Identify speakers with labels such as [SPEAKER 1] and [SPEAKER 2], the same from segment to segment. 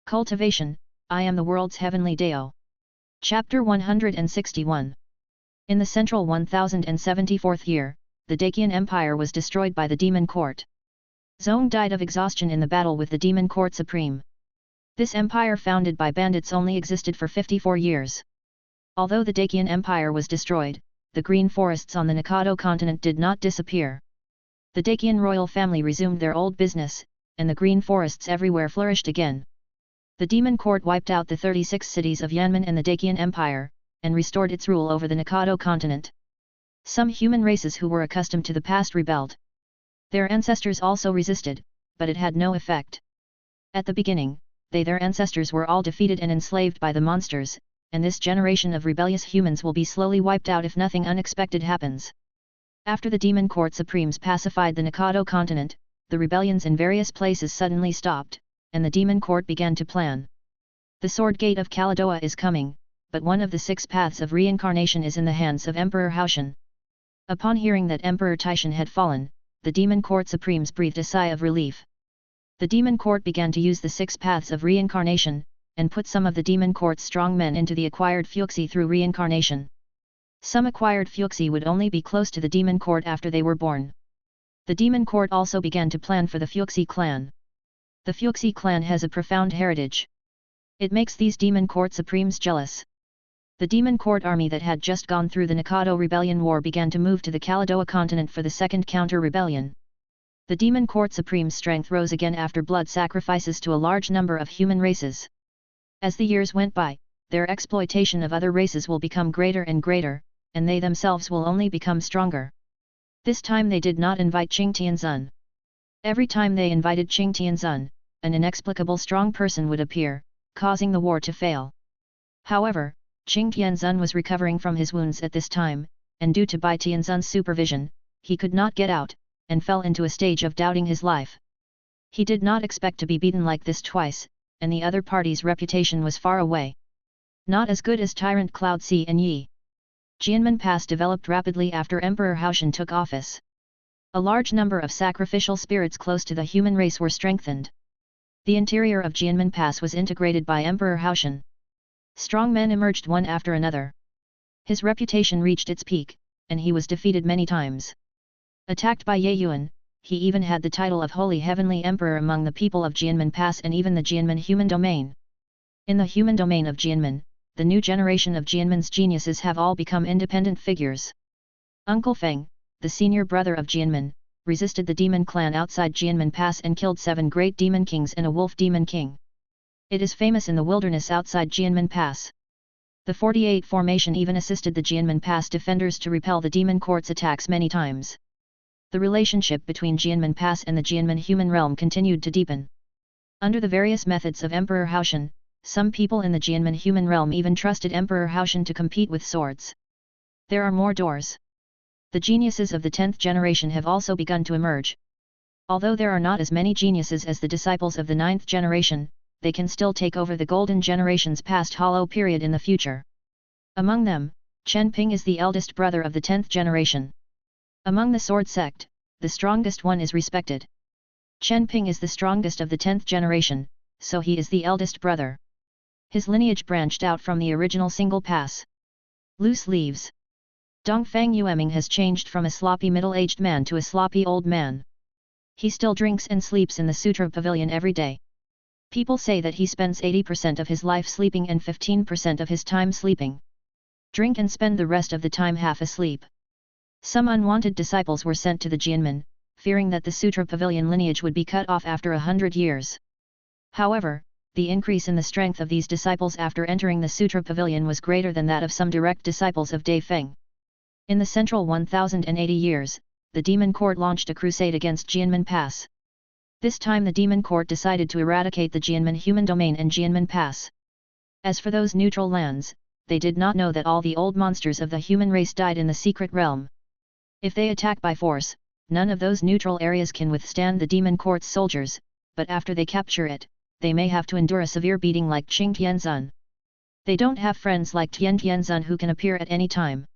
[SPEAKER 1] Cultivation, I am the world's heavenly Dao. Chapter 161. In the central 1074th year, the Dacian Empire was destroyed by the Demon Court. Zong died of exhaustion in the battle with the Demon Court Supreme. This empire founded by bandits only existed for 54 years. Although the Dacian Empire was destroyed, the green forests on the Nikado continent did not disappear. The Dacian royal family resumed their old business, and the green forests everywhere flourished again. The Demon Court wiped out the 36 cities of Yanmen and the Dacian Empire, and restored its rule over the Nikado continent. Some human races who were accustomed to the past rebelled. Their ancestors also resisted, but it had no effect. At the beginning, their ancestors were all defeated and enslaved by the monsters, and this generation of rebellious humans will be slowly wiped out if nothing unexpected happens. After the Demon Court Supremes pacified the Nikado continent, the rebellions in various places suddenly stopped, and the Demon Court began to plan. The Sword Gate of Kaladoa is coming, but one of the 6 paths of reincarnation is in the hands of Emperor Haoshan. Upon hearing that Emperor Taishan had fallen, the Demon Court Supremes breathed a sigh of relief. The Demon Court began to use the 6 paths of reincarnation, and put some of the Demon Court's strong men into the acquired Fuxi through reincarnation. Some acquired Fuxi would only be close to the Demon Court after they were born. The Demon Court also began to plan for the Fuxi clan. The Fuxi clan has a profound heritage. It makes these Demon Court Supremes jealous. The Demon Court army that had just gone through the Nikado Rebellion War began to move to the Kaladoa continent for the second counter-rebellion. The Demon Court Supreme's strength rose again after blood sacrifices to a large number of human races. As the years went by, their exploitation of other races will become greater and greater, and they themselves will only become stronger. This time they did not invite Qing Tianzun. Every time they invited Qing Tianzun, an inexplicable strong person would appear, causing the war to fail. However, Qing Tianzun was recovering from his wounds at this time, and due to Bai Tianzun's supervision, he could not get out, and fell into a stage of doubting his life. He did not expect to be beaten like this twice, and the other party's reputation was far away. Not as good as Tyrant Cloud Si and Yi. Jianmen Pass developed rapidly after Emperor Haoshan took office. A large number of sacrificial spirits close to the human race were strengthened. The interior of Jianmen Pass was integrated by Emperor Haoshan. Strong men emerged one after another. His reputation reached its peak, and he was defeated many times. Attacked by Ye Yuan, he even had the title of Holy Heavenly Emperor among the people of Jianmen Pass and even the Jianmen human domain. In the human domain of Jianmen, the new generation of Jianmen's geniuses have all become independent figures. Uncle Feng, the senior brother of Jianmen, resisted the demon clan outside Jianmen Pass and killed 7 great demon kings and a wolf demon king. It is famous in the wilderness outside Jianmen Pass. The 48 formation even assisted the Jianmen Pass defenders to repel the Demon Court's attacks many times. The relationship between Jianmen Pass and the Jianmen human realm continued to deepen. Under the various methods of Emperor Haoshan, some people in the Jianmen human realm even trusted Emperor Haoshan to compete with swords. There are more doors. The geniuses of the 10th generation have also begun to emerge. Although there are not as many geniuses as the disciples of the 9th generation, they can still take over the golden generation's past hollow period in the future. Among them, Chen Ping is the eldest brother of the 10th generation. Among the sword sect, the strongest one is respected. Chen Ping is the strongest of the 10th generation, so he is the eldest brother. His lineage branched out from the original single pass. Loose leaves. Dongfang Yueming has changed from a sloppy middle-aged man to a sloppy old man. He still drinks and sleeps in the Sutra Pavilion every day. People say that he spends 80% of his life sleeping and 15% of his time sleeping. Drink and spend the rest of the time half asleep. Some unwanted disciples were sent to the Jianmen, fearing that the Sutra Pavilion lineage would be cut off after 100 years. However, the increase in the strength of these disciples after entering the Sutra Pavilion was greater than that of some direct disciples of Dai Feng. In the central 1080 years, the Demon Court launched a crusade against Jianmen Pass. This time the Demon Court decided to eradicate the Jianmen human domain and Jianmen Pass. As for those neutral lands, they did not know that all the old monsters of the human race died in the secret realm. If they attack by force, none of those neutral areas can withstand the Demon Court's soldiers, but after they capture it, they may have to endure a severe beating like Qing Tianzun. They don't have friends like Tian Tianzun who can appear at any time.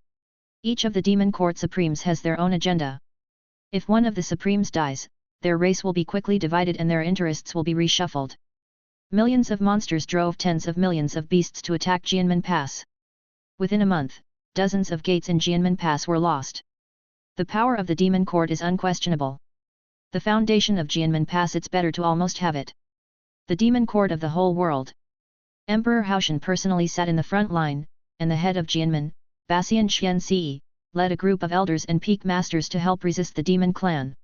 [SPEAKER 1] Each of the Demon Court Supremes has their own agenda. If one of the Supremes dies, their race will be quickly divided and their interests will be reshuffled. Millions of monsters drove tens of millions of beasts to attack Jianmen Pass. Within a month, dozens of gates in Jianmen Pass were lost. The power of the demon court is unquestionable. The foundation of Jianmen Pass, it's better to almost have it. The demon court of the whole world. Emperor Haoshan personally sat in the front line, and the head of Jianmen, Basian Xianxi, led a group of elders and peak masters to help resist the demon clan.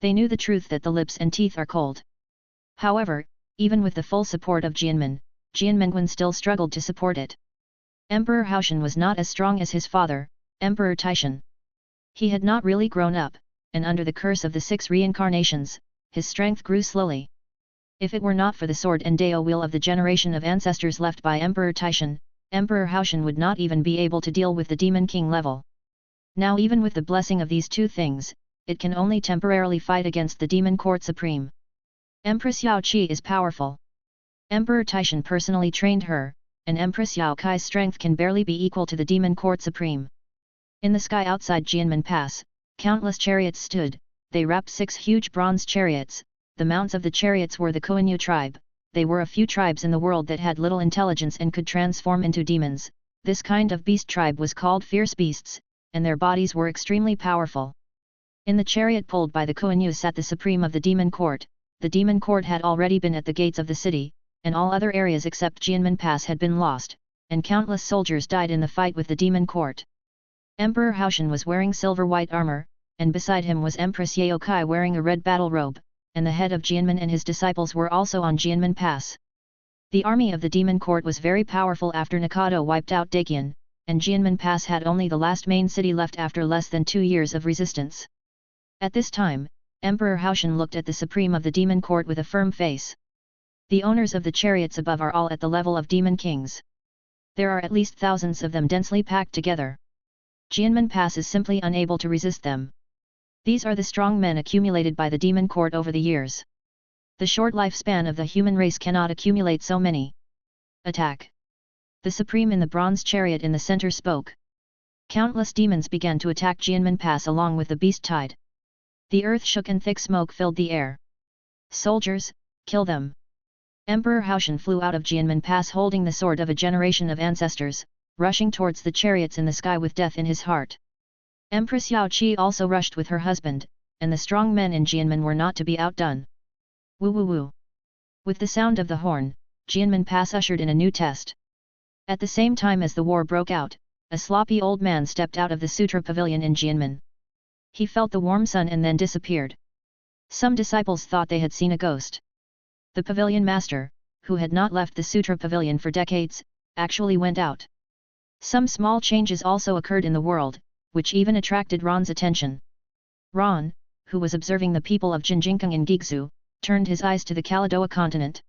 [SPEAKER 1] They knew the truth that the lips and teeth are cold. However, even with the full support of Jianmen Guan still struggled to support it. Emperor Haoshan was not as strong as his father, Emperor Taishan. He had not really grown up, and under the curse of the 6 reincarnations, his strength grew slowly. If it were not for the sword and Dao wheel of the generation of ancestors left by Emperor Taishan, Emperor Haoshan would not even be able to deal with the Demon King level. Now even with the blessing of these two things, it can only temporarily fight against the Demon Court Supreme. Empress Yao Qi is powerful. Emperor Taishan personally trained her, and Empress Yao Kai's strength can barely be equal to the Demon Court Supreme. In the sky outside Jianmen Pass, countless chariots stood. They wrapped 6 huge bronze chariots. The mounts of the chariots were the Koanyu tribe. They were a few tribes in the world that had little intelligence and could transform into demons. This kind of beast tribe was called fierce beasts, and their bodies were extremely powerful. In the chariot pulled by the Koanyu sat the supreme of the demon court. The demon court had already been at the gates of the city, and all other areas except Jianmen Pass had been lost, and countless soldiers died in the fight with the demon court. Emperor Haoshan was wearing silver-white armor, and beside him was Empress Yao Kai wearing a red battle robe, and the head of Jianmen and his disciples were also on Jianmen Pass. The army of the demon court was very powerful after Nikado wiped out Dakian, and Jianmen Pass had only the last main city left after less than 2 years of resistance. At this time, Emperor Haoshan looked at the supreme of the demon court with a firm face. The owners of the chariots above are all at the level of demon kings. There are at least thousands of them densely packed together. Jianmen Pass is simply unable to resist them. These are the strong men accumulated by the demon court over the years. The short lifespan of the human race cannot accumulate so many. Attack! The supreme in the bronze chariot in the center spoke. Countless demons began to attack Jianmen Pass along with the beast tide. The earth shook and thick smoke filled the air. Soldiers, kill them! Emperor Haoshan flew out of Jianmen Pass holding the sword of a generation of ancestors, rushing towards the chariots in the sky with death in his heart. Empress Yao Qi also rushed with her husband, and the strong men in Jianmen were not to be outdone. Woo woo woo! With the sound of the horn, Jianmen Pass ushered in a new test. At the same time as the war broke out, a sloppy old man stepped out of the Sutra Pavilion in Jianmen. He felt the warm sun and then disappeared. Some disciples thought they had seen a ghost. The pavilion master, who had not left the Sutra Pavilion for decades, actually went out. Some small changes also occurred in the world, which even attracted Ron's attention. Ron, who was observing the people of Jinjinkang in Gigzu, turned his eyes to the Kaladoa continent.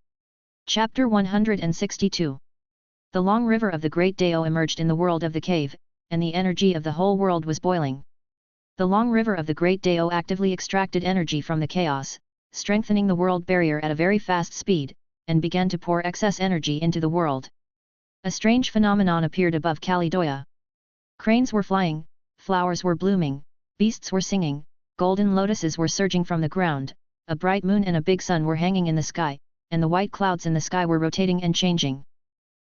[SPEAKER 1] Chapter 162. The long river of the Great Dao emerged in the world of the cave, and the energy of the whole world was boiling. The long river of the Great Dao actively extracted energy from the chaos, strengthening the world barrier at a very fast speed, and began to pour excess energy into the world. A strange phenomenon appeared above Kaladoa. Cranes were flying, flowers were blooming, beasts were singing, golden lotuses were surging from the ground, a bright moon and a big sun were hanging in the sky, and the white clouds in the sky were rotating and changing.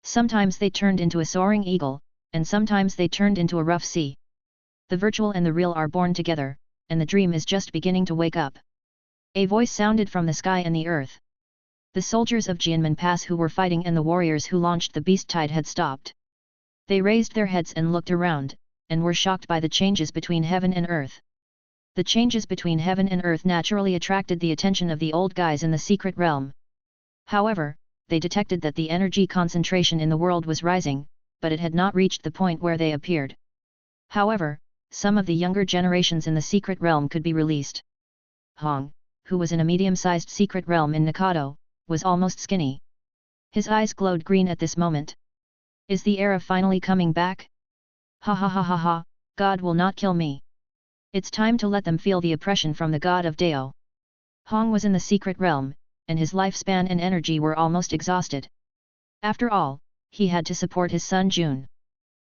[SPEAKER 1] Sometimes they turned into a soaring eagle, and sometimes they turned into a rough sea. The virtual and the real are born together, and the dream is just beginning to wake up. A voice sounded from the sky and the earth. The soldiers of Jianmen Pass who were fighting and the warriors who launched the beast tide had stopped. They raised their heads and looked around, and were shocked by the changes between heaven and earth. The changes between heaven and earth naturally attracted the attention of the old guys in the secret realm. However, they detected that the energy concentration in the world was rising, but it had not reached the point where they appeared. However, some of the younger generations in the secret realm could be released. Hong, who was in a medium-sized secret realm in Nikado, was almost skinny. His eyes glowed green at this moment. Is the era finally coming back? Ha ha ha ha ha, God will not kill me. It's time to let them feel the oppression from the god of Dao. Hong was in the secret realm, and his lifespan and energy were almost exhausted. After all, he had to support his son Jun.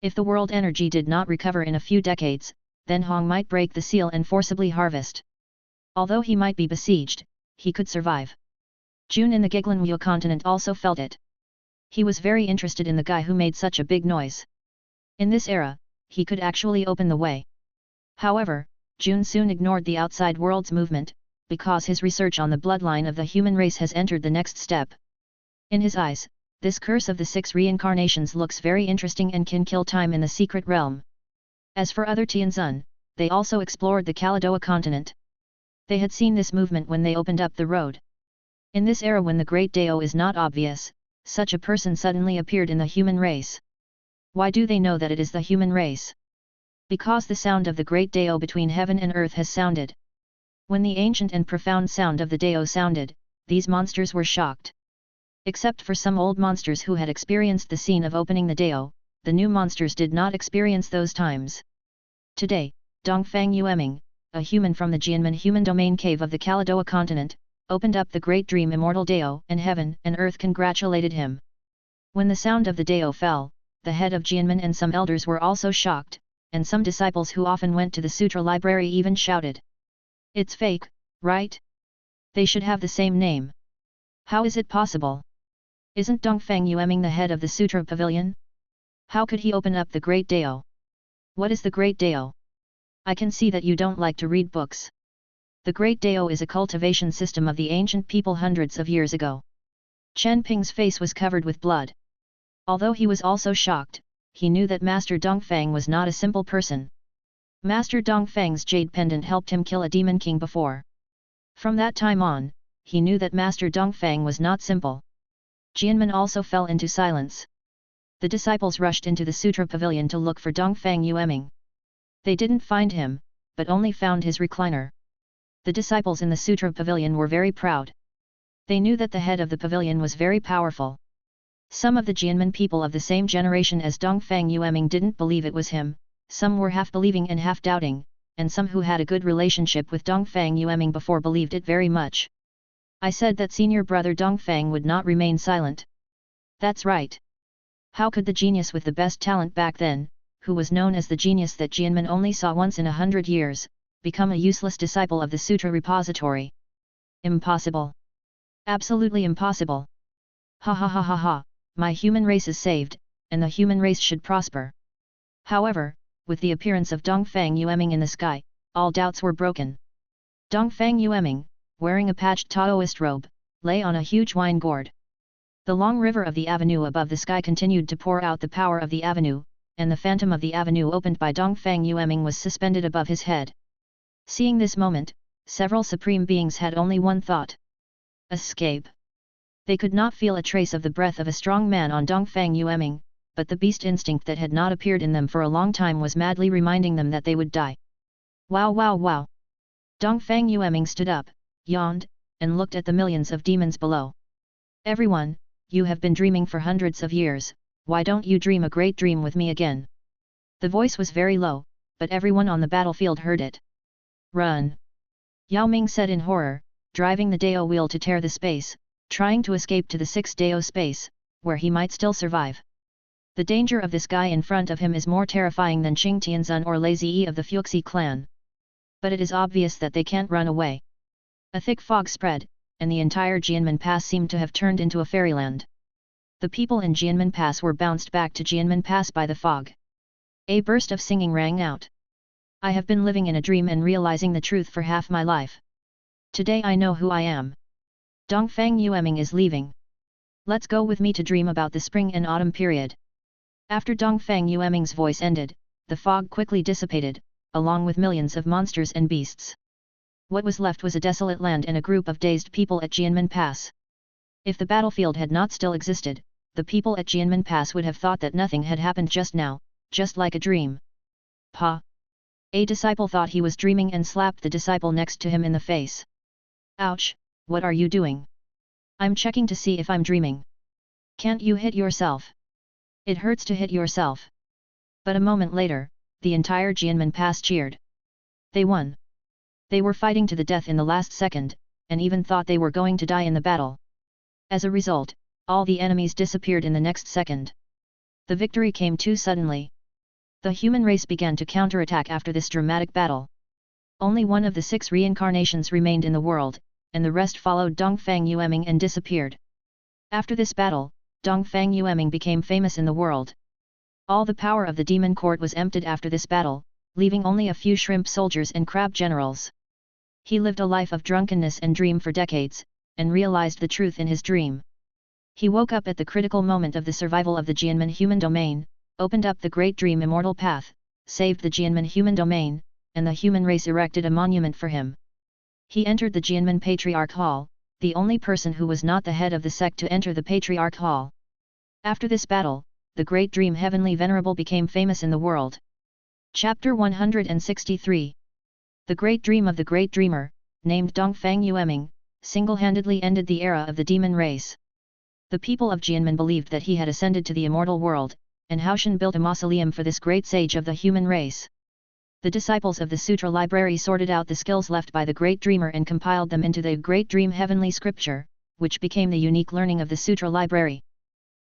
[SPEAKER 1] If the world energy did not recover in a few decades, then Hong might break the seal and forcibly harvest. Although he might be besieged, he could survive. Jun in the Giglinwu continent also felt it. He was very interested in the guy who made such a big noise. In this era, he could actually open the way. However, Jun soon ignored the outside world's movement, because his research on the bloodline of the human race has entered the next step. In his eyes, this curse of the 6 reincarnations looks very interesting and can kill time in the secret realm. As for other Tianzun, they also explored the Kaladoa continent. They had seen this movement when they opened up the road. In this era when the Great Dao is not obvious, such a person suddenly appeared in the human race. Why do they know that it is the human race? Because the sound of the Great Dao between heaven and earth has sounded. When the ancient and profound sound of the Dao sounded, these monsters were shocked. Except for some old monsters who had experienced the scene of opening the Dao, the new monsters did not experience those times. Today, Dongfang Yueming, a human from the Jianmen human domain cave of the Kaladoa continent, opened up the great dream immortal Dao, and heaven and earth congratulated him. When the sound of the Dao fell, the head of Jianmen and some elders were also shocked, and some disciples who often went to the sutra library even shouted. It's fake, right? They should have the same name. How is it possible? Isn't Dongfang Yueming the head of the sutra pavilion? How could he open up the great Dao? What is the great Dao? I can see that you don't like to read books. The Great Dao is a cultivation system of the ancient people hundreds of years ago. Chen Ping's face was covered with blood. Although he was also shocked, he knew that Master Dongfang was not a simple person. Master Dongfang's jade pendant helped him kill a demon king before. From that time on, he knew that Master Dongfang was not simple. Jianmen also fell into silence. The disciples rushed into the sutra pavilion to look for Dongfang Yueming. They didn't find him, but only found his recliner. The disciples in the sutra pavilion were very proud. They knew that the head of the pavilion was very powerful. Some of the Jianmen people of the same generation as Dongfang Yueming didn't believe it was him, some were half believing and half doubting, and some who had a good relationship with Dongfang Yueming before believed it very much. I said that senior brother Dongfang would not remain silent. That's right. How could the genius with the best talent back then, who was known as the genius that Jianmen only saw once in 100 years, become a useless disciple of the sutra repository? Impossible. Absolutely impossible. Ha ha ha ha ha, my human race is saved, and the human race should prosper. However, with the appearance of Dongfang Yueming in the sky, all doubts were broken. Dongfang Yueming, wearing a patched Taoist robe, lay on a huge wine gourd. The long river of the avenue above the sky continued to pour out the power of the avenue, and the phantom of the avenue opened by Dongfang Yueming was suspended above his head. Seeing this moment, several supreme beings had only one thought. Escape. They could not feel a trace of the breath of a strong man on Dongfang Yueming, but the beast instinct that had not appeared in them for a long time was madly reminding them that they would die. Wow wow wow! Dongfang Yueming stood up, yawned, and looked at the millions of demons below. Everyone, you have been dreaming for hundreds of years, why don't you dream a great dream with me again? The voice was very low, but everyone on the battlefield heard it. Run! Yao Ming said in horror, driving the Dao wheel to tear the space, trying to escape to the 6th Dao space, where he might still survive. The danger of this guy in front of him is more terrifying than Qing Tianzun or Lei Ziyi of the Fuxi clan. But it is obvious that they can't run away. A thick fog spread, and the entire Jianmen Pass seemed to have turned into a fairyland. The people in Jianmen Pass were bounced back to Jianmen Pass by the fog. A burst of singing rang out. I have been living in a dream and realizing the truth for half my life. Today I know who I am. Dongfang Yueming is leaving. Let's go with me to dream about the spring and autumn period. After Dongfang Yueming's voice ended, the fog quickly dissipated, along with millions of monsters and beasts. What was left was a desolate land and a group of dazed people at Jianmen Pass. If the battlefield had not still existed, the people at Jianmen Pass would have thought that nothing had happened just now, just like a dream. Pa! A disciple thought he was dreaming and slapped the disciple next to him in the face. Ouch, what are you doing? I'm checking to see if I'm dreaming. Can't you hit yourself? It hurts to hit yourself. But a moment later, the entire Jianmen Pass cheered. They won. They were fighting to the death in the last second, and even thought they were going to die in the battle. As a result, all the enemies disappeared in the next second. The victory came too suddenly. The human race began to counterattack after this dramatic battle. Only one of the 6 reincarnations remained in the world, and the rest followed Dongfang Yueming and disappeared. After this battle, Dongfang Yueming became famous in the world. All the power of the demon court was emptied after this battle, leaving only a few shrimp soldiers and crab generals. He lived a life of drunkenness and dream for decades, and realized the truth in his dream. He woke up at the critical moment of the survival of the Jianmen human domain, opened up the great dream immortal path, saved the Jianmen human domain, and the human race erected a monument for him. He entered the Jianmen Patriarch Hall, the only person who was not the head of the sect to enter the Patriarch Hall. After this battle, the great dream Heavenly Venerable became famous in the world. Chapter 163. The Great Dream of the Great Dreamer, named Dongfang Yueming, single-handedly ended the era of the demon race. The people of Jianmen believed that he had ascended to the immortal world, and Haoshan built a mausoleum for this great sage of the human race. The disciples of the Sutra Library sorted out the skills left by the Great Dreamer and compiled them into the Great Dream Heavenly Scripture, which became the unique learning of the Sutra Library.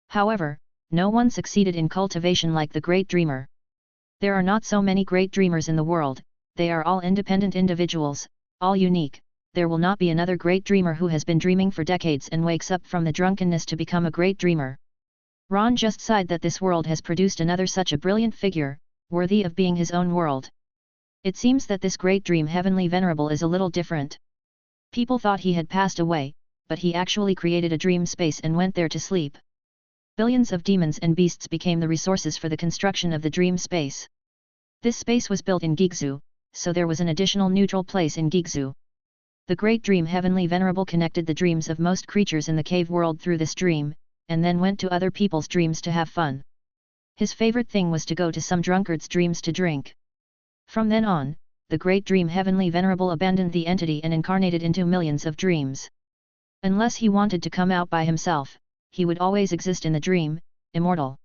[SPEAKER 1] However, no one succeeded in cultivation like the Great Dreamer. There are not so many great dreamers in the world, they are all independent individuals, all unique. There will not be another great dreamer who has been dreaming for decades and wakes up from the drunkenness to become a great dreamer. Ron just sighed that this world has produced another such a brilliant figure, worthy of being his own world. It seems that this great dream Heavenly Venerable is a little different. People thought he had passed away, but he actually created a dream space and went there to sleep. Billions of demons and beasts became the resources for the construction of the dream space. This space was built in Gigzu, so there was an additional neutral place in Gigzu. The great dream Heavenly Venerable connected the dreams of most creatures in the cave world through this dream, and then went to other people's dreams to have fun. His favorite thing was to go to some drunkard's dreams to drink. From then on, the great dream Heavenly Venerable abandoned the entity and incarnated into millions of dreams. Unless he wanted to come out by himself, he would always exist in the dream, immortal.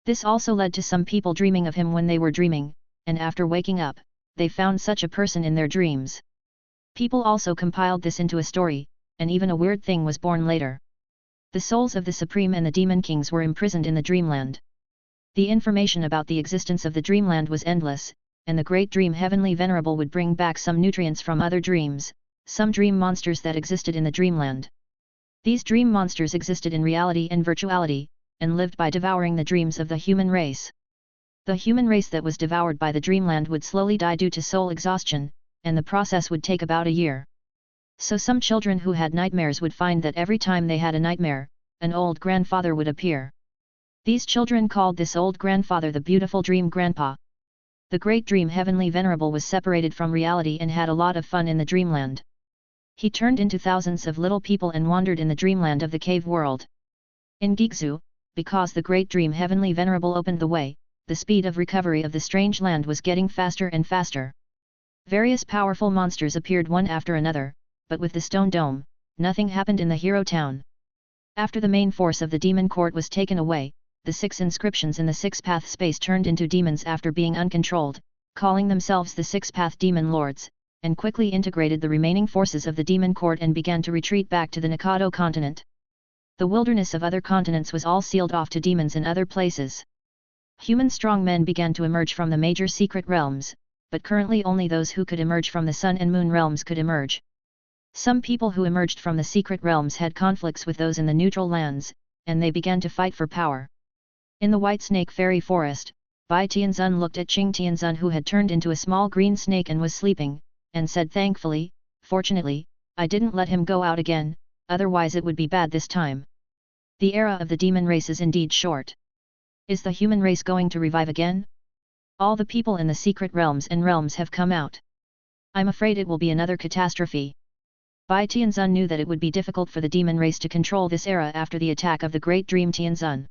[SPEAKER 1] This also led to some people dreaming of him when they were dreaming, and after waking up, they found such a person in their dreams. People also compiled this into a story, and even a weird thing was born later. The souls of the Supreme and the Demon Kings were imprisoned in the Dreamland. The information about the existence of the Dreamland was endless, and the Great Dream Heavenly Venerable would bring back some nutrients from other dreams, some dream monsters that existed in the Dreamland. These dream monsters existed in reality and virtuality, and lived by devouring the dreams of the human race. The human race that was devoured by the Dreamland would slowly die due to soul exhaustion, and the process would take about a year. So some children who had nightmares would find that every time they had a nightmare, an old grandfather would appear. These children called this old grandfather the beautiful dream grandpa. The great dream Heavenly Venerable was separated from reality and had a lot of fun in the Dreamland. He turned into thousands of little people and wandered in the Dreamland of the cave world. In Gigzu, because the great dream Heavenly Venerable opened the way, the speed of recovery of the strange land was getting faster and faster. Various powerful monsters appeared one after another, but with the stone dome, nothing happened in the hero town. After the main force of the demon court was taken away, the 6 inscriptions in the 6-path space turned into demons after being uncontrolled, calling themselves the 6-path demon lords, and quickly integrated the remaining forces of the demon court and began to retreat back to the Nikado continent. The wilderness of other continents was all sealed off to demons in other places. Human strongmen began to emerge from the major secret realms, but currently only those who could emerge from the Sun and Moon realms could emerge. Some people who emerged from the secret realms had conflicts with those in the neutral lands, and they began to fight for power. In the White Snake Fairy Forest, Bai Tianzun looked at Qing Tianzun who had turned into a small green snake and was sleeping, and said thankfully, "Fortunately, I didn't let him go out again, otherwise it would be bad this time." The era of the demon race is indeed short. Is the human race going to revive again? All the people in the secret realms and realms have come out. I'm afraid it will be another catastrophe. Bai Tianzun knew that it would be difficult for the demon race to control this era after the attack of the great dream Tianzun.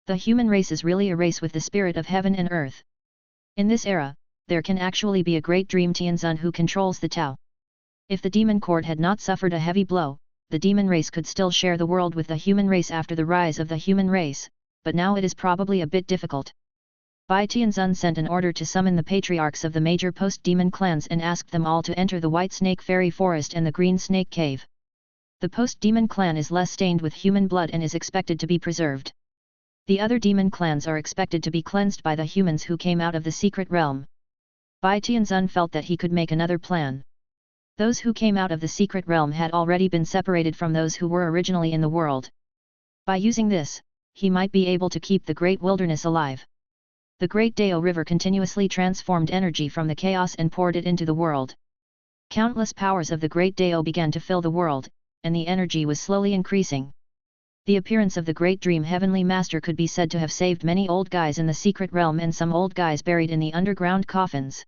[SPEAKER 1] The human race is really a race with the spirit of heaven and earth. In this era, there can actually be a great dream Tianzun who controls the Tao. If the demon court had not suffered a heavy blow, the demon race could still share the world with the human race after the rise of the human race, but now it is probably a bit difficult. Bai Tianzun sent an order to summon the patriarchs of the major post-demon clans and asked them all to enter the White Snake Fairy Forest and the Green Snake Cave. The post-demon clan is less stained with human blood and is expected to be preserved. The other demon clans are expected to be cleansed by the humans who came out of the secret realm. Bai Tianzun felt that he could make another plan. Those who came out of the secret realm had already been separated from those who were originally in the world. By using this, he might be able to keep the great wilderness alive. The great Dao river continuously transformed energy from the chaos and poured it into the world. Countless powers of the great Dao began to fill the world, and the energy was slowly increasing. The appearance of the great dream heavenly master could be said to have saved many old guys in the secret realm and some old guys buried in the underground coffins.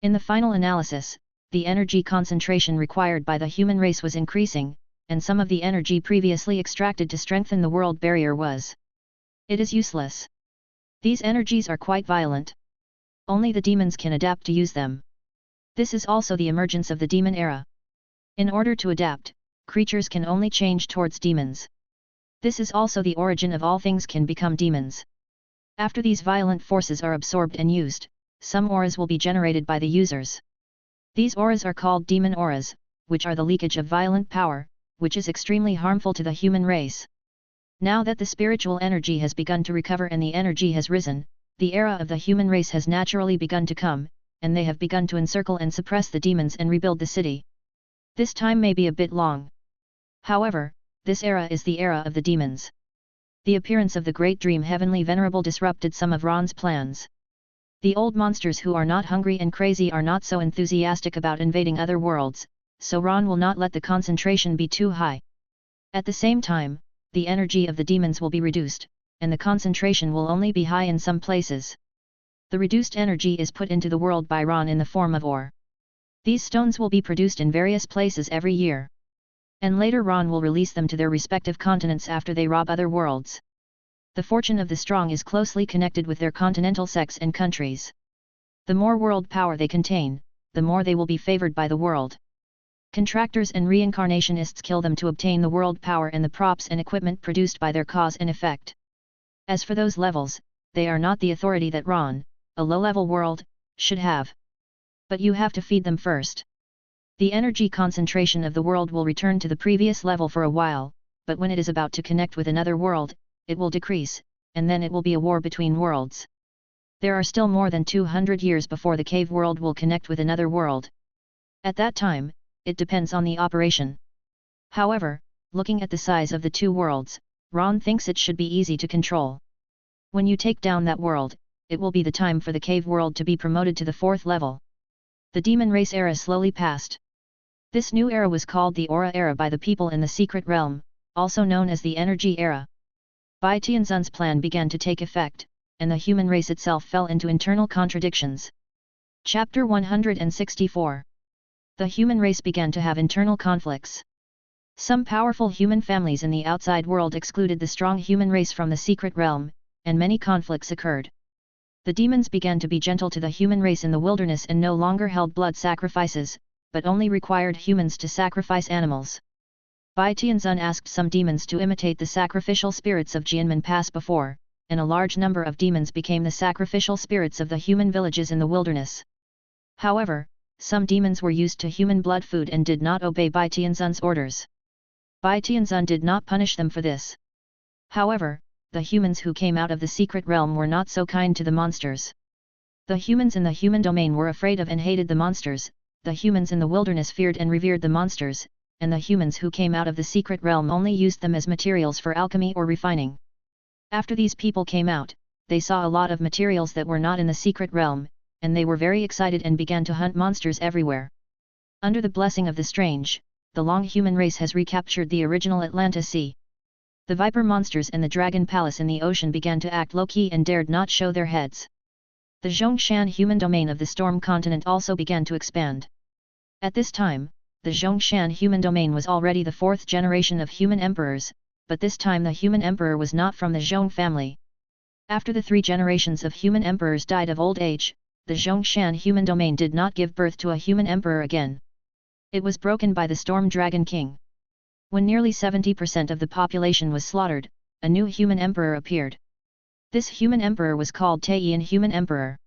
[SPEAKER 1] In the final analysis, the energy concentration required by the human race was increasing, and some of the energy previously extracted to strengthen the world barrier was. It is useless. These energies are quite violent. Only the demons can adapt to use them. This is also the emergence of the demon era. In order to adapt, creatures can only change towards demons. This is also the origin of all things can become demons. After these violent forces are absorbed and used, some auras will be generated by the users. These auras are called demon auras, which are the leakage of violent power, which is extremely harmful to the human race. Now that the spiritual energy has begun to recover and the energy has risen, the era of the human race has naturally begun to come, and they have begun to encircle and suppress the demons and rebuild the city. This time may be a bit long. However, this era is the era of the demons. The appearance of the great dream heavenly venerable disrupted some of Ron's plans. The old monsters who are not hungry and crazy are not so enthusiastic about invading other worlds, so Ron will not let the concentration be too high. At the same time, the energy of the demons will be reduced, and the concentration will only be high in some places. The reduced energy is put into the world by Ron in the form of ore. These stones will be produced in various places every year. And later Ron will release them to their respective continents after they rob other worlds. The fortune of the strong is closely connected with their continental sects and countries. The more world power they contain, the more they will be favored by the world. Contractors and reincarnationists kill them to obtain the world power and the props and equipment produced by their cause and effect. As for those levels, they are not the authority that Ron, a low-level world, should have. But you have to feed them first. The energy concentration of the world will return to the previous level for a while, but when it is about to connect with another world, it will decrease, and then it will be a war between worlds. There are still more than 200 years before the cave world will connect with another world. At that time, it depends on the operation. However, looking at the size of the two worlds, Ron thinks it should be easy to control. When you take down that world, it will be the time for the cave world to be promoted to the 4th level. The demon race era slowly passed. This new era was called the Aura era by the people in the secret realm, also known as the Energy era. Bai Tianzun's plan began to take effect, and the human race itself fell into internal contradictions. Chapter 164. The human race began to have internal conflicts. Some powerful human families in the outside world excluded the strong human race from the secret realm, and many conflicts occurred. The demons began to be gentle to the human race in the wilderness and no longer held blood sacrifices, but only required humans to sacrifice animals. Bai Tianzun asked some demons to imitate the sacrificial spirits of Jianmen Pass before, and a large number of demons became the sacrificial spirits of the human villages in the wilderness. However, some demons were used to human blood food and did not obey Bai Tianzun's orders. Bai Tianzun did not punish them for this. However, the humans who came out of the secret realm were not so kind to the monsters. The humans in the human domain were afraid of and hated the monsters, the humans in the wilderness feared and revered the monsters, and the humans who came out of the secret realm only used them as materials for alchemy or refining. After these people came out, they saw a lot of materials that were not in the secret realm, and they were very excited and began to hunt monsters everywhere. Under the blessing of the strange, the long human race has recaptured the original Atlantis Sea. The viper monsters and the dragon palace in the ocean began to act low-key and dared not show their heads. The Zhongshan human domain of the storm continent also began to expand. At this time, the Zhongshan human domain was already the 4th generation of human emperors, but this time the human emperor was not from the Zhong family. After the 3 generations of human emperors died of old age, the Zhongshan human domain did not give birth to a human emperor again. It was broken by the Storm Dragon King. When nearly 70% of the population was slaughtered, a new human emperor appeared. This human emperor was called Taiyan Human Emperor.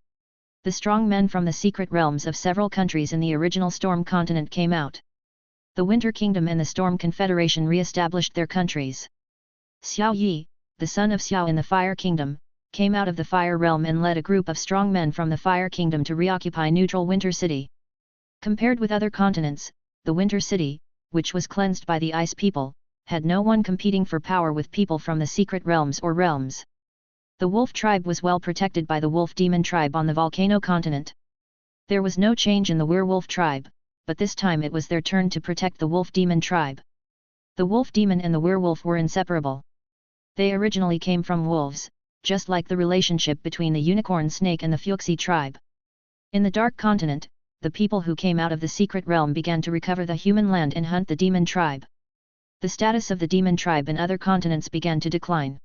[SPEAKER 1] The strong men from the secret realms of several countries in the original Storm continent came out. The Winter Kingdom and the Storm Confederation re-established their countries. Xiao Yi, the son of Xiao in the Fire Kingdom, came out of the Fire Realm and led a group of strong men from the Fire Kingdom to reoccupy neutral Winter City. Compared with other continents, the Winter City, which was cleansed by the Ice People, had no one competing for power with people from the secret realms or realms. The Wolf tribe was well protected by the Wolf Demon tribe on the Volcano continent. There was no change in the Werewolf tribe, but this time it was their turn to protect the Wolf Demon tribe. The Wolf Demon and the Werewolf were inseparable. They originally came from wolves, just like the relationship between the Unicorn Snake and the Fuxi tribe. In the Dark Continent, the people who came out of the secret realm began to recover the human land and hunt the Demon tribe. The status of the Demon tribe in other continents began to decline.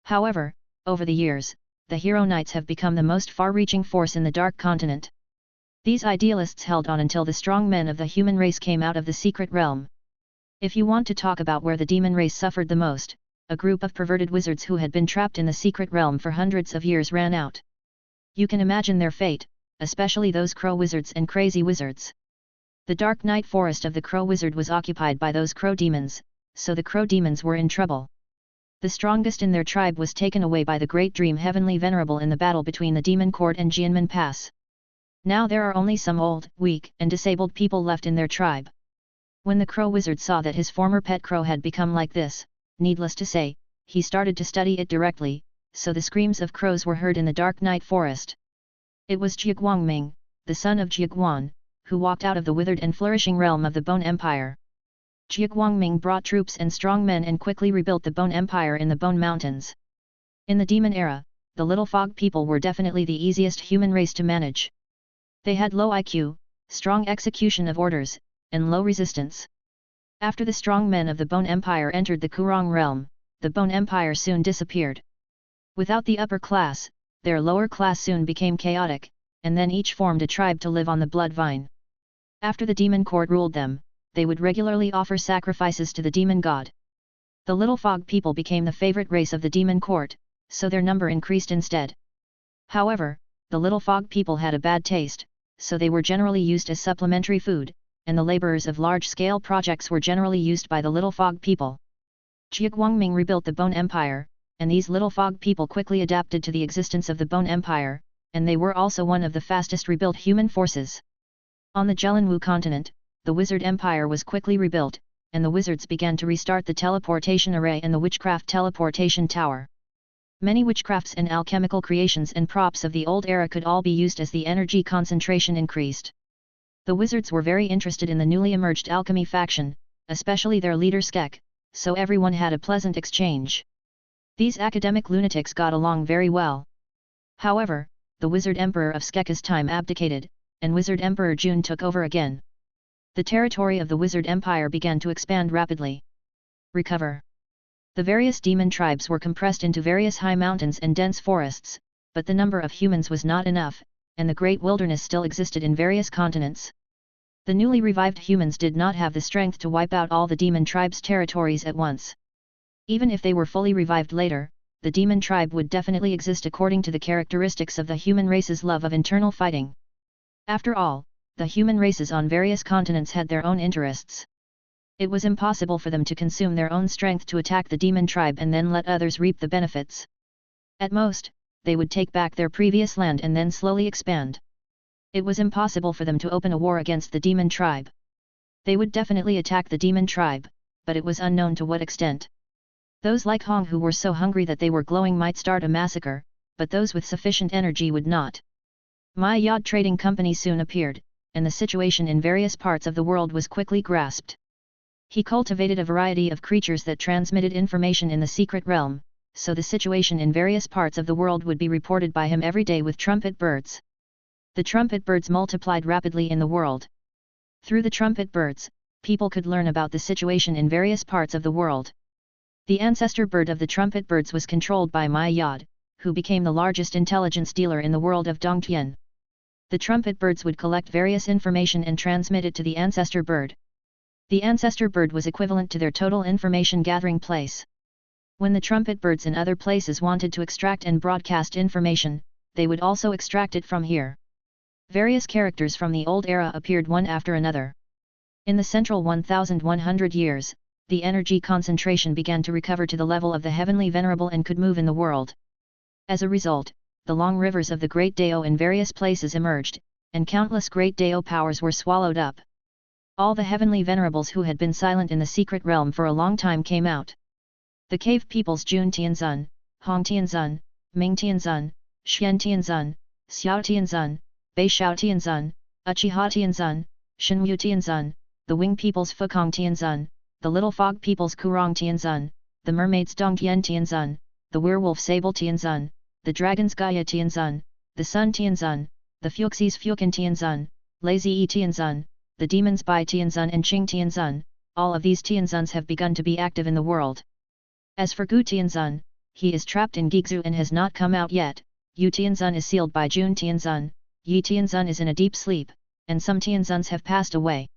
[SPEAKER 1] However, over the years, the Hero Knights have become the most far-reaching force in the Dark Continent. These idealists held on until the strong men of the human race came out of the secret realm. If you want to talk about where the demon race suffered the most, a group of perverted wizards who had been trapped in the secret realm for hundreds of years ran out. You can imagine their fate, especially those crow wizards and crazy wizards. The dark night forest of the crow wizard was occupied by those crow demons, so the crow demons were in trouble. The strongest in their tribe was taken away by the great dream heavenly venerable in the battle between the demon court and Jianmen Pass. Now there are only some old, weak, and disabled people left in their tribe. When the crow wizard saw that his former pet crow had become like this, needless to say, he started to study it directly, so the screams of crows were heard in the dark night forest. It was Jia Guangming, the son of Jia Guan, who walked out of the withered and flourishing realm of the Bone Empire. Jia Guangming brought troops and strong men and quickly rebuilt the Bone Empire in the Bone Mountains. In the Demon Era, the Little Fog people were definitely the easiest human race to manage. They had low IQ, strong execution of orders, and low resistance. After the strong men of the Bone Empire entered the Kurong realm, the Bone Empire soon disappeared. Without the upper class, their lower class soon became chaotic, and then each formed a tribe to live on the blood vine. After the demon court ruled them, they would regularly offer sacrifices to the demon god. The Little Fog people became the favorite race of the demon court, so their number increased instead. However, the Little Fog people had a bad taste, so they were generally used as supplementary food, and the laborers of large-scale projects were generally used by the Little Fog people. Jia Guangming rebuilt the Bone Empire, and these Little Fog people quickly adapted to the existence of the Bone Empire, and they were also one of the fastest rebuilt human forces. On the Jelinwu continent, the Wizard Empire was quickly rebuilt, and the wizards began to restart the teleportation array and the witchcraft teleportation tower. Many witchcrafts and alchemical creations and props of the old era could all be used as the energy concentration increased. The wizards were very interested in the newly emerged alchemy faction, especially their leader Skek, so everyone had a pleasant exchange. These academic lunatics got along very well. However, the Wizard Emperor of Skek's time abdicated, and Wizard Emperor Jun took over again. The territory of the Wizard Empire began to expand rapidly. Recover. The various demon tribes were compressed into various high mountains and dense forests, but the number of humans was not enough, and the great wilderness still existed in various continents. The newly revived humans did not have the strength to wipe out all the demon tribes' territories at once. Even if they were fully revived later, the demon tribe would definitely exist according to the characteristics of the human race's love of internal fighting. After all, the human races on various continents had their own interests. It was impossible for them to consume their own strength to attack the demon tribe and then let others reap the benefits. At most, they would take back their previous land and then slowly expand. It was impossible for them to open a war against the demon tribe. They would definitely attack the demon tribe, but it was unknown to what extent. Those like Hong who were so hungry that they were glowing might start a massacre, but those with sufficient energy would not. My Yacht Trading Company soon appeared, and the situation in various parts of the world was quickly grasped. He cultivated a variety of creatures that transmitted information in the secret realm, so the situation in various parts of the world would be reported by him every day with trumpet birds. The trumpet birds multiplied rapidly in the world. Through the trumpet birds, people could learn about the situation in various parts of the world. The ancestor bird of the trumpet birds was controlled by Mai Yad, who became the largest intelligence dealer in the world of Dongtian. The trumpet birds would collect various information and transmit it to the ancestor bird. The ancestor bird was equivalent to their total information gathering place. When the trumpet birds in other places wanted to extract and broadcast information, they would also extract it from here. Various characters from the old era appeared one after another. In the central 1100 years, the energy concentration began to recover to the level of the heavenly venerable and could move in the world. As a result, the long rivers of the Great Dao in various places emerged, and countless Great Dao powers were swallowed up. All the heavenly venerables who had been silent in the secret realm for a long time came out. The cave peoples Jun Tianzun, Hong Tianzun, Ming Tianzun, Xian Tianzun, Xiao Tianzun, Bei Xiao Tianzun, Uchiha Tianzun, Shenwu Tianzun, the wing peoples Fukong Tianzun, the little fog peoples Kurong Tianzun, the mermaids Dongtian Tianzun, the werewolf Sable Tianzun, the dragons Gaia Tianzun, the sun Tianzun, the Fuxies Fukin Tianzun, Lazy E Tianzun, the demons Bai Tianzun and Qing Tianzun. All of these Tianzuns have begun to be active in the world. As for Gu Tianzun, he is trapped in Gigzu and has not come out yet. Yu Tianzun is sealed by Jun Tianzun, Yi Tianzun is in a deep sleep, and some Tianzuns have passed away.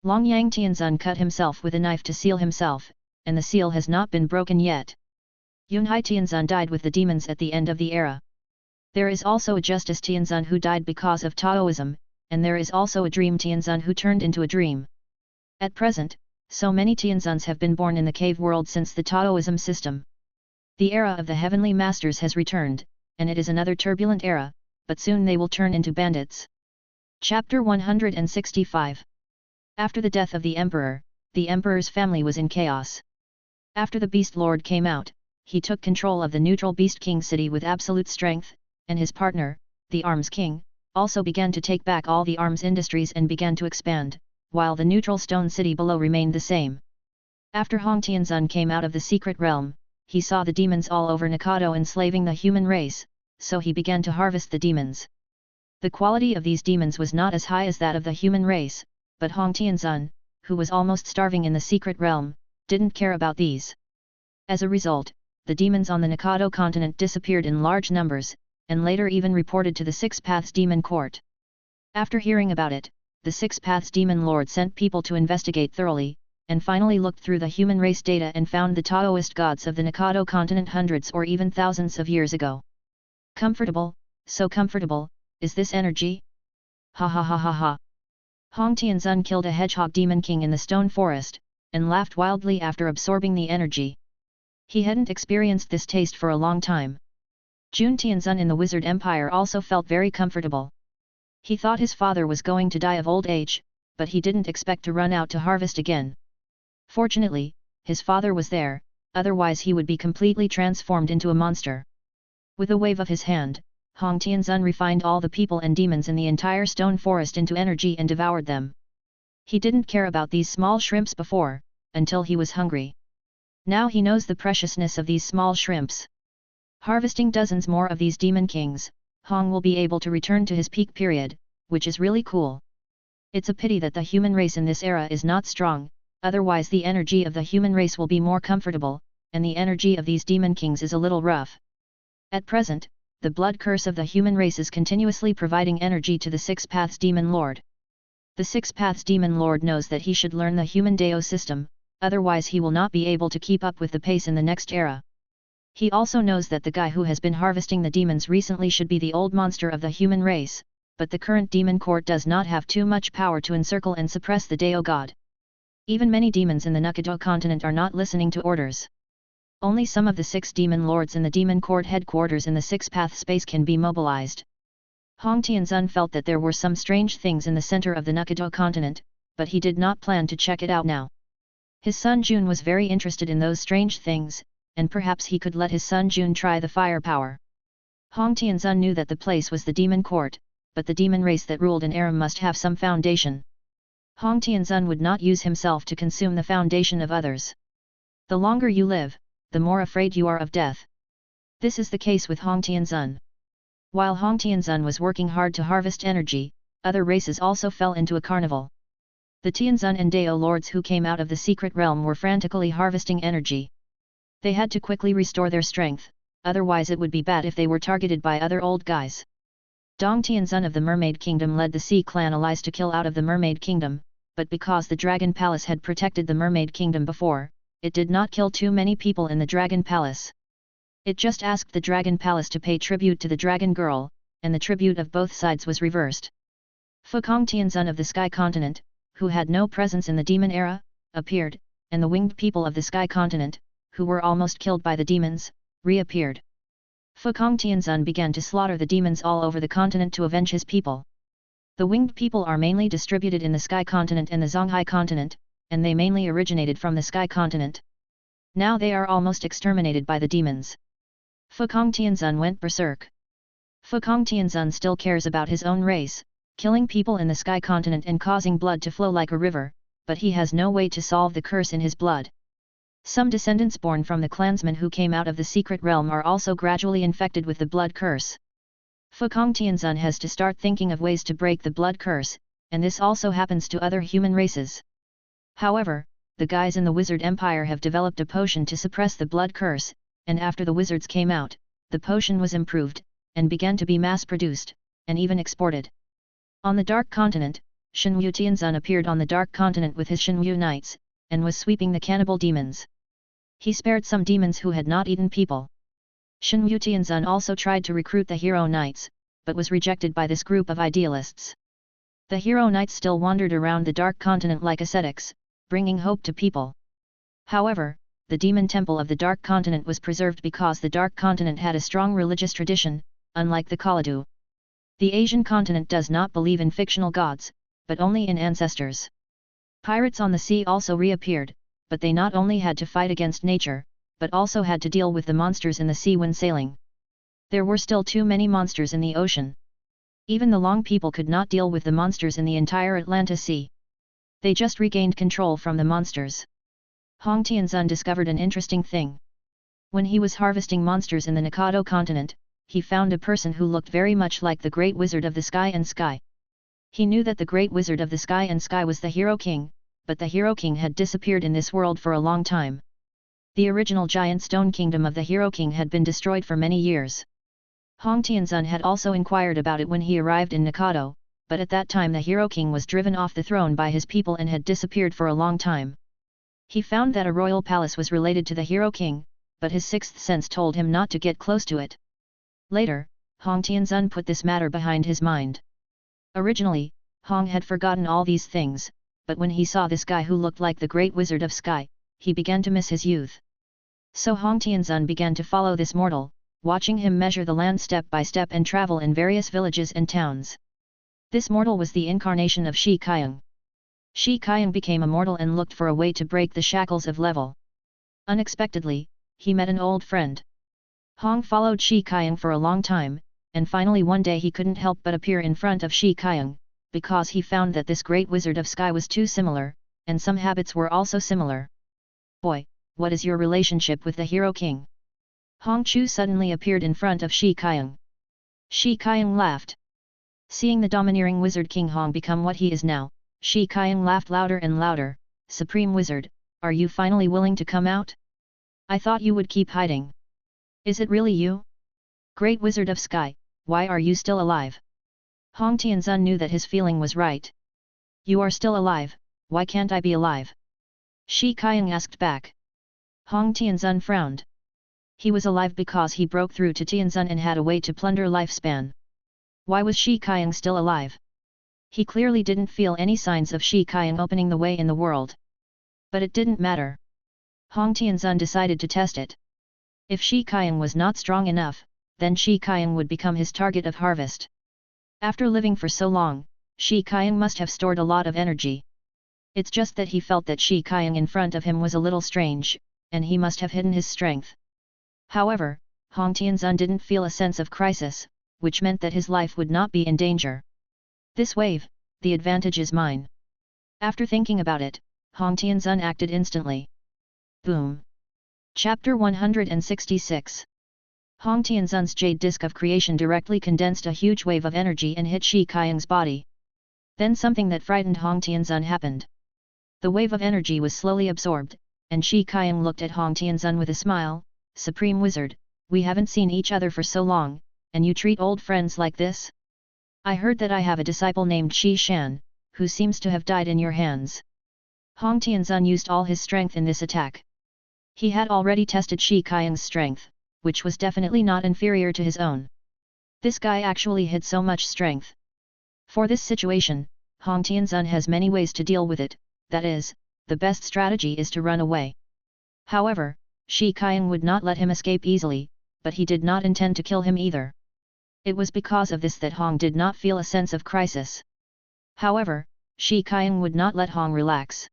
[SPEAKER 1] Long Yang Tianzun cut himself with a knife to seal himself, and the seal has not been broken yet. Yunhai Tianzun died with the demons at the end of the era. There is also a Justice Tianzun who died because of Taoism, and there is also a Dream Tianzun who turned into a dream. At present, so many Tianzuns have been born in the cave world since the Taoism system. The era of the heavenly masters has returned, and it is another turbulent era, but soon they will turn into bandits. Chapter 165. After the death of the emperor's family was in chaos. After the Beast Lord came out, he took control of the neutral Beast King city with absolute strength, and his partner, the Arms King, also began to take back all the arms industries and began to expand, while the neutral stone city below remained the same. After Hong Tianzun came out of the secret realm, he saw the demons all over Nikado enslaving the human race, so he began to harvest the demons. The quality of these demons was not as high as that of the human race, but Hong Tianzun, who was almost starving in the secret realm, didn't care about these. As a result, the demons on the Nikado continent disappeared in large numbers, and later even reported to the Six Paths Demon Court. After hearing about it, the Six Paths Demon Lord sent people to investigate thoroughly, and finally looked through the human race data and found the Taoist gods of the Nikado continent hundreds or even thousands of years ago. Comfortable, so comfortable, is this energy? Ha ha ha ha ha. Hong Tianzun killed a hedgehog demon king in the stone forest, and laughed wildly after absorbing the energy. He hadn't experienced this taste for a long time. Jun Tianzun in the Wizard Empire also felt very comfortable. He thought his father was going to die of old age, but he didn't expect to run out to harvest again. Fortunately, his father was there, otherwise he would be completely transformed into a monster. With a wave of his hand, Hong Tianzun refined all the people and demons in the entire stone forest into energy and devoured them. He didn't care about these small shrimps before, until he was hungry. Now he knows the preciousness of these small shrimps. Harvesting dozens more of these demon kings, Hong will be able to return to his peak period, which is really cool. It's a pity that the human race in this era is not strong, otherwise the energy of the human race will be more comfortable, and the energy of these demon kings is a little rough. At present, the blood curse of the human race is continuously providing energy to the Six Paths Demon Lord. The Six Paths Demon Lord knows that he should learn the human Dao system, otherwise he will not be able to keep up with the pace in the next era. He also knows that the guy who has been harvesting the demons recently should be the old monster of the human race, but the current demon court does not have too much power to encircle and suppress the Dao god. Even many demons in the Nikado continent are not listening to orders. Only some of the 6 demon lords in the demon court headquarters in the six-path space can be mobilized. Hong Tianzun felt that there were some strange things in the center of the Nikado continent, but he did not plan to check it out now. His son Jun was very interested in those strange things, and perhaps he could let his son Jun try the firepower. Hong Tianzun knew that the place was the demon court, but the demon race that ruled in Aram must have some foundation. Hong Tianzun would not use himself to consume the foundation of others. The longer you live, the more afraid you are of death. This is the case with Hong Tianzun. While Hong Tianzun was working hard to harvest energy, other races also fell into a carnival. The Tianzun and Dao lords who came out of the secret realm were frantically harvesting energy. They had to quickly restore their strength, otherwise it would be bad if they were targeted by other old guys. Dong Tianzun of the Mermaid Kingdom led the Sea Clan allies to kill out of the Mermaid Kingdom, but because the Dragon Palace had protected the Mermaid Kingdom before, it did not kill too many people in the Dragon Palace. It just asked the Dragon Palace to pay tribute to the Dragon Girl, and the tribute of both sides was reversed. Fukong Tianzun of the Sky Continent, who had no presence in the Demon Era, appeared, and the winged people of the Sky Continent, who were almost killed by the demons, reappeared. Fukong Tianzun began to slaughter the demons all over the continent to avenge his people. The winged people are mainly distributed in the Sky Continent and the Zonghai Continent, and they mainly originated from the Sky Continent. Now they are almost exterminated by the demons. Fukong Tianzun went berserk. Fukong Tianzun still cares about his own race, killing people in the Sky Continent and causing blood to flow like a river, but he has no way to solve the curse in his blood. Some descendants born from the clansmen who came out of the secret realm are also gradually infected with the blood curse. Fukong Tianzun has to start thinking of ways to break the blood curse, and this also happens to other human races. However, the guys in the Wizard Empire have developed a potion to suppress the blood curse, and after the wizards came out, the potion was improved, and began to be mass-produced, and even exported. On the Dark Continent, Shenwu Tianzun appeared on the Dark Continent with his Shenwu Knights, and was sweeping the cannibal demons. He spared some demons who had not eaten people. Shenwu Tianzun also tried to recruit the Hero Knights, but was rejected by this group of idealists. The Hero Knights still wandered around the Dark Continent like ascetics, bringing hope to people. However, the Demon Temple of the Dark Continent was preserved because the Dark Continent had a strong religious tradition, unlike the Kaladu. The Asian continent does not believe in fictional gods, but only in ancestors. Pirates on the sea also reappeared, but they not only had to fight against nature, but also had to deal with the monsters in the sea when sailing. There were still too many monsters in the ocean. Even the Long people could not deal with the monsters in the entire Atlantis Sea. They just regained control from the monsters. Hong Tianzun discovered an interesting thing. When he was harvesting monsters in the Nikado continent, he found a person who looked very much like the Great Wizard of the Sky and Sky. He knew that the Great Wizard of the Sky and Sky was the Hero King, but the Hero King had disappeared in this world for a long time. The original giant stone kingdom of the Hero King had been destroyed for many years. Hong Tianzun had also inquired about it when he arrived in Nikado, but at that time the Hero King was driven off the throne by his people and had disappeared for a long time. He found that a royal palace was related to the Hero King, but his sixth sense told him not to get close to it. Later, Hong Tianzun put this matter behind his mind. Originally, Hong had forgotten all these things, but when he saw this guy who looked like the Great Wizard of Sky, he began to miss his youth. So Hong Tianzun began to follow this mortal, watching him measure the land step by step and travel in various villages and towns. This mortal was the incarnation of Shi Qiang. Shi Qiang became immortal and looked for a way to break the shackles of level. Unexpectedly, he met an old friend. Hong followed Shi Qiang for a long time, and finally one day he couldn't help but appear in front of Shi Qiang, because he found that this Great Wizard of Sky was too similar, and some habits were also similar. "Boy, what is your relationship with the Hero King?" Hong Chu suddenly appeared in front of Shi Qiang. Shi Qiang laughed. Seeing the domineering Wizard King Hong become what he is now, Shi Qiang laughed louder and louder. "Supreme Wizard, are you finally willing to come out? I thought you would keep hiding. Is it really you? Great Wizard of Sky, why are you still alive?" Hong Tianzun knew that his feeling was right. "You are still alive, why can't I be alive?" Shi Qiang asked back. Hong Tianzun frowned. He was alive because he broke through to Tianzun and had a way to plunder lifespan. Why was Shi Qiang still alive? He clearly didn't feel any signs of Shi Qiang opening the way in the world. But it didn't matter. Hong Tianzun decided to test it. If Shi Qiang was not strong enough, then Shi Qiang would become his target of harvest. After living for so long, Shi Qiang must have stored a lot of energy. It's just that he felt that Shi Qiang in front of him was a little strange, and he must have hidden his strength. However, Hong Tianzun didn't feel a sense of crisis, which meant that his life would not be in danger. This wave, the advantage is mine. After thinking about it, Hong Tianzun acted instantly. Boom! Chapter 166. Hong Tianzun's jade disc of creation directly condensed a huge wave of energy and hit Shi Qiang's body. Then something that frightened Hong Tianzun happened. The wave of energy was slowly absorbed, and Shi Qiang looked at Hong Tianzun with a smile. "Supreme Wizard, we haven't seen each other for so long, and you treat old friends like this? I heard that I have a disciple named Shi Shan, who seems to have died in your hands." Hong Tianzun used all his strength in this attack. He had already tested Shi Qiang's strength, which was definitely not inferior to his own. This guy actually had so much strength. For this situation, Hong Tianzun has many ways to deal with it, that is, the best strategy is to run away. However, Shi Qiang would not let him escape easily, but he did not intend to kill him either. It was because of this that Hong did not feel a sense of crisis. However, Shi Qiang would not let Hong relax.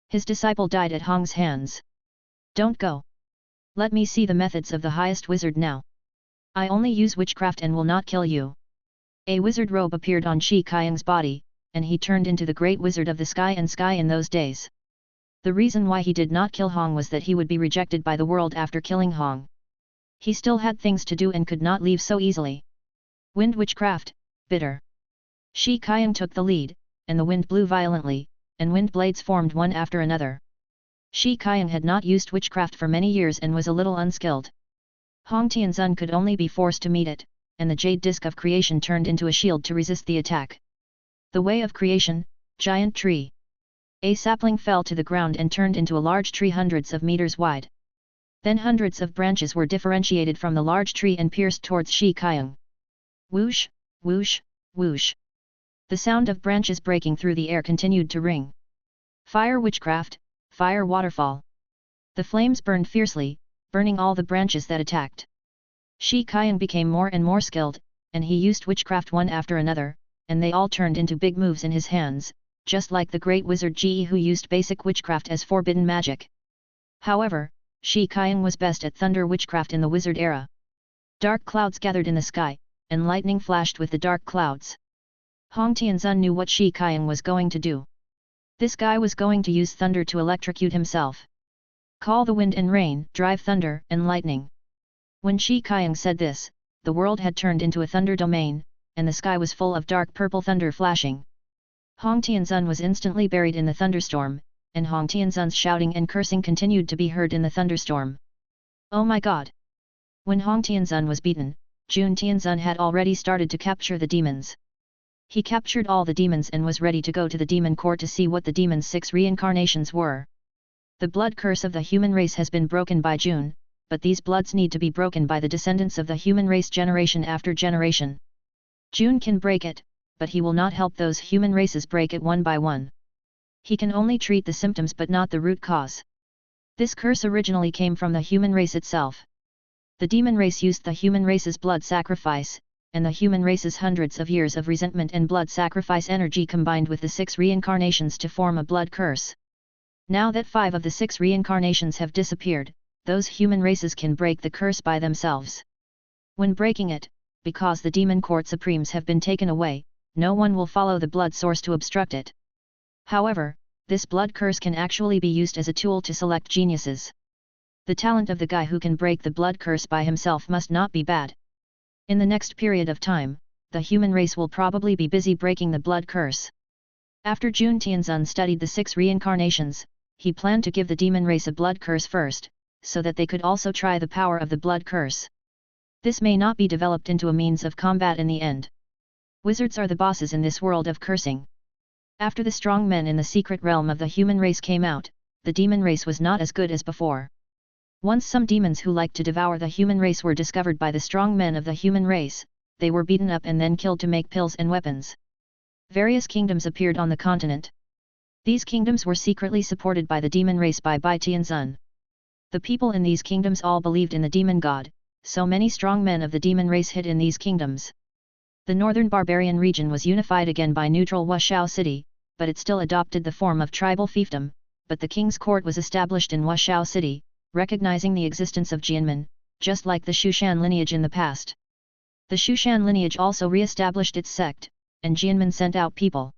[SPEAKER 1] His disciple died at Hong's hands. Don't go. Let me see the methods of the highest wizard now. I only use witchcraft and will not kill you. A wizard robe appeared on Shi Qiang's body, and he turned into the great wizard of the sky and sky in those days. The reason why he did not kill Hong was that he would be rejected by the world after killing Hong. He still had things to do and could not leave so easily. Wind witchcraft, bitter. Shi Qiang took the lead, and the wind blew violently, and wind blades formed one after another. Shi Qiang had not used witchcraft for many years and was a little unskilled. Hong Tianzun could only be forced to meet it, and the jade disc of creation turned into a shield to resist the attack. The way of creation, giant tree. A sapling fell to the ground and turned into a large tree hundreds of meters wide. Then hundreds of branches were differentiated from the large tree and pierced towards Shi Qiang. Whoosh, whoosh, whoosh. The sound of branches breaking through the air continued to ring. Fire witchcraft, fire waterfall. The flames burned fiercely, burning all the branches that attacked. Shi Qiang became more and more skilled, and he used witchcraft one after another, and they all turned into big moves in his hands, just like the great wizard Ji who used basic witchcraft as forbidden magic. However, Shi Qiang was best at thunder witchcraft in the wizard era. Dark clouds gathered in the sky, and lightning flashed with the dark clouds. Hong Tianzun knew what Shi Qiang was going to do. This guy was going to use thunder to electrocute himself. Call the wind and rain, drive thunder and lightning. When Shi Qiang said this, the world had turned into a thunder domain, and the sky was full of dark purple thunder flashing. Hong Tianzun was instantly buried in the thunderstorm, and Hong Tianzun's shouting and cursing continued to be heard in the thunderstorm. Oh my god! When Hong Tianzun was beaten, Jun Tianzun had already started to capture the demons. He captured all the demons and was ready to go to the demon court to see what the demons' 6 reincarnations were. The blood curse of the human race has been broken by Jun, but these bloods need to be broken by the descendants of the human race generation after generation. Jun can break it, but he will not help those human races break it one by one. He can only treat the symptoms but not the root cause. This curse originally came from the human race itself. The demon race used the human race's blood sacrifice, and the human race's hundreds of years of resentment and blood sacrifice energy combined with the 6 reincarnations to form a blood curse. Now that 5 of the 6 reincarnations have disappeared, those human races can break the curse by themselves. When breaking it, because the demon court supremes have been taken away, no one will follow the blood source to obstruct it. However, this blood curse can actually be used as a tool to select geniuses. The talent of the guy who can break the blood curse by himself must not be bad. In the next period of time, the human race will probably be busy breaking the blood curse. After Jun Tianzun studied the 6 reincarnations, he planned to give the demon race a blood curse first, so that they could also try the power of the blood curse. This may not be developed into a means of combat in the end. Wizards are the bosses in this world of cursing. After the strong men in the secret realm of the human race came out, the demon race was not as good as before. Once some demons who liked to devour the human race were discovered by the strong men of the human race, they were beaten up and then killed to make pills and weapons. Various kingdoms appeared on the continent. These kingdoms were secretly supported by the demon race by Bai Tianzun. The people in these kingdoms all believed in the demon god, so many strong men of the demon race hid in these kingdoms. The northern barbarian region was unified again by neutral Wushao city, but it still adopted the form of tribal fiefdom, but the king's court was established in Wushao city, recognizing the existence of Jianmen, just like the Shushan lineage in the past. The Shushan lineage also re-established its sect, and Jianmen sent out people.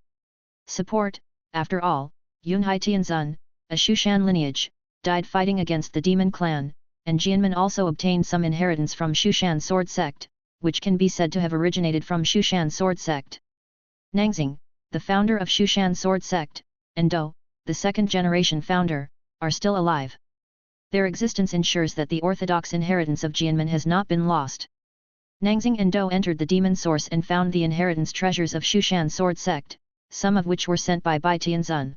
[SPEAKER 1] Support. After all, Yunhai Tianzun, a Shushan lineage, died fighting against the demon clan, and Jianmen also obtained some inheritance from Shushan sword sect, which can be said to have originated from Shushan sword sect. Nangxing, the founder of Shushan sword sect, and Dou, the second-generation founder, are still alive. Their existence ensures that the orthodox inheritance of Jianmen has not been lost. Nangxing and Dou entered the demon source and found the inheritance treasures of Shushan sword sect, some of which were sent by Bai Tianzun.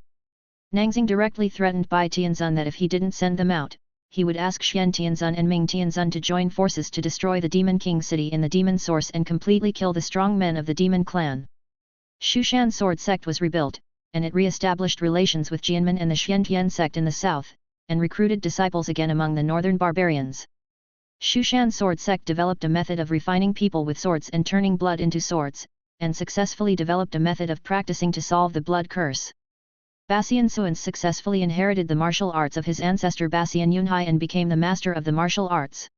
[SPEAKER 1] Nangxing directly threatened Bai Tianzun that if he didn't send them out, he would ask Xian Tianzun and Ming Tianzun to join forces to destroy the Demon King city in the demon source and completely kill the strong men of the demon clan. Shushan sword sect was rebuilt, and it re-established relations with Jianmen and the Xiantian sect in the south, and recruited disciples again among the northern barbarians. Shushan sword sect developed a method of refining people with swords and turning blood into swords, and successfully developed a method of practicing to solve the blood curse. Basian Suans successfully inherited the martial arts of his ancestor Basian Yunhai and became the master of the martial arts.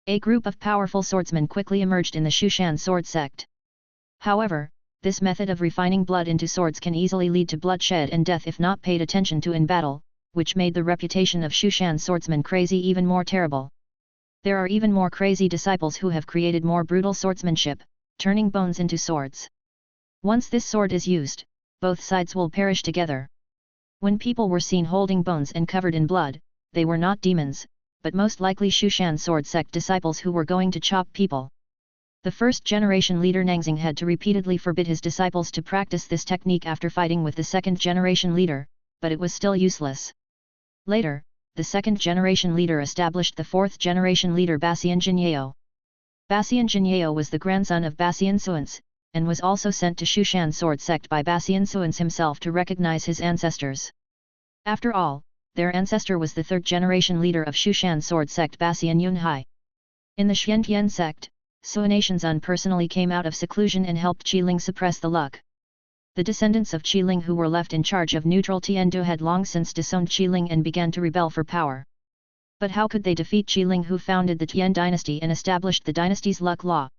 [SPEAKER 1] A group of powerful swordsmen quickly emerged in the Shushan sword sect. However, this method of refining blood into swords can easily lead to bloodshed and death if not paid attention to in battle, which made the reputation of Shushan swordsmen crazy even more terrible. There are even more crazy disciples who have created more brutal swordsmanship, turning bones into swords. Once this sword is used, both sides will perish together. When people were seen holding bones and covered in blood, they were not demons, but most likely Shushan sword sect disciples who were going to chop people. The first generation leader Nangxing had to repeatedly forbid his disciples to practice this technique after fighting with the second generation leader, but it was still useless. Later, the second generation leader established the fourth generation leader Basian Jinyeo. Basian Jinyeo was the grandson of Basian Suans, and was also sent to Shushan sword sect by Basian Suans himself to recognize his ancestors. After all, their ancestor was the third generation leader of Shushan sword sect Basian Yunhai. In the Xiantian sect, Suanatian Zun personally came out of seclusion and helped Qiling suppress the luck. The descendants of Qiling who were left in charge of neutral Tiandu had long since disowned Qiling and began to rebel for power. But how could they defeat Qiling who founded the Tian dynasty and established the dynasty's luck law?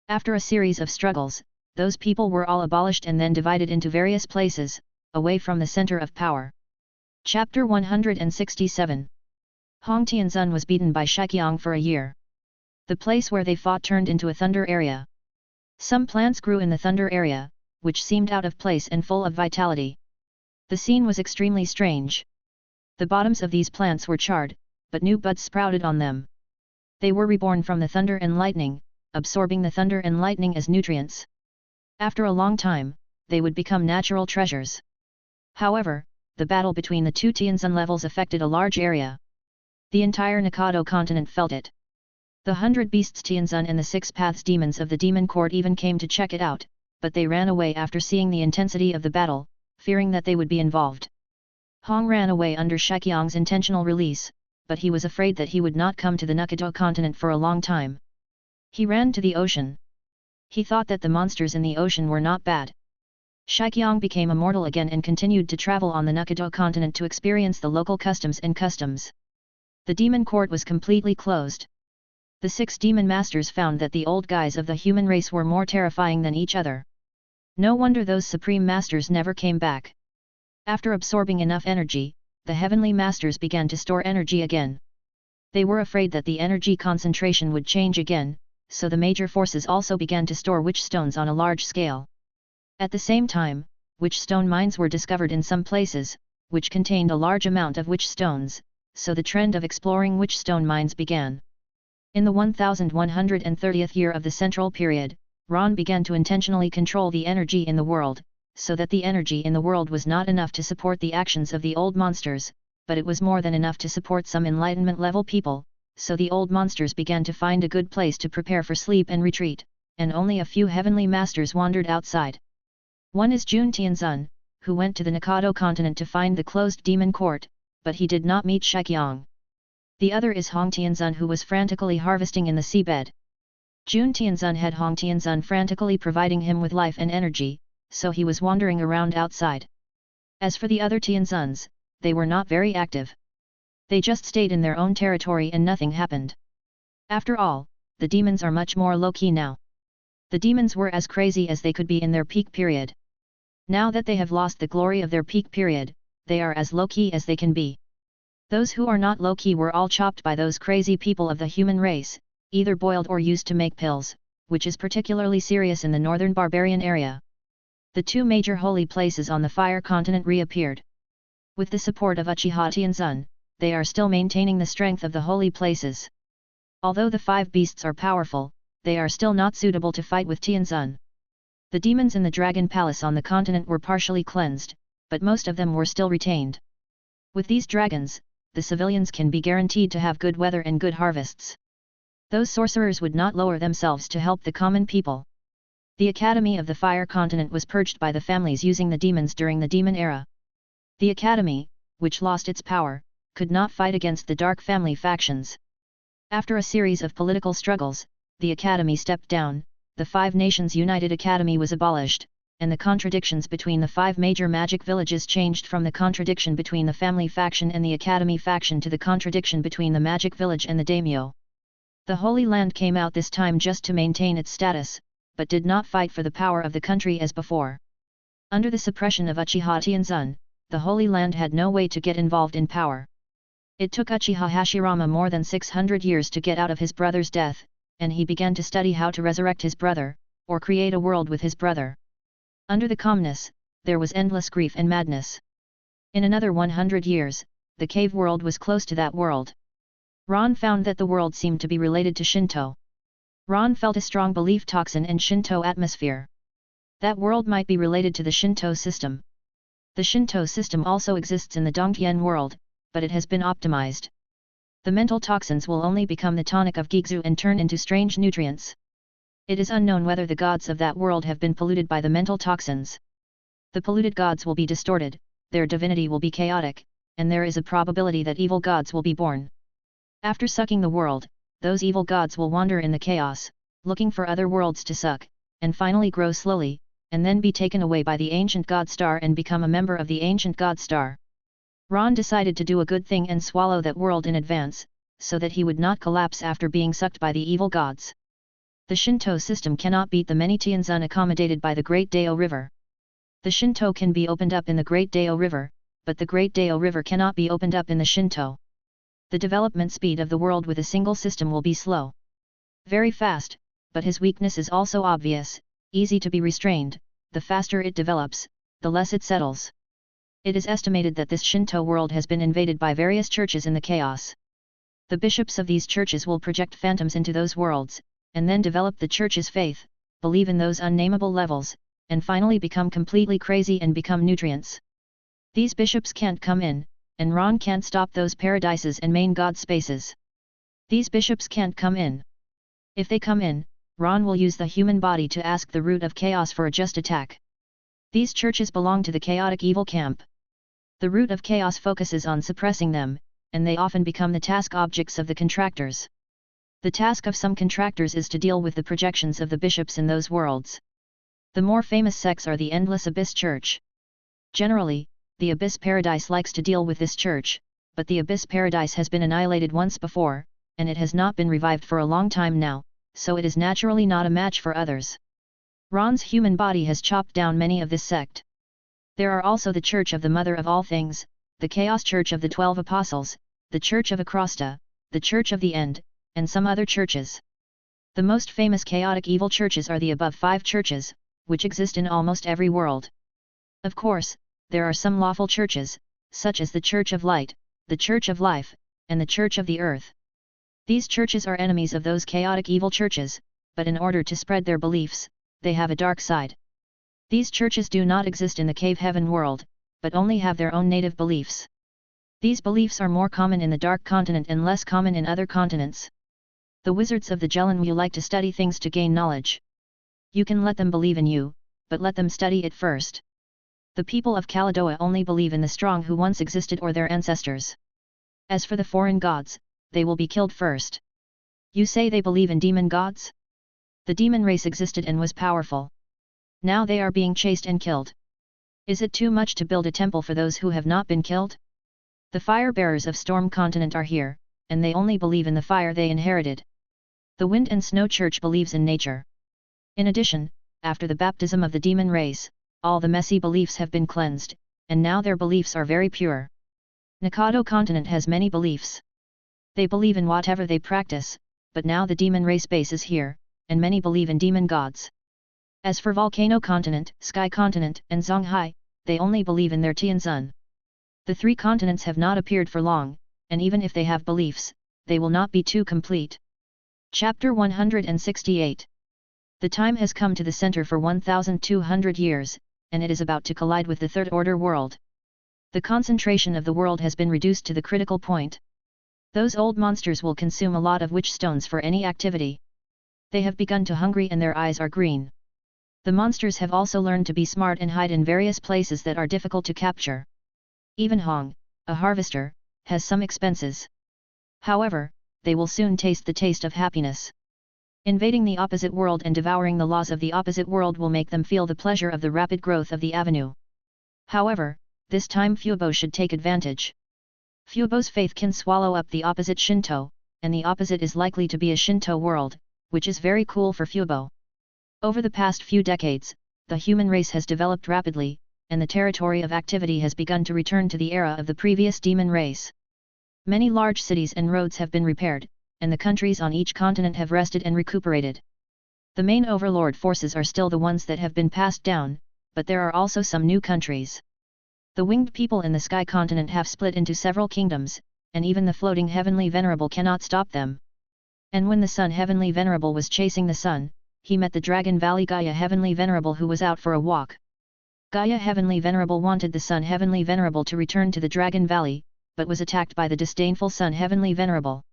[SPEAKER 1] After a series of struggles, those people were all abolished and then divided into various places, away from the center of power. Chapter 167. Hong Tianzun was beaten by Shiqiang for a year. The place where they fought turned into a thunder area. Some plants grew in the thunder area, which seemed out of place and full of vitality. The scene was extremely strange. The bottoms of these plants were charred, but new buds sprouted on them. They were reborn from the thunder and lightning, absorbing the thunder and lightning as nutrients. After a long time, they would become natural treasures. However, the battle between the two Tianzun levels affected a large area. The entire Nikado continent felt it. The 100 Beasts Tianzun and the 6 Paths Demons of the Demon Court even came to check it out, but they ran away after seeing the intensity of the battle, fearing that they would be involved. Hong ran away under Shiqiang's intentional release, but he was afraid that he would not come to the Nikado continent for a long time. He ran to the ocean. He thought that the monsters in the ocean were not bad. Shiqiang became immortal again and continued to travel on the Nikado continent to experience the local customs and customs. The demon court was completely closed. The 6 demon masters found that the old guys of the human race were more terrifying than each other. No wonder those supreme masters never came back. After absorbing enough energy, the heavenly masters began to store energy again. They were afraid that the energy concentration would change again, so the major forces also began to store witch stones on a large scale. At the same time, witch stone mines were discovered in some places, which contained a large amount of witch stones, so the trend of exploring witch stone mines began. In the 1130th year of the Central Period, Ron began to intentionally control the energy in the world, so that the energy in the world was not enough to support the actions of the old monsters, but it was more than enough to support some enlightenment-level people, so the old monsters began to find a good place to prepare for sleep and retreat, and only a few heavenly masters wandered outside. One is Jun Tianzun, who went to the Nikado continent to find the closed demon court, but he did not meet Shiqiang. The other is Hong Tianzun who was frantically harvesting in the seabed. Jun Tianzun had Hong Tianzun frantically providing him with life and energy, so he was wandering around outside. As for the other Tianzuns, they were not very active. They just stayed in their own territory and nothing happened. After all, the demons are much more low-key now. The demons were as crazy as they could be in their peak period. Now that they have lost the glory of their peak period, they are as low-key as they can be. Those who are not low-key were all chopped by those crazy people of the human race, either boiled or used to make pills, which is particularly serious in the northern barbarian area. The 2 major holy places on the Fire continent reappeared. With the support of Uchiha Tianzun, they are still maintaining the strength of the holy places. Although the 5 beasts are powerful, they are still not suitable to fight with Tianzun. The demons in the Dragon Palace on the continent were partially cleansed, but most of them were still retained. With these dragons, the civilians can be guaranteed to have good weather and good harvests. Those sorcerers would not lower themselves to help the common people. The Academy of the Fire Continent was purged by the families using the demons during the Demon Era. The Academy, which lost its power, could not fight against the Dark Family factions. After a series of political struggles, the Academy stepped down, the 5 Nations United Academy was abolished, and the contradictions between the 5 major magic villages changed from the contradiction between the family faction and the academy faction to the contradiction between the magic village and the daimyo. The Holy Land came out this time just to maintain its status, but did not fight for the power of the country as before. Under the suppression of Uchiha Tianzun, the Holy Land had no way to get involved in power. It took Uchiha Hashirama more than 600 years to get out of his brother's death, and he began to study how to resurrect his brother, or create a world with his brother. Under the calmness, there was endless grief and madness. In another 100 years, the cave world was close to that world. Ron found that the world seemed to be related to Shinto. Ron felt a strong belief toxin in Shinto atmosphere. That world might be related to the Shinto system. The Shinto system also exists in the Dongtian world, but it has been optimized. The mental toxins will only become the tonic of Gigzu and turn into strange nutrients. It is unknown whether the gods of that world have been polluted by the mental toxins. The polluted gods will be distorted, their divinity will be chaotic, and there is a probability that evil gods will be born. After sucking the world, those evil gods will wander in the chaos, looking for other worlds to suck, and finally grow slowly, and then be taken away by the ancient god star and become a member of the ancient god star. Ron decided to do a good thing and swallow that world in advance, so that he would not collapse after being sucked by the evil gods. The Shinto system cannot beat the many Tianzun accommodated by the Great Dao River. The Shinto can be opened up in the Great Dao River, but the Great Dao River cannot be opened up in the Shinto. The development speed of the world with a single system will be slow. Very fast, but his weakness is also obvious, easy to be restrained. The faster it develops, the less it settles. It is estimated that this Shinto world has been invaded by various churches in the chaos. The bishops of these churches will project phantoms into those worlds, and then develop the church's faith, believe in those unnameable levels, and finally become completely crazy and become nutrients. These bishops can't come in, and Ron can't stop those paradises and main god spaces. These bishops can't come in. If they come in, Ron will use the human body to ask the root of chaos for a just attack. These churches belong to the chaotic evil camp. The root of chaos focuses on suppressing them, and they often become the task objects of the contractors. The task of some contractors is to deal with the projections of the bishops in those worlds. The more famous sects are the Endless Abyss Church. Generally, the Abyss Paradise likes to deal with this church, but the Abyss Paradise has been annihilated once before, and it has not been revived for a long time now, so it is naturally not a match for others. Ron's human body has chopped down many of this sect. There are also the Church of the Mother of All Things, the Chaos Church of the 12 Apostles, the Church of Acrosta, the Church of the End, and some other churches. The most famous chaotic evil churches are the above 5 churches, which exist in almost every world. Of course, there are some lawful churches, such as the Church of Light, the Church of Life, and the Church of the Earth. These churches are enemies of those chaotic evil churches, but in order to spread their beliefs, they have a dark side. These churches do not exist in the cave heaven world, but only have their own native beliefs. These beliefs are more common in the Dark Continent and less common in other continents. The wizards of the Jelenmu like to study things to gain knowledge. You can let them believe in you, but let them study it first. The people of Kaladoa only believe in the strong who once existed or their ancestors. As for the foreign gods, they will be killed first. You say they believe in demon gods? The demon race existed and was powerful. Now they are being chased and killed. Is it too much to build a temple for those who have not been killed? The fire bearers of Storm Continent are here, and they only believe in the fire they inherited. The Wind and Snow Church believes in nature. In addition, after the baptism of the demon race, all the messy beliefs have been cleansed, and now their beliefs are very pure. Nikado Continent has many beliefs. They believe in whatever they practice, but now the demon race base is here, and many believe in demon gods. As for Volcano Continent, Sky Continent, and Zonghai, they only believe in their Tianzun. The 3 continents have not appeared for long, and even if they have beliefs, they will not be too complete. Chapter 168. The time has come to the center for 1,200 years, and it is about to collide with the Third Order world. The concentration of the world has been reduced to the critical point. Those old monsters will consume a lot of witch stones for any activity. They have begun to hungry and their eyes are green. The monsters have also learned to be smart and hide in various places that are difficult to capture. Even Hong, a harvester, has some expenses. However, they will soon taste the taste of happiness. Invading the opposite world and devouring the laws of the opposite world will make them feel the pleasure of the rapid growth of the avenue. However, this time Fubo should take advantage. Fubo's faith can swallow up the opposite Shinto, and the opposite is likely to be a Shinto world, which is very cool for Fubo. Over the past few decades, the human race has developed rapidly, and the territory of activity has begun to return to the era of the previous demon race. Many large cities and roads have been repaired, and the countries on each continent have rested and recuperated. The main overlord forces are still the ones that have been passed down, but there are also some new countries. The winged people in the Sky continent have split into several kingdoms, and even the floating Heavenly Venerable cannot stop them. And when the Sun Heavenly Venerable was chasing the Sun, he met the Dragon Valley Gaia Heavenly Venerable who was out for a walk. Gaia Heavenly Venerable wanted the Sun Heavenly Venerable to return to the Dragon Valley, but was attacked by the disdainful Sun Heavenly Venerable.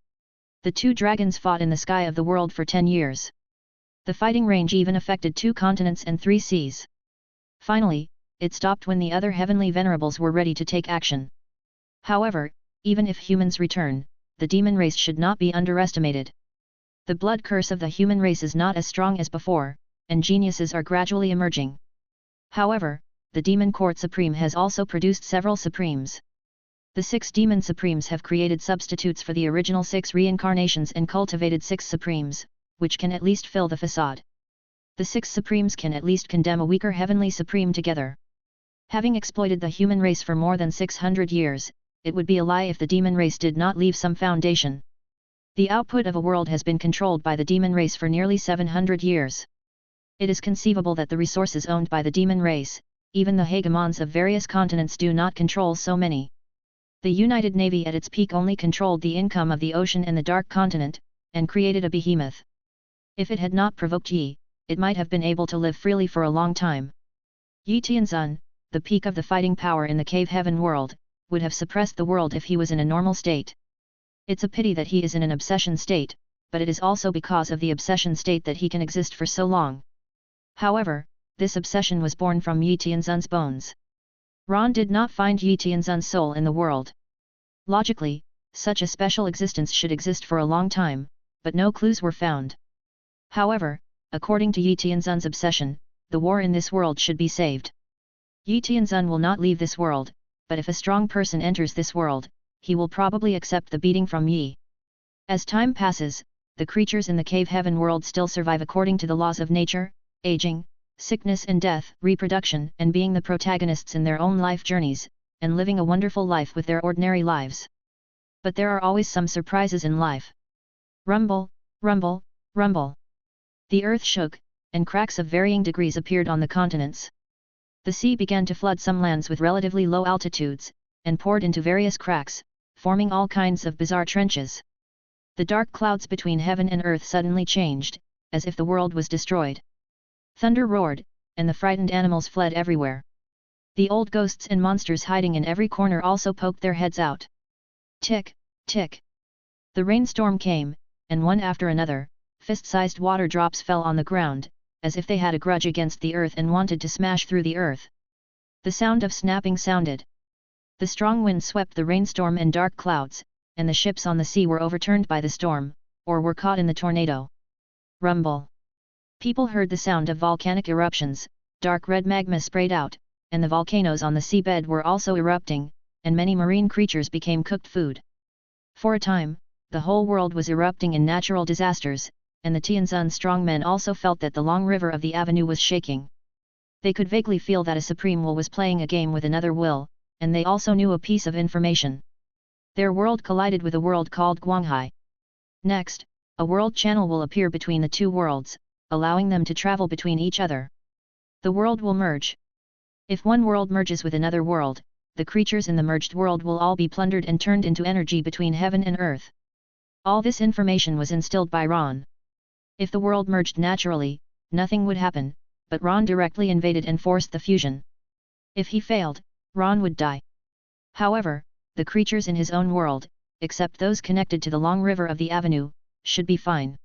[SPEAKER 1] The two dragons fought in the sky of the world for 10 years. The fighting range even affected 2 continents and 3 seas. Finally, it stopped when the other Heavenly Venerables were ready to take action. However, even if humans return, the demon race should not be underestimated. The blood curse of the human race is not as strong as before, and geniuses are gradually emerging. However, the Demon Court Supreme has also produced several Supremes. The 6 Demon Supremes have created substitutes for the original 6 reincarnations and cultivated 6 Supremes, which can at least fill the facade. The 6 Supremes can at least condemn a weaker Heavenly Supreme together. Having exploited the human race for more than 600 years, it would be a lie if the demon race did not leave some foundation. The output of a world has been controlled by the demon race for nearly 700 years. It is conceivable that the resources owned by the demon race, even the hegemons of various continents, do not control so many. The United Navy at its peak only controlled the income of the ocean and the Dark Continent, and created a behemoth. If it had not provoked Yi, it might have been able to live freely for a long time. Yi Tianzun, the peak of the fighting power in the cave heaven world, would have suppressed the world if he was in a normal state. It's a pity that he is in an obsession state, but it is also because of the obsession state that he can exist for so long. However, this obsession was born from Yi Tianzun's bones. Ron did not find Yi Tianzun's soul in the world. Logically, such a special existence should exist for a long time, but no clues were found. However, according to Yi Tianzun's obsession, the war in this world should be saved. Yi Tianzun will not leave this world, but if a strong person enters this world, he will probably accept the beating from Yi. As time passes, the creatures in the cave heaven world still survive according to the laws of nature, aging, sickness and death, reproduction, and being the protagonists in their own life journeys, and living a wonderful life with their ordinary lives. But there are always some surprises in life. Rumble, rumble, rumble. The earth shook, and cracks of varying degrees appeared on the continents. The sea began to flood some lands with relatively low altitudes, and poured into various cracks, forming all kinds of bizarre trenches. The dark clouds between heaven and earth suddenly changed, as if the world was destroyed. Thunder roared, and the frightened animals fled everywhere. The old ghosts and monsters hiding in every corner also poked their heads out. Tick, tick. The rainstorm came, and one after another, fist-sized water drops fell on the ground, as if they had a grudge against the earth and wanted to smash through the earth. The sound of snapping sounded. The strong wind swept the rainstorm and dark clouds, and the ships on the sea were overturned by the storm, or were caught in the tornado. Rumble. People heard the sound of volcanic eruptions, dark red magma sprayed out, and the volcanoes on the seabed were also erupting, and many marine creatures became cooked food. For a time, the whole world was erupting in natural disasters, and the Tianzun strongmen also felt that the long river of the avenue was shaking. They could vaguely feel that a supreme will was playing a game with another will, and they also knew a piece of information. Their world collided with a world called Guanghai. Next, a world channel will appear between the two worlds, allowing them to travel between each other. The world will merge. If one world merges with another world, the creatures in the merged world will all be plundered and turned into energy between heaven and earth. All this information was instilled by Ron. If the world merged naturally, nothing would happen, but Ron directly invaded and forced the fusion. If he failed, Ron would die. However, the creatures in his own world, except those connected to the long river of the avenue, should be fine.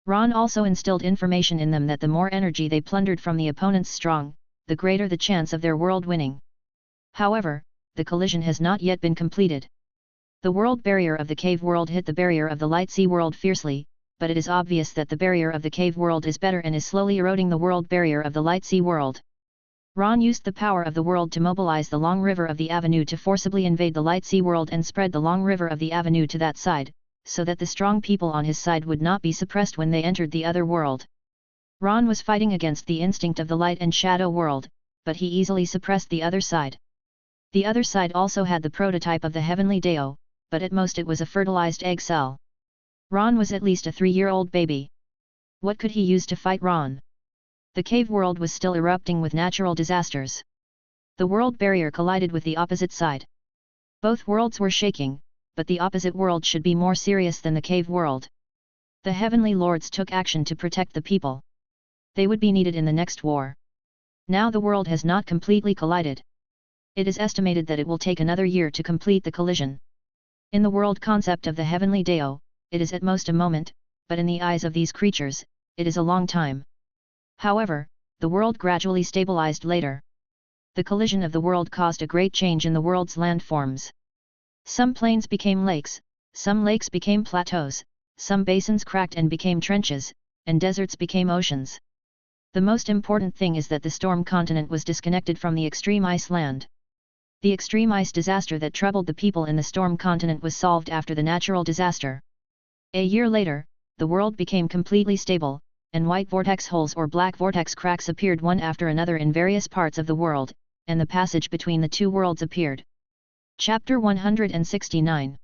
[SPEAKER 1] Ron also instilled information in them that the more energy they plundered from the opponent's strong, the greater the chance of their world winning. However, the collision has not yet been completed. The world barrier of the cave world hit the barrier of the light sea world fiercely, but it is obvious that the barrier of the cave world is better and is slowly eroding the world barrier of the light sea world. Ron used the power of the world to mobilize the long river of the avenue to forcibly invade the light sea world and spread the long river of the avenue to that side, so that the strong people on his side would not be suppressed when they entered the other world. Ron was fighting against the instinct of the light and shadow world, but he easily suppressed the other side. The other side also had the prototype of the heavenly Dao, but at most it was a fertilized egg cell. Ron was at least a 3-year-old baby. What could he use to fight Ron? The cave world was still erupting with natural disasters. The world barrier collided with the opposite side. Both worlds were shaking, but the opposite world should be more serious than the cave world. The heavenly lords took action to protect the people. They would be needed in the next war. Now the world has not completely collided. It is estimated that it will take another year to complete the collision. In the world concept of the heavenly Dao, it is at most a moment, but in the eyes of these creatures, it is a long time. However, the world gradually stabilized later. The collision of the world caused a great change in the world's landforms. Some plains became lakes, some lakes became plateaus, some basins cracked and became trenches, and deserts became oceans. The most important thing is that the storm continent was disconnected from the extreme ice land. The extreme ice disaster that troubled the people in the storm continent was solved after the natural disaster. A year later, the world became completely stable, and white vortex holes or black vortex cracks appeared one after another in various parts of the world, and the passage between the two worlds appeared. Chapter 169.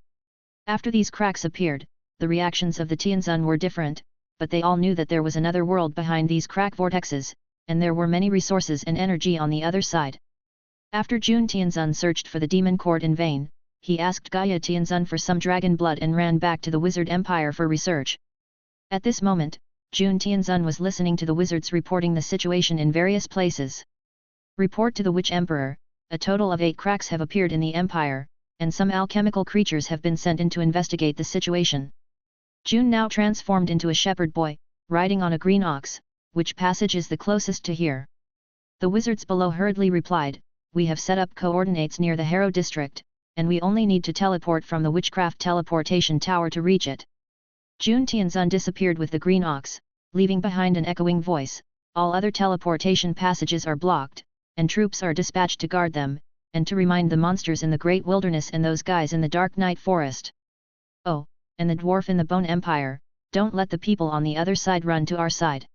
[SPEAKER 1] After these cracks appeared, the reactions of the Tianzun were different, but they all knew that there was another world behind these crack vortexes, and there were many resources and energy on the other side. After Jun Tianzun searched for the demon court in vain, he asked Gaia Tianzun for some dragon blood and ran back to the wizard empire for research. At this moment, Jun Tianzun was listening to the wizards reporting the situation in various places. Report to the witch emperor, a total of 8 cracks have appeared in the empire, and some alchemical creatures have been sent in to investigate the situation. Jun now transformed into a shepherd boy, riding on a green ox. Which passage is the closest to here? The wizards below hurriedly replied, we have set up coordinates near the Harrow district, and we only need to teleport from the witchcraft teleportation tower to reach it. Jun Tianzun disappeared with the green ox, leaving behind an echoing voice, all other teleportation passages are blocked, and troops are dispatched to guard them, and to remind the monsters in the great wilderness and those guys in the dark night forest. Oh, and the dwarf in the Bone Empire, don't let the people on the other side run to our side.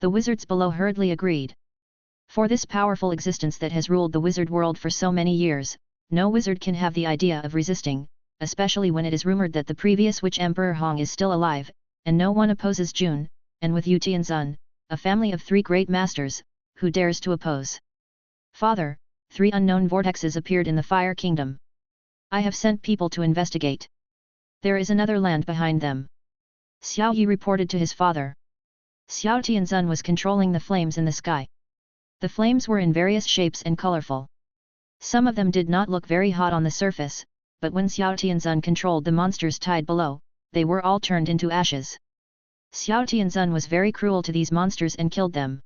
[SPEAKER 1] The wizards below hurriedly agreed. For this powerful existence that has ruled the wizard world for so many years, no wizard can have the idea of resisting, especially when it is rumored that the previous witch emperor Hong is still alive, and no one opposes Jun, and with Yu Tianzun, a family of 3 great masters, who dares to oppose? Father, 3 unknown vortexes appeared in the Fire Kingdom. I have sent people to investigate. There is another land behind them. Xiao Yi reported to his father. Xiao Tianzun was controlling the flames in the sky. The flames were in various shapes and colorful. Some of them did not look very hot on the surface, but when Xiao Tianzun controlled the monsters tied below, they were all turned into ashes. Xiao Tianzun was very cruel to these monsters and killed them.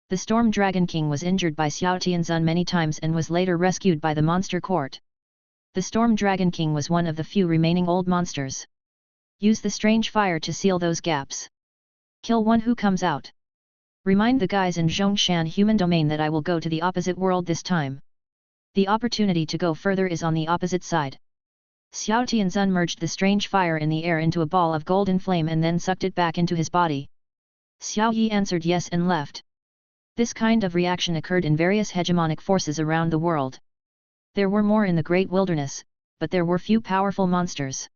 [SPEAKER 1] The Storm Dragon King was injured by Xiao Tianzun many times and was later rescued by the monster court. The Storm Dragon King was one of the few remaining old monsters. Use the strange fire to seal those gaps. Kill one who comes out. Remind the guys in Zhongshan human domain that I will go to the opposite world this time. The opportunity to go further is on the opposite side. Xiao Tianzun merged the strange fire in the air into a ball of golden flame and then sucked it back into his body. Xiao Yi answered yes and left. This kind of reaction occurred in various hegemonic forces around the world. There were more in the great wilderness, but there were few powerful monsters.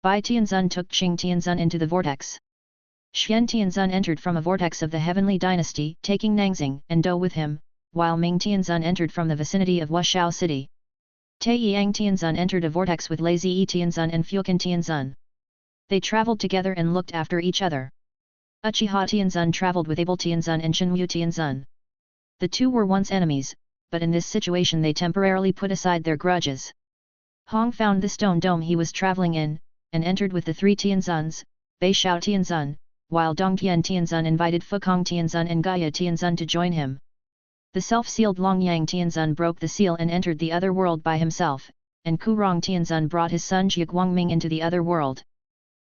[SPEAKER 1] Bai Tianzun took Qing Tianzun into the vortex. Xian Tianzun entered from a vortex of the heavenly dynasty, taking Nanxing and Dou with him, while Ming Tianzun entered from the vicinity of Wushao city. Taiyang Tianzun entered a vortex with Lei Zi Tianzun and Fukin Tianzun. They traveled together and looked after each other. Uchiha Tianzun traveled with Abel Tianzun and Shenwu Tianzun. The two were once enemies, but in this situation they temporarily put aside their grudges. Hong found the stone dome he was traveling in, and entered with the 3 Tianzuns, Bei Shao Tianzun, while Dongtian Tianzun invited Fukong Tianzun and Gaia Tianzun to join him. The self-sealed Longyang Tianzun broke the seal and entered the other world by himself, and Kurong Tianzun brought his son Jia Guangming into the other world.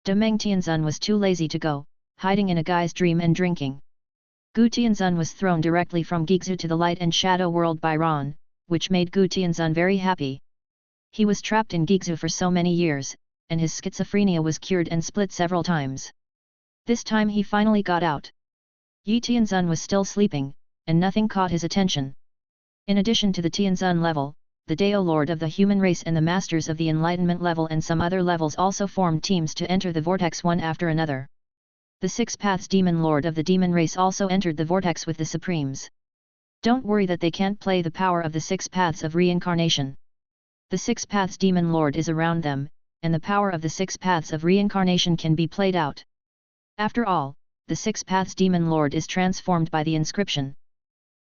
[SPEAKER 1] De Meng Tianzun was too lazy to go, hiding in a guy's dream and drinking. Gu Tianzun was thrown directly from Gigzu to the light and shadow world by Ron, which made Gu Tianzun very happy. He was trapped in Gigzu for so many years, and his schizophrenia was cured and split several times. This time he finally got out. Yi Tianzun was still sleeping, and nothing caught his attention. In addition to the Tianzun level, the Dao Lord of the human race and the Masters of the Enlightenment level and some other levels also formed teams to enter the vortex one after another. The Six Paths Demon Lord of the demon race also entered the vortex with the Supremes. Don't worry that they can't play the power of the Six Paths of Reincarnation. The Six Paths Demon Lord is around them, and the power of the Six Paths of Reincarnation can be played out. After all, the Six Paths Demon Lord is transformed by the inscription.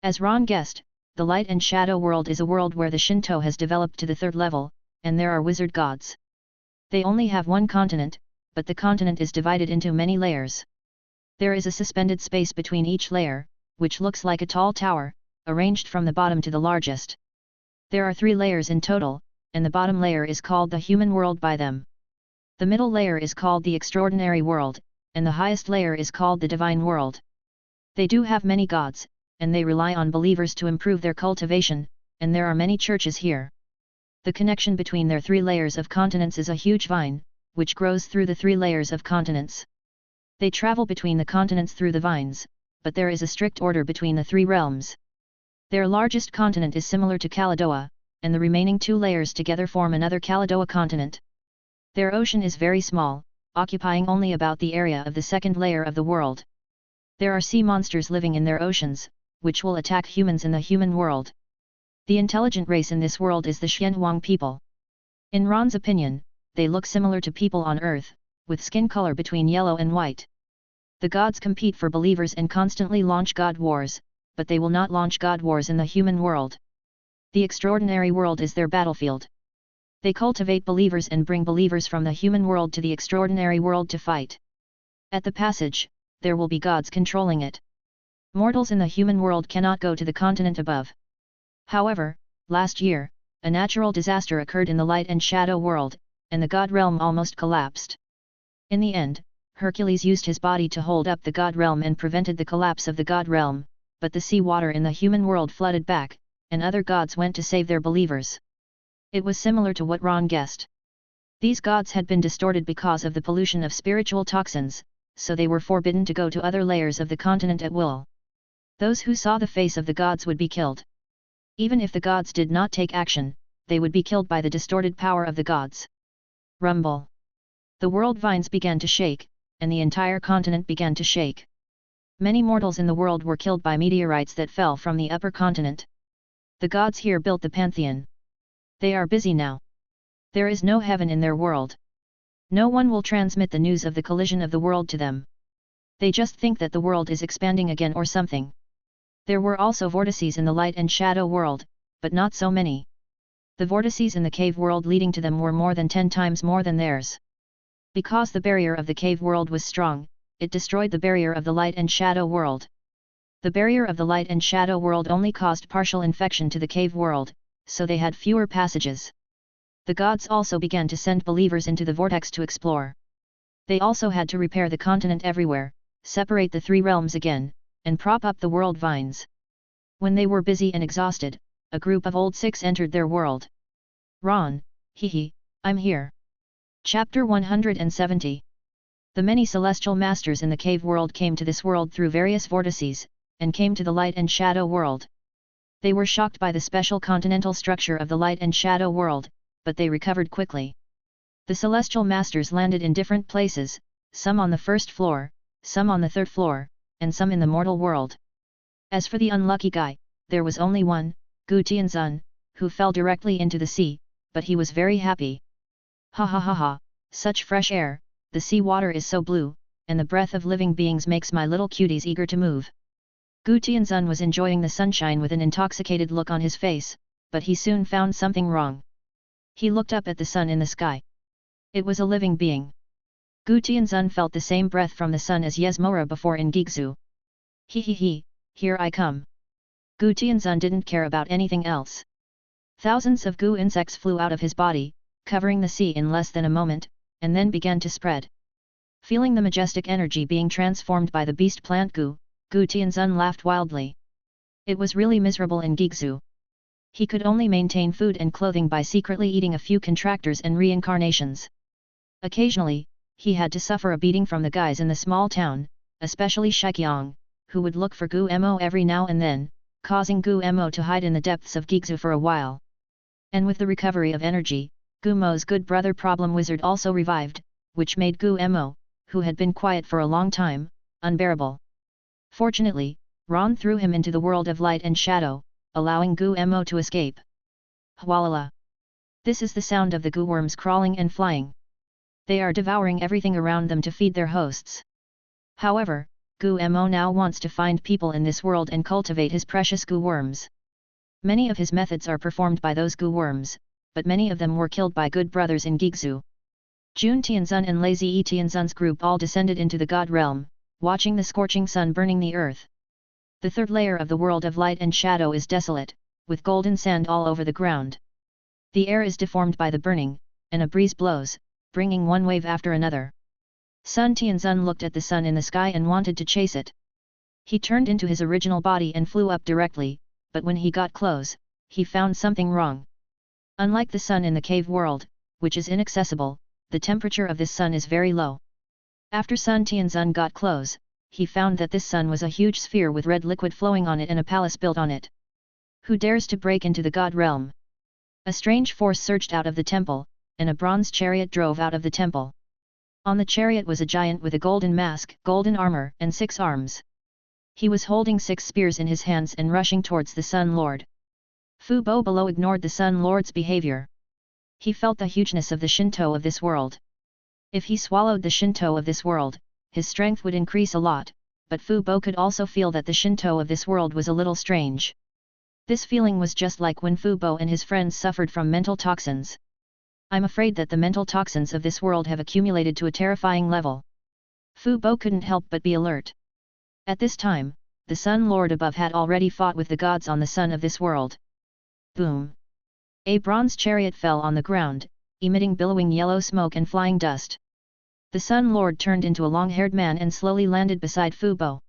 [SPEAKER 1] As Ron guessed, the light and shadow world is a world where the Shinto has developed to the third level, and there are wizard gods. They only have one continent, but the continent is divided into many layers. There is a suspended space between each layer, which looks like a tall tower, arranged from the bottom to the largest. There are 3 layers in total, and the bottom layer is called the human world by them. The middle layer is called the extraordinary world, and the highest layer is called the divine world. They do have many gods, and they rely on believers to improve their cultivation, and there are many churches here. The connection between their 3 layers of continents is a huge vine, which grows through the 3 layers of continents. They travel between the continents through the vines, but there is a strict order between the 3 realms. Their largest continent is similar to Caledoa, and the remaining 2 layers together form another Caledoa continent. Their ocean is very small, occupying only about the area of the second layer of the world. There are sea monsters living in their oceans, which will attack humans in the human world. The intelligent race in this world is the Xianhuang people. In Ron's opinion, they look similar to people on Earth, with skin color between yellow and white. The gods compete for believers and constantly launch god wars, but they will not launch god wars in the human world. The extraordinary world is their battlefield. They cultivate believers and bring believers from the human world to the extraordinary world to fight. At the passage, there will be gods controlling it. Mortals in the human world cannot go to the continent above. However, last year, a natural disaster occurred in the light and shadow world, and the god realm almost collapsed. In the end, Hercules used his body to hold up the god realm and prevented the collapse of the god realm, but the sea water in the human world flooded back, and other gods went to save their believers. It was similar to what Ron guessed. These gods had been distorted because of the pollution of spiritual toxins, so they were forbidden to go to other layers of the continent at will. Those who saw the face of the gods would be killed. Even if the gods did not take action, they would be killed by the distorted power of the gods. Rumble. The world vines began to shake, and the entire continent began to shake. Many mortals in the world were killed by meteorites that fell from the upper continent. The gods here built the pantheon. They are busy now. There is no heaven in their world. No one will transmit the news of the collision of the world to them. They just think that the world is expanding again or something. There were also vortices in the light and shadow world, but not so many. The vortices in the cave world leading to them were more than 10 times more than theirs. Because the barrier of the cave world was strong, it destroyed the barrier of the light and shadow world. The barrier of the light and shadow world only caused partial infection to the cave world, so they had fewer passages. The gods also began to send believers into the vortex to explore. They also had to repair the continent everywhere, separate the 3 realms again, and prop up the world vines. When they were busy and exhausted, a group of old 6 entered their world. Ron, I'm here. Chapter 170. The many celestial masters in the cave world came to this world through various vortices, and came to the light and shadow world. They were shocked by the special continental structure of the light and shadow world, but they recovered quickly. The celestial masters landed in different places, some on the 1st floor, some on the 3rd floor, and some in the mortal world. As for the unlucky guy, there was only one, Gu Tianzun, who fell directly into the sea, but he was very happy. Ha ha ha ha, such fresh air, the sea water is so blue, and the breath of living beings makes my little cuties eager to move. Gu Tianzun was enjoying the sunshine with an intoxicated look on his face, but he soon found something wrong. He looked up at the sun in the sky. It was a living being. Gu Tianzun felt the same breath from the sun as Yesmora before in Gigzu. Here I come. Gu Tianzun didn't care about anything else. Thousands of Gu insects flew out of his body, covering the sea in less than a moment, and then began to spread. Feeling the majestic energy being transformed by the beast plant Gu Tianzun laughed wildly. It was really miserable in Gigzu. He could only maintain food and clothing by secretly eating a few contractors and reincarnations. Occasionally, he had to suffer a beating from the guys in the small town, especially Shiqiang, who would look for Gu Mo every now and then, causing Gu Mo to hide in the depths of Gigzu for a while. And with the recovery of energy, Gu Mo's good brother Problem Wizard also revived, which made Gu Mo, who had been quiet for a long time, unbearable. Fortunately, Ron threw him into the world of light and shadow, allowing Gu Mo to escape. Hwalala! This is the sound of the Gu worms crawling and flying. They are devouring everything around them to feed their hosts. However, Gu Mo now wants to find people in this world and cultivate his precious Gu worms. Many of his methods are performed by those Gu worms, but many of them were killed by good brothers in Gigzu. Jun Tianzun and Lazy E Tianzun's group all descended into the God realm, watching the scorching sun burning the earth. The third layer of the world of light and shadow is desolate, with golden sand all over the ground. The air is deformed by the burning, and a breeze blows, bringing one wave after another. Sun Tianzun looked at the sun in the sky and wanted to chase it. He turned into his original body and flew up directly, but when he got close, he found something wrong. Unlike the sun in the cave world, which is inaccessible, the temperature of this sun is very low. After Sun Tianzun got close, he found that this sun was a huge sphere with red liquid flowing on it and a palace built on it. Who dares to break into the God realm? A strange force surged out of the temple, and a bronze chariot drove out of the temple. On the chariot was a giant with a golden mask, golden armor, and 6 arms. He was holding 6 spears in his hands and rushing towards the Sun Lord. Fu Bo below ignored the Sun Lord's behavior. He felt the hugeness of the Shinto of this world. If he swallowed the Shinto of this world, his strength would increase a lot, but Fu Bo could also feel that the Shinto of this world was a little strange. This feeling was just like when Fu Bo and his friends suffered from mental toxins. I'm afraid that the mental toxins of this world have accumulated to a terrifying level. Fu Bo couldn't help but be alert. At this time, the Sun Lord above had already fought with the gods on the sun of this world. Boom! A bronze chariot fell on the ground, emitting billowing yellow smoke and flying dust. The Sun Lord turned into a long-haired man and slowly landed beside Fu Bo.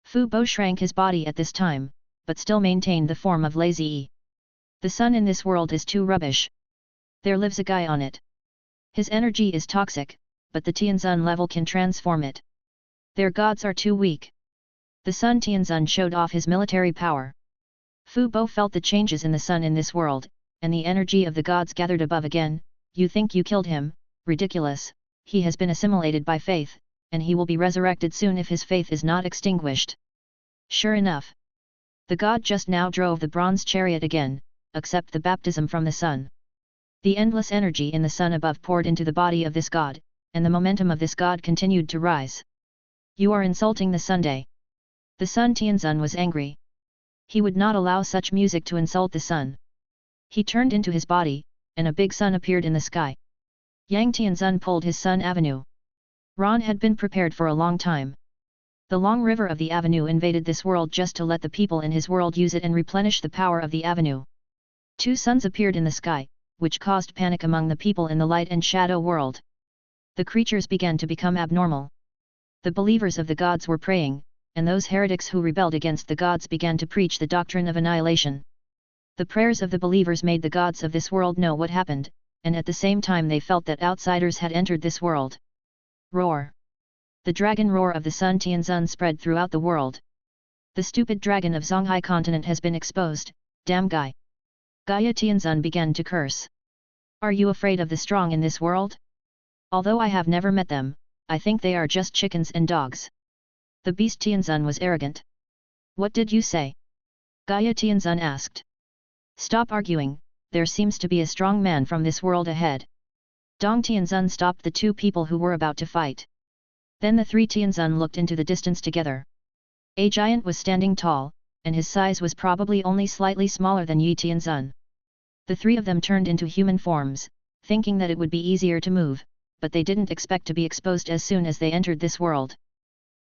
[SPEAKER 1] Fu Bo shrank his body at this time, but still maintained the form of Lazy E. The sun in this world is too rubbish. There lives a guy on it. His energy is toxic, but the Tianzun level can transform it. Their gods are too weak. The Sun Tianzun showed off his military power. Fu Bo felt the changes in the sun in this world, and the energy of the gods gathered above again. You think you killed him? Ridiculous. He has been assimilated by faith, and he will be resurrected soon if his faith is not extinguished. Sure enough. The god just now drove the bronze chariot again, accept the baptism from the sun. The endless energy in the sun above poured into the body of this god, and the momentum of this god continued to rise. You are insulting the Sunday. The Sun Tianzun was angry. He would not allow such music to insult the sun. He turned into his body, and a big sun appeared in the sky. Yang Tianzun pulled his Sun Avenue. Ron had been prepared for a long time. The long river of the avenue invaded this world just to let the people in his world use it and replenish the power of the avenue. 2 suns appeared in the sky, which caused panic among the people in the light and shadow world. The creatures began to become abnormal. The believers of the gods were praying, and those heretics who rebelled against the gods began to preach the doctrine of annihilation. The prayers of the believers made the gods of this world know what happened, and at the same time they felt that outsiders had entered this world. Roar! The dragon roar of the Sun Tianzun spread throughout the world. The stupid dragon of Zonghai continent has been exposed, damn guy! Gaia Tianzun began to curse. Are you afraid of the strong in this world? Although I have never met them, I think they are just chickens and dogs. The beast Tianzun was arrogant. What did you say? Gaia Tianzun asked. Stop arguing, there seems to be a strong man from this world ahead. Dong Tianzun stopped the 2 people who were about to fight. Then the 3 Tianzun looked into the distance together. A giant was standing tall, and his size was probably only slightly smaller than Yi Tianzun. The 3 of them turned into human forms, thinking that it would be easier to move, but they didn't expect to be exposed as soon as they entered this world.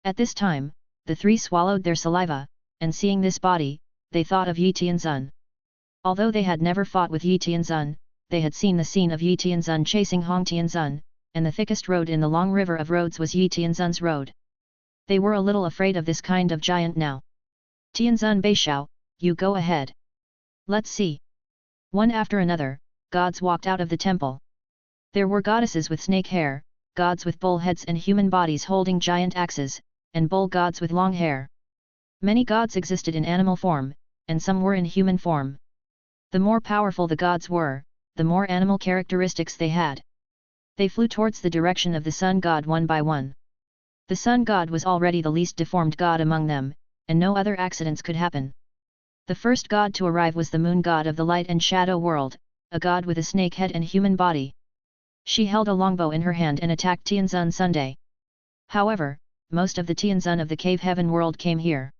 [SPEAKER 1] At this time, the 3 swallowed their saliva, and seeing this body, they thought of Yi Tianzun. Although they had never fought with Yi Tianzun, they had seen the scene of Yi Tianzun chasing Hong Tianzun, and the thickest road in the long river of roads was Yi Tianzun's road. They were a little afraid of this kind of giant now. Tianzun Beishao, you go ahead. Let's see. One after another, gods walked out of the temple. There were goddesses with snake hair, gods with bull heads and human bodies holding giant axes, and bull gods with long hair. Many gods existed in animal form, and some were in human form. The more powerful the gods were, the more animal characteristics they had. They flew towards the direction of the sun god one by one. The sun god was already the least deformed god among them, and no other accidents could happen. The first god to arrive was the moon god of the light and shadow world, a god with a snake head and human body. She held a longbow in her hand and attacked Tianzun Sunday. However, most of the Tianzun of the cave heaven world came here.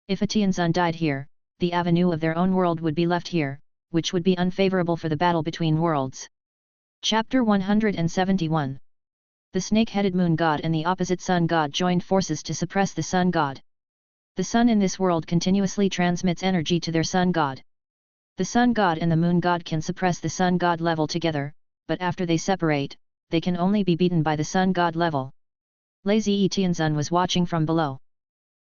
[SPEAKER 1] If a Tianzun died here, the avenue of their own world would be left here, which would be unfavorable for the battle between worlds. Chapter 171. The snake-headed moon god and the opposite sun god joined forces to suppress the sun god. The sun in this world continuously transmits energy to their sun god. The sun god and the moon god can suppress the sun god level together, but after they separate, they can only be beaten by the sun god level. Lazy Tianzun was watching from below.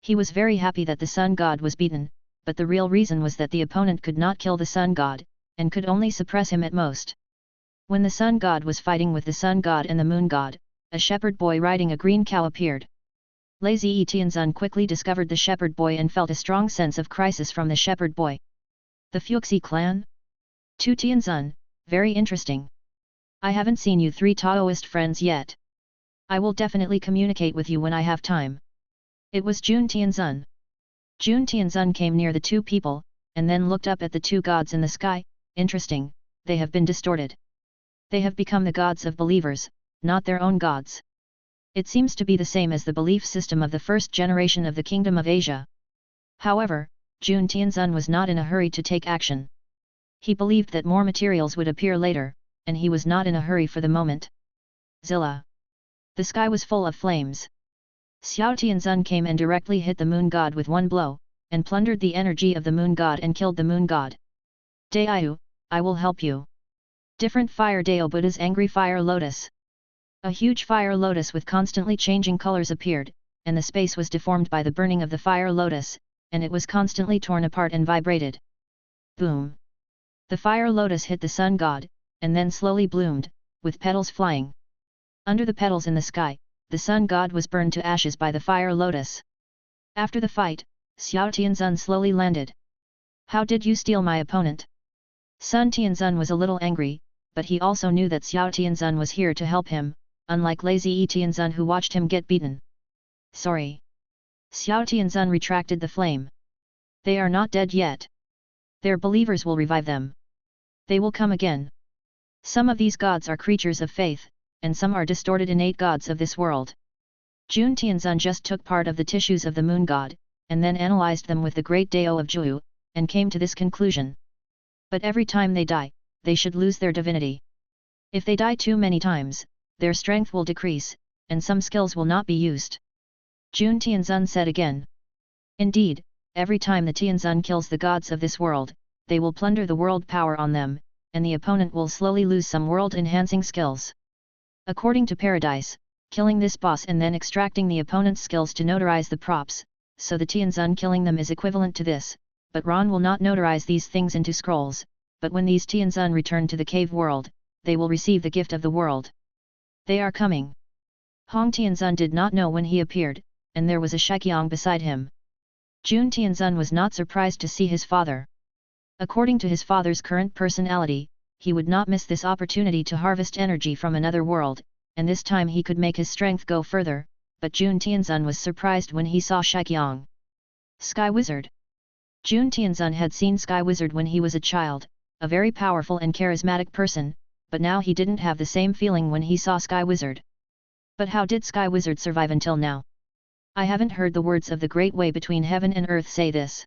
[SPEAKER 1] He was very happy that the sun god was beaten, but the real reason was that the opponent could not kill the sun god, and could only suppress him at most. When the sun god was fighting with the sun god and the moon god, a shepherd boy riding a green cow appeared. Lazy Tianzun quickly discovered the shepherd boy and felt a strong sense of crisis from the shepherd boy. The Fuxi clan? To Tianzun, very interesting. I haven't seen you three Taoist friends yet. I will definitely communicate with you when I have time. It was Jun Tianzun. Jun Tianzun came near the two people, and then looked up at the two gods in the sky. Interesting, they have been distorted. They have become the gods of believers, not their own gods. It seems to be the same as the belief system of the first generation of the Kingdom of Asia. However, Jun Tianzun was not in a hurry to take action. He believed that more materials would appear later, and he was not in a hurry for the moment. Zilla. The sky was full of flames. Xiao Tianzun came and directly hit the moon god with one blow, and plundered the energy of the moon god and killed the moon god. Daiyu, I will help you. Different fire Dao Buddha's angry fire lotus. A huge fire lotus with constantly changing colors appeared, and the space was deformed by the burning of the fire lotus, and it was constantly torn apart and vibrated. Boom! The fire lotus hit the sun god, and then slowly bloomed, with petals flying. Under the petals in the sky, the sun god was burned to ashes by the fire lotus. After the fight, Xiao Tianzun slowly landed. How did you steal my opponent? Sun Tianzun was a little angry, but he also knew that Xiao Tianzun was here to help him, unlike lazy Tianzun who watched him get beaten. Sorry. Xiao Tianzun retracted the flame. They are not dead yet. Their believers will revive them. They will come again. Some of these gods are creatures of faith, and some are distorted innate gods of this world. Jun Tianzun just took part of the tissues of the moon god, and then analyzed them with the great Dao of Zhu, and came to this conclusion. But every time they die, they should lose their divinity. If they die too many times, their strength will decrease, and some skills will not be used. Jun Tianzun said again. Indeed, every time the Tianzun kills the gods of this world, they will plunder the world power on them, and the opponent will slowly lose some world-enhancing skills. According to Paradise, killing this boss and then extracting the opponent's skills to notarize the props, so the Tianzun killing them is equivalent to this, but Ron will not notarize these things into scrolls, but when these Tianzun return to the cave world, they will receive the gift of the world. They are coming. Hong Tianzun did not know when he appeared, and there was a Shiqiang beside him. Jun Tianzun was not surprised to see his father. According to his father's current personality, he would not miss this opportunity to harvest energy from another world, and this time he could make his strength go further, but Jun Tianzun was surprised when he saw Shiqiang. Sky Wizard. Jun Tianzun had seen Sky Wizard when he was a child, a very powerful and charismatic person, but now he didn't have the same feeling when he saw Sky Wizard. But how did Sky Wizard survive until now? I haven't heard the words of the great way between heaven and earth say this.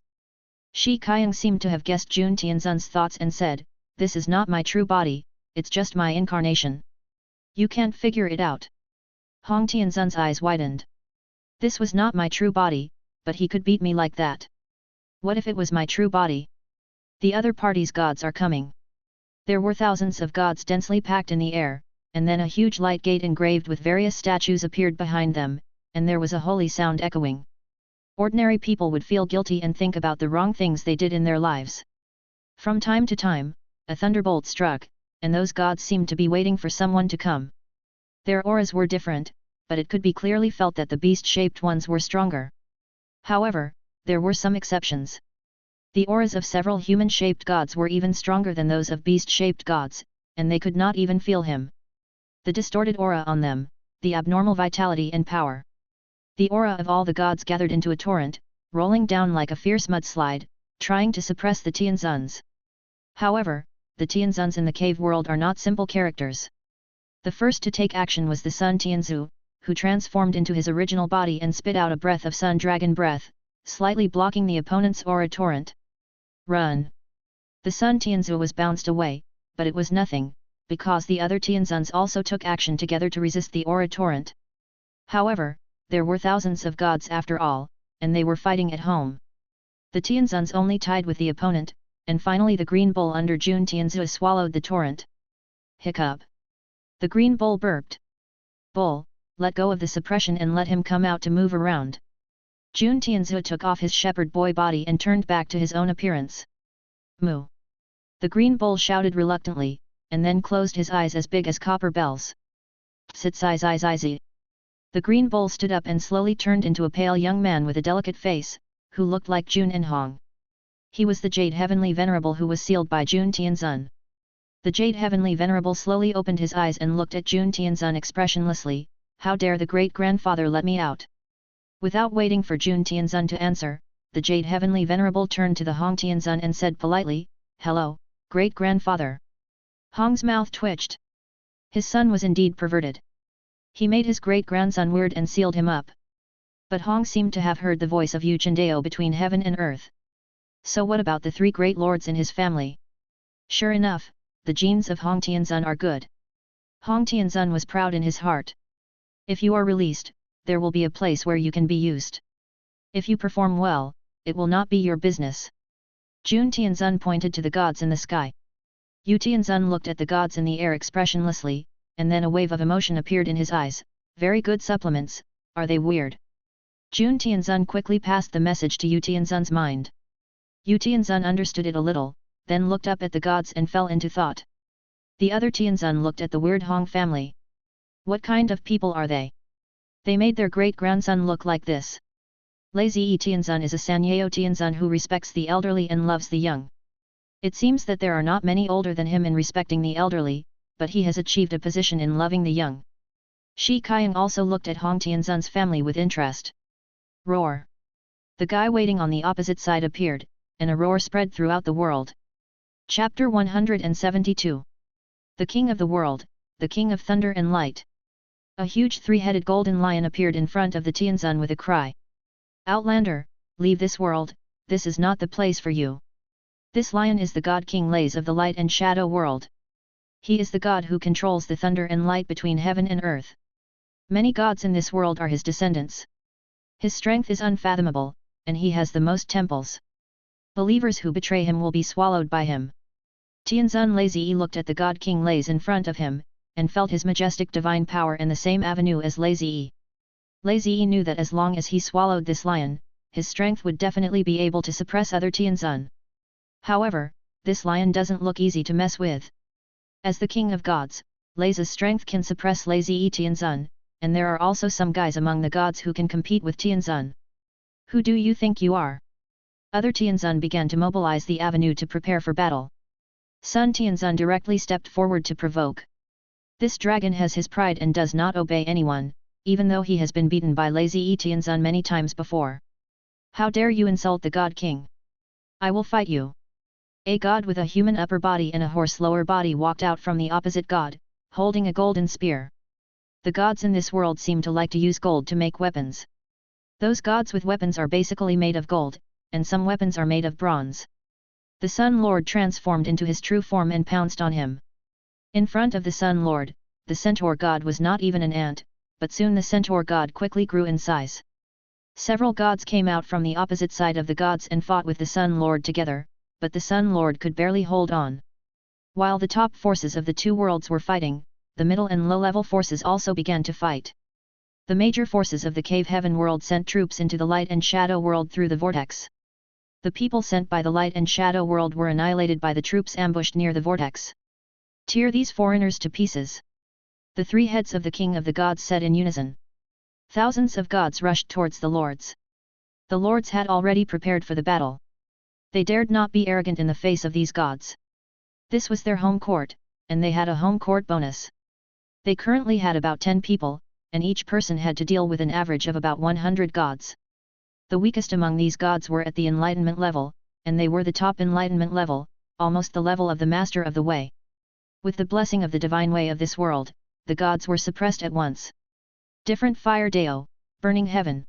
[SPEAKER 1] Shi Qiang seemed to have guessed Jun Tianzun's thoughts and said, this is not my true body, it's just my incarnation. You can't figure it out. Hong Tianzun's eyes widened. This was not my true body, but he could beat me like that. What if it was my true body? The other party's gods are coming. There were thousands of gods densely packed in the air, and then a huge light gate engraved with various statues appeared behind them, and there was a holy sound echoing. Ordinary people would feel guilty and think about the wrong things they did in their lives. From time to time, a thunderbolt struck, and those gods seemed to be waiting for someone to come. Their auras were different, but it could be clearly felt that the beast-shaped ones were stronger. However, there were some exceptions. The auras of several human-shaped gods were even stronger than those of beast-shaped gods, and they could not even feel him. The distorted aura on them, the abnormal vitality and power. The aura of all the gods gathered into a torrent, rolling down like a fierce mudslide, trying to suppress the Tianzuns. However, the Tianzuns in the cave world are not simple characters. The first to take action was the Sun Tianzu, who transformed into his original body and spit out a breath of Sun Dragon breath, slightly blocking the opponent's aura torrent. Run! The Sun Tianzu was bounced away, but it was nothing, because the other Tianzuns also took action together to resist the aura torrent. However, there were thousands of gods after all, and they were fighting at home. The Tianzuns only tied with the opponent, and finally the green bull under Jun Tianzu swallowed the torrent. Hiccup! The green bull burped. Bull, let go of the suppression and let him come out to move around. Jun Tianzu took off his shepherd boy body and turned back to his own appearance. Moo! The green bull shouted reluctantly, and then closed his eyes as big as copper bells. Sit-size-eyes-eyes-y. The green bull stood up and slowly turned into a pale young man with a delicate face, who looked like Jun Enhong. He was the Jade Heavenly Venerable who was sealed by Jun Tianzun. The Jade Heavenly Venerable slowly opened his eyes and looked at Jun Tianzun expressionlessly. How dare the great-grandfather let me out? Without waiting for Jun Tianzun to answer, the Jade Heavenly Venerable turned to the Hong Tianzun and said politely, "Hello, great-grandfather." Hong's mouth twitched. His son was indeed perverted. He made his great-grandson weird and sealed him up. But Hong seemed to have heard the voice of Yu Chendao between heaven and earth. So what about the three great lords in his family? Sure enough, the genes of Hong Tianzun are good. Hong Tianzun was proud in his heart. If you are released, there will be a place where you can be used. If you perform well, it will not be your business. Jun Tianzun pointed to the gods in the sky. Yu Tianzun looked at the gods in the air expressionlessly, and then a wave of emotion appeared in his eyes. Very good supplements, are they weird? Jun Tianzun quickly passed the message to Yu Tianzun's mind. Yu Tianzun understood it a little, then looked up at the gods and fell into thought. The other Tianzun looked at the weird Hong family. What kind of people are they? They made their great-grandson look like this. Lazy Tianzun is a Sanyeo Tianzun who respects the elderly and loves the young. It seems that there are not many older than him in respecting the elderly, but he has achieved a position in loving the young. Shi Qiang also looked at Hong Tianzun's family with interest. Roar! The guy waiting on the opposite side appeared, and a roar spread throughout the world. Chapter 172. The King of the World, the King of Thunder and Light. A huge three-headed golden lion appeared in front of the Tianzun with a cry. Outlander, leave this world, this is not the place for you. This lion is the god King Lays of the light and shadow world. He is the god who controls the thunder and light between heaven and earth. Many gods in this world are his descendants. His strength is unfathomable, and he has the most temples. Believers who betray him will be swallowed by him. Tianzun Lazy looked at the god King Lays in front of him, and felt his majestic divine power in the same avenue as Lazy. Lazy knew that as long as he swallowed this lion, his strength would definitely be able to suppress other Tianzun. However, this lion doesn't look easy to mess with. As the king of gods, Lay's strength can suppress Lazy Tianzun, and there are also some guys among the gods who can compete with Tianzun. Who do you think you are? Other Tianzun began to mobilize the avenue to prepare for battle. Sun Tianzun directly stepped forward to provoke. This dragon has his pride and does not obey anyone, even though he has been beaten by Lazy Tianzun many times before. How dare you insult the god king? I will fight you. A god with a human upper body and a horse lower body walked out from the opposite god, holding a golden spear. The gods in this world seem to like to use gold to make weapons. Those gods with weapons are basically made of gold, and some weapons are made of bronze. The Sun Lord transformed into his true form and pounced on him. In front of the Sun Lord, the centaur god was not even an ant, but soon the centaur god quickly grew in size. Several gods came out from the opposite side of the gods and fought with the Sun Lord together, but the Sun Lord could barely hold on. While the top forces of the two worlds were fighting, the middle and low-level forces also began to fight. The major forces of the cave heaven world sent troops into the light and shadow world through the vortex. The people sent by the light and shadow world were annihilated by the troops ambushed near the vortex. Tear these foreigners to pieces! The three heads of the king of the gods said in unison. Thousands of gods rushed towards the lords. The lords had already prepared for the battle. They dared not be arrogant in the face of these gods. This was their home court, and they had a home court bonus. They currently had about 10 people, and each person had to deal with an average of about 100 gods. The weakest among these gods were at the enlightenment level, and they were the top enlightenment level, almost the level of the master of the way. With the blessing of the divine way of this world, the gods were suppressed at once. Different fire Dao, burning heaven.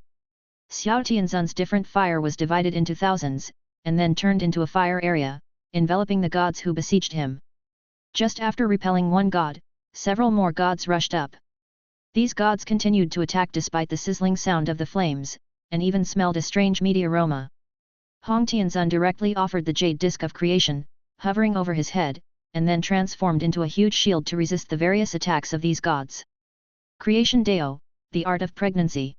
[SPEAKER 1] Xiao Tianzun's different fire was divided into thousands, and then turned into a fire area, enveloping the gods who besieged him. Just after repelling one god, several more gods rushed up. These gods continued to attack despite the sizzling sound of the flames, and even smelled a strange meaty aroma. Hong Tianzun directly offered the jade disc of creation, hovering over his head, and then transformed into a huge shield to resist the various attacks of these gods. Creation Dao, the art of pregnancy.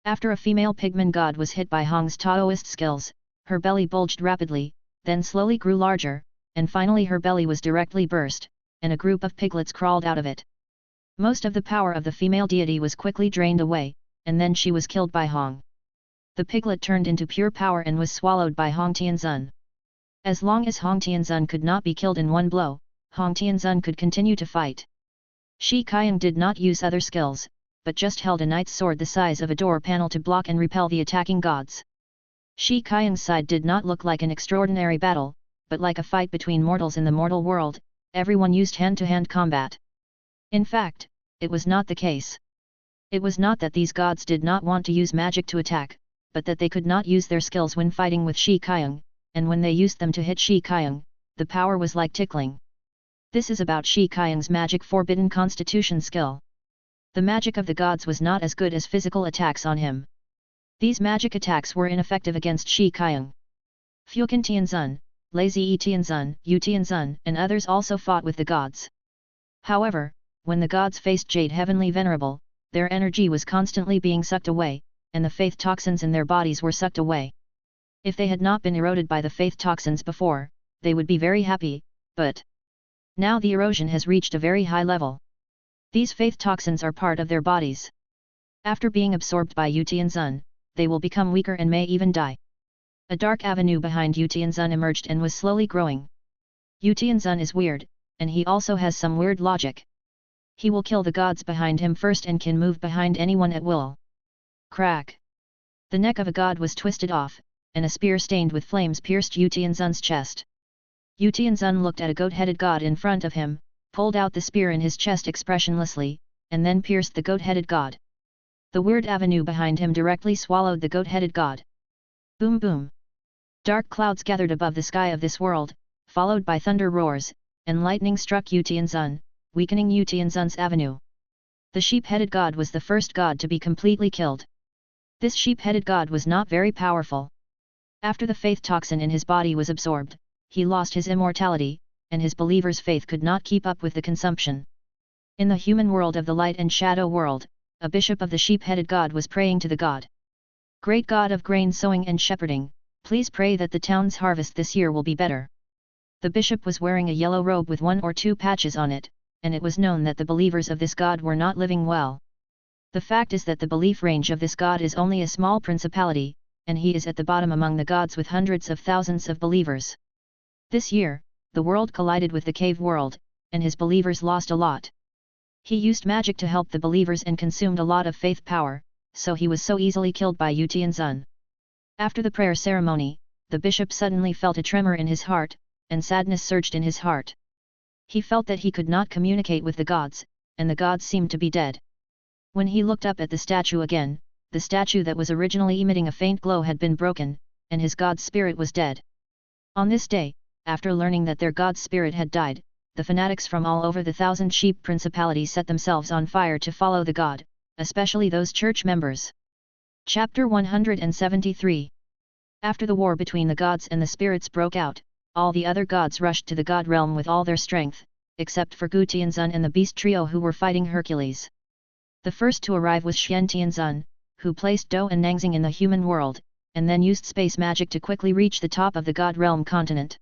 [SPEAKER 1] After a female pigman god was hit by Hong's Taoist skills, her belly bulged rapidly, then slowly grew larger, and finally her belly was directly burst, and a group of piglets crawled out of it. Most of the power of the female deity was quickly drained away, and then she was killed by Hong. The piglet turned into pure power and was swallowed by Hong Tianzun. As long as Hong Tianzun could not be killed in one blow, Hong Tianzun could continue to fight. Shi Qiang did not use other skills, but just held a knight's sword the size of a door panel to block and repel the attacking gods. Shi Qiang's side did not look like an extraordinary battle, but like a fight between mortals in the mortal world. Everyone used hand-to-hand combat. In fact, it was not the case. It was not that these gods did not want to use magic to attack, but that they could not use their skills when fighting with Shi Qiang, and when they used them to hit Shi Qiang, the power was like tickling. This is about Shi Qiang's magic forbidden constitution skill. The magic of the gods was not as good as physical attacks on him. These magic attacks were ineffective against Shi Qiang. Fuqin Tianzun, Lazy Tianzun, Yu Tianzun, and others also fought with the gods. However, when the gods faced Jade Heavenly Venerable, their energy was constantly being sucked away, and the faith toxins in their bodies were sucked away. If they had not been eroded by the faith toxins before, they would be very happy, but now the erosion has reached a very high level. These faith toxins are part of their bodies. After being absorbed by Yu Tianzun, they will become weaker and may even die. A dark avenue behind Yu Tianzun emerged and was slowly growing. Yu Tianzun is weird, and he also has some weird logic. He will kill the gods behind him first and can move behind anyone at will. Crack! The neck of a god was twisted off, and a spear stained with flames pierced Yu Tianzun's chest. Yu Tianzun looked at a goat-headed god in front of him, pulled out the spear in his chest expressionlessly, and then pierced the goat-headed god. The weird avenue behind him directly swallowed the goat-headed god. Boom boom! Dark clouds gathered above the sky of this world, followed by thunder roars, and lightning struck Yu Tianzun, weakening Yu Tianzun's avenue. The sheep-headed god was the first god to be completely killed. This sheep-headed god was not very powerful. After the faith toxin in his body was absorbed, he lost his immortality, and his believer's faith could not keep up with the consumption. In the human world of the light and shadow world, a bishop of the sheep-headed god was praying to the god. Great god of grain sowing and shepherding, please pray that the town's harvest this year will be better. The bishop was wearing a yellow robe with 1 or 2 patches on it, and it was known that the believers of this god were not living well. The fact is that the belief range of this god is only a small principality, and he is at the bottom among the gods with hundreds of thousands of believers. This year, the world collided with the cave world, and his believers lost a lot. He used magic to help the believers and consumed a lot of faith power, so he was so easily killed by Yu Tianzun. After the prayer ceremony, the bishop suddenly felt a tremor in his heart, and sadness surged in his heart. He felt that he could not communicate with the gods, and the gods seemed to be dead. When he looked up at the statue again, the statue that was originally emitting a faint glow had been broken, and his god's spirit was dead. On this day, after learning that their god's spirit had died, the fanatics from all over the 1,000 sheep principality set themselves on fire to follow the god, especially those church members. Chapter 173. After the war between the gods and the spirits broke out, all the other gods rushed to the god realm with all their strength, except for Gu Tianzun and the beast trio who were fighting Hercules. The first to arrive was Xian Tianzun, who placed Dou and Nangxing in the human world, and then used space magic to quickly reach the top of the God Realm continent.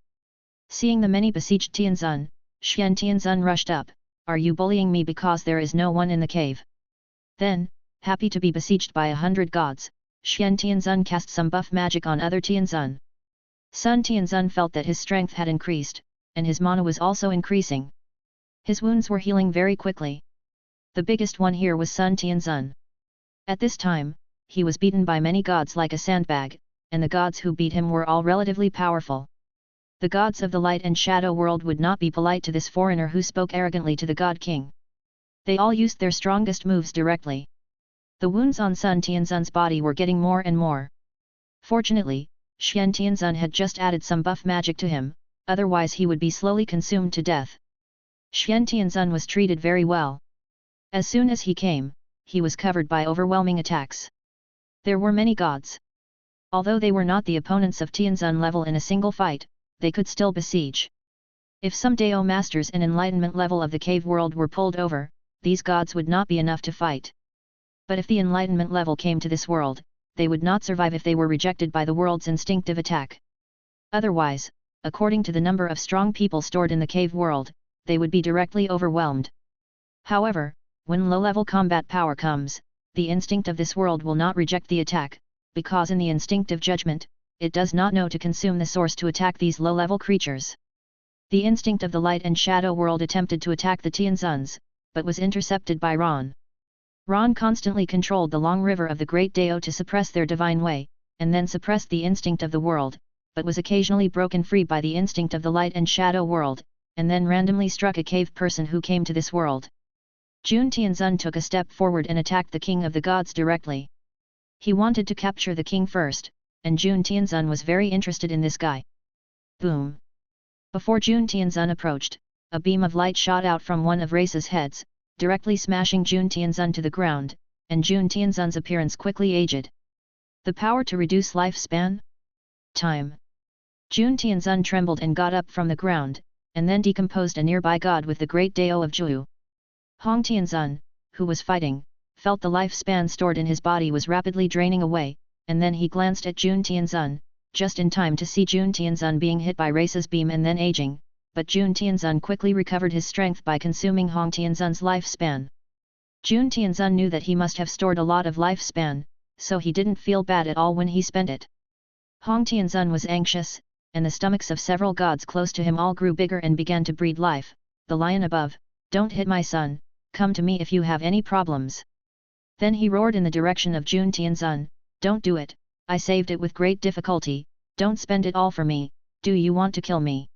[SPEAKER 1] Seeing the many besieged Tianzun, Xian Tianzun rushed up. "Are you bullying me because there is no one in the cave?" Then, happy to be besieged by 100 gods, Xian Tianzun cast some buff magic on other Tianzun. Sun Tianzun felt that his strength had increased, and his mana was also increasing. His wounds were healing very quickly. The biggest one here was Sun Tianzun. At this time, he was beaten by many gods like a sandbag, and the gods who beat him were all relatively powerful. The gods of the light and shadow world would not be polite to this foreigner who spoke arrogantly to the God King. They all used their strongest moves directly. The wounds on Sun Tianzun's body were getting more and more. Fortunately, Xian Tianzun had just added some buff magic to him, otherwise he would be slowly consumed to death. Xian Tianzun was treated very well. As soon as he came, he was covered by overwhelming attacks. There were many gods. Although they were not the opponents of Tianzun level in a single fight, they could still besiege. If some Dao masters and enlightenment level of the cave world were pulled over, these gods would not be enough to fight. But if the enlightenment level came to this world, they would not survive if they were rejected by the world's instinctive attack. Otherwise, according to the number of strong people stored in the cave world, they would be directly overwhelmed. However, when low-level combat power comes, the instinct of this world will not reject the attack, because in the instinctive judgment, it does not know to consume the source to attack these low-level creatures. The instinct of the light and shadow world attempted to attack the Tianzuns, but was intercepted by Ron. Ron constantly controlled the long river of the Great Dao to suppress their divine way, and then suppressed the instinct of the world, but was occasionally broken free by the instinct of the light and shadow world, and then randomly struck a cave person who came to this world. Jun Tianzun took a step forward and attacked the king of the gods directly. He wanted to capture the king first, and Jun Tianzun was very interested in this guy. Boom! Before Jun Tianzun approached, a beam of light shot out from one of Race's heads, directly smashing Jun Tianzun to the ground, and Jun Tianzun's appearance quickly aged. The power to reduce lifespan? Time. Jun Tianzun trembled and got up from the ground, and then decomposed a nearby god with the great Dao of Zhu. Hong Tianzun, who was fighting, felt the lifespan stored in his body was rapidly draining away, and then he glanced at Jun Tianzun, just in time to see Jun Tianzun being hit by Race's beam and then aging, but Jun Tianzun quickly recovered his strength by consuming Hong Tianzun's lifespan. Jun Tianzun knew that he must have stored a lot of lifespan, so he didn't feel bad at all when he spent it. Hong Tianzun was anxious, and the stomachs of several gods close to him all grew bigger and began to breathe life. The lion above, "Don't hit my son, come to me if you have any problems." Then he roared in the direction of Jun Tianzun, "Don't do it, I saved it with great difficulty, don't spend it all for me, do you want to kill me?"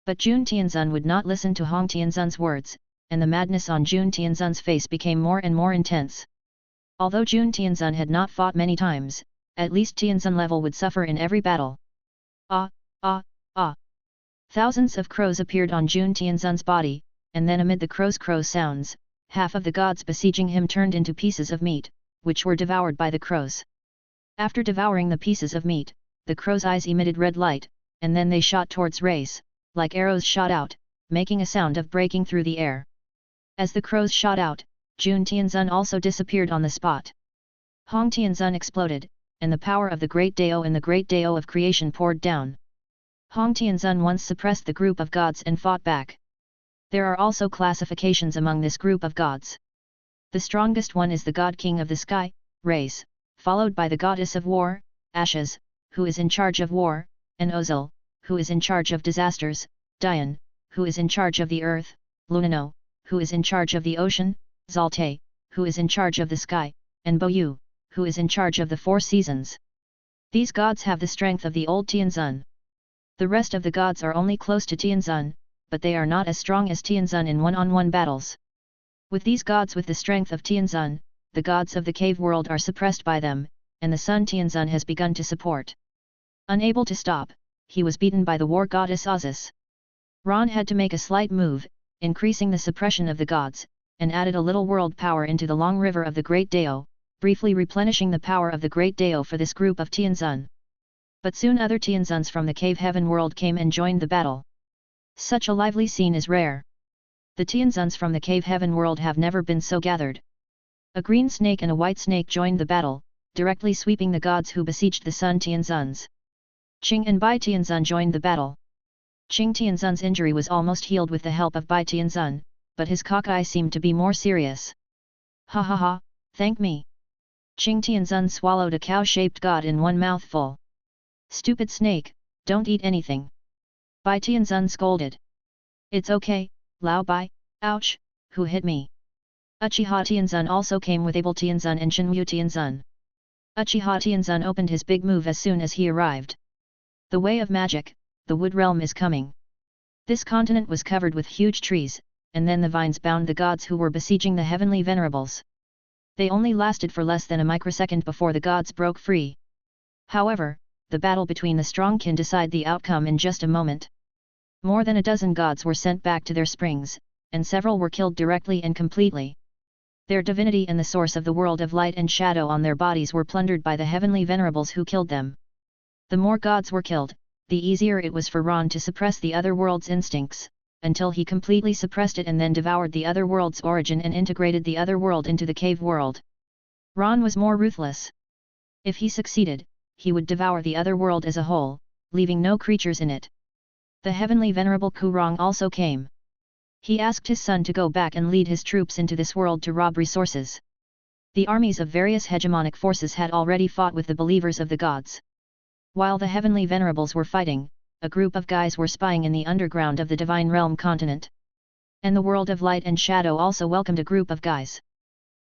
[SPEAKER 1] But Jun Tianzun would not listen to Hong Tianzun's words, and the madness on Jun Tianzun's face became more and more intense. Although Jun Tianzun had not fought many times, at least Tianzun level would suffer in every battle. Ah, ah, ah! Thousands of crows appeared on Jun Tianzun's body, and then amid the crow sounds, half of the gods besieging him turned into pieces of meat, which were devoured by the crows. After devouring the pieces of meat, the crows' eyes emitted red light, and then they shot towards Race, like arrows shot out, making a sound of breaking through the air. As the crows shot out, Jun Tianzun also disappeared on the spot. Hong Tianzun exploded, and the power of the Great Dao and the Great Dao of creation poured down. Hong Tianzun once suppressed the group of gods and fought back. There are also classifications among this group of gods. The strongest one is the God King of the Sky, Race, followed by the Goddess of War, Ashes, who is in charge of war, and Ozil, who is in charge of disasters, Dian, who is in charge of the earth, Lunano, who is in charge of the ocean, Zaltay, who is in charge of the sky, and Boyu, who is in charge of the 4 seasons. These gods have the strength of the old Tianzun. The rest of the gods are only close to Tianzun, but they are not as strong as Tianzun in one-on-one battles. With these gods with the strength of Tianzun, the gods of the cave world are suppressed by them, and the Sun Tianzun has begun to support. Unable to stop, he was beaten by the war goddess Ozis. Ron had to make a slight move, increasing the suppression of the gods, and added a little world power into the long river of the Great Dao, briefly replenishing the power of the Great Dao for this group of Tianzun. But soon other Tianzuns from the cave heaven world came and joined the battle. Such a lively scene is rare. The Tianzuns from the cave heaven world have never been so gathered. A green snake and a white snake joined the battle, directly sweeping the gods who besieged the Sun Tianzuns. Qing and Bai Tianzun joined the battle. Qing Tianzun's injury was almost healed with the help of Bai Tianzun, but his cockeye seemed to be more serious. Ha ha ha, thank me. Qing Tianzun swallowed a cow-shaped god in one mouthful. Stupid snake, don't eat anything. Bai Tianzun scolded. It's okay, Lao Bai, ouch, who hit me? Uchiha Tianzun also came with Abel Tianzun and Shenwu Tianzun. Uchiha Tianzun opened his big move as soon as he arrived. The way of magic, the wood realm is coming. This continent was covered with huge trees, and then the vines bound the gods who were besieging the heavenly venerables. They only lasted for less than a microsecond before the gods broke free. However, the battle between the strong can decide the outcome in just a moment. More than a dozen gods were sent back to their springs, and several were killed directly and completely. Their divinity and the source of the world of light and shadow on their bodies were plundered by the heavenly venerables who killed them. The more gods were killed, the easier it was for Ron to suppress the other world's instincts, until he completely suppressed it and then devoured the other world's origin and integrated the other world into the cave world. Ron was more ruthless. If he succeeded, he would devour the other world as a whole, leaving no creatures in it. The heavenly venerable Kurong also came. He asked his son to go back and lead his troops into this world to rob resources. The armies of various hegemonic forces had already fought with the believers of the gods. While the heavenly venerables were fighting, a group of guys were spying in the underground of the divine realm continent. And the world of light and shadow also welcomed a group of guys.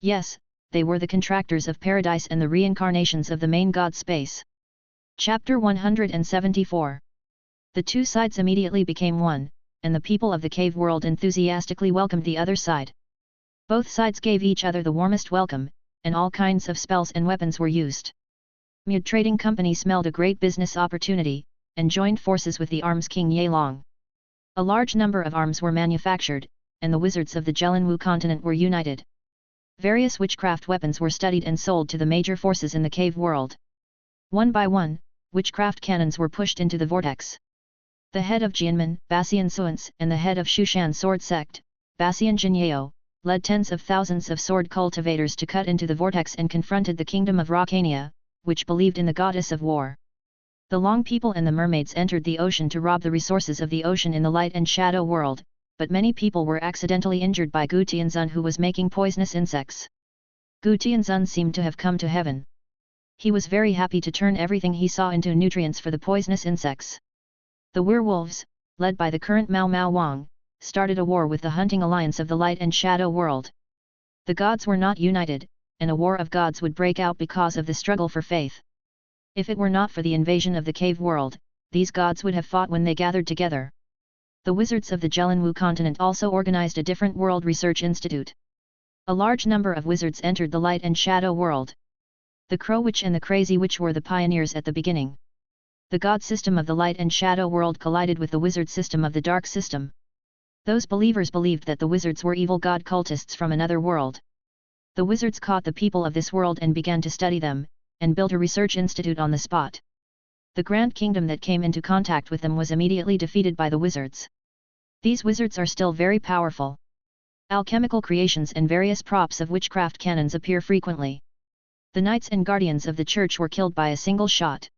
[SPEAKER 1] Yes, they were the contractors of paradise and the reincarnations of the main god space. Chapter 174. The two sides immediately became one, and the people of the cave world enthusiastically welcomed the other side. Both sides gave each other the warmest welcome, and all kinds of spells and weapons were used. Mud Trading Company smelled a great business opportunity, and joined forces with the arms king Yelong. A large number of arms were manufactured, and the wizards of the Jelinwu continent were united. Various witchcraft weapons were studied and sold to the major forces in the cave world. One by one, witchcraft cannons were pushed into the vortex. The head of Jianmen, Basian Suans, and the head of Shushan sword sect, Basian Jinyeo, led tens of thousands of sword cultivators to cut into the vortex and confronted the kingdom of Rakania, which believed in the goddess of war. The Long people and the mermaids entered the ocean to rob the resources of the ocean in the light and shadow world, but many people were accidentally injured by Gu Tianzun, who was making poisonous insects. Gu Tianzun seemed to have come to heaven. He was very happy to turn everything he saw into nutrients for the poisonous insects. The werewolves, led by the current Mao Mao Wang, started a war with the hunting alliance of the light and shadow world. The gods were not united, and a war of gods would break out because of the struggle for faith. If it were not for the invasion of the cave world, these gods would have fought when they gathered together. The wizards of the Jelinwu continent also organized a different world research institute. A large number of wizards entered the light and shadow world. The Crow Witch and the Crazy Witch were the pioneers at the beginning. The god system of the light and shadow world collided with the wizard system of the dark system. Those believers believed that the wizards were evil god cultists from another world. The wizards caught the people of this world and began to study them, and built a research institute on the spot. The Grand Kingdom that came into contact with them was immediately defeated by the wizards. These wizards are still very powerful. Alchemical creations and various props of witchcraft cannons appear frequently. The knights and guardians of the church were killed by a single shot.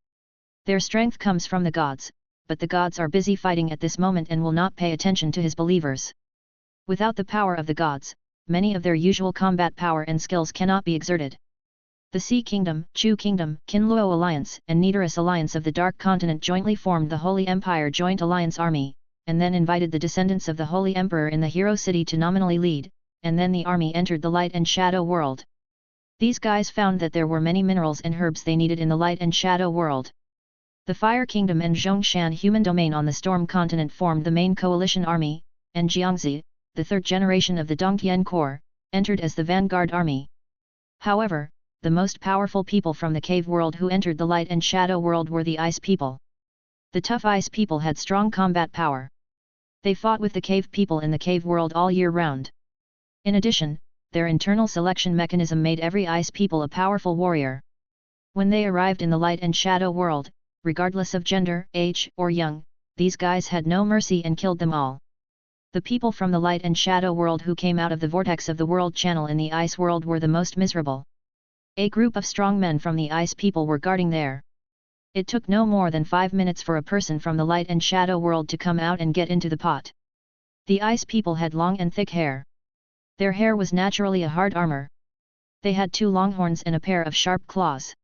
[SPEAKER 1] Their strength comes from the gods, but the gods are busy fighting at this moment and will not pay attention to his believers. Without the power of the gods, many of their usual combat power and skills cannot be exerted. The Sea Kingdom, Chu Kingdom, Kinluo Alliance, and Nidoris Alliance of the Dark Continent jointly formed the Holy Empire Joint Alliance Army, and then invited the descendants of the Holy Emperor in the Hero City to nominally lead, and then the army entered the Light and Shadow world. These guys found that there were many minerals and herbs they needed in the Light and Shadow world. The Fire Kingdom and Zhongshan Human Domain on the Storm Continent formed the main coalition army, and Jiangzi, the third generation of the Dongtian Corps, entered as the vanguard army. However, the most powerful people from the cave world who entered the light and shadow world were the ice people. The tough ice people had strong combat power. They fought with the cave people in the cave world all year round. In addition, their internal selection mechanism made every ice people a powerful warrior. When they arrived in the light and shadow world, regardless of gender, age, or young, these guys had no mercy and killed them all. The people from the light and shadow world who came out of the vortex of the world channel in the ice world were the most miserable. A group of strong men from the ice people were guarding there. It took no more than 5 minutes for a person from the light and shadow world to come out and get into the pot. The ice people had long and thick hair. Their hair was naturally a hard armor. They had 2 long horns and a pair of sharp claws.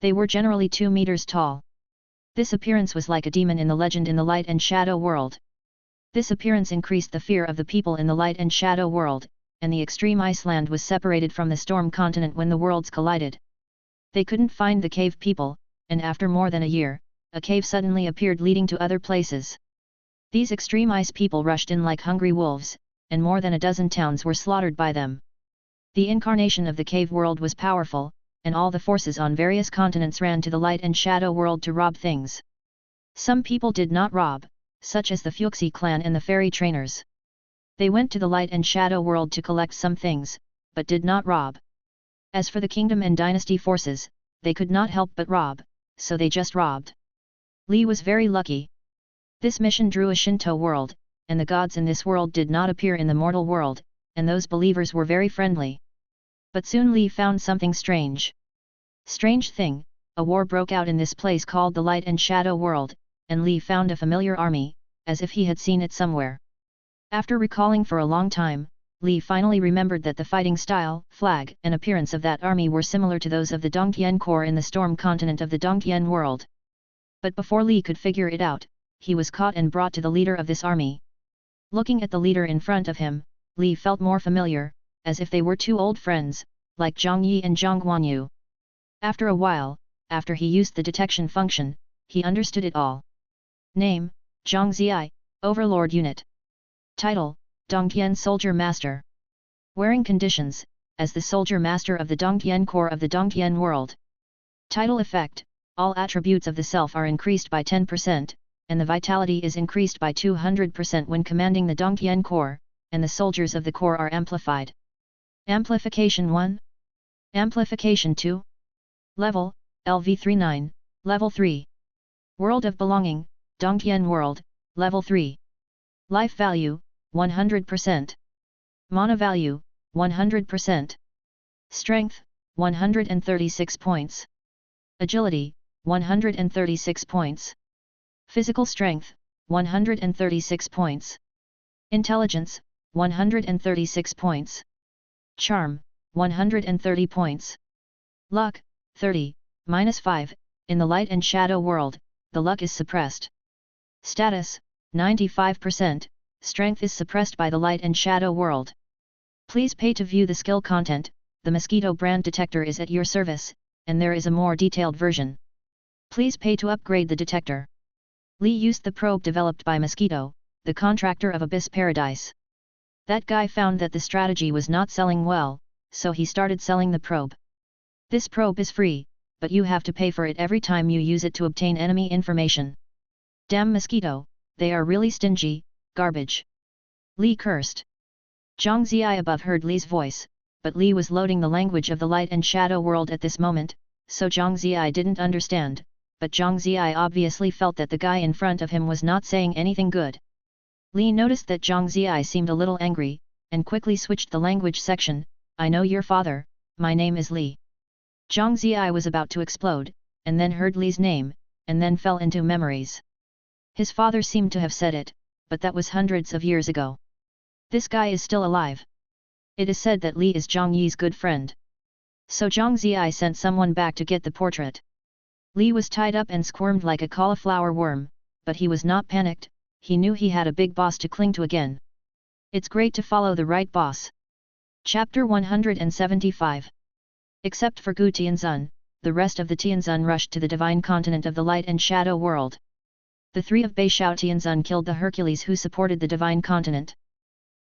[SPEAKER 1] They were generally 2 meters tall. This appearance was like a demon in the legend in the light and shadow world. This appearance increased the fear of the people in the light and shadow world, and the extreme Iceland was separated from the storm continent when the worlds collided. They couldn't find the cave people, and after more than a year, a cave suddenly appeared leading to other places. These extreme ice people rushed in like hungry wolves, and more than a dozen towns were slaughtered by them. The incarnation of the cave world was powerful, and all the forces on various continents ran to the light and shadow world to rob things. Some people did not rob, such as the Fuxi clan and the fairy trainers. They went to the light and shadow world to collect some things, but did not rob. As for the kingdom and dynasty forces, they could not help but rob, so they just robbed. Li was very lucky. This mission drew a Shinto world, and the gods in this world did not appear in the mortal world, and those believers were very friendly. But soon Li found something strange. Strange thing, a war broke out in this place called the light and shadow world, and Li found a familiar army, as if he had seen it somewhere. After recalling for a long time, Li finally remembered that the fighting style, flag, and appearance of that army were similar to those of the Dongtian Corps in the storm continent of the Dongtian world. But before Li could figure it out, he was caught and brought to the leader of this army. Looking at the leader in front of him, Li felt more familiar, as if they were 2 old friends, like Zhang Yi and Zhang Guanyu. After a while, after he used the detection function, he understood it all. Name, Zhang Ziyi, Overlord Unit. Title, Dongtian Soldier Master. Wearing conditions, as the Soldier Master of the Dongtian Corps of the Dongtian World. Title effect, all attributes of the self are increased by 10%, and the vitality is increased by 200% when commanding the Dongtian Corps, and the soldiers of the Corps are amplified. Amplification 1. Amplification 2. Level, LV39, Level 3. World of Belonging, Dongtian World, Level 3. Life Value, 100%. Mana Value, 100%. Strength, 136 points. Agility, 136 points. Physical Strength, 136 points. Intelligence, 136 points. Charm, 130 points. Luck, 30, -5, in the light and shadow world, the luck is suppressed. Status, 95%, strength is suppressed by the light and shadow world. Please pay to view the skill content, the Mosquito brand detector is at your service, and there is a more detailed version. Please pay to upgrade the detector. Li used the probe developed by Mosquito, the contractor of Abyss Paradise. That guy found that the strategy was not selling well, so he started selling the probe. This probe is free, but you have to pay for it every time you use it to obtain enemy information. Damn Mosquito, they are really stingy, garbage. Li cursed. Zhang Ziyi above heard Li's voice, but Li was loading the language of the light and shadow world at this moment, so Zhang Ziyi didn't understand, but Zhang Ziyi obviously felt that the guy in front of him was not saying anything good. Li noticed that Zhang Ziyi seemed a little angry, and quickly switched the language section. I know your father, my name is Li. Zhang Ziyi was about to explode, and then heard Li's name, and then fell into memories. His father seemed to have said it, but that was hundreds of years ago. This guy is still alive. It is said that Li is Zhang Yi's good friend. So Zhang Ziyi sent someone back to get the portrait. Li was tied up and squirmed like a cauliflower worm, but he was not panicked, he knew he had a big boss to cling to again. It's great to follow the right boss. Chapter 175. Except for Gu Tianzun, the rest of the Tianzun rushed to the divine continent of the light and shadow world. The 3 of Beishao Tianzun killed the Hercules who supported the divine continent.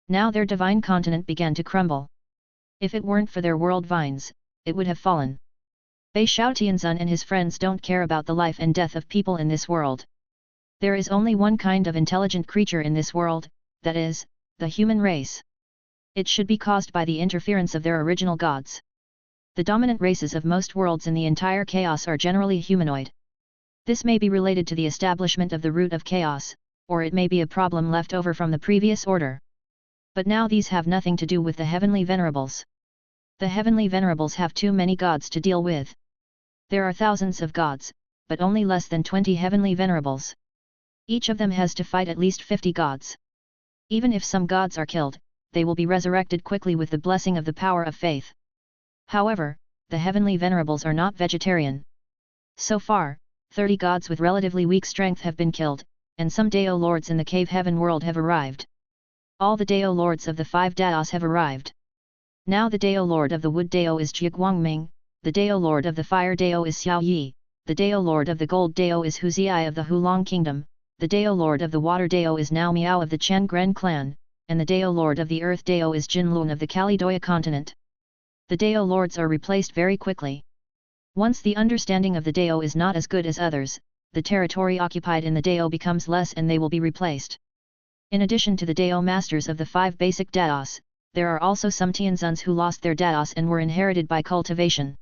[SPEAKER 1] Now their divine continent began to crumble. If it weren't for their world vines, it would have fallen. Beishao Tianzun and his friends don't care about the life and death of people in this world. There is only one kind of intelligent creature in this world, that is, the human race. It should be caused by the interference of their original gods. The dominant races of most worlds in the entire chaos are generally humanoid. This may be related to the establishment of the root of chaos, or it may be a problem left over from the previous order. But now these have nothing to do with the heavenly venerables. The heavenly venerables have too many gods to deal with. There are thousands of gods, but only less than 20 heavenly venerables. Each of them has to fight at least 50 gods. Even if some gods are killed, they will be resurrected quickly with the blessing of the power of faith. However, the heavenly venerables are not vegetarian. So far, 30 gods with relatively weak strength have been killed, and some Dao lords in the cave heaven world have arrived. All the Dao lords of the 5 Daos have arrived. Now the Dao lord of the wood Dao is Jia Guangming, the Dao lord of the fire Dao is Xiao Yi, the Dao lord of the gold Dao is Hu Ziai of the Hulong kingdom, the Dao lord of the water Dao is Nao Miao of the Chen Gren clan, and the Dao lord of the earth Dao is Jin Lun of the Kalidoya continent. The Dao lords are replaced very quickly. Once the understanding of the Dao is not as good as others, the territory occupied in the Dao becomes less and they will be replaced. In addition to the Dao masters of the 5 basic Daos, there are also some Tianzuns who lost their Daos and were inherited by cultivation.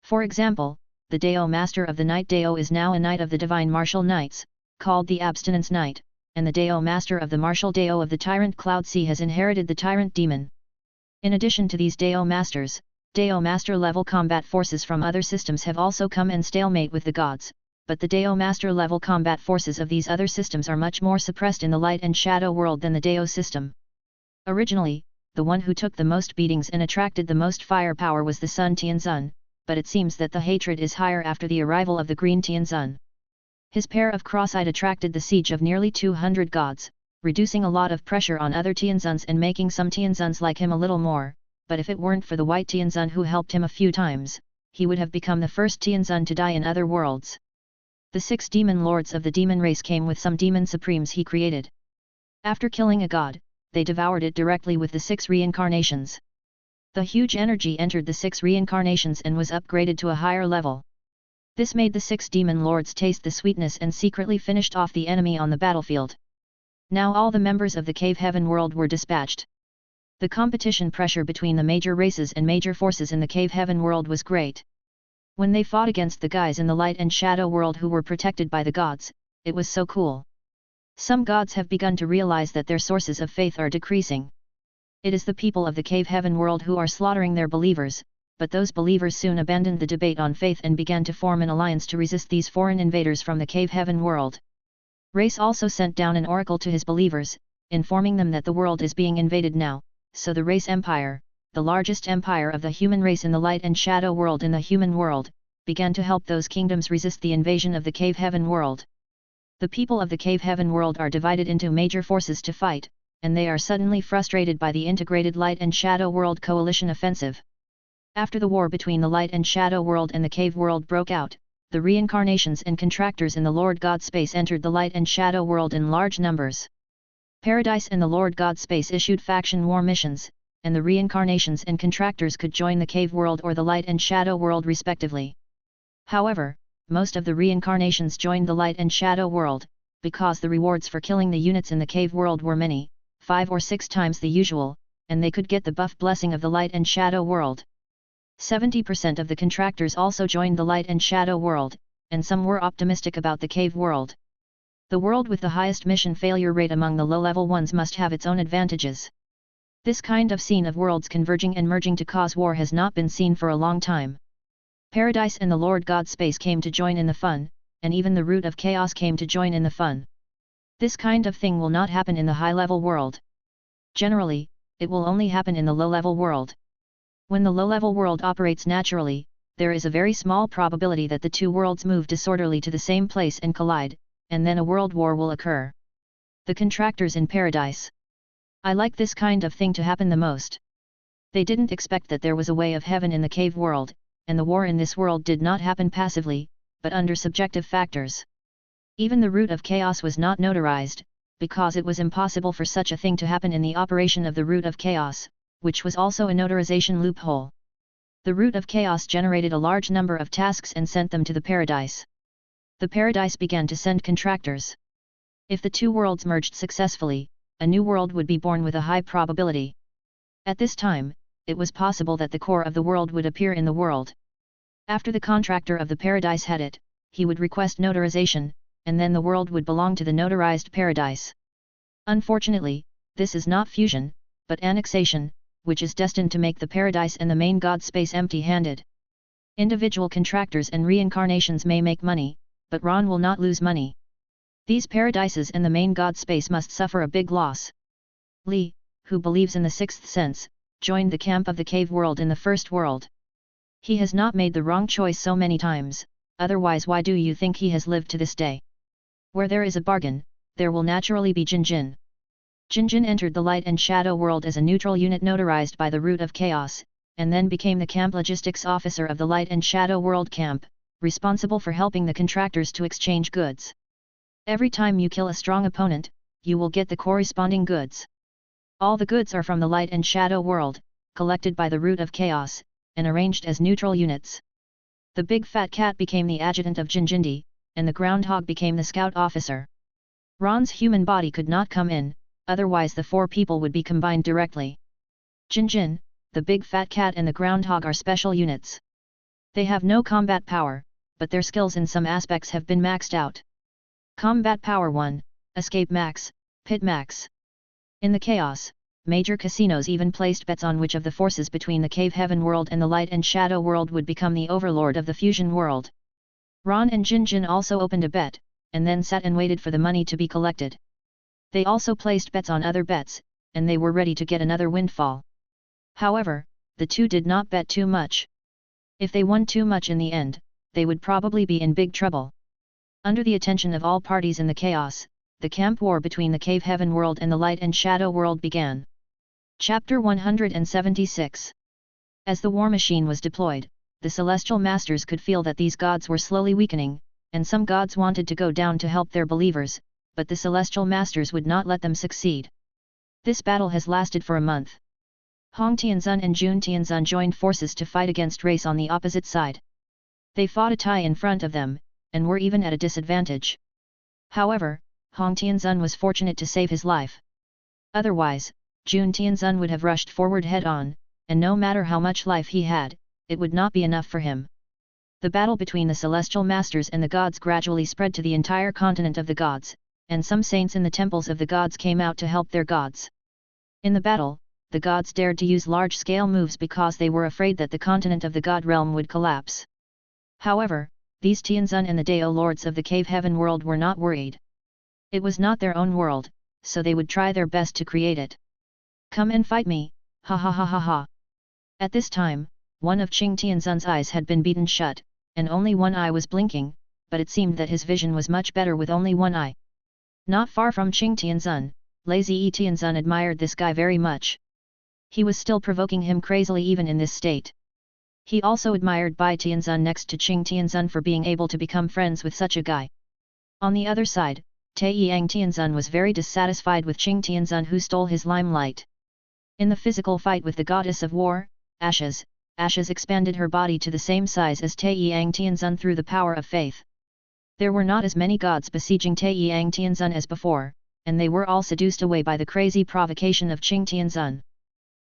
[SPEAKER 1] For example, the Dao master of the Night Dao is now a knight of the Divine Martial Knights, called the Abstinence Knight, and the Dao master of the Martial Dao of the Tyrant Cloud Sea has inherited the Tyrant Demon. In addition to these Dao masters, Dao master level combat forces from other systems have also come and stalemate with the gods, but the Dao master level combat forces of these other systems are much more suppressed in the light and shadow world than the Dao system. Originally, the one who took the most beatings and attracted the most firepower was the Sun Tianzun, but it seems that the hatred is higher after the arrival of the Green Tianzun. His pair of cross-eyed attracted the siege of nearly 200 gods, reducing a lot of pressure on other Tianzuns and making some Tianzuns like him a little more, but if it weren't for the White Tianzun who helped him a few times, he would have become the first Tianzun to die in other worlds. The 6 demon lords of the demon race came with some demon supremes he created. After killing a god, they devoured it directly with the 6 reincarnations. The huge energy entered the 6 reincarnations and was upgraded to a higher level. This made the 6 demon lords taste the sweetness and secretly finished off the enemy on the battlefield. Now all the members of the cave heaven world were dispatched. The competition pressure between the major races and major forces in the cave heaven world was great. When they fought against the guys in the light and shadow world who were protected by the gods, it was so cool. Some gods have begun to realize that their sources of faith are decreasing. It is the people of the cave heaven world who are slaughtering their believers, but those believers soon abandoned the debate on faith and began to form an alliance to resist these foreign invaders from the cave heaven world. Race also sent down an oracle to his believers, informing them that the world is being invaded now, so the Race Empire, the largest empire of the human race in the light and shadow world in the human world, began to help those kingdoms resist the invasion of the cave heaven world. The people of the cave heaven world are divided into major forces to fight, and they are suddenly frustrated by the integrated light and shadow world coalition offensive. After the war between the light and shadow world and the cave world broke out, the reincarnations and contractors in the Lord God space entered the light and shadow world in large numbers. Paradise and the Lord God space issued faction war missions, and the reincarnations and contractors could join the cave world or the light and shadow world respectively. However, most of the reincarnations joined the light and shadow world, because the rewards for killing the units in the cave world were many, 5 or 6 times the usual, and they could get the buff blessing of the light and shadow world. 70% of the contractors also joined the light and shadow world, and some were optimistic about the cave world. The world with the highest mission failure rate among the low-level ones must have its own advantages. This kind of scene of worlds converging and merging to cause war has not been seen for a long time. Paradise and the Lord God space came to join in the fun, and even the root of chaos came to join in the fun. This kind of thing will not happen in the high-level world. Generally, it will only happen in the low-level world. When the low-level world operates naturally, there is a very small probability that the two worlds move disorderly to the same place and collide, and then a world war will occur. The contractors in Paradise. I like this kind of thing to happen the most. They didn't expect that there was a way of heaven in the cave world, and the war in this world did not happen passively, but under subjective factors. Even the root of chaos was not notarized, because it was impossible for such a thing to happen in the operation of the root of chaos, which was also a notarization loophole. The root of chaos generated a large number of tasks and sent them to the Paradise. The Paradise began to send contractors. If the two worlds merged successfully, a new world would be born with a high probability. At this time, it was possible that the core of the world would appear in the world. After the contractor of the Paradise had it, he would request notarization, and then the world would belong to the notarized paradise. Unfortunately, this is not fusion, but annexation, which is destined to make the paradise and the main god space empty-handed. Individual contractors and reincarnations may make money, but Ron will not lose money. These paradises and the main god space must suffer a big loss. Lee, who believes in the sixth sense, joined the camp of the cave world in the first world. He has not made the wrong choice so many times, otherwise why do you think he has lived to this day? Where there is a bargain, there will naturally be Jinjin. Jinjin entered the light and shadow world as a neutral unit notarized by the root of chaos, and then became the camp logistics officer of the light and shadow world camp, responsible for helping the contractors to exchange goods. Every time you kill a strong opponent, you will get the corresponding goods. All the goods are from the light and shadow world, collected by the root of chaos, and arranged as neutral units. The big fat cat became the adjutant of Jinjindi, and the groundhog became the scout officer. Ron's human body could not come in, otherwise the four people would be combined directly. Jinjin, the big fat cat and the groundhog are special units. They have no combat power, but their skills in some aspects have been maxed out. Combat power 1, escape max, pit max. In the chaos, major casinos even placed bets on which of the forces between the cave heaven world and the light and shadow world would become the overlord of the fusion world. Ron and Jinjin also opened a bet, and then sat and waited for the money to be collected. They also placed bets on other bets, and they were ready to get another windfall. However, the two did not bet too much. If they won too much in the end, they would probably be in big trouble. Under the attention of all parties in the chaos, the camp war between the cave heaven world and the light and shadow world began. Chapter 176. As the war machine was deployed, the celestial masters could feel that these gods were slowly weakening, and some gods wanted to go down to help their believers, but the celestial masters would not let them succeed. This battle has lasted for a month. Hong Tianzun and Jun Tianzun joined forces to fight against race on the opposite side. They fought a tie in front of them, and were even at a disadvantage. However, Hong Tianzun was fortunate to save his life. Otherwise, Jun Tianzun would have rushed forward head-on, and no matter how much life he had, it would not be enough for him. The battle between the celestial masters and the gods gradually spread to the entire continent of the gods, and some saints in the temples of the gods came out to help their gods. In the battle, the gods dared to use large-scale moves because they were afraid that the continent of the god realm would collapse. However, these Tianzun and the Dao lords of the cave heaven world were not worried. It was not their own world, so they would try their best to create it. Come and fight me, ha ha ha ha ha. At this time, one of Qing Tianzun's eyes had been beaten shut, and only one eye was blinking, but it seemed that his vision was much better with only one eye. Not far from Qing Tianzun, Lazy Tianzun admired this guy very much. He was still provoking him crazily even in this state. He also admired Bai Tianzun next to Qing Tianzun for being able to become friends with such a guy. On the other side, Taiyang Tianzun was very dissatisfied with Qing Tianzun who stole his limelight. In the physical fight with the goddess of war, Ashes expanded her body to the same size as Taiyang Tianzun through the power of faith. There were not as many gods besieging Taiyang Tianzun as before, and they were all seduced away by the crazy provocation of Qing Tianzun.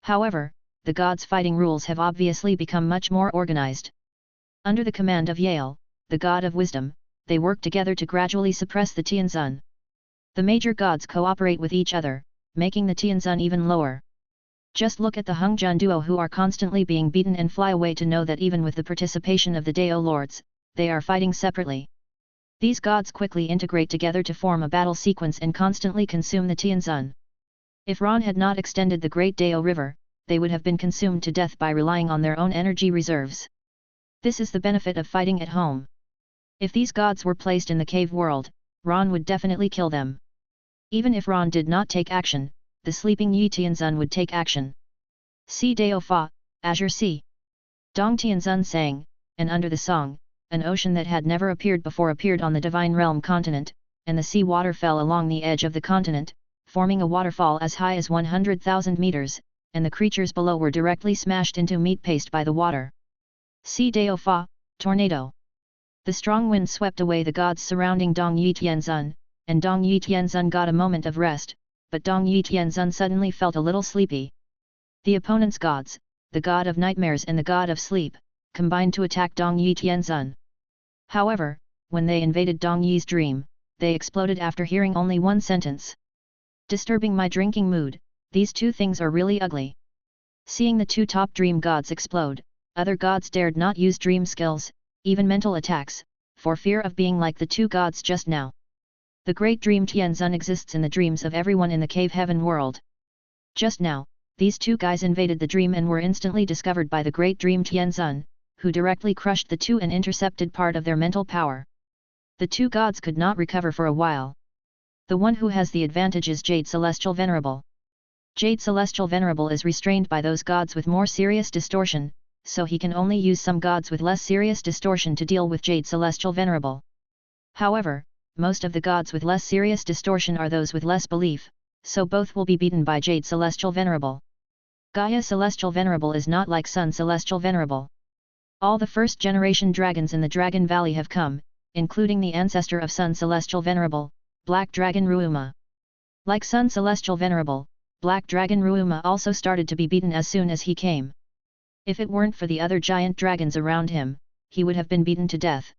[SPEAKER 1] However, the gods' fighting rules have obviously become much more organized. Under the command of Yale, the god of wisdom, they work together to gradually suppress the Tianzun. The major gods cooperate with each other, making the Tianzun even lower. Just look at the Hengjun duo who are constantly being beaten and fly away to know that even with the participation of the Dao lords, they are fighting separately. These gods quickly integrate together to form a battle sequence and constantly consume the Tianzun. If Ron had not extended the Great Dao River, they would have been consumed to death by relying on their own energy reserves. This is the benefit of fighting at home. If these gods were placed in the cave world, Ron would definitely kill them. Even if Ron did not take action, the sleeping Yi Tianzun would take action. Si Dao Fa, Azure Sea. Dong Tianzun sang, and under the song, an ocean that had never appeared before appeared on the Divine Realm continent, and the sea water fell along the edge of the continent, forming a waterfall as high as 100,000 meters, and the creatures below were directly smashed into meat paste by the water. Si Dao Fa, tornado. The strong wind swept away the gods surrounding Dong Yi Tianzun, and Dong Yi Tianzun got a moment of rest, but Dong Yi Tianzun suddenly felt a little sleepy. The opponent's gods, the god of nightmares and the god of sleep, combined to attack Dong Yi Tianzun. However, when they invaded Dong Yi's dream, they exploded after hearing only one sentence. Disturbing my drinking mood, these two things are really ugly. Seeing the two top dream gods explode, other gods dared not use dream skills, even mental attacks, for fear of being like the two gods just now. The great dream Tianzun exists in the dreams of everyone in the cave heaven world. Just now, these two guys invaded the dream and were instantly discovered by the great dream Tianzun, who directly crushed the two and intercepted part of their mental power. The two gods could not recover for a while. The one who has the advantage is Jade Celestial Venerable. Jade Celestial Venerable is restrained by those gods with more serious distortion, so he can only use some gods with less serious distortion to deal with Jade Celestial Venerable. However, most of the gods with less serious distortion are those with less belief, so both will be beaten by Jade Celestial Venerable. Gaia Celestial Venerable is not like Sun Celestial Venerable. All the first generation dragons in the Dragon Valley have come, including the ancestor of Sun Celestial Venerable, Black Dragon Ruuma. Like Sun Celestial Venerable, Black Dragon Ruuma also started to be beaten as soon as he came. If it weren't for the other giant dragons around him, he would have been beaten to death.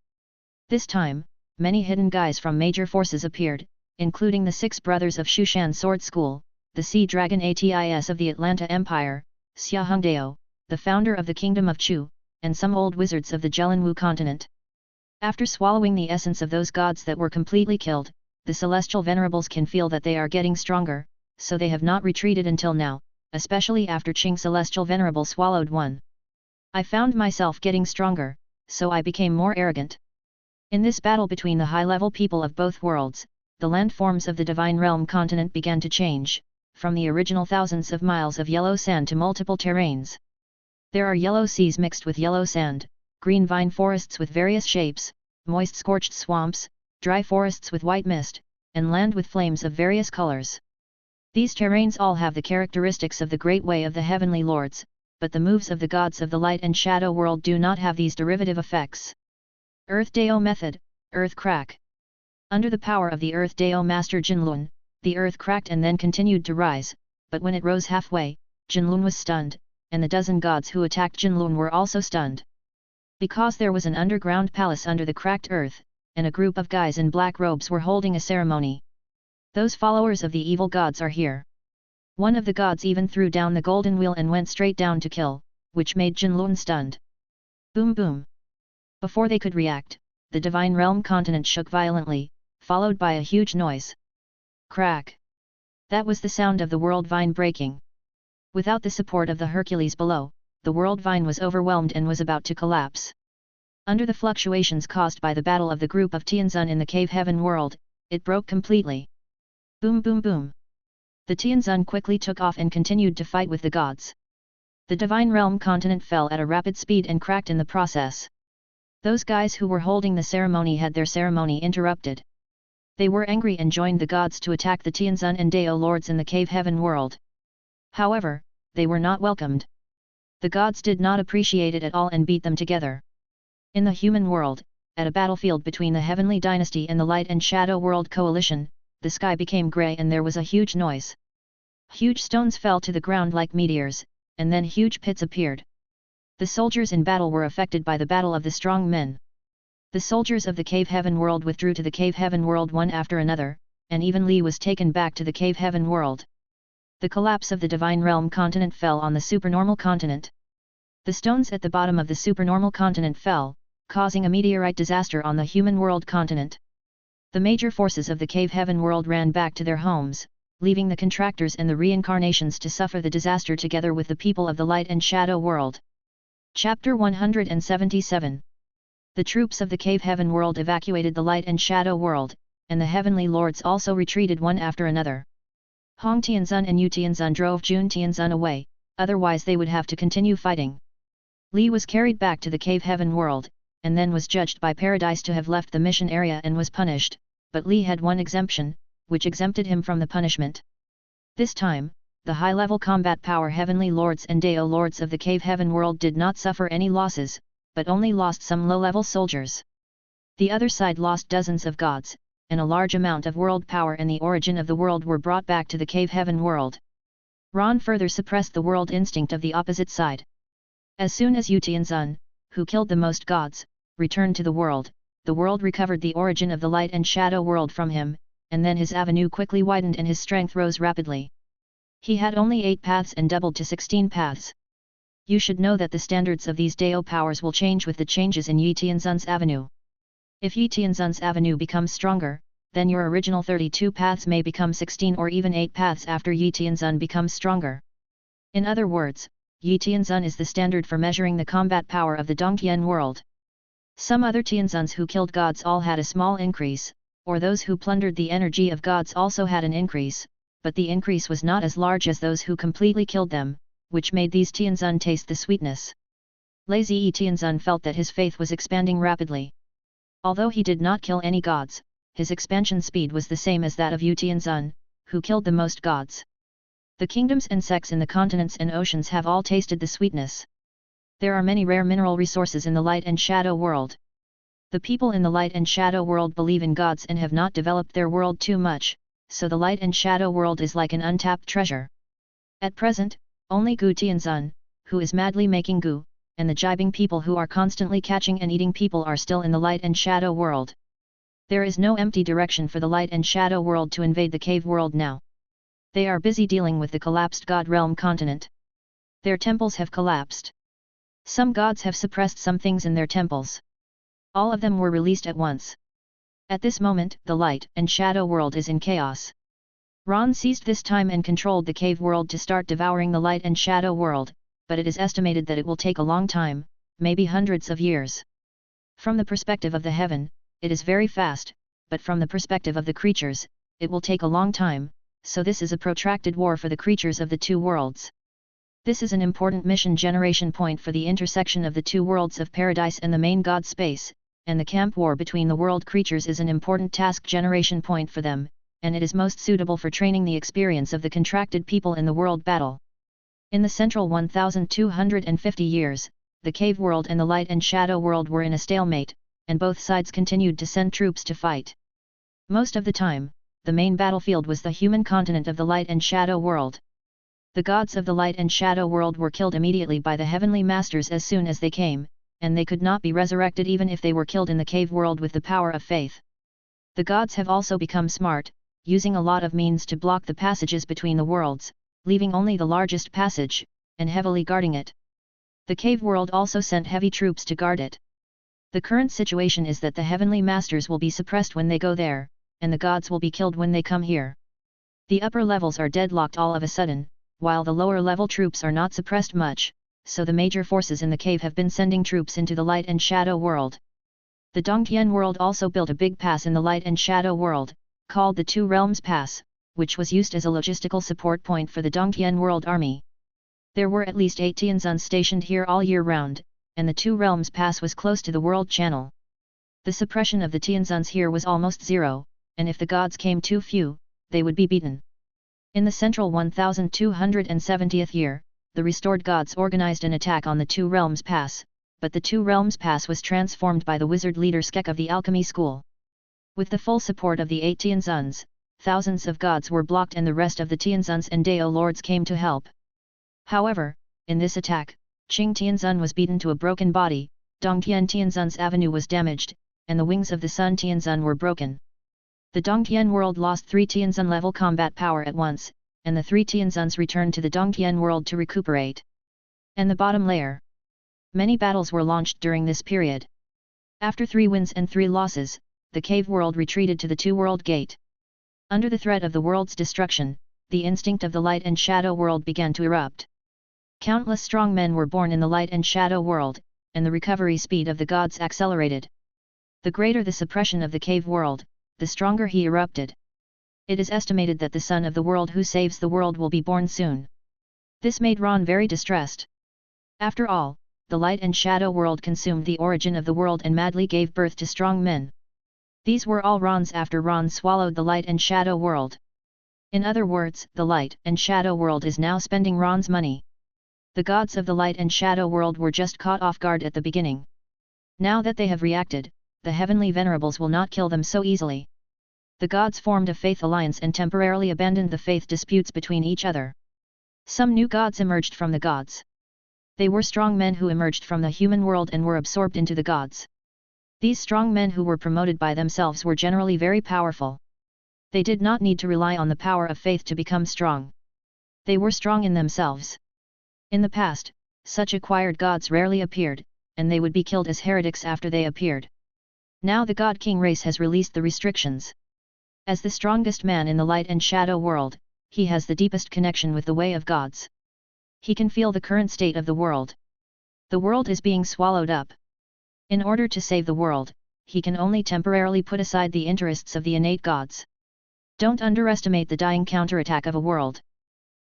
[SPEAKER 1] This time, many hidden guys from major forces appeared, including the 6 brothers of Shushan Sword School, the Sea Dragon Atis of the Atlanta Empire, Xia Hongdao, the founder of the Kingdom of Chu, and some old wizards of the Jelinwu continent. After swallowing the essence of those gods that were completely killed, the Celestial Venerables can feel that they are getting stronger, so they have not retreated until now, especially after Qing Celestial Venerable swallowed one. I found myself getting stronger, so I became more arrogant. In this battle between the high-level people of both worlds, the landforms of the Divine Realm continent began to change, from the original thousands of miles of yellow sand to multiple terrains. There are yellow seas mixed with yellow sand, green vine forests with various shapes, moist scorched swamps, dry forests with white mist, and land with flames of various colors. These terrains all have the characteristics of the Great Way of the Heavenly Lords, but the moves of the gods of the light and shadow world do not have these derivative effects. Earth Dao Method, Earth Crack. Under the power of the Earth Dao Master Jinlun, the earth cracked and then continued to rise, but when it rose halfway, Jinlun was stunned, and the dozen gods who attacked Jinlun were also stunned. Because there was an underground palace under the cracked earth, and a group of guys in black robes were holding a ceremony. Those followers of the evil gods are here. One of the gods even threw down the golden wheel and went straight down to kill, which made Jinlun stunned. Boom boom! Before they could react, the Divine Realm continent shook violently, followed by a huge noise. Crack! That was the sound of the world vine breaking. Without the support of the Hercules below, the world vine was overwhelmed and was about to collapse. Under the fluctuations caused by the battle of the group of Tianzun in the cave heaven world, it broke completely. Boom boom boom! The Tianzun quickly took off and continued to fight with the gods. The Divine Realm continent fell at a rapid speed and cracked in the process. Those guys who were holding the ceremony had their ceremony interrupted. They were angry and joined the gods to attack the Tianzun and Dao lords in the cave heaven world. However, they were not welcomed. The gods did not appreciate it at all and beat them together. In the human world, at a battlefield between the Heavenly Dynasty and the Light and Shadow World Coalition, the sky became grey and there was a huge noise. Huge stones fell to the ground like meteors, and then huge pits appeared. The soldiers in battle were affected by the battle of the strong men. The soldiers of the cave heaven world withdrew to the cave heaven world one after another, and even Li was taken back to the cave heaven world. The collapse of the Divine Realm continent fell on the supernormal continent. The stones at the bottom of the supernormal continent fell, causing a meteorite disaster on the human world continent. The major forces of the cave heaven world ran back to their homes, leaving the contractors and the reincarnations to suffer the disaster together with the people of the light and shadow world. Chapter 177. The troops of the cave heaven world evacuated the light and shadow world, and the heavenly lords also retreated one after another. Hong Tianzun and Yu Tianzun drove Jun Tianzun away, otherwise they would have to continue fighting. Li was carried back to the cave heaven world, and then was judged by Paradise to have left the mission area and was punished, but Li had one exemption, which exempted him from the punishment. This time, the high-level combat power heavenly lords and Dao lords of the cave heaven world did not suffer any losses, but only lost some low-level soldiers. The other side lost dozens of gods, and a large amount of world power and the origin of the world were brought back to the cave heaven world. Ron further suppressed the world instinct of the opposite side. As soon as Yu Tianzun, who killed the most gods, returned to the world, the world recovered the origin of the light and shadow world from him, and then his avenue quickly widened and his strength rose rapidly. He had only 8 paths and doubled to 16 paths. You should know that the standards of these Dao powers will change with the changes in Yi Tianzun's avenue. If Yi Tianzun's avenue becomes stronger, then your original 32 paths may become 16 or even 8 paths after Yi Tianzun becomes stronger. In other words, Yi Tianzun is the standard for measuring the combat power of the Dongtian world. Some other Tianzuns who killed gods all had a small increase, or those who plundered the energy of gods also had an increase, but the increase was not as large as those who completely killed them, which made these Tianzun taste the sweetness. Lazy Yi Tianzun felt that his faith was expanding rapidly. Although he did not kill any gods, his expansion speed was the same as that of Yu Tianzun, who killed the most gods. The kingdoms and sects in the continents and oceans have all tasted the sweetness. There are many rare mineral resources in the light and shadow world. The people in the light and shadow world believe in gods and have not developed their world too much, so the light and shadow world is like an untapped treasure. At present, only Gu Tianzun, who is madly making gu, and the jibing people who are constantly catching and eating people are still in the light and shadow world. There is no empty direction for the light and shadow world to invade the cave world now. They are busy dealing with the collapsed god realm continent. Their temples have collapsed. Some gods have suppressed some things in their temples. All of them were released at once. At this moment, the light and shadow world is in chaos. Ron seized this time and controlled the cave world to start devouring the light and shadow world, but it is estimated that it will take a long time, maybe hundreds of years. From the perspective of the heaven, it is very fast, but from the perspective of the creatures, it will take a long time, so this is a protracted war for the creatures of the two worlds. This is an important mission generation point for the intersection of the two worlds of paradise and the main god space, and the camp war between the world creatures is an important task generation point for them, and it is most suitable for training the experience of the contracted people in the world battle. In the central 1250 years, the cave world and the light and shadow world were in a stalemate, and both sides continued to send troops to fight. Most of the time, the main battlefield was the human continent of the light and shadow world. The gods of the light and shadow world were killed immediately by the heavenly masters as soon as they came, and they could not be resurrected even if they were killed in the cave world with the power of faith. The gods have also become smart, using a lot of means to block the passages between the worlds, leaving only the largest passage, and heavily guarding it. The cave world also sent heavy troops to guard it. The current situation is that the heavenly masters will be suppressed when they go there, and the gods will be killed when they come here. The upper levels are deadlocked all of a sudden, while the lower level troops are not suppressed much, so the major forces in the cave have been sending troops into the light and shadow world. The Dongtian world also built a big pass in the light and shadow world, called the Two Realms Pass, which was used as a logistical support point for the Dongtian world army. There were at least 8 Tianzuns stationed here all year round, and the Two Realms Pass was close to the world channel. The suppression of the Tianzuns here was almost zero, and if the gods came too few, they would be beaten. In the central 1270th year, the restored gods organized an attack on the Two Realms Pass, but the Two Realms Pass was transformed by the wizard leader Skek of the alchemy school. With the full support of the 8 Tianzuns, thousands of gods were blocked and the rest of the Tianzuns and Dao lords came to help. However, in this attack, Qing Tianzun was beaten to a broken body, Dongtian Tianzun's avenue was damaged, and the wings of the Sun Tianzun were broken. The Dongtian world lost 3 Tianzun level combat power at once, and the 3 Tianzuns returned to the Dongtian world to recuperate. And the bottom layer. Many battles were launched during this period. After 3 wins and 3 losses, the cave world retreated to the two-world gate. Under the threat of the world's destruction, the instinct of the light and shadow world began to erupt. Countless strong men were born in the light and shadow world, and the recovery speed of the gods accelerated. The greater the suppression of the cave world, the stronger he erupted. It is estimated that the son of the world who saves the world will be born soon. This made Ron very distressed. After all, the light and shadow world consumed the origin of the world and madly gave birth to strong men. These were all Rons after Ron swallowed the light and shadow world. In other words, the light and shadow world is now spending Ron's money. The gods of the light and shadow world were just caught off guard at the beginning. Now that they have reacted, the heavenly venerables will not kill them so easily. The gods formed a faith alliance and temporarily abandoned the faith disputes between each other. Some new gods emerged from the gods. They were strong men who emerged from the human world and were absorbed into the gods. These strong men who were promoted by themselves were generally very powerful. They did not need to rely on the power of faith to become strong. They were strong in themselves. In the past, such acquired gods rarely appeared, and they would be killed as heretics after they appeared. Now the God King race has released the restrictions. As the strongest man in the light and shadow world, he has the deepest connection with the way of gods. He can feel the current state of the world. The world is being swallowed up. In order to save the world, he can only temporarily put aside the interests of the innate gods. Don't underestimate the dying counterattack of a world.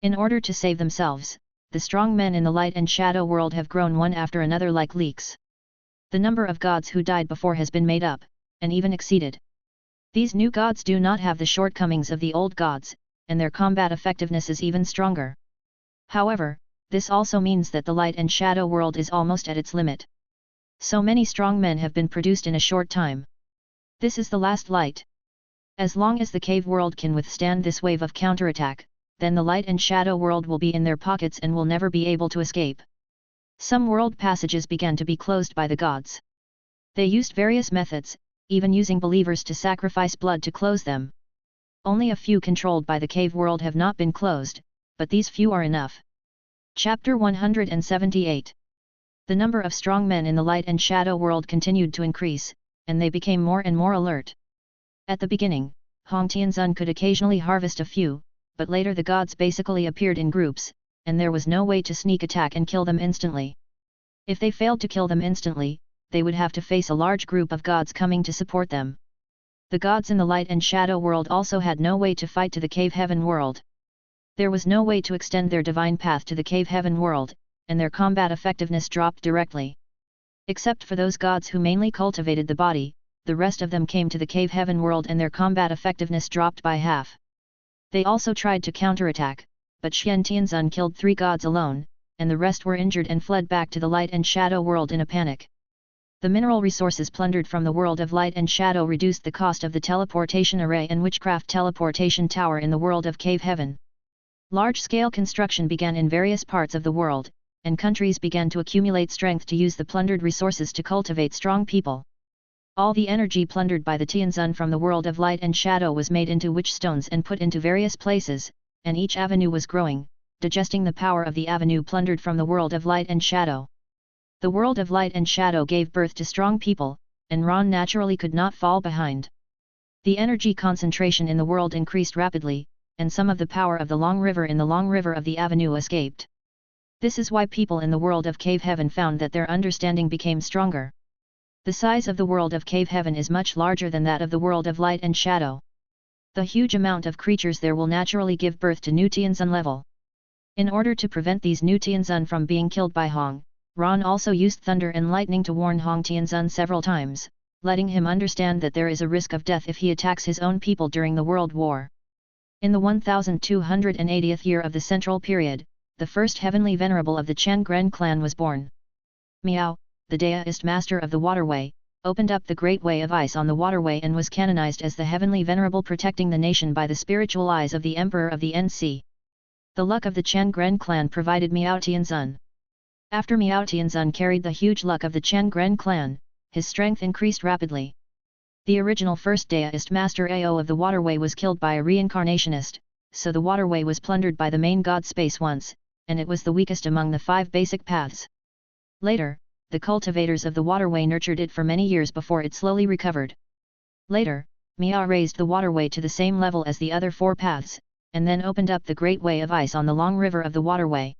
[SPEAKER 1] In order to save themselves, the strong men in the light and shadow world have grown one after another like leaks. The number of gods who died before has been made up, and even exceeded. These new gods do not have the shortcomings of the old gods, and their combat effectiveness is even stronger. However, this also means that the light and shadow world is almost at its limit. So many strong men have been produced in a short time. This is the last light. As long as the cave world can withstand this wave of counterattack, then the light and shadow world will be in their pockets and will never be able to escape. Some world passages began to be closed by the gods. They used various methods, even using believers to sacrifice blood to close them. Only a few controlled by the cave world have not been closed, but these few are enough. Chapter 178. The number of strong men in the light and shadow world continued to increase, and they became more and more alert. At the beginning, Hong Tianzun could occasionally harvest a few, but later the gods basically appeared in groups, and there was no way to sneak attack and kill them instantly. If they failed to kill them instantly, they would have to face a large group of gods coming to support them. The gods in the light and shadow world also had no way to fight to the cave heaven world. There was no way to extend their divine path to the cave heaven world, and their combat effectiveness dropped directly. Except for those gods who mainly cultivated the body, the rest of them came to the cave heaven world and their combat effectiveness dropped by half. They also tried to counterattack, but Xian Tianzun killed 3 gods alone, and the rest were injured and fled back to the light and shadow world in a panic. The mineral resources plundered from the world of light and shadow reduced the cost of the teleportation array and witchcraft teleportation tower in the world of cave heaven. Large-scale construction began in various parts of the world, and countries began to accumulate strength to use the plundered resources to cultivate strong people. All the energy plundered by the Tianzun from the world of light and shadow was made into witch stones and put into various places, and each avenue was growing, digesting the power of the avenue plundered from the world of light and shadow. The world of light and shadow gave birth to strong people, and Ron naturally could not fall behind. The energy concentration in the world increased rapidly, and some of the power of the long river in the long river of the avenue escaped. This is why people in the world of cave heaven found that their understanding became stronger. The size of the world of cave heaven is much larger than that of the world of light and shadow. The huge amount of creatures there will naturally give birth to new Tianzun level. In order to prevent these new Tianzun from being killed by Hong, Ron also used thunder and lightning to warn Hong Tianzun several times, letting him understand that there is a risk of death if he attacks his own people during the World War. In the 1280th year of the Central Period, the first heavenly venerable of the Changren clan was born. Miao, the Daoist master of the waterway, opened up the great way of ice on the waterway and was canonized as the heavenly venerable protecting the nation by the spiritual eyes of the emperor of the NC. The luck of the Changren clan provided Miao Tianzun. After Miao Tianzun carried the huge luck of the Changren clan, his strength increased rapidly. The original first Daoist master Ao of the waterway was killed by a reincarnationist, so the waterway was plundered by the main god space once, and it was the weakest among the 5 basic paths. Later, the cultivators of the waterway nurtured it for many years before it slowly recovered. Later, Miao raised the waterway to the same level as the other 4 paths, and then opened up the great way of ice on the long river of the waterway.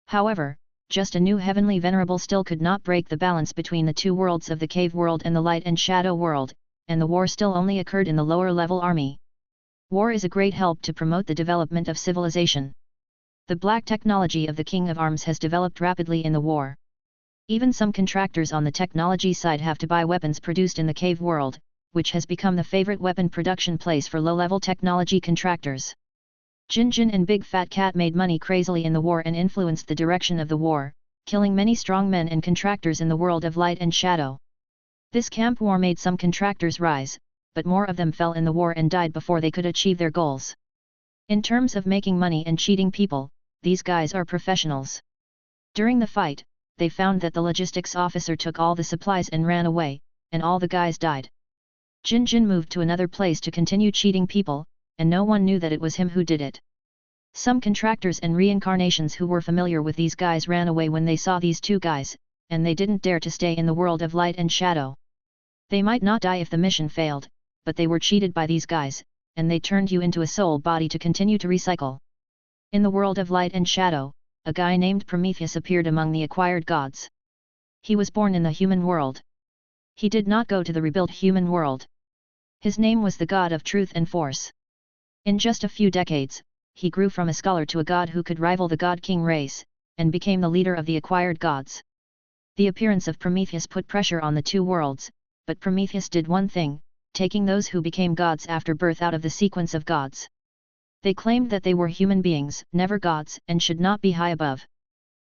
[SPEAKER 1] However, just a new heavenly venerable still could not break the balance between the 2 worlds of the cave world and the light and shadow world, and the war still only occurred in the lower level army. War is a great help to promote the development of civilization. The black technology of the King of Arms has developed rapidly in the war. Even some contractors on the technology side have to buy weapons produced in the cave world, which has become the favorite weapon production place for low-level technology contractors. Jin Jin and Big Fat Cat made money crazily in the war and influenced the direction of the war, killing many strong men and contractors in the world of light and shadow. This camp war made some contractors rise, but more of them fell in the war and died before they could achieve their goals. In terms of making money and cheating people, these guys are professionals. During the fight, they found that the logistics officer took all the supplies and ran away, and all the guys died. Jin Jin moved to another place to continue cheating people, and no one knew that it was him who did it. Some contractors and reincarnations who were familiar with these guys ran away when they saw these two guys, and they didn't dare to stay in the world of light and shadow. They might not die if the mission failed, but they were cheated by these guys, and they turned you into a soul body to continue to recycle. In the world of light and shadow, a guy named Prometheus appeared among the acquired gods. He was born in the human world. He did not go to the rebuilt human world. His name was the god of truth and force. In just a few decades, he grew from a scholar to a god who could rival the god-king race, and became the leader of the acquired gods. The appearance of Prometheus put pressure on the two worlds, but Prometheus did one thing, taking those who became gods after birth out of the sequence of gods. They claimed that they were human beings, never gods, and should not be high above.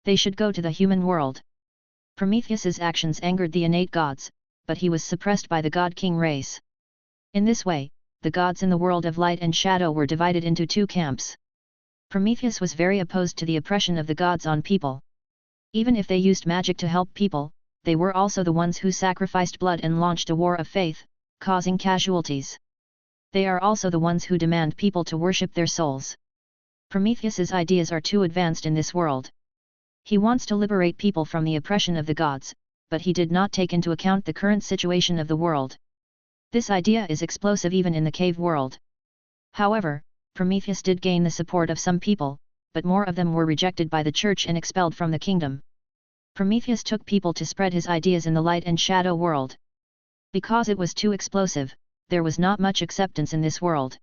[SPEAKER 1] They should go to the human world. Prometheus's actions angered the innate gods, but he was suppressed by the god-king race. In this way, the gods in the world of light and shadow were divided into two camps. Prometheus was very opposed to the oppression of the gods on people. Even if they used magic to help people, they were also the ones who sacrificed blood and launched a war of faith, causing casualties. They are also the ones who demand people to worship their souls. Prometheus's ideas are too advanced in this world. He wants to liberate people from the oppression of the gods, but he did not take into account the current situation of the world. This idea is explosive even in the cave world. However, Prometheus did gain the support of some people, but more of them were rejected by the church and expelled from the kingdom. Prometheus took people to spread his ideas in the light and shadow world. Because it was too explosive, there was not much acceptance in this world.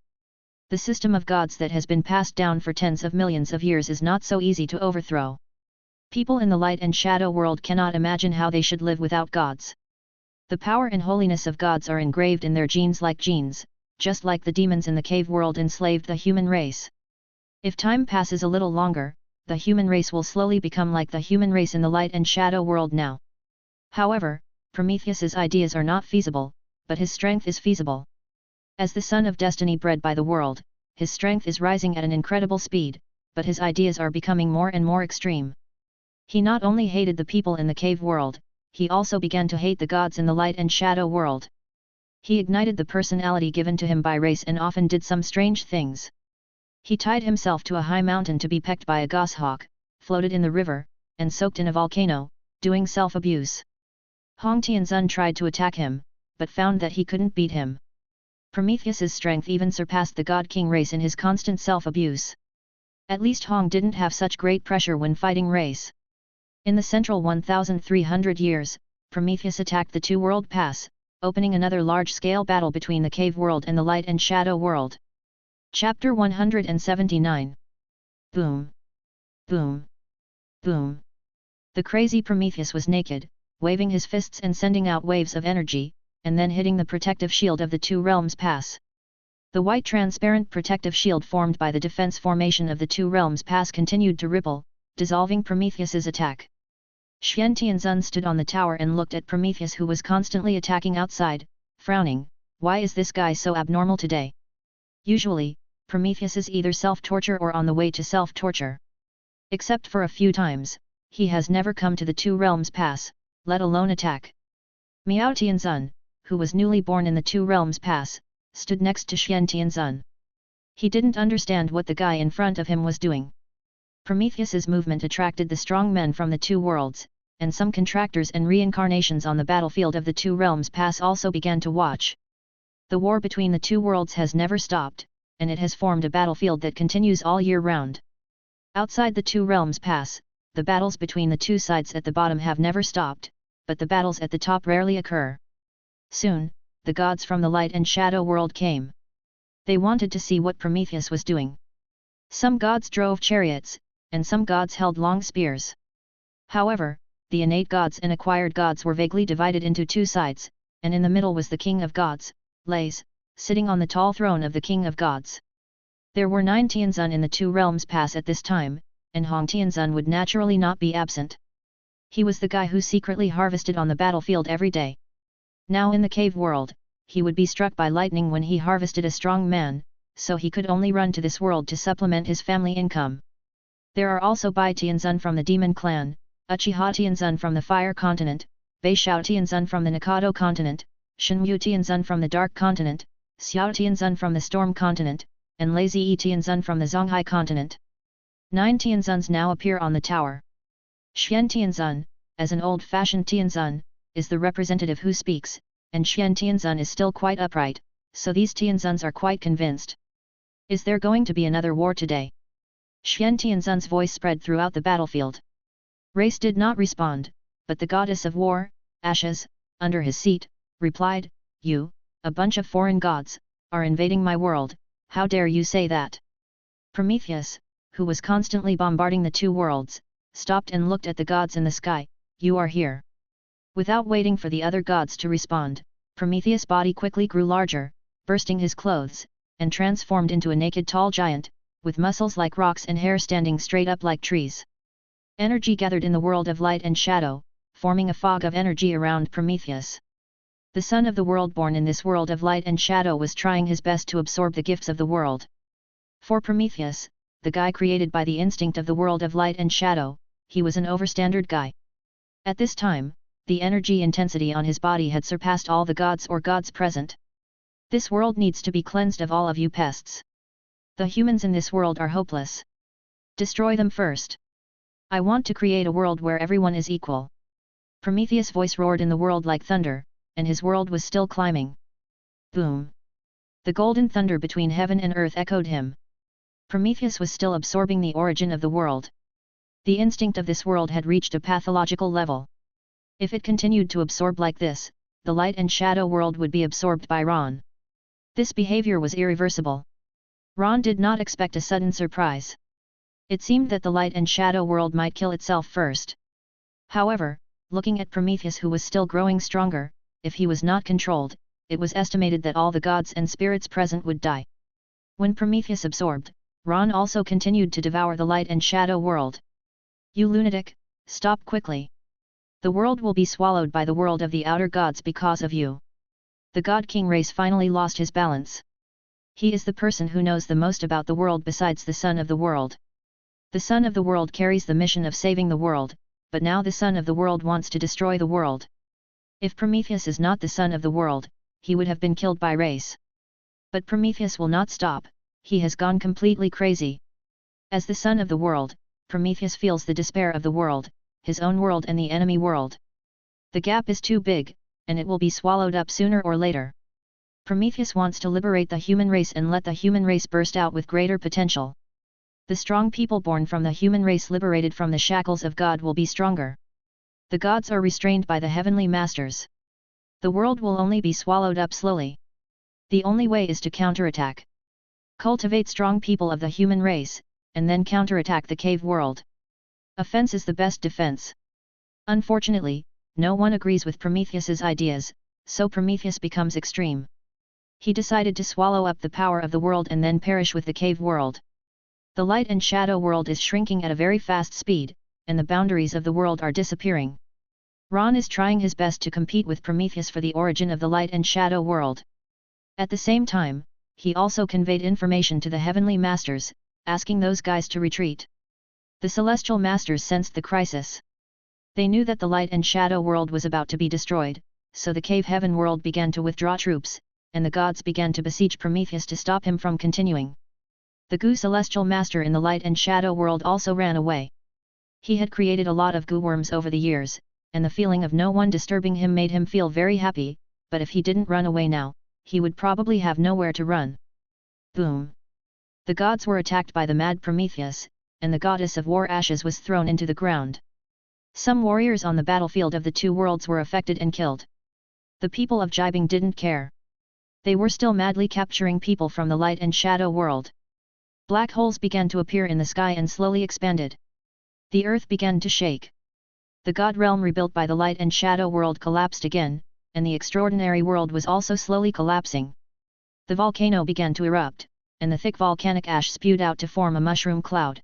[SPEAKER 1] The system of gods that has been passed down for tens of millions of years is not so easy to overthrow. People in the light and shadow world cannot imagine how they should live without gods. The power and holiness of gods are engraved in their genes like genes, just like the demons in the cave world enslaved the human race. If time passes a little longer, the human race will slowly become like the human race in the light and shadow world now. However, Prometheus's ideas are not feasible, but his strength is feasible. As the son of destiny bred by the world, his strength is rising at an incredible speed, but his ideas are becoming more and more extreme. He not only hated the people in the cave world, he also began to hate the gods in the light and shadow world. He ignited the personality given to him by race and often did some strange things. He tied himself to a high mountain to be pecked by a goshawk, floated in the river, and soaked in a volcano, doing self-abuse. Hong Tianzun tried to attack him, but found that he couldn't beat him. Prometheus's strength even surpassed the god-king race in his constant self-abuse. At least Hong didn't have such great pressure when fighting race. In the central 1,300 years, Prometheus attacked the two-world pass, opening another large-scale battle between the cave world and the light and shadow world. Chapter 179. Boom! Boom! Boom! The crazy Prometheus was naked, waving his fists and sending out waves of energy, and then hitting the protective shield of the Two Realms Pass. The white transparent protective shield formed by the defense formation of the Two Realms Pass continued to ripple, dissolving Prometheus's attack. Xuan Tianzun stood on the tower and looked at Prometheus, who was constantly attacking outside, frowning. Why is this guy so abnormal today? Usually, Prometheus is either self-torture or on the way to self-torture. Except for a few times, he has never come to the Two Realms Pass, let alone attack. Miao Tianzun, who was newly born in the Two Realms Pass, stood next to Xuan Tianzun. He didn't understand what the guy in front of him was doing. Prometheus's movement attracted the strong men from the two worlds, and some contractors and reincarnations on the battlefield of the Two Realms Pass also began to watch. The war between the two worlds has never stopped, and it has formed a battlefield that continues all year round. Outside the Two Realms Pass, the battles between the two sides at the bottom have never stopped, but the battles at the top rarely occur. Soon, the gods from the light and shadow world came. They wanted to see what Prometheus was doing. Some gods drove chariots, and some gods held long spears. However, the innate gods and acquired gods were vaguely divided into two sides, and in the middle was the king of gods, Lays, sitting on the tall throne of the king of gods. There were 9 Tianzun in the Two Realms Pass at this time, and Hong Tianzun would naturally not be absent. He was the guy who secretly harvested on the battlefield every day. Now in the cave world, he would be struck by lightning when he harvested a strong man, so he could only run to this world to supplement his family income. There are also Bai Tianzun from the Demon Clan, Uchiha Tianzun from the Fire Continent, Bei Shao Tianzun from the Nakado continent, Shen Yu Tianzun from the Dark continent, Xiao Tianzun from the Storm continent, and Lazy Tianzun from the Zonghai continent. 9 Tianzuns now appear on the tower. Xian Tianzun, as an old-fashioned Tianzun, is the representative who speaks, and Xian Tianzun is still quite upright, so these Tianzuns are quite convinced. Is there going to be another war today? Xian Tianzun's voice spread throughout the battlefield. Race did not respond, but the goddess of war, Ashes, under his seat, replied, "You, a bunch of foreign gods, are invading my world, how dare you say that?" Prometheus, who was constantly bombarding the two worlds, stopped and looked at the gods in the sky. "You are here." Without waiting for the other gods to respond, Prometheus' body quickly grew larger, bursting his clothes, and transformed into a naked tall giant, with muscles like rocks and hair standing straight up like trees. Energy gathered in the world of light and shadow, forming a fog of energy around Prometheus. The son of the world born in this world of light and shadow was trying his best to absorb the gifts of the world. For Prometheus, the guy created by the instinct of the world of light and shadow, he was an overstandard guy. At this time, the energy intensity on his body had surpassed all the gods or gods present. This world needs to be cleansed of all of you pests. The humans in this world are hopeless. Destroy them first. I want to create a world where everyone is equal. Prometheus' voice roared in the world like thunder, and his world was still climbing. Boom! The golden thunder between heaven and earth echoed him. Prometheus was still absorbing the origin of the world. The instinct of this world had reached a pathological level. If it continued to absorb like this, the light and shadow world would be absorbed by Ron. This behavior was irreversible. Ron did not expect a sudden surprise. It seemed that the light and shadow world might kill itself first. However, looking at Prometheus, who was still growing stronger, if he was not controlled, it was estimated that all the gods and spirits present would die. When Prometheus absorbed, Ron also continued to devour the light and shadow world. "You lunatic, stop quickly. The world will be swallowed by the world of the outer gods because of you." The God King race finally lost his balance. He is the person who knows the most about the world besides the son of the world. The son of the world carries the mission of saving the world, but now the son of the world wants to destroy the world. If Prometheus is not the son of the world, he would have been killed by race. But Prometheus will not stop, he has gone completely crazy. As the son of the world, Prometheus feels the despair of the world, his own world and the enemy world. The gap is too big, and it will be swallowed up sooner or later. Prometheus wants to liberate the human race and let the human race burst out with greater potential. The strong people born from the human race liberated from the shackles of God will be stronger. The gods are restrained by the heavenly masters. The world will only be swallowed up slowly. The only way is to counterattack. Cultivate strong people of the human race, and then counterattack the cave world. Offense is the best defense. Unfortunately, no one agrees with Prometheus's ideas, so Prometheus becomes extreme. He decided to swallow up the power of the world and then perish with the cave world. The light and shadow world is shrinking at a very fast speed, and the boundaries of the world are disappearing. Ron is trying his best to compete with Prometheus for the origin of the light and shadow world. At the same time, he also conveyed information to the heavenly masters, asking those guys to retreat. The celestial masters sensed the crisis. They knew that the light and shadow world was about to be destroyed, so the cave heaven world began to withdraw troops, and the gods began to besiege Prometheus to stop him from continuing. The goo celestial master in the light and shadow world also ran away. He had created a lot of goo worms over the years, and the feeling of no one disturbing him made him feel very happy, but if he didn't run away now, he would probably have nowhere to run. Boom! The gods were attacked by the mad Prometheus, and the goddess of war Ashes was thrown into the ground. Some warriors on the battlefield of the two worlds were affected and killed. The people of Jibing didn't care. They were still madly capturing people from the light and shadow world. Black holes began to appear in the sky and slowly expanded. The earth began to shake. The god realm rebuilt by the light and shadow world collapsed again, and the extraordinary world was also slowly collapsing. The volcano began to erupt, and the thick volcanic ash spewed out to form a mushroom cloud.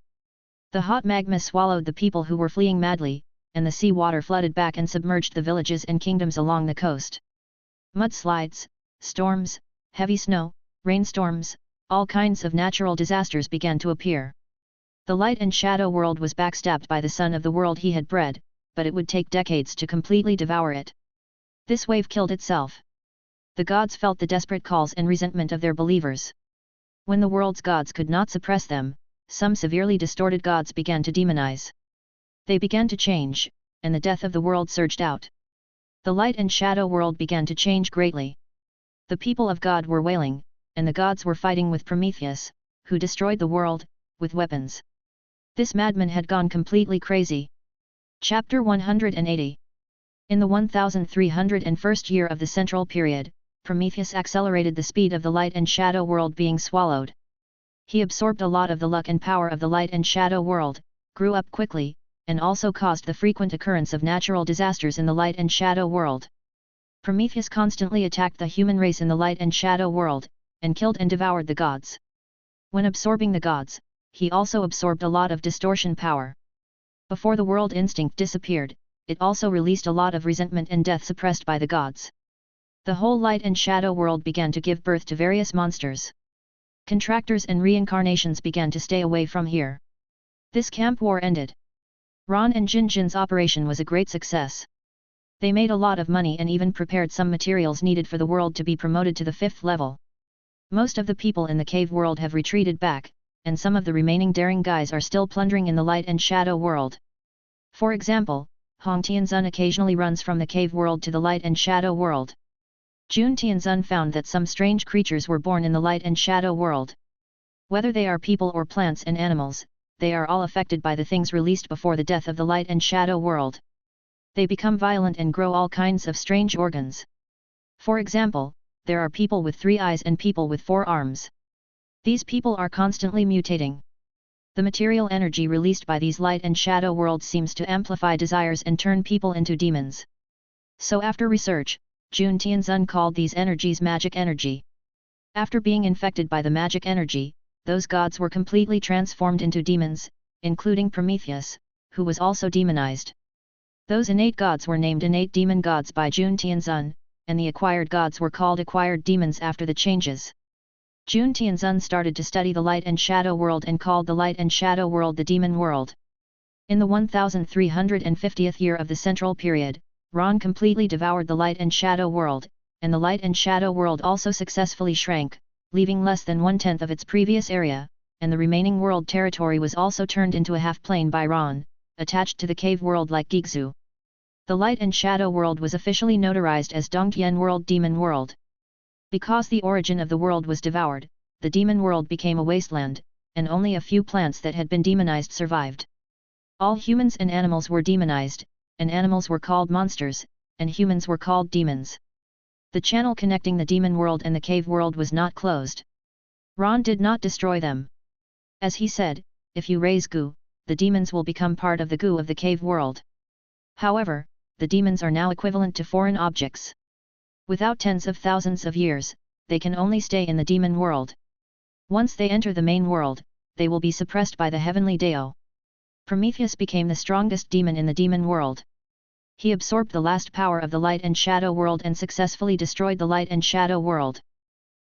[SPEAKER 1] The hot magma swallowed the people who were fleeing madly, and the sea water flooded back and submerged the villages and kingdoms along the coast. Mudslides, storms, heavy snow, rainstorms, all kinds of natural disasters began to appear. The light and shadow world was backstabbed by the son of the world he had bred, but it would take decades to completely devour it. This wave killed itself. The gods felt the desperate calls and resentment of their believers. When the world's gods could not suppress them, some severely distorted gods began to demonize. They began to change, and the death of the world surged out. The light and shadow world began to change greatly. The people of God were wailing, and the gods were fighting with Prometheus, who destroyed the world, with weapons. This madman had gone completely crazy. Chapter 180. In the 1301st year of the Central Period, Prometheus accelerated the speed of the light and shadow world being swallowed. He absorbed a lot of the luck and power of the light and shadow world, grew up quickly, and also caused the frequent occurrence of natural disasters in the light and shadow world. Prometheus constantly attacked the human race in the light and shadow world, and killed and devoured the gods. When absorbing the gods, he also absorbed a lot of distortion power. Before the world instinct disappeared, it also released a lot of resentment and death suppressed by the gods. The whole light and shadow world began to give birth to various monsters. Contractors and reincarnations began to stay away from here. This camp war ended. Ron and Jinjin's operation was a great success. They made a lot of money and even prepared some materials needed for the world to be promoted to the 5th level. Most of the people in the cave world have retreated back, and some of the remaining daring guys are still plundering in the light and shadow world. For example, Hong Tianzun occasionally runs from the cave world to the light and shadow world. Jun Tianzun found that some strange creatures were born in the light and shadow world. Whether they are people or plants and animals, they are all affected by the things released before the death of the light and shadow world. They become violent and grow all kinds of strange organs. For example, there are people with 3 eyes and people with 4 arms. These people are constantly mutating. The material energy released by these light and shadow worlds seems to amplify desires and turn people into demons. So after research, Jun Tianzun called these energies magic energy. After being infected by the magic energy, those gods were completely transformed into demons, including Prometheus, who was also demonized. Those innate gods were named innate demon gods by Jun Tianzun, and the acquired gods were called acquired demons after the changes. Jun Tianzun started to study the light and shadow world and called the light and shadow world the demon world. In the 1350th year of the Central Period, Ron completely devoured the light and shadow world, and the light and shadow world also successfully shrank, leaving less than 1/10 of its previous area, and the remaining world territory was also turned into a half-plane by Ron, attached to the cave world like Gigzu. The light and shadow world was officially notarized as Dongtian World Demon World. Because the origin of the world was devoured, the demon world became a wasteland, and only a few plants that had been demonized survived. All humans and animals were demonized, and animals were called monsters, and humans were called demons. The channel connecting the demon world and the cave world was not closed. Ron did not destroy them. As he said, if you raise goo, the demons will become part of the goo of the cave world. However, the demons are now equivalent to foreign objects. Without tens of thousands of years, they can only stay in the demon world. Once they enter the main world, they will be suppressed by the heavenly Dao. Prometheus became the strongest demon in the demon world. He absorbed the last power of the light and shadow world and successfully destroyed the light and shadow world.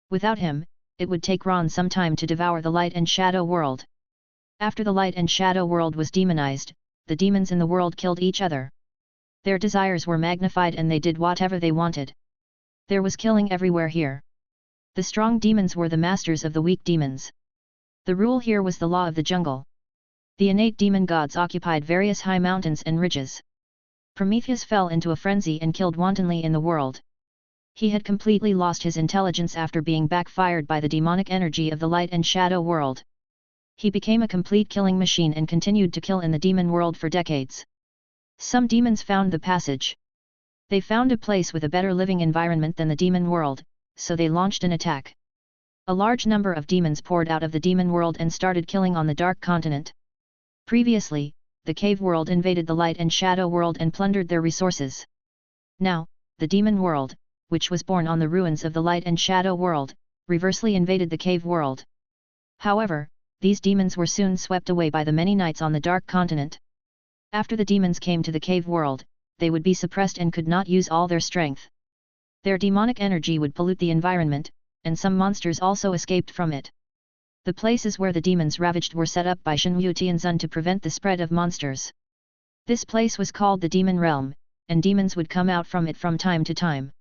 [SPEAKER 1] Without him, it would take Ron some time to devour the light and shadow world. After the light and shadow world was demonized, the demons in the world killed each other. Their desires were magnified and they did whatever they wanted. There was killing everywhere here. The strong demons were the masters of the weak demons. The rule here was the law of the jungle. The innate demon gods occupied various high mountains and ridges. Prometheus fell into a frenzy and killed wantonly in the world. He had completely lost his intelligence after being backfired by the demonic energy of the light and shadow world. He became a complete killing machine and continued to kill in the demon world for decades. Some demons found the passage. They found a place with a better living environment than the demon world, so they launched an attack. A large number of demons poured out of the demon world and started killing on the dark continent. Previously, the cave world invaded the light and shadow world and plundered their resources. Now, the demon world, which was born on the ruins of the light and shadow world, reversely invaded the cave world. However, these demons were soon swept away by the many knights on the dark continent. After the demons came to the cave world, they would be suppressed and could not use all their strength. Their demonic energy would pollute the environment, and some monsters also escaped from it. The places where the demons ravaged were set up by Shen Yu Tianzun to prevent the spread of monsters. This place was called the demon realm, and demons would come out from it from time to time.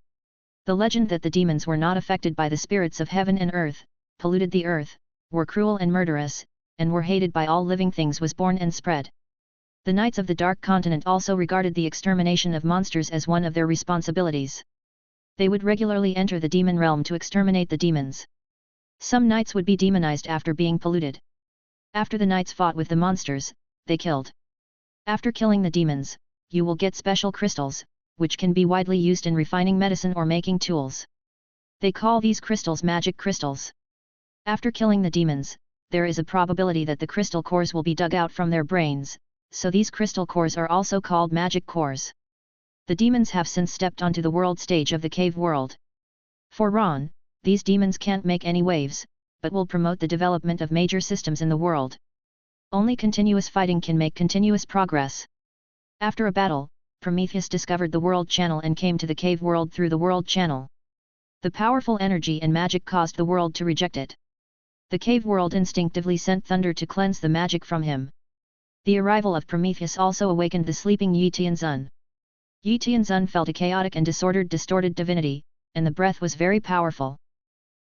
[SPEAKER 1] The legend that the demons were not affected by the spirits of heaven and earth, polluted the earth, were cruel and murderous, and were hated by all living things was born and spread. The Knights of the Dark Continent also regarded the extermination of monsters as one of their responsibilities. They would regularly enter the demon realm to exterminate the demons. Some knights would be demonized after being polluted. After the knights fought with the monsters, they killed. After killing the demons, you will get special crystals, which can be widely used in refining medicine or making tools. They call these crystals magic crystals. After killing the demons, there is a probability that the crystal cores will be dug out from their brains, so these crystal cores are also called magic cores. The demons have since stepped onto the world stage of the cave world. For Ron, these demons can't make any waves, but will promote the development of major systems in the world. Only continuous fighting can make continuous progress. After a battle, Prometheus discovered the world channel and came to the cave world through the world channel. The powerful energy and magic caused the world to reject it. The cave world instinctively sent thunder to cleanse the magic from him. The arrival of Prometheus also awakened the sleeping Yi Tianzun. Yi Tianzun felt a chaotic and distorted divinity, and the breath was very powerful.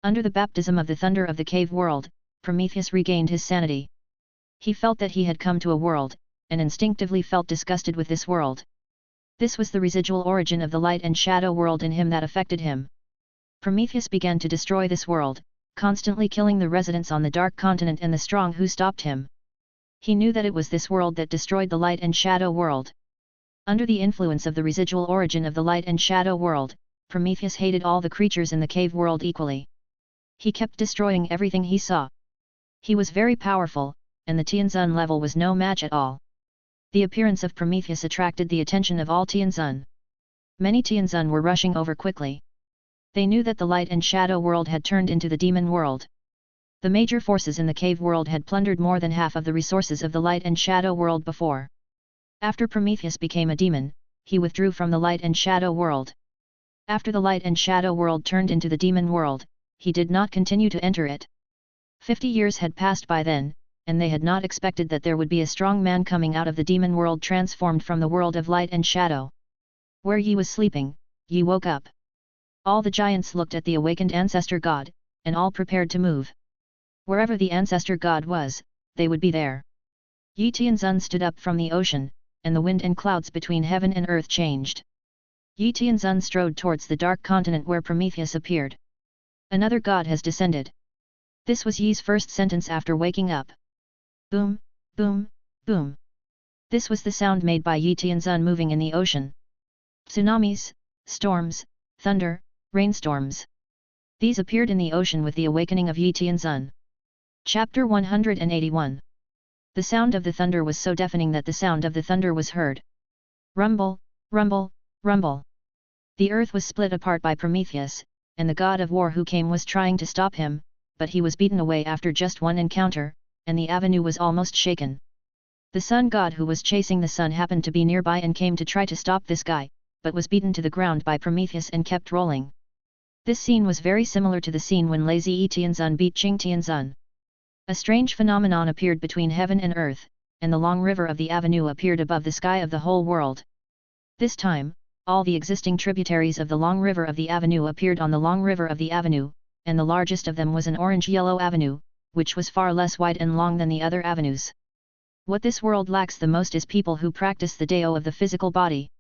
[SPEAKER 1] Under the baptism of the thunder of the cave world, Prometheus regained his sanity. He felt that he had come to a world, and instinctively felt disgusted with this world. This was the residual origin of the light and shadow world in him that affected him. Prometheus began to destroy this world, constantly killing the residents on the Dark Continent and the strong who stopped him. He knew that it was this world that destroyed the light and shadow world. Under the influence of the residual origin of the light and shadow world, Prometheus hated all the creatures in the cave world equally. He kept destroying everything he saw. He was very powerful, and the Tianzun level was no match at all. The appearance of Prometheus attracted the attention of all Tianzun. Many Tianzun were rushing over quickly. They knew that the light and shadow world had turned into the demon world. The major forces in the cave world had plundered more than half of the resources of the light and shadow world before. After Prometheus became a demon, he withdrew from the light and shadow world. After the light and shadow world turned into the demon world, he did not continue to enter it. 50 years had passed by then, and they had not expected that there would be a strong man coming out of the demon world transformed from the world of light and shadow. Where Yi was sleeping, Yi woke up. All the giants looked at the awakened ancestor god, and all prepared to move. Wherever the ancestor god was, they would be there. Yi Tianzun stood up from the ocean, and the wind and clouds between heaven and earth changed. Yi Tianzun strode towards the Dark Continent where Prometheus appeared. Another god has descended. This was Yi's first sentence after waking up. Boom, boom, boom. This was the sound made by Yi Tianzun moving in the ocean. Tsunamis, storms, thunder, rainstorms. These appeared in the ocean with the awakening of Yi Tianzun. Chapter 181. The sound of the thunder was so deafening that the sound of the thunder was heard. Rumble, rumble, rumble. The earth was split apart by Prometheus, and the god of war who came was trying to stop him, but he was beaten away after just one encounter, and the avenue was almost shaken. The sun god who was chasing the sun happened to be nearby and came to try to stop this guy, but was beaten to the ground by Prometheus and kept rolling. This scene was very similar to the scene when lazy Yi Tianzun beat Qing Tianzun. A strange phenomenon appeared between heaven and earth, and the long river of the avenue appeared above the sky of the whole world. This time, all the existing tributaries of the long river of the avenue appeared on the long river of the avenue, and the largest of them was an orange-yellow avenue, which was far less wide and long than the other avenues. What this world lacks the most is people who practice the Dao of the physical body.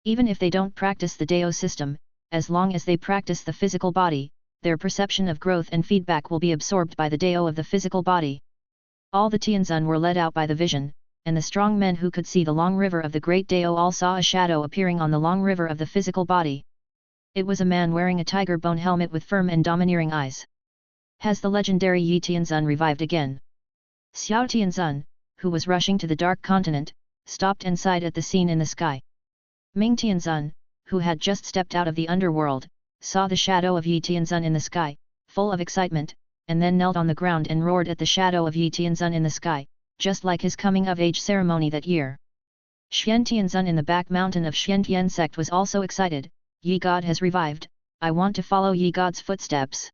[SPEAKER 1] Even if they don't practice the Dao system, as long as they practice the physical body, their perception of growth and feedback will be absorbed by the Dao of the physical body. All the Tianzun were led out by the vision, and the strong men who could see the long river of the great Dao all saw a shadow appearing on the long river of the physical body. It was a man wearing a tiger bone helmet with firm and domineering eyes. Has the legendary Yi Tianzun revived again? Xiao Tianzun, who was rushing to the Dark Continent, stopped and sighed at the scene in the sky. Ming Tianzun, who had just stepped out of the underworld, saw the shadow of Yi Tianzun in the sky, full of excitement, and then knelt on the ground and roared at the shadow of Yi Tianzun in the sky, just like his coming-of-age ceremony that year. Xian Tianzun in the back mountain of Xiantian sect was also excited. Yi God has revived, I want to follow Yi God's footsteps.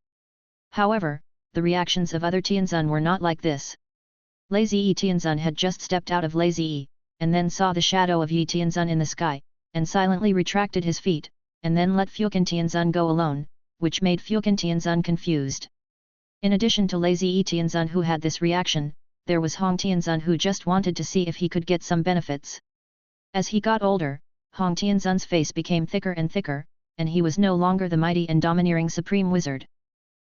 [SPEAKER 1] However, the reactions of other Tianzun were not like this. Lazy Yi Tianzun had just stepped out of Lazy Yi, and then saw the shadow of Yi Tianzun in the sky, and silently retracted his feet, and then let Fukin Tianzun go alone, which made Fukin Tianzun confused. In addition to lazy Yi Tianzun who had this reaction, there was Hong Tianzun who just wanted to see if he could get some benefits. As he got older, Hong Tianzun's face became thicker and thicker, and he was no longer the mighty and domineering supreme wizard.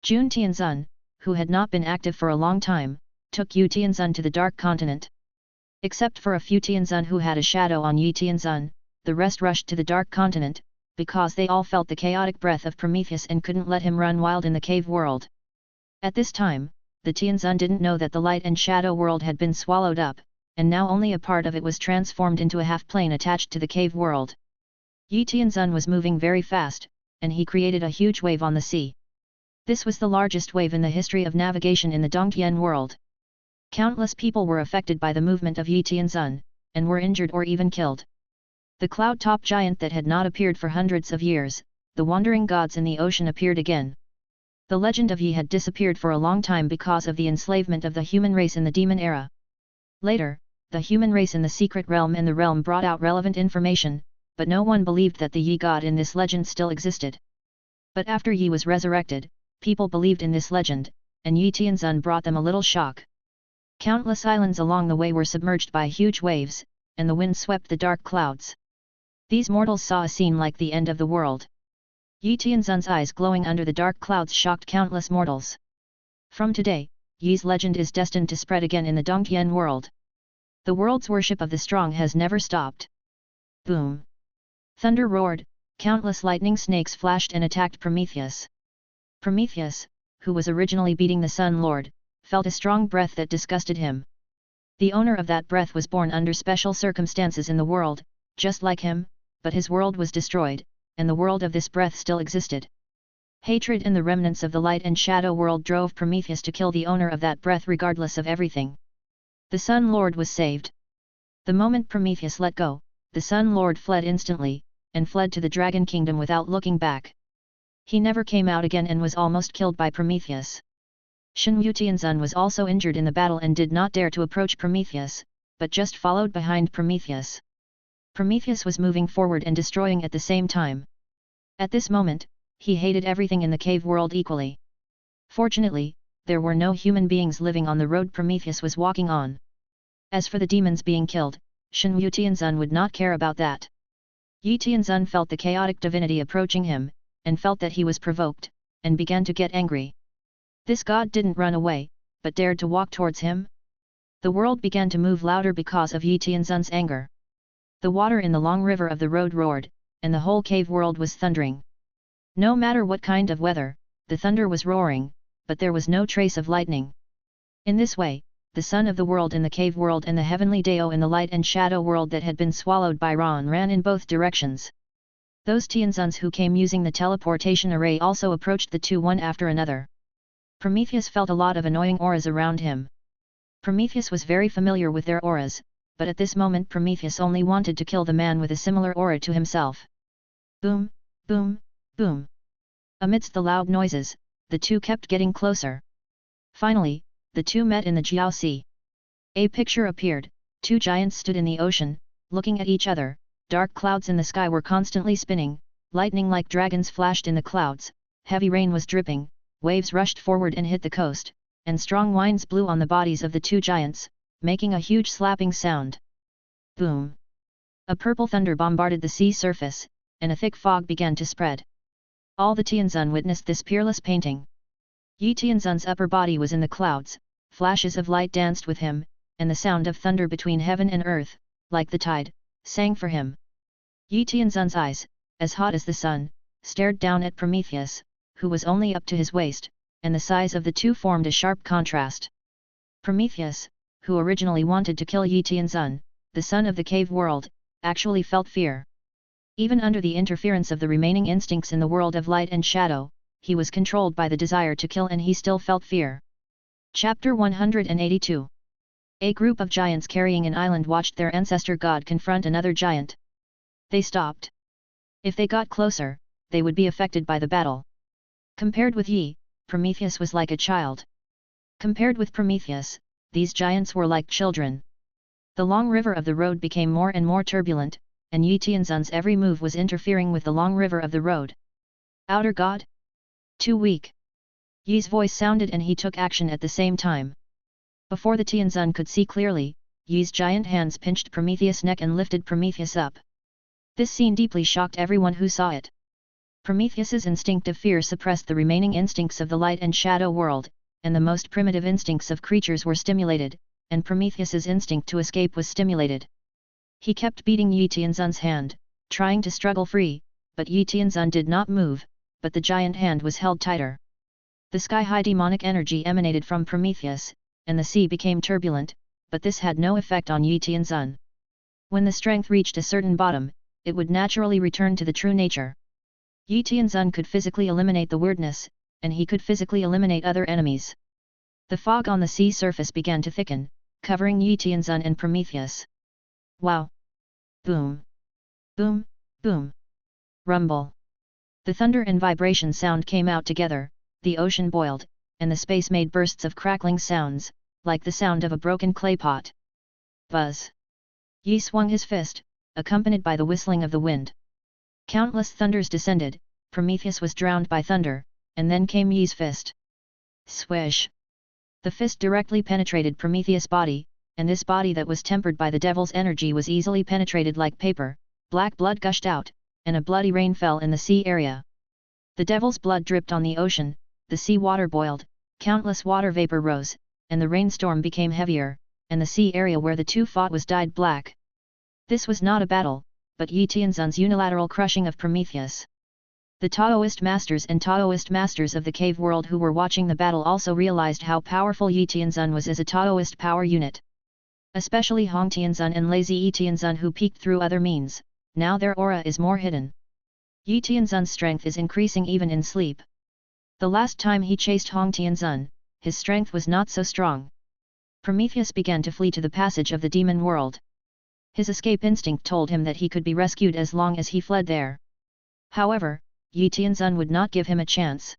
[SPEAKER 1] Jun Tianzun, who had not been active for a long time, took Yu Tianzun to the Dark Continent. Except for a few Tianzun who had a shadow on Yi Tianzun, the rest rushed to the Dark Continent, because they all felt the chaotic breath of Prometheus and couldn't let him run wild in the cave world. At this time, the Tianzun didn't know that the light and shadow world had been swallowed up, and now only a part of it was transformed into a half-plane attached to the cave world. Yi Tianzun was moving very fast, and he created a huge wave on the sea. This was the largest wave in the history of navigation in the Dongtian world. Countless people were affected by the movement of Yi Tianzun, and were injured or even killed. The cloud-top giant that had not appeared for hundreds of years, the wandering gods in the ocean appeared again. The legend of Yi had disappeared for a long time because of the enslavement of the human race in the demon era. Later, the human race in the secret realm and the realm brought out relevant information, but no one believed that the Yi god in this legend still existed. But after Yi was resurrected, people believed in this legend, and Yi Tianzun brought them a little shock. Countless islands along the way were submerged by huge waves, and the wind swept the dark clouds. These mortals saw a scene like the end of the world. Yi Tianzun's eyes glowing under the dark clouds shocked countless mortals. From today, Yi's legend is destined to spread again in the Dongtian world. The world's worship of the strong has never stopped. Boom! Thunder roared, countless lightning snakes flashed and attacked Prometheus. Prometheus, who was originally beating the Sun Lord, felt a strong breath that disgusted him. The owner of that breath was born under special circumstances in the world, just like him, but his world was destroyed, and the world of this breath still existed. Hatred and the remnants of the light and shadow world drove Prometheus to kill the owner of that breath regardless of everything. The Sun Lord was saved. The moment Prometheus let go, the Sun Lord fled instantly, and fled to the Dragon Kingdom without looking back. He never came out again and was almost killed by Prometheus. Shen Yu Tianzun was also injured in the battle and did not dare to approach Prometheus, but just followed behind Prometheus. Prometheus was moving forward and destroying at the same time. At this moment, he hated everything in the cave world equally. Fortunately, there were no human beings living on the road Prometheus was walking on. As for the demons being killed, Shen Yu Tianzun would not care about that. Yi Tianzun felt the chaotic divinity approaching him, and felt that he was provoked, and began to get angry. This god didn't run away, but dared to walk towards him. The world began to move louder because of Yi Tianzun's anger. The water in the long river of the road roared, and the whole cave world was thundering. No matter what kind of weather, the thunder was roaring, but there was no trace of lightning. In this way, the sun of the world in the cave world and the heavenly Dao in the light and shadow world that had been swallowed by Ran ran in both directions. Those Tianzuns who came using the teleportation array also approached the two one after another. Prometheus felt a lot of annoying auras around him. Prometheus was very familiar with their auras, but at this moment Prometheus only wanted to kill the man with a similar aura to himself. Boom, boom, boom. Amidst the loud noises, the two kept getting closer. Finally, the two met in the Jiao Sea. A picture appeared, two giants stood in the ocean, looking at each other, dark clouds in the sky were constantly spinning, lightning like dragons flashed in the clouds, heavy rain was dripping, waves rushed forward and hit the coast, and strong winds blew on the bodies of the two giants, making a huge slapping sound. Boom! A purple thunder bombarded the sea surface, and a thick fog began to spread. All the Tianzun witnessed this peerless painting. Yi Tianzun's upper body was in the clouds, flashes of light danced with him, and the sound of thunder between heaven and earth, like the tide, sang for him. Yi Tianzun's eyes, as hot as the sun, stared down at Prometheus, who was only up to his waist, and the size of the two formed a sharp contrast. Prometheus, who originally wanted to kill Yi Tianzun, the son of the cave world, actually felt fear. Even under the interference of the remaining instincts in the world of light and shadow, he was controlled by the desire to kill and he still felt fear. Chapter 182. A group of giants carrying an island watched their ancestor god confront another giant. They stopped. If they got closer, they would be affected by the battle. Compared with Yi, Prometheus was like a child. Compared with Prometheus, these giants were like children. The long river of the road became more and more turbulent, and Yi Tianzun's every move was interfering with the long river of the road. Outer God? Too weak. Yi's voice sounded and he took action at the same time. Before the Tianzun could see clearly, Yi's giant hands pinched Prometheus' neck and lifted Prometheus up. This scene deeply shocked everyone who saw it. Prometheus's instinctive fear suppressed the remaining instincts of the light and shadow world, and the most primitive instincts of creatures were stimulated, and Prometheus's instinct to escape was stimulated. He kept beating Yi Tianzun's hand, trying to struggle free, but Yi Tianzun did not move, but the giant hand was held tighter. The sky-high demonic energy emanated from Prometheus, and the sea became turbulent, but this had no effect on Yi Tianzun. When the strength reached a certain bottom, it would naturally return to the true nature. Yi Tianzun could physically eliminate the weirdness, and he could physically eliminate other enemies. The fog on the sea surface began to thicken, covering Yi Tianzun and Prometheus. Wow! Boom! Boom! Boom! Rumble! The thunder and vibration sound came out together, the ocean boiled, and the space made bursts of crackling sounds, like the sound of a broken clay pot. Buzz! Yi swung his fist, accompanied by the whistling of the wind. Countless thunders descended, Prometheus was drowned by thunder, and then came Yi's fist. Swish! The fist directly penetrated Prometheus' body, and this body that was tempered by the devil's energy was easily penetrated like paper, black blood gushed out, and a bloody rain fell in the sea area. The devil's blood dripped on the ocean, the sea water boiled, countless water vapor rose, and the rainstorm became heavier, and the sea area where the two fought was dyed black. This was not a battle, but Yi Tianzun's unilateral crushing of Prometheus. The Taoist masters and Taoist masters of the cave world who were watching the battle also realized how powerful Yi Tianzun was as a Taoist power unit. Especially Hong Tianzun and lazy Yi Tianzun who peeked through other means, now their aura is more hidden. Yi Tianzun's strength is increasing even in sleep. The last time he chased Hong Tianzun, his strength was not so strong. Prometheus began to flee to the passage of the demon world. His escape instinct told him that he could be rescued as long as he fled there. However, Yi Tianzun would not give him a chance.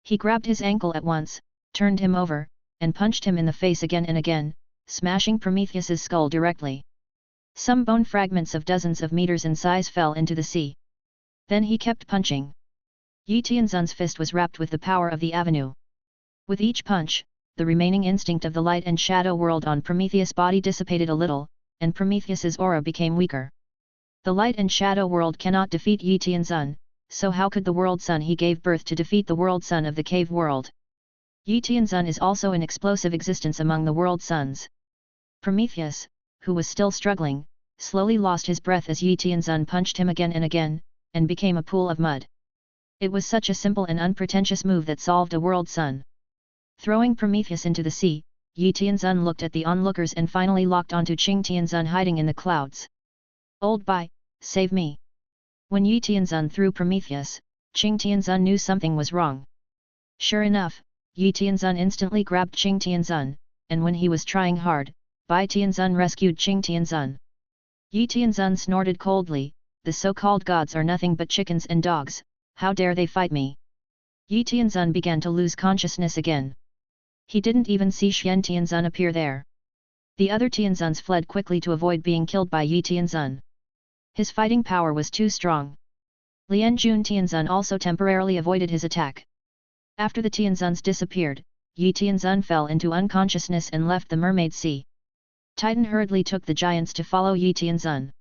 [SPEAKER 1] He grabbed his ankle at once, turned him over, and punched him in the face again and again, smashing Prometheus's skull directly. Some bone fragments of dozens of meters in size fell into the sea. Then he kept punching. Yi Tianzun's fist was wrapped with the power of the avenue. With each punch, the remaining instinct of the light and shadow world on Prometheus' body dissipated a little, and Prometheus's aura became weaker. The light and shadow world cannot defeat Yi Tianzun, so how could the world sun he gave birth to defeat the world sun of the cave world? Yi Tianzun is also an explosive existence among the world suns. Prometheus, who was still struggling, slowly lost his breath as Yi Tianzun punched him again and again, and became a pool of mud. It was such a simple and unpretentious move that solved a world sun. Throwing Prometheus into the sea, Yi Tianzun looked at the onlookers and finally locked onto Qing Tianzun hiding in the clouds. Old Bai, save me! When Yi Tianzun threw Prometheus, Qing Tianzun knew something was wrong. Sure enough, Yi Tianzun instantly grabbed Qing Tianzun, and when he was trying hard, Bai Tianzun rescued Qing Tianzun. Yi Tianzun snorted coldly, the so-called gods are nothing but chickens and dogs, how dare they fight me? Yi Tianzun began to lose consciousness again. He didn't even see Xian Tianzun appear there. The other Tianzuns fled quickly to avoid being killed by Yi Tianzun. His fighting power was too strong. Lian Jun Tianzun also temporarily avoided his attack. After the Tianzuns disappeared, Yi Tianzun fell into unconsciousness and left the Mermaid Sea. Titan hurriedly took the giants to follow Yi Tianzun.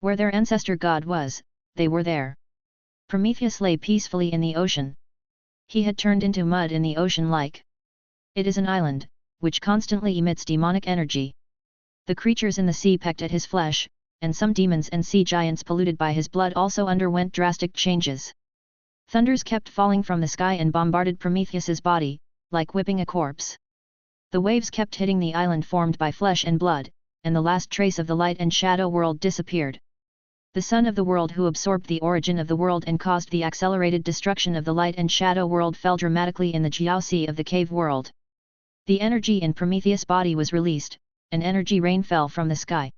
[SPEAKER 1] Where their ancestor god was, they were there. Prometheus lay peacefully in the ocean. He had turned into mud in the ocean like. It is an island, which constantly emits demonic energy. The creatures in the sea pecked at his flesh, and some demons and sea giants polluted by his blood also underwent drastic changes. Thunders kept falling from the sky and bombarded Prometheus's body, like whipping a corpse. The waves kept hitting the island formed by flesh and blood, and the last trace of the light and shadow world disappeared. The son of the world who absorbed the origin of the world and caused the accelerated destruction of the light and shadow world fell dramatically in the Jiao Sea of the cave world. The energy in Prometheus' body was released, and energy rain fell from the sky.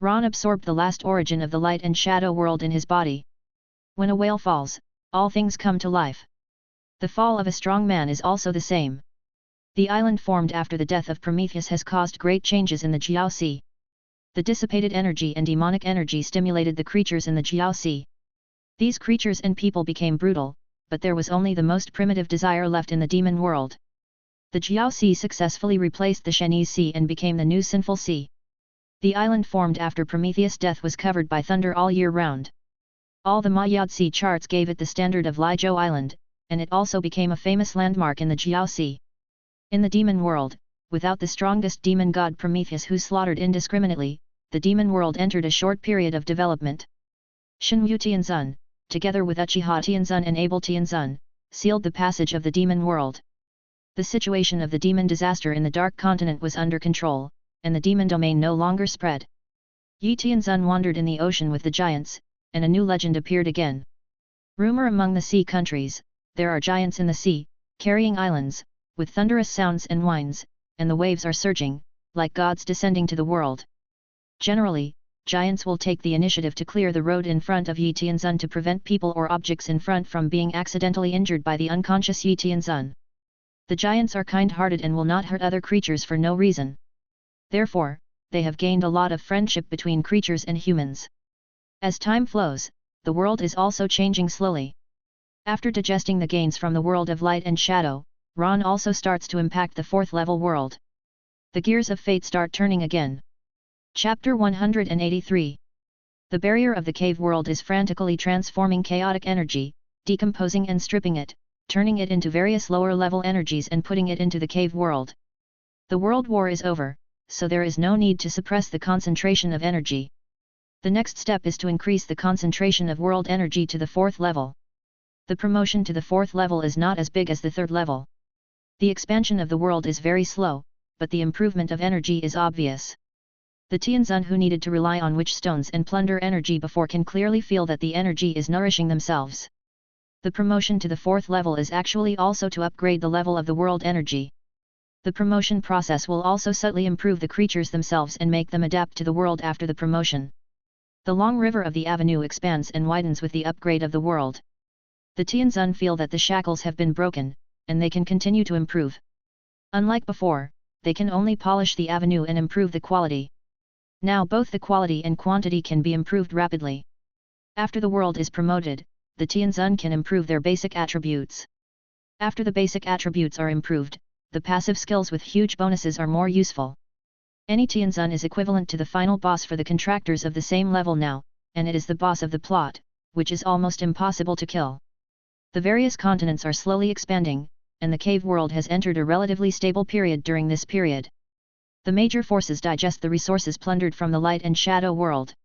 [SPEAKER 1] Ron absorbed the last origin of the light and shadow world in his body. When a whale falls, all things come to life. The fall of a strong man is also the same. The island formed after the death of Prometheus has caused great changes in the Jiao Sea. The dissipated energy and demonic energy stimulated the creatures in the Jiao Sea. These creatures and people became brutal, but there was only the most primitive desire left in the demon world. The Jiao Sea successfully replaced the Chenese Sea and became the new sinful sea. The island formed after Prometheus' death was covered by thunder all year round. All the Mayad charts gave it the standard of Lijiao Island, and it also became a famous landmark in the Jiao Sea. In the demon world, without the strongest demon god Prometheus who slaughtered indiscriminately, the demon world entered a short period of development. Shenwu Tianzun, together with Uchiha Tianzun and Abel Tianzun, sealed the passage of the demon world. The situation of the demon disaster in the Dark Continent was under control, and the demon domain no longer spread. Yi Tianzun wandered in the ocean with the giants, and a new legend appeared again. Rumor among the sea countries, there are giants in the sea, carrying islands, with thunderous sounds and whines, and the waves are surging, like gods descending to the world. Generally, giants will take the initiative to clear the road in front of Yi Tianzun to prevent people or objects in front from being accidentally injured by the unconscious Yi Tianzun. The giants are kind-hearted and will not hurt other creatures for no reason. Therefore, they have gained a lot of friendship between creatures and humans. As time flows, the world is also changing slowly. After digesting the gains from the world of light and shadow, Ron also starts to impact the fourth level world. The gears of fate start turning again. Chapter 183. The barrier of the cave world is frantically transforming chaotic energy, decomposing and stripping it, turning it into various lower level energies and putting it into the cave world. The world war is over, so there is no need to suppress the concentration of energy. The next step is to increase the concentration of world energy to the fourth level. The promotion to the fourth level is not as big as the third level. The expansion of the world is very slow, but the improvement of energy is obvious. The Tianzun who needed to rely on witch stones and plunder energy before can clearly feel that the energy is nourishing themselves. The promotion to the fourth level is actually also to upgrade the level of the world energy. The promotion process will also subtly improve the creatures themselves and make them adapt to the world after the promotion. The long river of the avenue expands and widens with the upgrade of the world. The Tianzun feel that the shackles have been broken, and they can continue to improve. Unlike before, they can only polish the avenue and improve the quality. Now both the quality and quantity can be improved rapidly. After the world is promoted, the Tianzun can improve their basic attributes. After the basic attributes are improved, the passive skills with huge bonuses are more useful. Any Tianzun is equivalent to the final boss for the contractors of the same level now, and it is the boss of the plot, which is almost impossible to kill. The various continents are slowly expanding, and the cave world has entered a relatively stable period during this period. The major forces digest the resources plundered from the light and shadow world.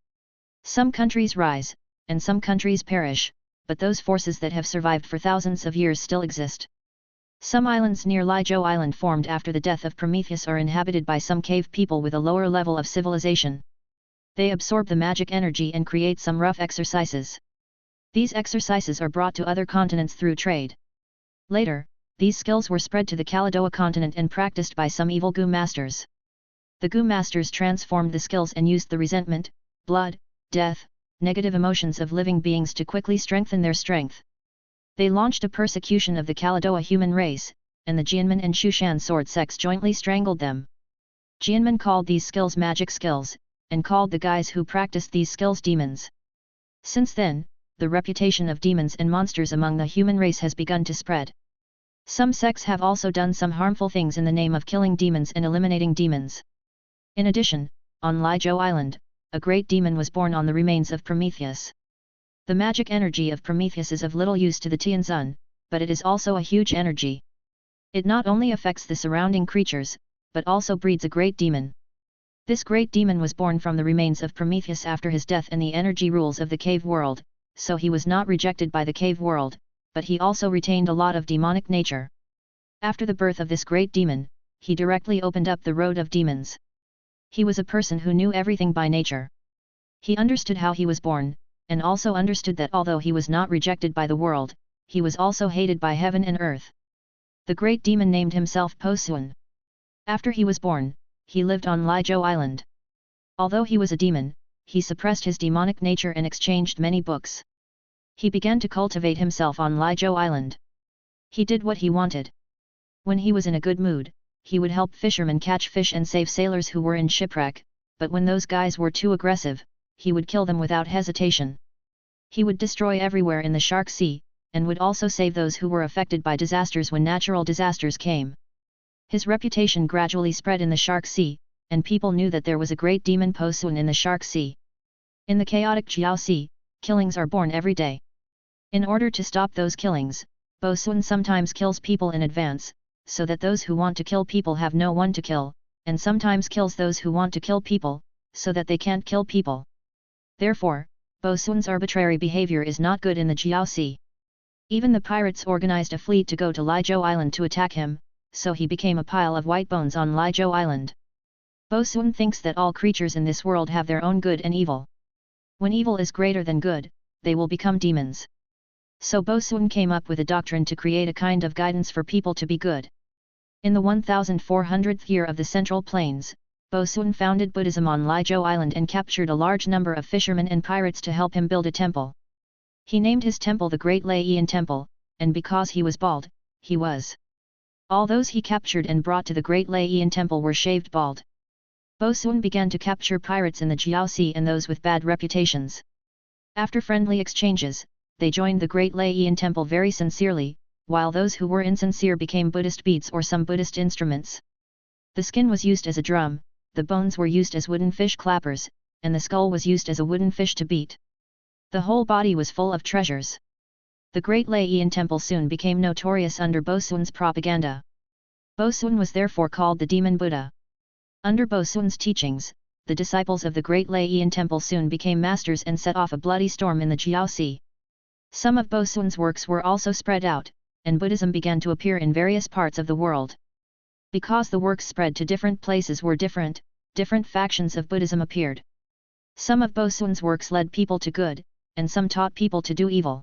[SPEAKER 1] Some countries rise, and some countries perish, but those forces that have survived for thousands of years still exist. Some islands near Lijiao Island formed after the death of Prometheus are inhabited by some cave people with a lower level of civilization. They absorb the magic energy and create some rough exercises. These exercises are brought to other continents through trade. Later, these skills were spread to the Kaladoa continent and practiced by some evil Gu masters. The Gu masters transformed the skills and used the resentment, blood, death, negative emotions of living beings to quickly strengthen their strength. They launched a persecution of the Kaladoa human race, and the Jianmen and Shushan sword sects jointly strangled them. Jianmen called these skills magic skills, and called the guys who practiced these skills demons. Since then, the reputation of demons and monsters among the human race has begun to spread. Some sects have also done some harmful things in the name of killing demons and eliminating demons. In addition, on Lijiao Island, a great demon was born on the remains of Prometheus. The magic energy of Prometheus is of little use to the Tianzun, but it is also a huge energy. It not only affects the surrounding creatures, but also breeds a great demon. This great demon was born from the remains of Prometheus after his death and the energy rules of the cave world, so he was not rejected by the cave world, but he also retained a lot of demonic nature. After the birth of this great demon, he directly opened up the road of demons. He was a person who knew everything by nature. He understood how he was born, and also understood that although he was not rejected by the world, he was also hated by heaven and earth. The great demon named himself Posuan. After he was born, he lived on Lijiao Island. Although he was a demon, he suppressed his demonic nature and exchanged many books. He began to cultivate himself on Lijiao Island. He did what he wanted. When he was in a good mood, he would help fishermen catch fish and save sailors who were in shipwreck, but when those guys were too aggressive, he would kill them without hesitation. He would destroy everywhere in the Shark Sea, and would also save those who were affected by disasters when natural disasters came. His reputation gradually spread in the Shark Sea, and people knew that there was a great demon Po Sun in the Shark Sea. In the chaotic Jiao Sea, killings are born every day. In order to stop those killings, Po Sun sometimes kills people in advance, so that those who want to kill people have no one to kill, and sometimes kills those who want to kill people, so that they can't kill people. Therefore, Po Sun's arbitrary behavior is not good in the Jiao Sea. Even the pirates organized a fleet to go to Liuzhou Island to attack him, so he became a pile of white bones on Liuzhou Island. Po Sun thinks that all creatures in this world have their own good and evil. When evil is greater than good, they will become demons. So Po Sun came up with a doctrine to create a kind of guidance for people to be good. In the 1400th year of the Central Plains, Po Sun founded Buddhism on Liuzhou Island and captured a large number of fishermen and pirates to help him build a temple. He named his temple the Great Laiyan Temple, and because he was bald, he was. All those he captured and brought to the Great Laiyan Temple were shaved bald. Po Sun began to capture pirates in the Jiao Sea and those with bad reputations. After friendly exchanges, they joined the Great Laiyan Temple very sincerely, while those who were insincere became Buddhist beads or some Buddhist instruments. The skin was used as a drum, the bones were used as wooden fish clappers, and the skull was used as a wooden fish to beat. The whole body was full of treasures. The Great Laiyan Temple soon became notorious under Po Sun's propaganda. Po Sun was therefore called the Demon Buddha. Under Po Sun's teachings, the disciples of the Great Laiyan Temple soon became masters and set off a bloody storm in the Jiao Sea. Some of Po Sun's works were also spread out, and Buddhism began to appear in various parts of the world. Because the works spread to different places were different factions of Buddhism appeared. Some of Po Sun's works led people to good, and some taught people to do evil.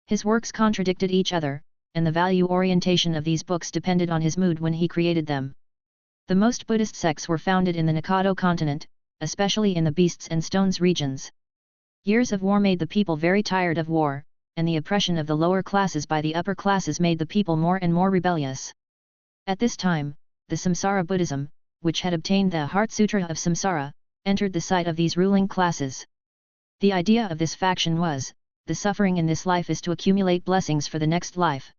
[SPEAKER 1] His works contradicted each other, and the value orientation of these books depended on his mood when he created them. The most Buddhist sects were founded in the Nikado continent, especially in the Beasts and Stones regions. Years of war made the people very tired of war, and the oppression of the lower classes by the upper classes made the people more and more rebellious. At this time, the Samsara Buddhism, which had obtained the Heart Sutra of Samsara, entered the sight of these ruling classes. The idea of this faction was, the suffering in this life is to accumulate blessings for the next life.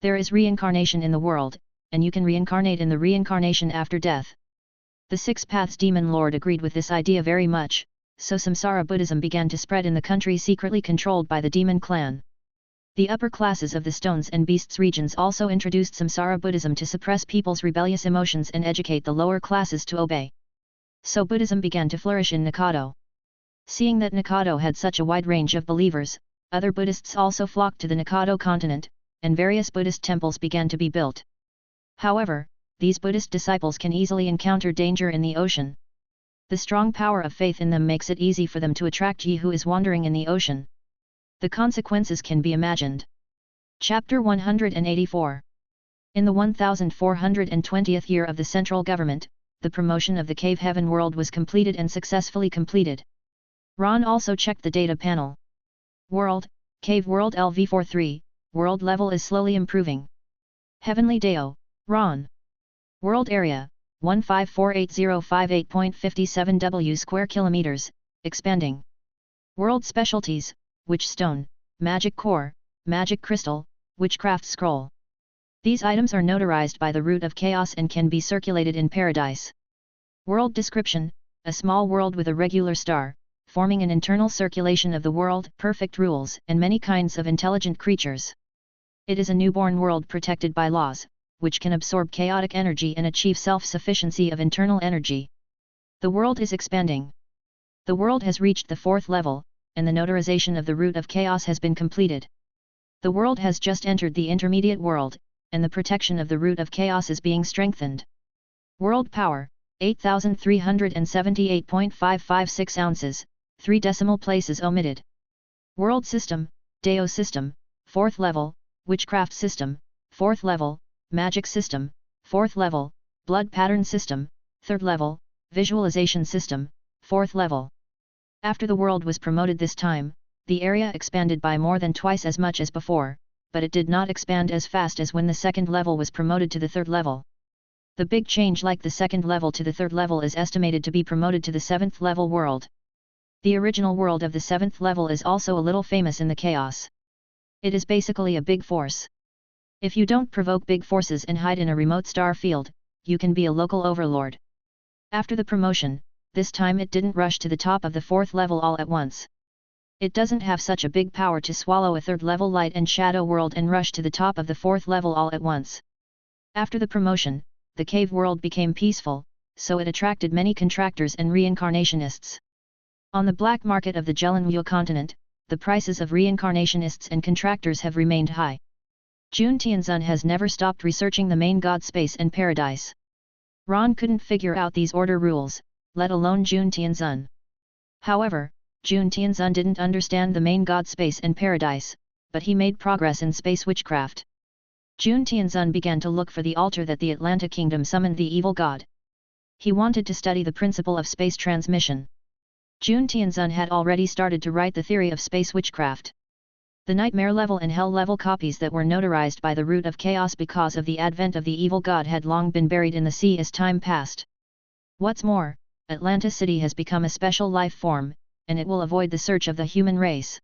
[SPEAKER 1] There is reincarnation in the world, and you can reincarnate in the reincarnation after death. The Six Paths Demon Lord agreed with this idea very much, so Samsara Buddhism began to spread in the country secretly controlled by the demon clan. The upper classes of the Stones and Beasts regions also introduced Samsara Buddhism to suppress people's rebellious emotions and educate the lower classes to obey. So Buddhism began to flourish in Nikado. Seeing that Nikado had such a wide range of believers, other Buddhists also flocked to the Nikado continent, and various Buddhist temples began to be built. However, these Buddhist disciples can easily encounter danger in the ocean. The strong power of faith in them makes it easy for them to attract ye who is wandering in the ocean. The consequences can be imagined. Chapter 184. In the 1420th year of the central government, the promotion of the Cave Heaven world was completed and successfully completed. Ron also checked the data panel. World, Cave World LV43, world level is slowly improving. Heavenly Deo, Ron. World area, 1548,058.57 W square kilometers, expanding. World specialties, Witch Stone, Magic Core, Magic Crystal, Witchcraft Scroll. These items are notarized by the Root of Chaos and can be circulated in Paradise. World description, a small world with a regular star, forming an internal circulation of the world, perfect rules, and many kinds of intelligent creatures. It is a newborn world protected by laws, which can absorb chaotic energy and achieve self-sufficiency of internal energy. The world is expanding. The world has reached the 4th level, and the notarization of the Root of Chaos has been completed. The world has just entered the intermediate world, and the protection of the Root of Chaos is being strengthened. World power, 8,378.556 ounces, 3 decimal places omitted. World system, Deo system, 4th level, Witchcraft system, 4th level, Magic system, 4th level, Blood pattern system, 3rd level, Visualization system, 4th level. After the world was promoted this time, the area expanded by more than twice as much as before, but it did not expand as fast as when the 2nd level was promoted to the 3rd level. The big change like the second level to the third level is estimated to be promoted to the 7th level world. The original world of the 7th level is also a little famous in the chaos. It is basically a big force. If you don't provoke big forces and hide in a remote star field, you can be a local overlord. After the promotion, this time it didn't rush to the top of the 4th level all at once. It doesn't have such a big power to swallow a 3rd level light and shadow world and rush to the top of the 4th level all at once. After the promotion, the cave world became peaceful, so it attracted many contractors and reincarnationists. On the black market of the Jelenwu continent, the prices of reincarnationists and contractors have remained high. Jun Tianzun has never stopped researching the main god space and paradise. Ron couldn't figure out these order rules, let alone Jun Tianzun. However, Jun Tianzun didn't understand the main god space and paradise, but he made progress in space witchcraft. Jun Tianzun began to look for the altar that the Atlanta kingdom summoned the evil god. He wanted to study the principle of space transmission. Jun Tianzun had already started to write the theory of space witchcraft. The nightmare level and hell level copies that were notarized by the root of chaos because of the advent of the evil god had long been buried in the sea as time passed. What's more, Atlanta City has become a special life form, and it will avoid the search of the human race.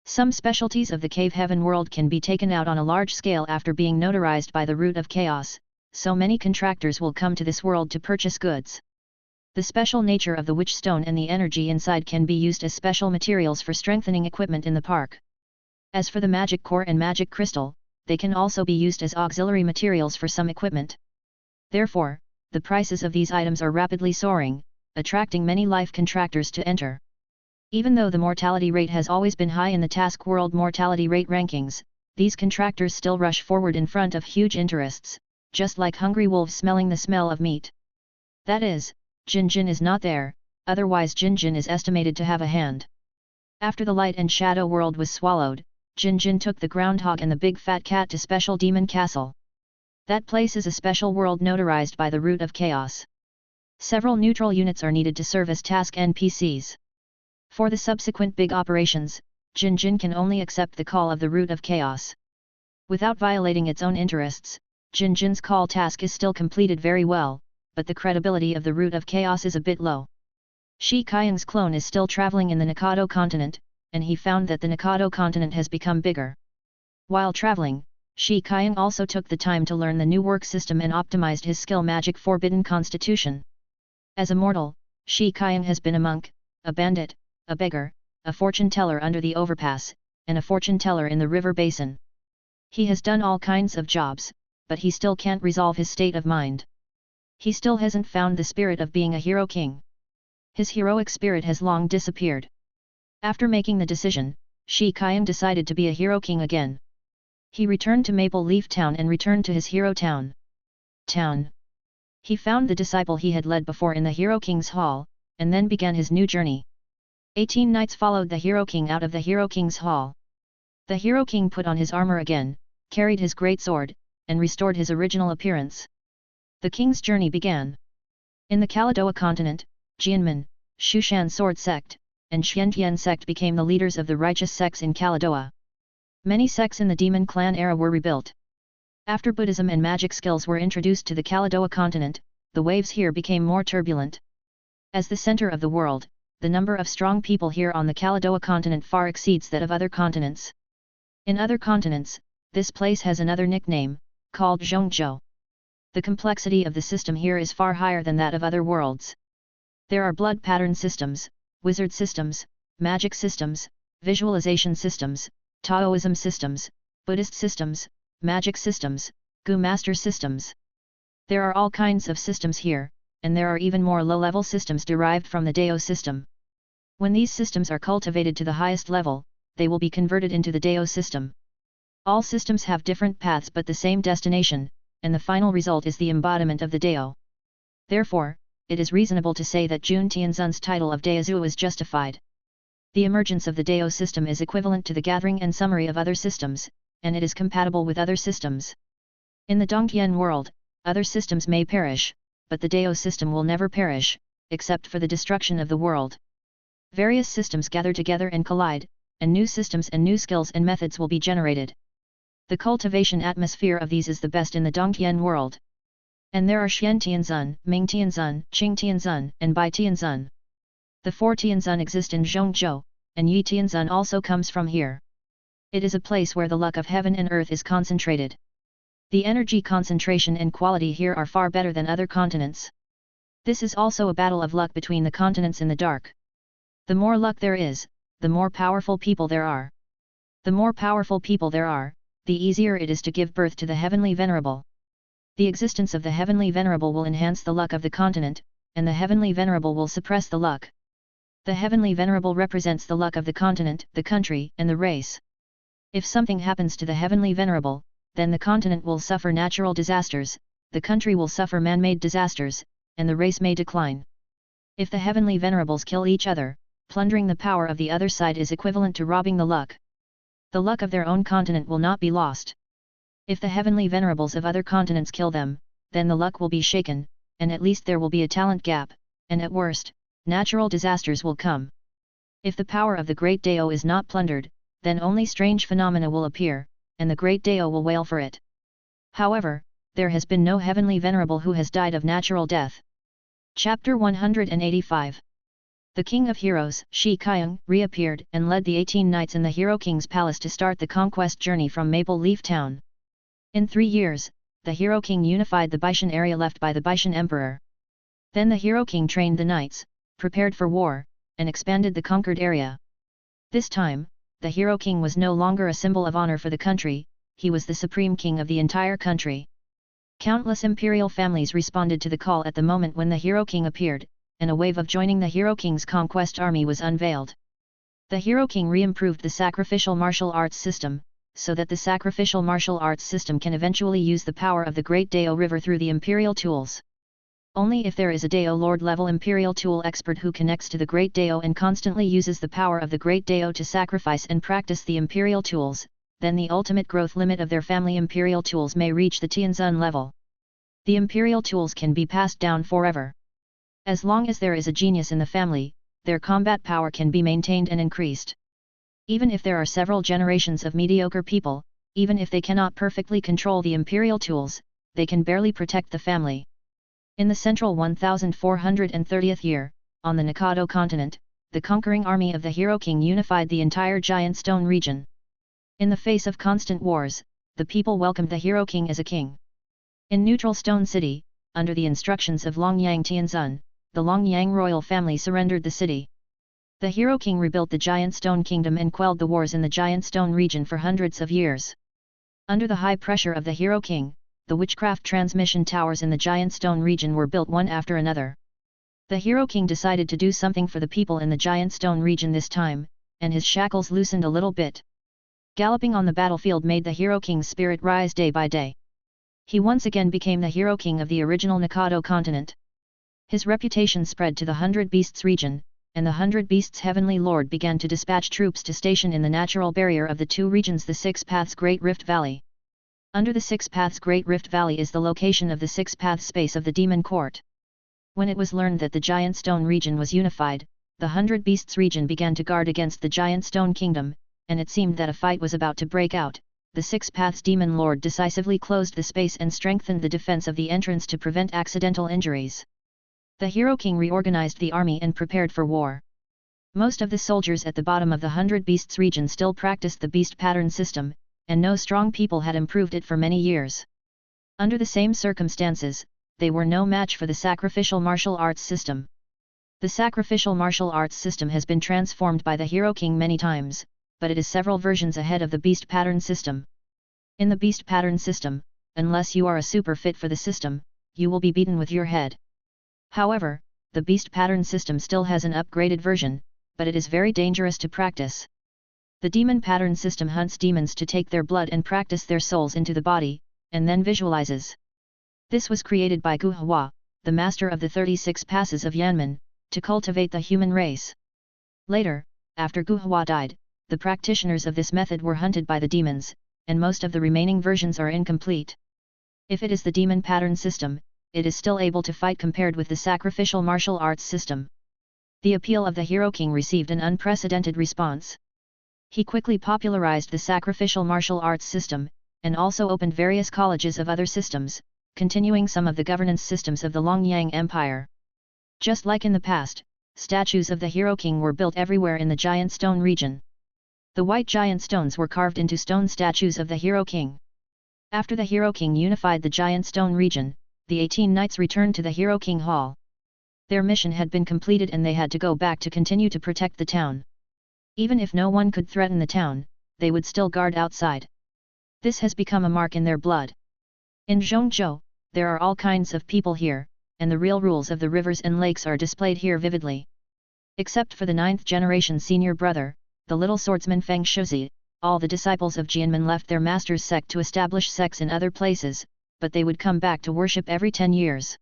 [SPEAKER 1] Some specialties of the cave heaven world can be taken out on a large scale after being notarized by the root of chaos, so many contractors will come to this world to purchase goods. The special nature of the witch stone and the energy inside can be used as special materials for strengthening equipment in the park. As for the magic core and magic crystal, they can also be used as auxiliary materials for some equipment. Therefore, the prices of these items are rapidly soaring, attracting many life contractors to enter. Even though the mortality rate has always been high in the task world mortality rate rankings, these contractors still rush forward in front of huge interests, just like hungry wolves smelling the smell of meat. That is, Jinjin is not there, otherwise Jinjin is estimated to have a hand. After the light and shadow world was swallowed, Jinjin took the groundhog and the big fat cat to Special Demon Castle. That place is a special world notarized by the root of chaos. Several neutral units are needed to serve as task NPCs. For the subsequent big operations, Jinjin can only accept the call of the root of chaos. Without violating its own interests, Jinjin's call task is still completed very well, but the credibility of the root of chaos is a bit low. Shi Qiang's clone is still traveling in the Nikado continent, and he found that the Nikado continent has become bigger. While traveling, Shi Qiang also took the time to learn the new work system and optimized his skill magic forbidden constitution. As a mortal, Shi Qiang has been a monk, a bandit, a beggar, a fortune teller under the overpass, and a fortune teller in the river basin. He has done all kinds of jobs, but he still can't resolve his state of mind. He still hasn't found the spirit of being a hero king. His heroic spirit has long disappeared. After making the decision, Shi Qiang decided to be a hero king again. He returned to Maple Leaf Town and returned to his hero town. He found the disciple he had led before in the Hero King's hall, and then began his new journey. 18 knights followed the Hero King out of the Hero King's hall. The Hero King put on his armor again, carried his great sword, and restored his original appearance. The king's journey began. In the Kaladoa continent, Jianmen, Shushan sword sect, and Xiantian sect became the leaders of the righteous sects in Kaladoa. Many sects in the demon clan era were rebuilt. After Buddhism and magic skills were introduced to the Kaladoa continent, the waves here became more turbulent. As the center of the world, the number of strong people here on the Kaladoa continent far exceeds that of other continents. In other continents, this place has another nickname, called Zhongzhou. The complexity of the system here is far higher than that of other worlds. There are blood pattern systems, wizard systems, magic systems, visualization systems, Taoism systems, Buddhist systems, magic systems, Gu master systems. There are all kinds of systems here, and there are even more low-level systems derived from the Dao system. When these systems are cultivated to the highest level, they will be converted into the Dao system. All systems have different paths but the same destination, and the final result is the embodiment of the Dao. Therefore, it is reasonable to say that Jun Tianzun's title of Daozu is justified. The emergence of the Dao system is equivalent to the gathering and summary of other systems, and it is compatible with other systems. In the Dongtian world, other systems may perish, but the Dao system will never perish, except for the destruction of the world. Various systems gather together and collide, and new systems and new skills and methods will be generated. The cultivation atmosphere of these is the best in the Dongtian world. And there are Xian Tianzun, Ming Tianzun, Qing Tianzun, and Bai Tianzun. The 4 Tianzun exist in Zhongzhou, and Yi Tianzun also comes from here. It is a place where the luck of heaven and earth is concentrated. The energy concentration and quality here are far better than other continents. This is also a battle of luck between the continents in the dark. The more luck there is, the more powerful people there are. The more powerful people there are, the easier it is to give birth to the heavenly venerable. The existence of the heavenly venerable will enhance the luck of the continent, and the heavenly venerable will suppress the luck. The heavenly venerable represents the luck of the continent, the country, and the race. If something happens to the heavenly venerable, then the continent will suffer natural disasters, the country will suffer man-made disasters, and the race may decline. If the heavenly venerables kill each other, plundering the power of the other side is equivalent to robbing the luck. The luck of their own continent will not be lost. If the heavenly venerables of other continents kill them, then the luck will be shaken, and at least there will be a talent gap, and at worst, natural disasters will come. If the power of the great Dao is not plundered, then only strange phenomena will appear, and the great Dao will wail for it. However, there has been no heavenly venerable who has died of natural death. Chapter 185. The King of Heroes, Shi Qiang, reappeared and led the 18 knights in the Hero King's palace to start the conquest journey from Maple Leaf Town. In 3 years, the Hero King unified the Baishan area left by the Baishan Emperor. Then the Hero King trained the knights, prepared for war, and expanded the conquered area. This time, the Hero King was no longer a symbol of honor for the country, he was the supreme king of the entire country. Countless imperial families responded to the call at the moment when the Hero King appeared, and a wave of joining the Hero King's conquest army was unveiled. The Hero King re-improved the sacrificial martial arts system, so that the sacrificial martial arts system can eventually use the power of the Great Dao River through the imperial tools. Only if there is a Dao Lord level imperial tool expert who connects to the Great Dao and constantly uses the power of the Great Dao to sacrifice and practice the imperial tools, then the ultimate growth limit of their family imperial tools may reach the Tianzun level. The imperial tools can be passed down forever. As long as there is a genius in the family, their combat power can be maintained and increased. Even if there are several generations of mediocre people, even if they cannot perfectly control the imperial tools, they can barely protect the family. In the central 1430th year, on the Nikado continent, the conquering army of the Hero King unified the entire Giant Stone region. In the face of constant wars, the people welcomed the Hero King as a king. In neutral Stone City, under the instructions of Longyang Tianzun, the Longyang royal family surrendered the city. The Hero King rebuilt the Giant Stone Kingdom and quelled the wars in the Giant Stone region for hundreds of years. Under the high pressure of the Hero King, the witchcraft transmission towers in the Giant Stone region were built one after another. The Hero King decided to do something for the people in the Giant Stone region this time, and his shackles loosened a little bit. Galloping on the battlefield made the Hero King's spirit rise day by day. He once again became the Hero King of the original Nikado continent. His reputation spread to the 100 Beasts region, and the 100 Beasts' Heavenly Lord began to dispatch troops to station in the natural barrier of the 2 regions, the 6 Paths Great Rift Valley. Under the 6 Paths Great Rift Valley is the location of the 6 Paths space of the Demon Court. When it was learned that the Giant Stone region was unified, the 100 Beasts region began to guard against the Giant Stone Kingdom, and it seemed that a fight was about to break out. The 6 Paths Demon Lord decisively closed the space and strengthened the defense of the entrance to prevent accidental injuries. The Hero King reorganized the army and prepared for war. Most of the soldiers at the bottom of the 100 Beasts region still practiced the beast pattern system, and no strong people had improved it for many years. Under the same circumstances, they were no match for the sacrificial martial arts system. The sacrificial martial arts system has been transformed by the Hero King many times, but it is several versions ahead of the beast pattern system. In the beast pattern system, unless you are a super fit for the system, you will be beaten with your head. However, the beast pattern system still has an upgraded version, but it is very dangerous to practice. The demon pattern system hunts demons to take their blood and practice their souls into the body, and then visualizes. This was created by Gu Hua, the master of the 36 passes of Yanmen, to cultivate the human race. Later, after Gu Hua died, the practitioners of this method were hunted by the demons, and most of the remaining versions are incomplete. If it is the demon pattern system, it is still able to fight compared with the sacrificial martial arts system. The appeal of the Hero King received an unprecedented response. He quickly popularized the sacrificial martial arts system, and also opened various colleges of other systems, continuing some of the governance systems of the Longyang Empire. Just like in the past, statues of the Hero King were built everywhere in the Giant Stone region. The white giant stones were carved into stone statues of the Hero King. After the Hero King unified the Giant Stone region, the 18 knights returned to the Hero King Hall. Their mission had been completed and they had to go back to continue to protect the town. Even if no one could threaten the town, they would still guard outside. This has become a mark in their blood. In Zhongzhou, there are all kinds of people here, and the real rules of the rivers and lakes are displayed here vividly. Except for the 9th generation senior brother, the little swordsman Feng Shuzi, all the disciples of Jianmen left their master's sect to establish sects in other places, but they would come back to worship every 10 years.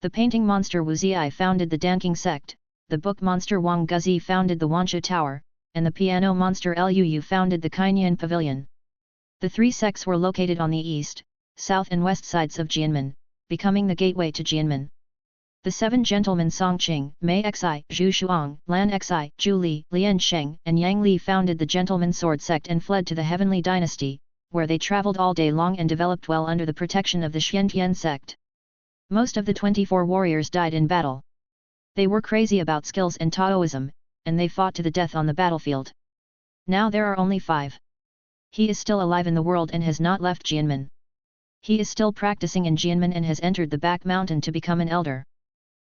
[SPEAKER 1] The painting monster Wu Ziyi founded the Danqing sect, the book monster Wang Guzi founded the Wansha Tower, and the piano monster Luyu founded the Kainyan Pavilion. The 3 sects were located on the east, south and west sides of Jianmen, becoming the gateway to Jianmen. The 7 gentlemen Songqing, Mei Xi, Zhu Shuang, Lan Xi, Zhu Li, Lian Sheng, and Yang Li founded the Gentleman Sword sect and fled to the Heavenly Dynasty, where they traveled all day long and developed well under the protection of the Xiantian sect. Most of the 24 warriors died in battle. They were crazy about skills and Taoism, and they fought to the death on the battlefield. Now there are only 5. He is still alive in the world and has not left Jianmen. He is still practicing in Jianmen and has entered the back mountain to become an elder.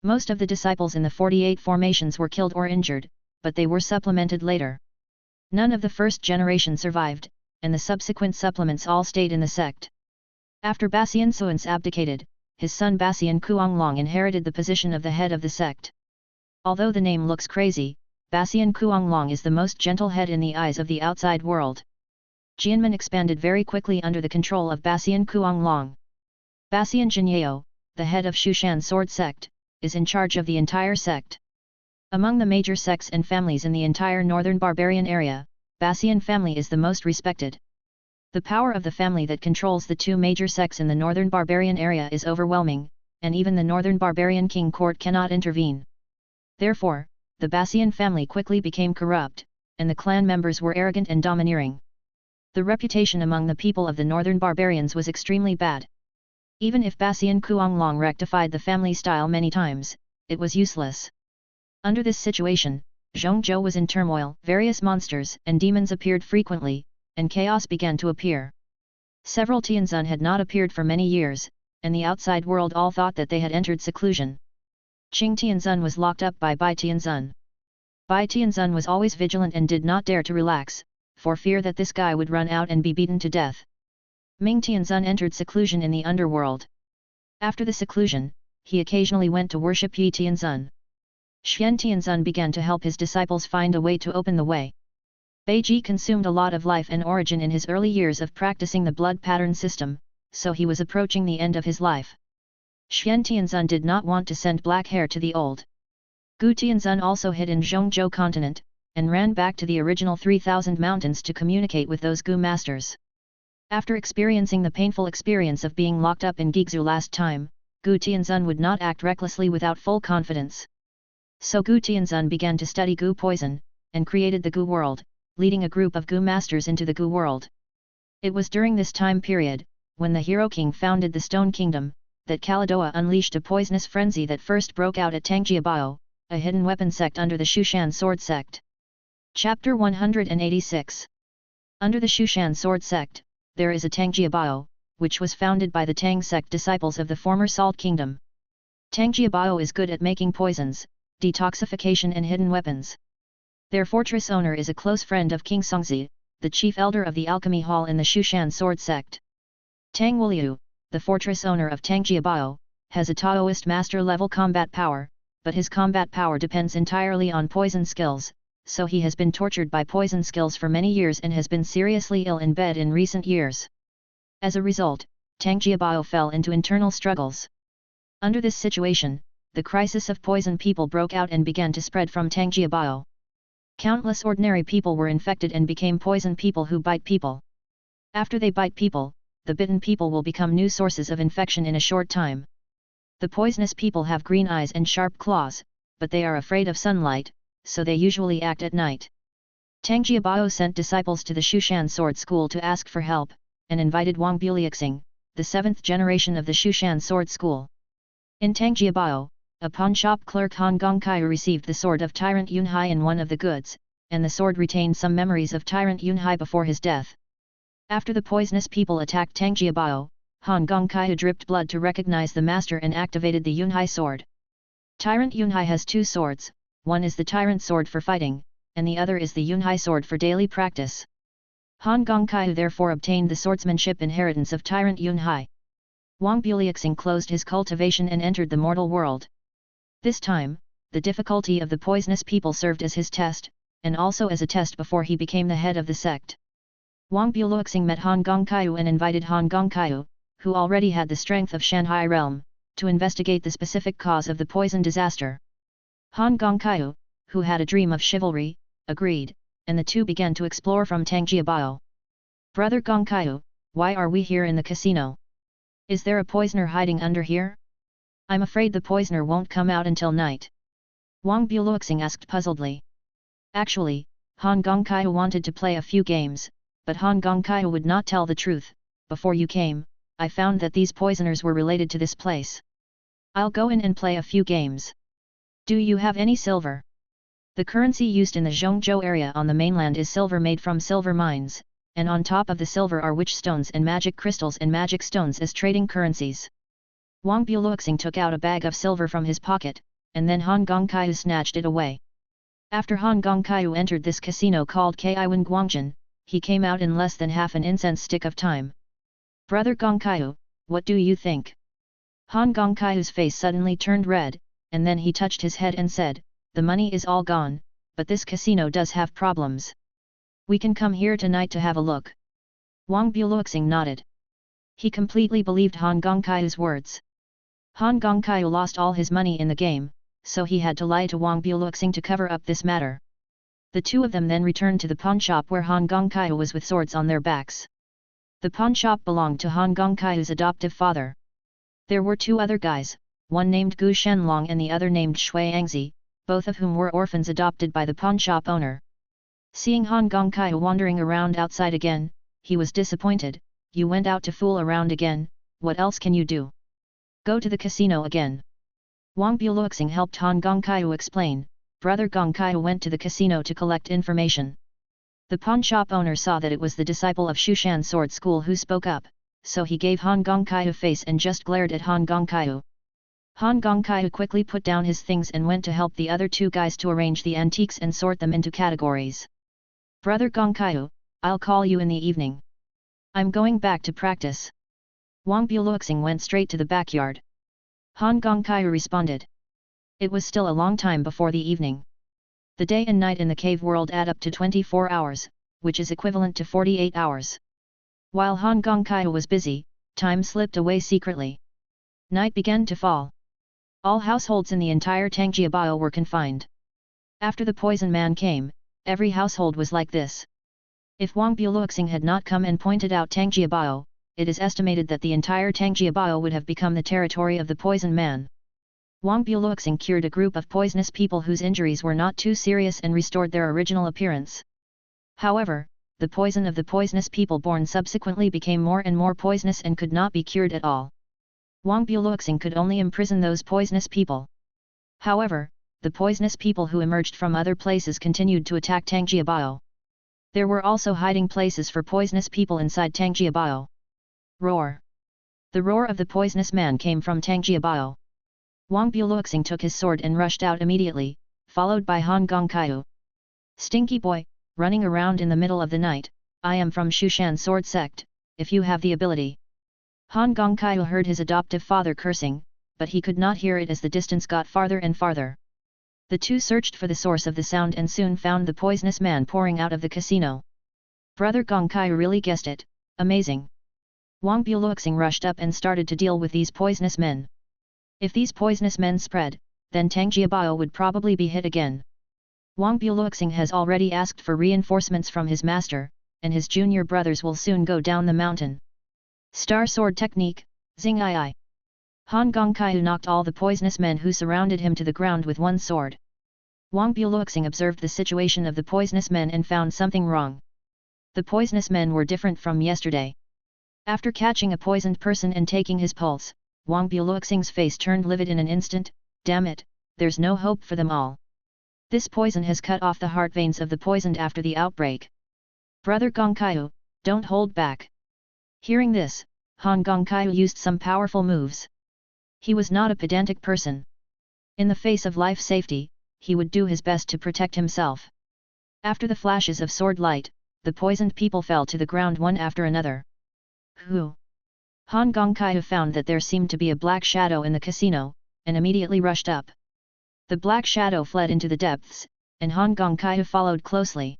[SPEAKER 1] Most of the disciples in the 48 formations were killed or injured, but they were supplemented later. None of the first generation survived, and the subsequent supplements all stayed in the sect. After Basian Suans abdicated, his son Basian Kuanglong inherited the position of the head of the sect. Although the name looks crazy, Basian Kuanglong is the most gentle head in the eyes of the outside world. Jianmen expanded very quickly under the control of Basian Kuanglong. Basian Jinyao, the head of Shushan Sword sect, is in charge of the entire sect. Among the major sects and families in the entire northern barbarian area, Basian family is the most respected. The power of the family that controls the 2 major sects in the northern barbarian area is overwhelming, and even the northern barbarian king court cannot intervene. Therefore, the Basian family quickly became corrupt, and the clan members were arrogant and domineering. The reputation among the people of the northern barbarians was extremely bad. Even if Basian Kuanglong rectified the family style many times, it was useless. Under this situation, Zhongzhou was in turmoil, various monsters and demons appeared frequently, and chaos began to appear. Several Tianzun had not appeared for many years, and the outside world all thought that they had entered seclusion. Qing Tianzun was locked up by Bai Tianzun. Bai Tianzun was always vigilant and did not dare to relax, for fear that this guy would run out and be beaten to death. Ming Tianzun entered seclusion in the underworld. After the seclusion, he occasionally went to worship Yi Tianzun. Xian Tianzun began to help his disciples find a way to open the way. Beiji consumed a lot of life and origin in his early years of practicing the blood pattern system, so he was approaching the end of his life. Xian Tianzun did not want to send black hair to the old. Gu Tianzun also hid in Zhongzhou continent, and ran back to the original 3000 mountains to communicate with those Gu masters. After experiencing the painful experience of being locked up in Guizhou last time, Gu Tianzun would not act recklessly without full confidence. So Gu Tianzun began to study Gu poison, and created the Gu world, leading a group of Gu masters into the Gu world. It was during this time period, when the Hero King founded the Stone Kingdom, that Kaladoa unleashed a poisonous frenzy that first broke out at Tangjiabao, a hidden weapon sect under the Shushan Sword sect. Chapter 186. Under the Shushan Sword sect, there is a Tangjiabao, which was founded by the Tang sect disciples of the former Salt Kingdom. Tangjiabao is good at making poisons, detoxification and hidden weapons. Their fortress owner is a close friend of King Songzi, the chief elder of the Alchemy Hall in the Shushan Sword sect. Tang Wuliu, the fortress owner of Tangjiabao, has a Taoist master-level combat power, but his combat power depends entirely on poison skills, so he has been tortured by poison skills for many years and has been seriously ill in bed in recent years. As a result, Tangjiabao fell into internal struggles. Under this situation, the crisis of poison people broke out and began to spread from Tangjiabao. Countless ordinary people were infected and became poison people who bite people. After they bite people, the bitten people will become new sources of infection in a short time. The poisonous people have green eyes and sharp claws, but they are afraid of sunlight, so they usually act at night. Tangjiabao sent disciples to the Shushan Sword School to ask for help, and invited Wang Buliuxing, the 7th generation of the Shushan Sword School. In Tangjiabao, a pawnshop clerk Han Gongkai received the sword of Tyrant Yunhai in one of the goods, and the sword retained some memories of Tyrant Yunhai before his death. After the poisonous people attacked Tangjiabao, Han Gongkai dripped blood to recognize the master and activated the Yunhai sword. Tyrant Yunhai has two swords, one is the Tyrant sword for fighting, and the other is the Yunhai sword for daily practice. Han Gongkai therefore obtained the swordsmanship inheritance of Tyrant Yunhai. Wang Buliuxing closed his cultivation and entered the mortal world. This time, the difficulty of the poisonous people served as his test, and also as a test before he became the head of the sect. Wang Buliuxing met Han Gongkai and invited Han Gongkai, who already had the strength of Shanghai realm, to investigate the specific cause of the poison disaster. Han Gongkai, who had a dream of chivalry, agreed, and the two began to explore from Tangjiabao. Brother Gongkai, why are we here in the casino? Is there a poisoner hiding under here? I'm afraid the poisoner won't come out until night. Wang Buliuxing asked puzzledly. Actually, Han Gongkai wanted to play a few games, but Han Gongkai would not tell the truth. Before you came, I found that these poisoners were related to this place. I'll go in and play a few games. Do you have any silver? The currency used in the Zhongzhou area on the mainland is silver made from silver mines, and on top of the silver are witch stones and magic crystals and magic stones as trading currencies. Wang Buliuxing took out a bag of silver from his pocket, and then Han Gongkai snatched it away. After Han Gongkai entered this casino called Kaiwan Guangjin, he came out in less than half an incense stick of time. Brother Gongkai, what do you think? Han Gongkai's face suddenly turned red, and then he touched his head and said, the money is all gone, but this casino does have problems. We can come here tonight to have a look. Wang Buliuxing nodded. He completely believed Han Gongkai's words. Han Gongkai lost all his money in the game, so he had to lie to Wang Buliuxing to cover up this matter. The two of them then returned to the pawnshop where Han Gongkai was with swords on their backs. The pawnshop belonged to Han Gongkai's adoptive father. There were two other guys, one named Gu Shenlong and the other named Shui Angzi, both of whom were orphans adopted by the pawnshop owner. Seeing Han Gongkai wandering around outside again, he was disappointed. You went out to fool around again, what else can you do? Go to the casino again. Wang Buliuxing helped Han Gongkai explain. Brother Gongkai went to the casino to collect information. The pawnshop owner saw that it was the disciple of Shushan Sword School who spoke up, so he gave Han Gongkai a face and just glared at Han Gongkai. Han Gongkai quickly put down his things and went to help the other two guys to arrange the antiques and sort them into categories. Brother Gongkai, I'll call you in the evening. I'm going back to practice. Wang Buliuxing went straight to the backyard. Han Gongkai responded. It was still a long time before the evening. The day and night in the cave world add up to 24 hours, which is equivalent to 48 hours. While Han Gongkai was busy, time slipped away secretly. Night began to fall. All households in the entire Tangjiabao were confined. After the poison man came, every household was like this. If Wang Buliuxing had not come and pointed out Tangjiabao, it is estimated that the entire Tangjiabao would have become the territory of the poison man. Wang Buliuxing cured a group of poisonous people whose injuries were not too serious and restored their original appearance. However, the poison of the poisonous people born subsequently became more and more poisonous and could not be cured at all. Wang Buliuxing could only imprison those poisonous people. However, the poisonous people who emerged from other places continued to attack Tangjiabao. There were also hiding places for poisonous people inside Tangjiabao. Roar! The roar of the poisonous man came from Tangjiabao. Wang Buliuxing took his sword and rushed out immediately, followed by Han Gongkai. Stinky boy, running around in the middle of the night, I am from Shushan Sword Sect, if you have the ability. Han Gongkai heard his adoptive father cursing, but he could not hear it as the distance got farther and farther. The two searched for the source of the sound and soon found the poisonous man pouring out of the casino. Brother Gongkai really guessed it, amazing. Wang Buliuxing rushed up and started to deal with these poisonous men. If these poisonous men spread, then Tangjiabao would probably be hit again. Wang Buliuxing has already asked for reinforcements from his master, and his junior brothers will soon go down the mountain. Star Sword Technique, Xing Ai. Han Gongkai knocked all the poisonous men who surrounded him to the ground with one sword. Wang Buliuxing observed the situation of the poisonous men and found something wrong. The poisonous men were different from yesterday. After catching a poisoned person and taking his pulse, Wang Buluxing's face turned livid in an instant. Damn it, there's no hope for them all. This poison has cut off the heart veins of the poisoned after the outbreak. Brother Gongkaiu, don't hold back. Hearing this, Han Gongkaiu used some powerful moves. He was not a pedantic person. In the face of life safety, he would do his best to protect himself. After the flashes of sword light, the poisoned people fell to the ground one after another. Who? Han Gongkaiu found that there seemed to be a black shadow in the casino, and immediately rushed up. The black shadow fled into the depths, and Han Gongkaiu followed closely.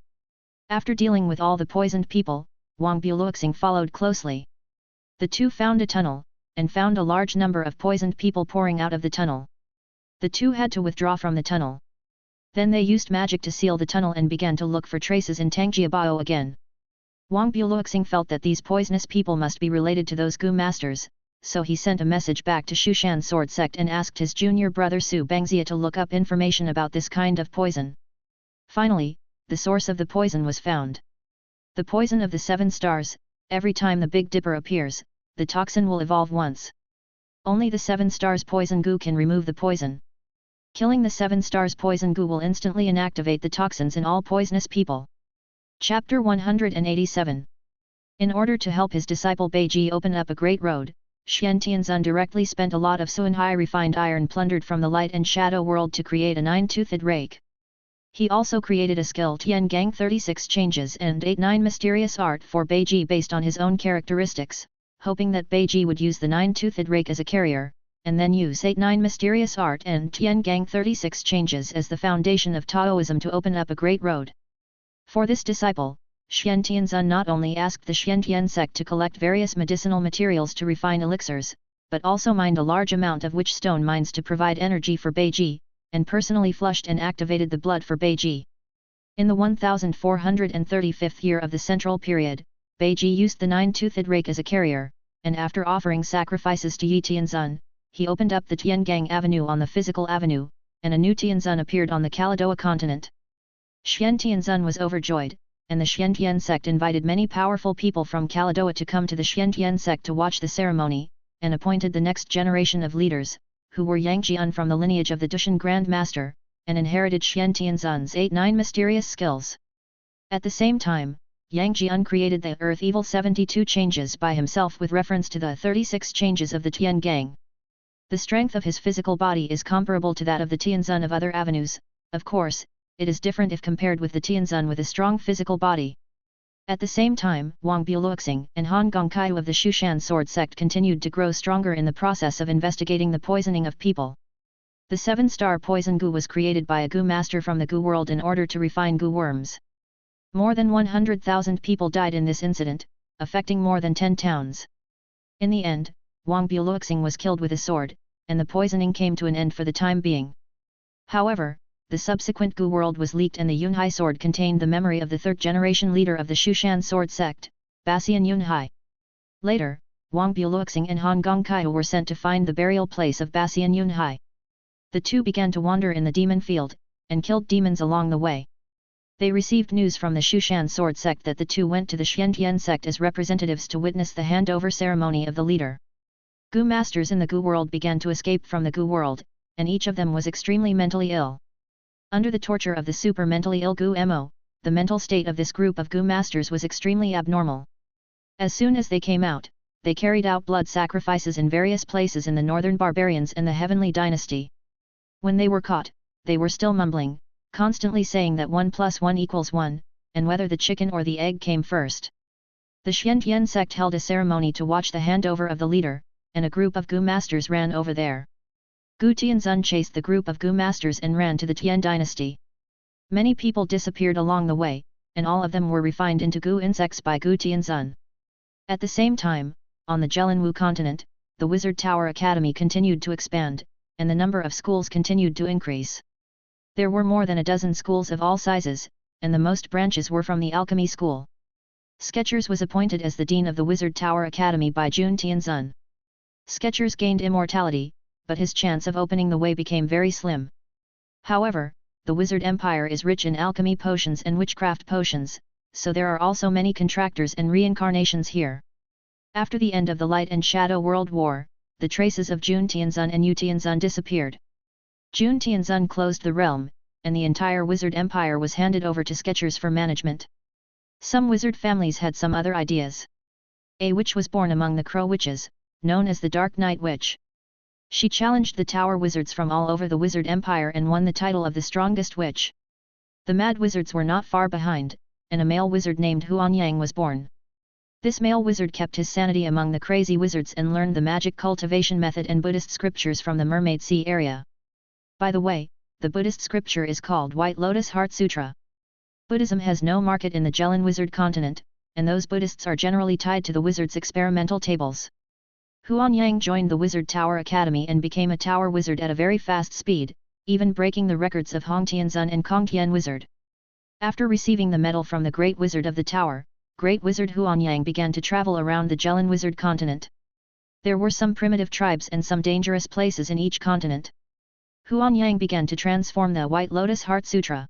[SPEAKER 1] After dealing with all the poisoned people, Wang Buluxing followed closely. The two found a tunnel, and found a large number of poisoned people pouring out of the tunnel. The two had to withdraw from the tunnel. Then they used magic to seal the tunnel and began to look for traces in Tangjiabao again. Wang Buluxing felt that these poisonous people must be related to those Gu masters, so he sent a message back to Shushan Sword Sect and asked his junior brother Su Bangzia to look up information about this kind of poison. Finally, the source of the poison was found. The poison of the 7 stars. Every time the Big Dipper appears, the toxin will evolve once. Only the 7 stars poison goo can remove the poison. Killing the 7 stars poison goo will instantly inactivate the toxins in all poisonous people. Chapter 187. In order to help his disciple Beiji open up a great road, Xian Tianzun directly spent a lot of Suanhai refined iron plundered from the light and shadow world to create a 9-toothed rake. He also created a skill Tian Gang 36 changes and 8-9 mysterious art for Beiji based on his own characteristics, hoping that Beiji would use the 9-toothed rake as a carrier, and then use 8-9 mysterious art and Tian Gang 36 changes as the foundation of Taoism to open up a great road. For this disciple, Xian Tianzun not only asked the Xian Tian sect to collect various medicinal materials to refine elixirs, but also mined a large amount of witch stone mines to provide energy for Beiji, and personally flushed and activated the blood for Beiji. In the 1435th year of the Central Period, Beiji used the 9-toothed rake as a carrier, and after offering sacrifices to Yi Tianzun, he opened up the Tiangang Avenue on the physical avenue, and a new Tianzun appeared on the Kaladoa continent. Xian Tianzun was overjoyed, and the Xian Tian sect invited many powerful people from Kaladoa to come to the Xian Tian sect to watch the ceremony, and appointed the next generation of leaders, who were Yang Jian from the lineage of the Dushan Grand Master, and inherited Xian Tianzun's 8-9 mysterious skills. At the same time, Yang Jian created the Earth Evil 72 changes by himself with reference to the 36 changes of the Tian Gang. The strength of his physical body is comparable to that of the Tianzun of other avenues. Of course, it is different if compared with the Tianzun with a strong physical body. At the same time, Wang Buluxing and Han Gongkaiu of the Shushan Sword Sect continued to grow stronger in the process of investigating the poisoning of people. The 7-star poison goo was created by a goo master from the goo world in order to refine goo worms. More than 100,000 people died in this incident, affecting more than 10 towns. In the end, Wang Buluxing was killed with a sword, and the poisoning came to an end for the time being. However, the subsequent Gu world was leaked and the Yunhai sword contained the memory of the 3rd-generation leader of the Shushan sword sect, Basian Yunhai. Later, Wang Buluxing and Han Gongkaiu were sent to find the burial place of Basian Yunhai. The two began to wander in the demon field, and killed demons along the way. They received news from the Shushan sword sect that the two went to the Xiantian sect as representatives to witness the handover ceremony of the leader. Gu masters in the Gu world began to escape from the Gu world, and each of them was extremely mentally ill. Under the torture of the super mentally ill Gu Mo, the mental state of this group of Gu masters was extremely abnormal. As soon as they came out, they carried out blood sacrifices in various places in the northern barbarians and the heavenly dynasty. When they were caught, they were still mumbling, constantly saying that 1 + 1 = 1, and whether the chicken or the egg came first. The Xiantian sect held a ceremony to watch the handover of the leader, and a group of Gu masters ran over there. Gu Tianzun chased the group of Gu masters and ran to the Tian dynasty. Many people disappeared along the way, and all of them were refined into Gu insects by Gu Tianzun. At the same time, on the Jelinwu continent, the Wizard Tower Academy continued to expand, and the number of schools continued to increase. There were more than a dozen schools of all sizes, and the most branches were from the Alchemy School. Skechers was appointed as the Dean of the Wizard Tower Academy by Jun Tianzun. Skechers gained immortality, but his chance of opening the way became very slim. However, the Wizard Empire is rich in alchemy potions and witchcraft potions, so there are also many contractors and reincarnations here. After the end of the Light and Shadow World War, the traces of Jun Tianzun and Yu Tianzun disappeared. Jun Tianzun closed the realm, and the entire wizard empire was handed over to sketchers for management. Some wizard families had some other ideas. A witch was born among the Crow Witches, known as the Dark Night Witch. She challenged the tower wizards from all over the wizard empire and won the title of the strongest witch. The mad wizards were not far behind, and a male wizard named Huanyang was born. This male wizard kept his sanity among the crazy wizards and learned the magic cultivation method and Buddhist scriptures from the Mermaid Sea area. By the way, the Buddhist scripture is called White Lotus Heart Sutra. Buddhism has no market in the Jelen wizard continent, and those Buddhists are generally tied to the wizard's experimental tables. Huanyang joined the Wizard Tower Academy and became a tower wizard at a very fast speed, even breaking the records of Hong Tianzun and Kong Tian Wizard. After receiving the medal from the Great Wizard of the Tower, Great Wizard Huanyang began to travel around the Jelen wizard continent. There were some primitive tribes and some dangerous places in each continent. Huanyang began to transform the White Lotus Heart Sutra.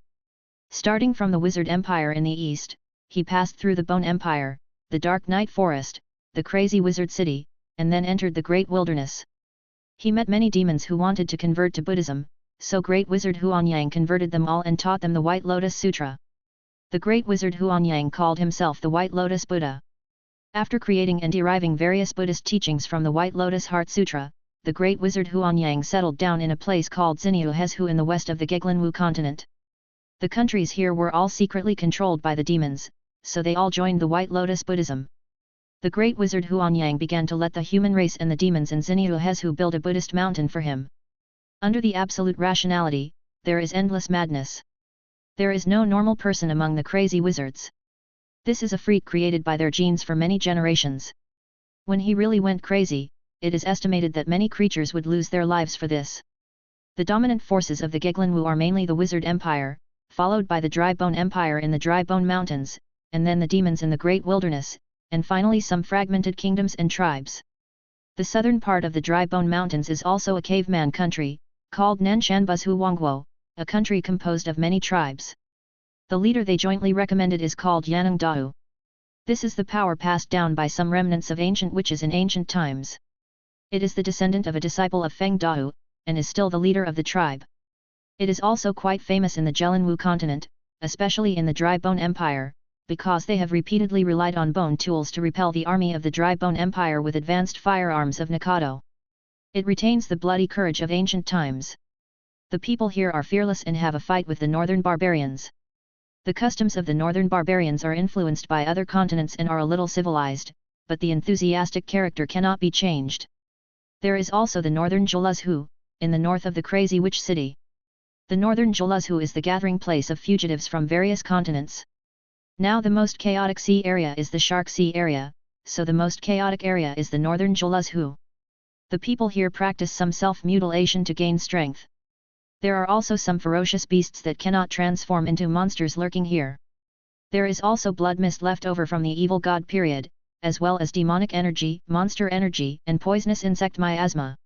[SPEAKER 1] Starting from the Wizard Empire in the east, he passed through the Bone Empire, the Dark Night Forest, the Crazy Wizard City, and then entered the Great Wilderness. He met many demons who wanted to convert to Buddhism, so Great Wizard Huanyang converted them all and taught them the White Lotus Sutra. The Great Wizard Huanyang called himself the White Lotus Buddha. After creating and deriving various Buddhist teachings from the White Lotus Heart Sutra, the Great Wizard Huanyang settled down in a place called Xinyu Hezhu in the west of the Geglanwu continent. The countries here were all secretly controlled by the demons, so they all joined the White Lotus Buddhism. The Great Wizard Huanyang began to let the human race and the demons in Xinyu Hezhu build a Buddhist mountain for him. Under the absolute rationality, there is endless madness. There is no normal person among the crazy wizards. This is a freak created by their genes for many generations. When he really went crazy, it is estimated that many creatures would lose their lives for this. The dominant forces of the Geglanwu are mainly the Wizard Empire, followed by the Dry Bone Empire in the Dry Bone Mountains, and then the demons in the Great Wilderness, and finally some fragmented kingdoms and tribes. The southern part of the Dry Bone Mountains is also a caveman country, called Nanshanbuzhu Wangguo, a country composed of many tribes. The leader they jointly recommended is called Yaneng Dahu. This is the power passed down by some remnants of ancient witches in ancient times. It is the descendant of a disciple of Feng Dahu, and is still the leader of the tribe. It is also quite famous in the Jelenwu continent, especially in the Dry Bone Empire, because they have repeatedly relied on bone tools to repel the army of the Dry Bone Empire with advanced firearms of Nikado. It retains the bloody courage of ancient times. The people here are fearless and have a fight with the northern barbarians. The customs of the northern barbarians are influenced by other continents and are a little civilized, but the enthusiastic character cannot be changed. There is also the northern Joluzhu, in the north of the Crazy Witch City. The northern Joluzhu is the gathering place of fugitives from various continents. Now the most chaotic sea area is the Shark Sea area, so the most chaotic area is the northern Joluzhu. The people here practice some self-mutilation to gain strength. There are also some ferocious beasts that cannot transform into monsters lurking here. There is also blood mist left over from the evil god period, as well as demonic energy, monster energy, and poisonous insect miasma.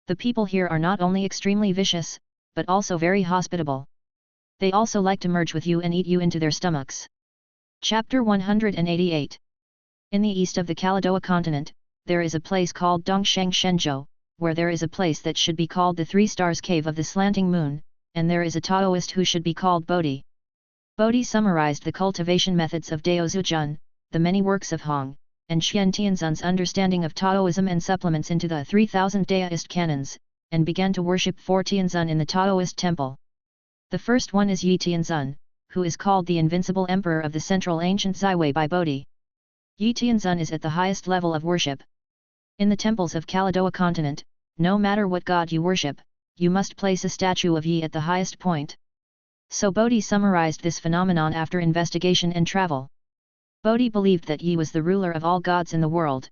[SPEAKER 1] The people here are not only extremely vicious, but also very hospitable. They also like to merge with you and eat you into their stomachs. Chapter 188. In the east of the Kaladoa continent, there is a place called Dongsheng Shenzhou, where there is a place that should be called the Three Stars Cave of the Slanting Moon, and there is a Taoist who should be called Bodhi. Bodhi summarized the cultivation methods of Dao Zujun, the many works of Hong, and Xian Tianzun's understanding of Taoism and supplements into the 3000 Daoist canons, and began to worship 4 Tianzun in the Taoist temple. The first one is Yi Tianzun, who is called the Invincible Emperor of the Central Ancient Zaiwei by Bodhi. Yi Tianzun is at the highest level of worship. In the temples of Kaladoa continent, no matter what god you worship, you must place a statue of Yi at the highest point. So Bodhi summarized this phenomenon after investigation and travel. Bodhi believed that Yi was the ruler of all gods in the world.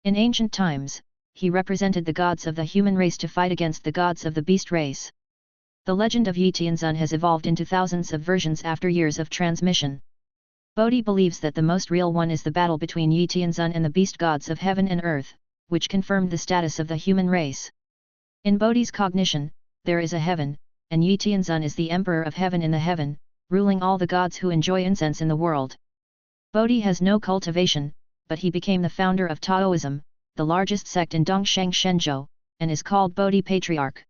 [SPEAKER 1] In ancient times, he represented the gods of the human race to fight against the gods of the beast race. The legend of Yi Tianzun has evolved into thousands of versions after years of transmission. Bodhi believes that the most real one is the battle between Yi Tianzun and the beast gods of heaven and earth, which confirmed the status of the human race. In Bodhi's cognition, there is a heaven, and Yi Tianzun is the emperor of heaven in the heaven, ruling all the gods who enjoy incense in the world. Bodhi has no cultivation, but he became the founder of Taoism, the largest sect in Dongsheng Shenzhou, and is called Bodhi Patriarch.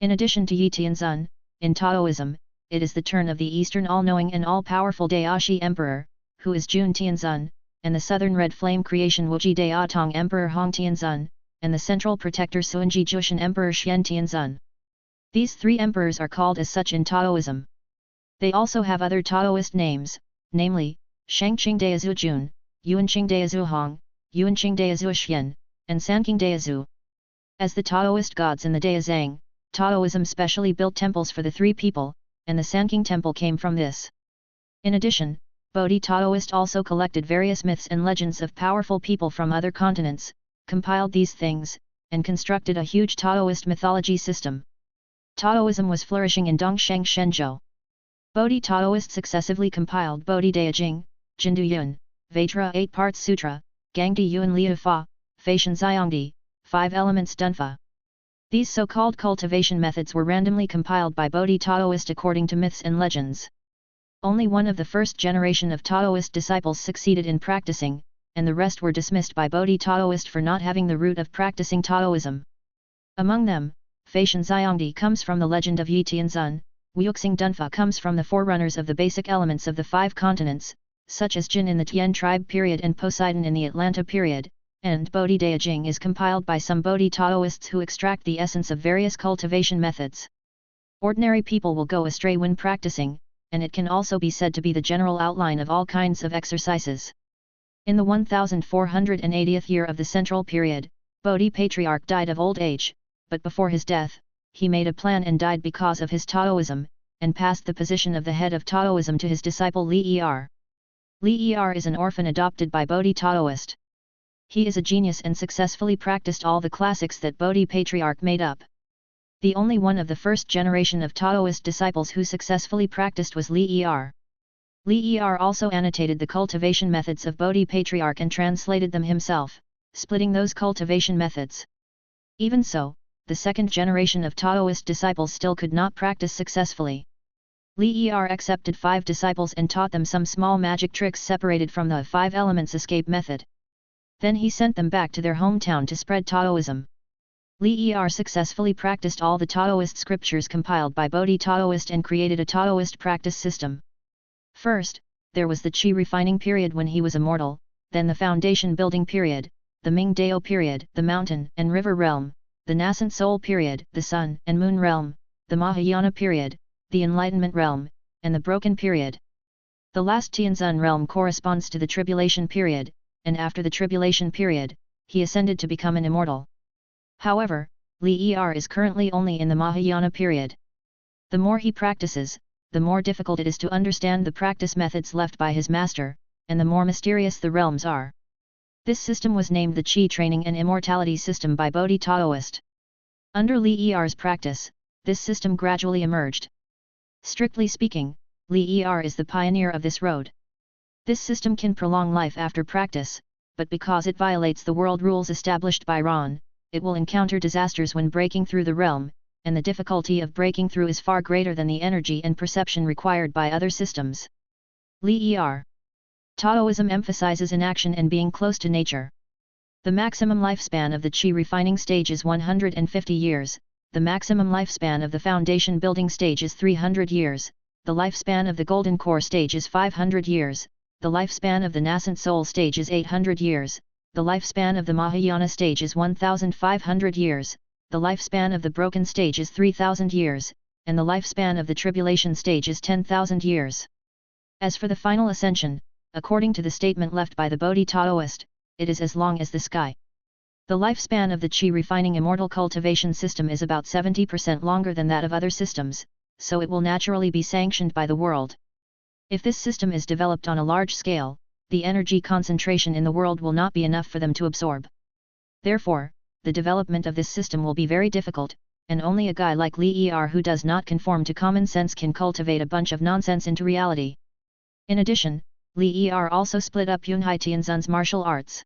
[SPEAKER 1] In addition to Yi Tianzun, in Taoism, it is the turn of the Eastern all-knowing and all-powerful Daoshi Emperor, who is Jun Tianzun, and the Southern Red Flame Creation Wuji Daotong Emperor Hong Tianzun, and the Central Protector Suanji Jushin Emperor Xian Tianzun. These three emperors are called as such in Taoism. They also have other Taoist names, namely, Shangqing Daozu Jun, Yuanqing Daozu Hong, Yuanqing Daozu Xian, and Sanqing Daozu. As the Taoist gods in the Daozang, Taoism specially built temples for the three people, and the Sanqing temple came from this. In addition, Bodhi Taoist also collected various myths and legends of powerful people from other continents, compiled these things, and constructed a huge Taoist mythology system. Taoism was flourishing in Dongsheng Shenzhou. Bodhi Taoist successively compiled Bodhi Daojing, Jindu Yun, Vajra 8-part Sutra, Gangdi Yuan Liu Fa, Faishan Xiangdi, 5 Elements Dunfa. These so-called cultivation methods were randomly compiled by Bodhi Taoist according to myths and legends. Only one of the first generation of Taoist disciples succeeded in practicing, and the rest were dismissed by Bodhi Taoist for not having the root of practicing Taoism. Among them, Faishan Xiangdi comes from the legend of Yi Tianzun, Wuxing Dunfa comes from the forerunners of the basic elements of the 5 continents, such as Jin in the Tian tribe period and Poseidon in the Atlanta period, and Bodhi Daojing is compiled by some Bodhi Taoists who extract the essence of various cultivation methods. Ordinary people will go astray when practicing, and it can also be said to be the general outline of all kinds of exercises. In the 1480th year of the central period, Bodhi Patriarch died of old age, but before his death, he made a plan and died because of his Taoism, and passed the position of the head of Taoism to his disciple Li Er. Li Er is an orphan adopted by Bodhi Taoist. He is a genius and successfully practiced all the classics that Bodhi Patriarch made up. The only one of the first generation of Taoist disciples who successfully practiced was Li Er. Li Er also annotated the cultivation methods of Bodhi Patriarch and translated them himself, splitting those cultivation methods. Even so, the second generation of Taoist disciples still could not practice successfully. Li Er accepted 5 disciples and taught them some small magic tricks separated from the 5 elements escape method. Then he sent them back to their hometown to spread Taoism. Li Er successfully practiced all the Taoist scriptures compiled by Bodhi Taoist and created a Taoist practice system. First, there was the Qi refining period when he was immortal, then the foundation building period, the Ming Dao period, the mountain and river realm, the nascent soul period, the sun and moon realm, the Mahayana period, the enlightenment realm, and the broken period. The last Tianzun realm corresponds to the tribulation period, and after the tribulation period, he ascended to become an immortal. However, Li Er is currently only in the Mahayana period. The more he practices, the more difficult it is to understand the practice methods left by his master, and the more mysterious the realms are. This system was named the Qi Training and Immortality System by Bodhi Taoist. Under Li Er's practice, this system gradually emerged. Strictly speaking, Li Er is the pioneer of this road. This system can prolong life after practice, but because it violates the world rules established by Ron, it will encounter disasters when breaking through the realm, and the difficulty of breaking through is far greater than the energy and perception required by other systems. Li Er. Taoism emphasizes inaction and being close to nature. The maximum lifespan of the Qi refining stage is 150 years, the maximum lifespan of the foundation building stage is 300 years, the lifespan of the golden core stage is 500 years, the lifespan of the nascent soul stage is 800 years, the lifespan of the Mahayana stage is 1500 years, the lifespan of the broken stage is 3000 years, and the lifespan of the tribulation stage is 10,000 years. As for the final ascension, according to the statement left by the Bodhi Taoist, it is as long as the sky. The lifespan of the Qi refining immortal cultivation system is about 70% longer than that of other systems, so it will naturally be sanctioned by the world. If this system is developed on a large scale, the energy concentration in the world will not be enough for them to absorb. Therefore, the development of this system will be very difficult, and only a guy like Li Er who does not conform to common sense can cultivate a bunch of nonsense into reality. In addition, Li Er also split up Yunhai Tianzun's martial arts.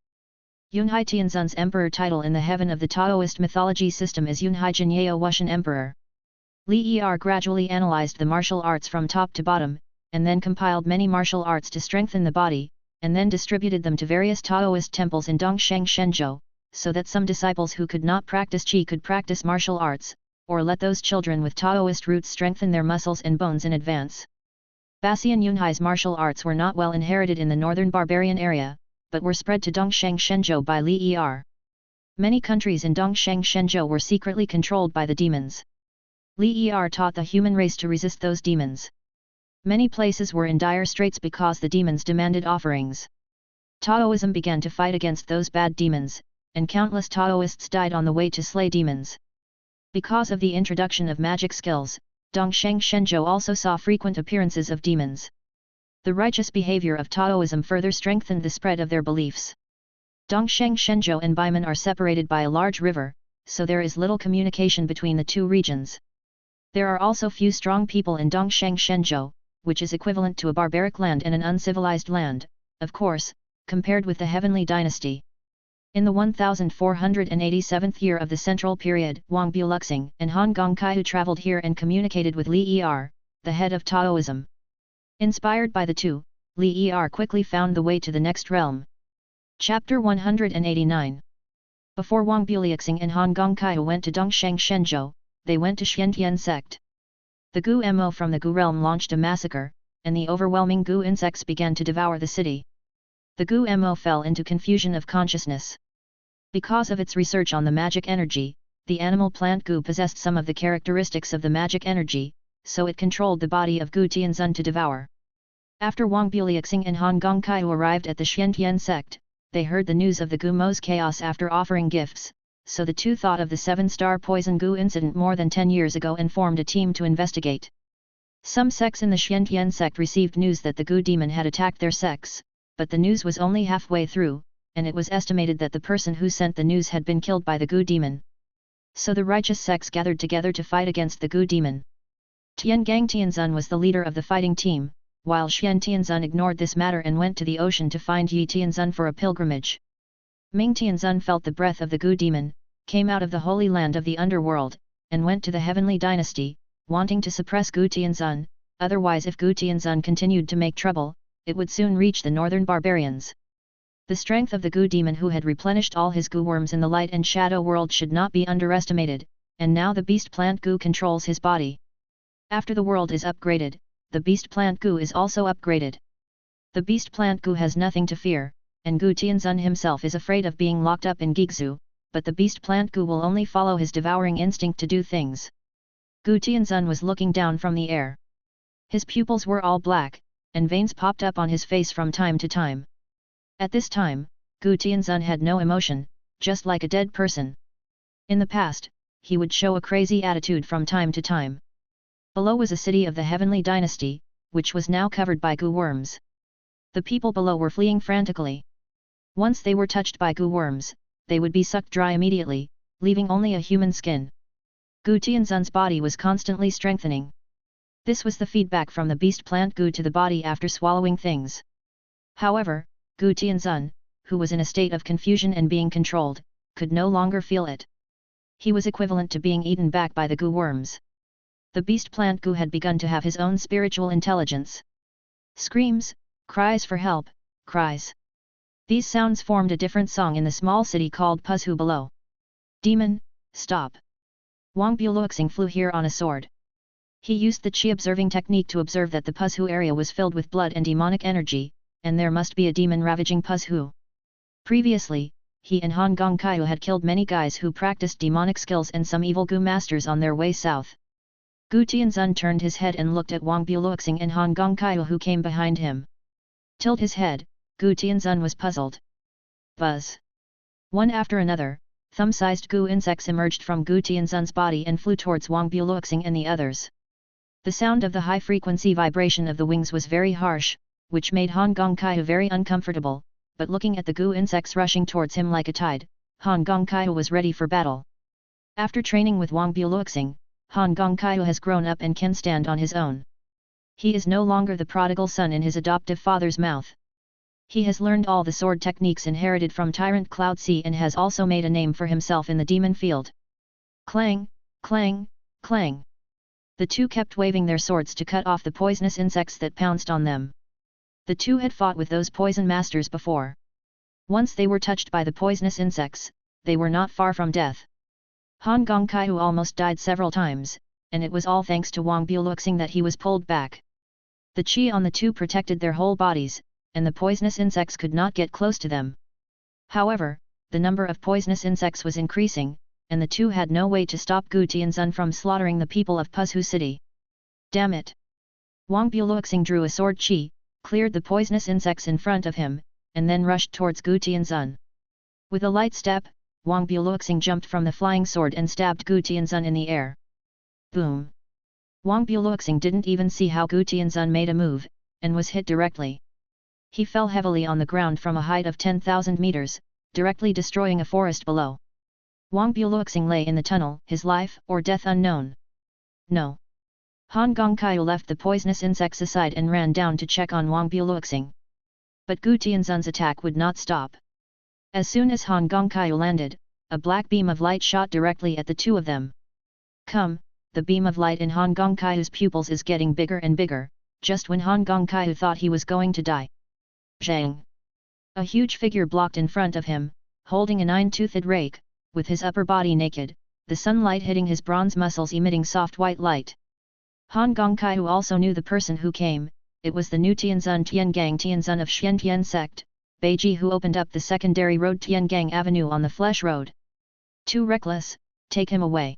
[SPEAKER 1] Yunhai Tianzun's emperor title in the heaven of the Taoist mythology system is Yunhai Jinyeo Wushan Emperor. Li Er gradually analyzed the martial arts from top to bottom, and then compiled many martial arts to strengthen the body, and then distributed them to various Taoist temples in Dongsheng Shenzhou, so that some disciples who could not practice qi could practice martial arts, or let those children with Taoist roots strengthen their muscles and bones in advance. Basian Yunhai's martial arts were not well inherited in the northern barbarian area, but were spread to Dongsheng Shenzhou by Li Er. Many countries in Dongsheng Shenzhou were secretly controlled by the demons. Li Er taught the human race to resist those demons. Many places were in dire straits because the demons demanded offerings. Taoism began to fight against those bad demons, and countless Taoists died on the way to slay demons. Because of the introduction of magic skills, Dongsheng Shenzhou also saw frequent appearances of demons. The righteous behavior of Taoism further strengthened the spread of their beliefs. Dongsheng Shenzhou and Baimen are separated by a large river, so there is little communication between the two regions. There are also few strong people in Dongsheng Shenzhou, which is equivalent to a barbaric land and an uncivilized land, of course, compared with the Heavenly Dynasty. In the 1487th year of the Central Period, Wang Buluxing and Han Gongkai traveled here and communicated with Li Er, the head of Taoism. Inspired by the two, Li Er quickly found the way to the next realm. Chapter 189. Before Wang Buluxing and Han Gongkai went to Dongsheng Shenzhou, they went to Xiantian sect. The Gu Mo from the Gu realm launched a massacre, and the overwhelming Gu insects began to devour the city. The Gu Mo fell into confusion of consciousness. Because of its research on the magic energy, the animal plant Gu possessed some of the characteristics of the magic energy, so it controlled the body of Gu Tianzun to devour. After Wang Buluxing and Han Gongkai arrived at the Xiantian sect, they heard the news of the Gu Mo's chaos after offering gifts, so the two thought of the 7-star poison Gu incident more than 10 years ago and formed a team to investigate. Some sects in the Xiantian sect received news that the Gu demon had attacked their sects, but the news was only halfway through, and it was estimated that the person who sent the news had been killed by the Gu demon. So the righteous sects gathered together to fight against the Gu demon. Tiangang Tianzun was the leader of the fighting team, while Xian Tianzun ignored this matter and went to the ocean to find Yi Tianzun for a pilgrimage. Ming Tianzun felt the breath of the Gu demon, came out of the holy land of the underworld, and went to the Heavenly Dynasty, wanting to suppress Gu Tianzun, otherwise if Gu Tianzun continued to make trouble, it would soon reach the northern barbarians. The strength of the Gu demon who had replenished all his Gu worms in the light and shadow world should not be underestimated, and now the beast plant Gu controls his body. After the world is upgraded, the beast plant Gu is also upgraded. The beast plant Gu has nothing to fear, and Gu Tianzun himself is afraid of being locked up in Gigzu, but the beast plant Gu will only follow his devouring instinct to do things. Gu Tianzun was looking down from the air. His pupils were all black, and veins popped up on his face from time to time. At this time, Gu Tianzun had no emotion, just like a dead person. In the past, he would show a crazy attitude from time to time. Below was a city of the Heavenly Dynasty, which was now covered by Gu worms. The people below were fleeing frantically. Once they were touched by Gu worms, they would be sucked dry immediately, leaving only a human skin. Gu Tianzun's body was constantly strengthening. This was the feedback from the beast plant Gu to the body after swallowing things. However, Gu Tianzun, who was in a state of confusion and being controlled, could no longer feel it. He was equivalent to being eaten back by the Gu worms. The beast plant Gu had begun to have his own spiritual intelligence. Screams, cries for help, cries. These sounds formed a different song in the small city called Puzhu below. Demon, stop! Wang Buluxing flew here on a sword. He used the Qi observing technique to observe that the Puzhu area was filled with blood and demonic energy, and there must be a demon ravaging Puzhu. Previously, he and Han Gongkai had killed many guys who practiced demonic skills and some evil Gu masters on their way south. Gu Tianzun turned his head and looked at Wang Buluxing and Han Gongkai who came behind him. Tilt his head, Gu Tianzun was puzzled. Buzz! One after another, thumb-sized Gu insects emerged from Gu Tianzun's body and flew towards Wang Buluxing and the others. The sound of the high-frequency vibration of the wings was very harsh, which made Han Gongkai very uncomfortable, but looking at the Gu insects rushing towards him like a tide, Han Gongkai was ready for battle. After training with Wang Buluxing, Han Gongkai has grown up and can stand on his own. He is no longer the prodigal son in his adoptive father's mouth. He has learned all the sword techniques inherited from Tyrant Cloud Sea and has also made a name for himself in the demon field. Clang, clang, clang. The two kept waving their swords to cut off the poisonous insects that pounced on them. The two had fought with those poison masters before. Once they were touched by the poisonous insects, they were not far from death. Han Gongkai almost died several times, and it was all thanks to Wang Buluxing that he was pulled back. The qi on the two protected their whole bodies, and the poisonous insects could not get close to them. However, the number of poisonous insects was increasing, and the two had no way to stop Gu Tianzun from slaughtering the people of Puzhu city. Damn it! Wang Buluxing drew a sword qi, cleared the poisonous insects in front of him, and then rushed towards Gu Tianzun. With a light step, Wang Buluxing jumped from the flying sword and stabbed Gu Tianzun in the air. Boom! Wang Buluxing didn't even see how Gu Tianzun made a move, and was hit directly. He fell heavily on the ground from a height of 10,000 meters, directly destroying a forest below. Wang Buluxing lay in the tunnel, his life or death unknown. No. Han Gongkai left the poisonous insects aside and ran down to check on Wang Buluxing. But Gu Tianzun's attack would not stop. As soon as Han Gongkai landed, a black beam of light shot directly at the two of them. Come, the beam of light in Han Gongkai's pupils is getting bigger and bigger, just when Han Gongkai thought he was going to die. Zhang! A huge figure blocked in front of him, holding a nine-toothed rake, with his upper body naked, the sunlight hitting his bronze muscles emitting soft white light. Han Gongkai also knew the person who came. It was the new Tianzun Tiangang Tianzun of Xiantian sect, Beiji, who opened up the secondary road Tiangang Avenue on the Flesh Road. Too reckless, take him away.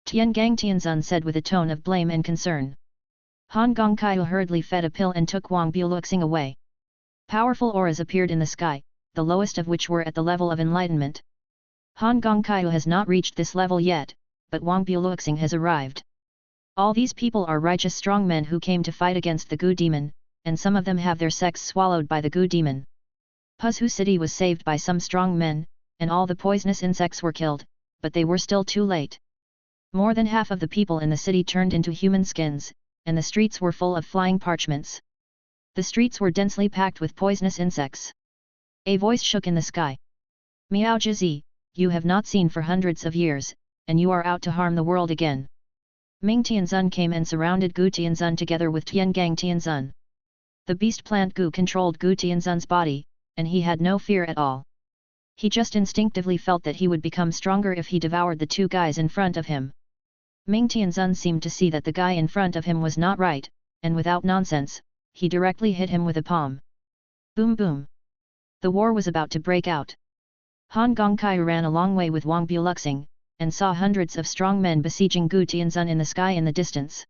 [SPEAKER 1] Tiangang Tianzun said with a tone of blame and concern. Han Gongkai hurriedly fed a pill and took Wang Buluxing away. Powerful auras appeared in the sky, the lowest of which were at the level of enlightenment. Han Gongkai has not reached this level yet, but Wang Buluxing has arrived. All these people are righteous strong men who came to fight against the Gu demon, and some of them have their sects swallowed by the Gu demon. Puzhu city was saved by some strong men, and all the poisonous insects were killed, but they were still too late. More than half of the people in the city turned into human skins, and the streets were full of flying parchments. The streets were densely packed with poisonous insects. A voice shook in the sky. Miao Jizi, you have not seen for hundreds of years, and you are out to harm the world again. Ming Tianzun came and surrounded Gu Tianzun together with Tiangang Tianzun. The beast plant Gu controlled Gu Tianzun's body, and he had no fear at all. He just instinctively felt that he would become stronger if he devoured the two guys in front of him. Ming Tianzun seemed to see that the guy in front of him was not right, and without nonsense, he directly hit him with a palm. Boom boom! The war was about to break out. Han Gongkai ran a long way with Wang Buluxing, and saw hundreds of strong men besieging Gu Tianzun in the sky in the distance.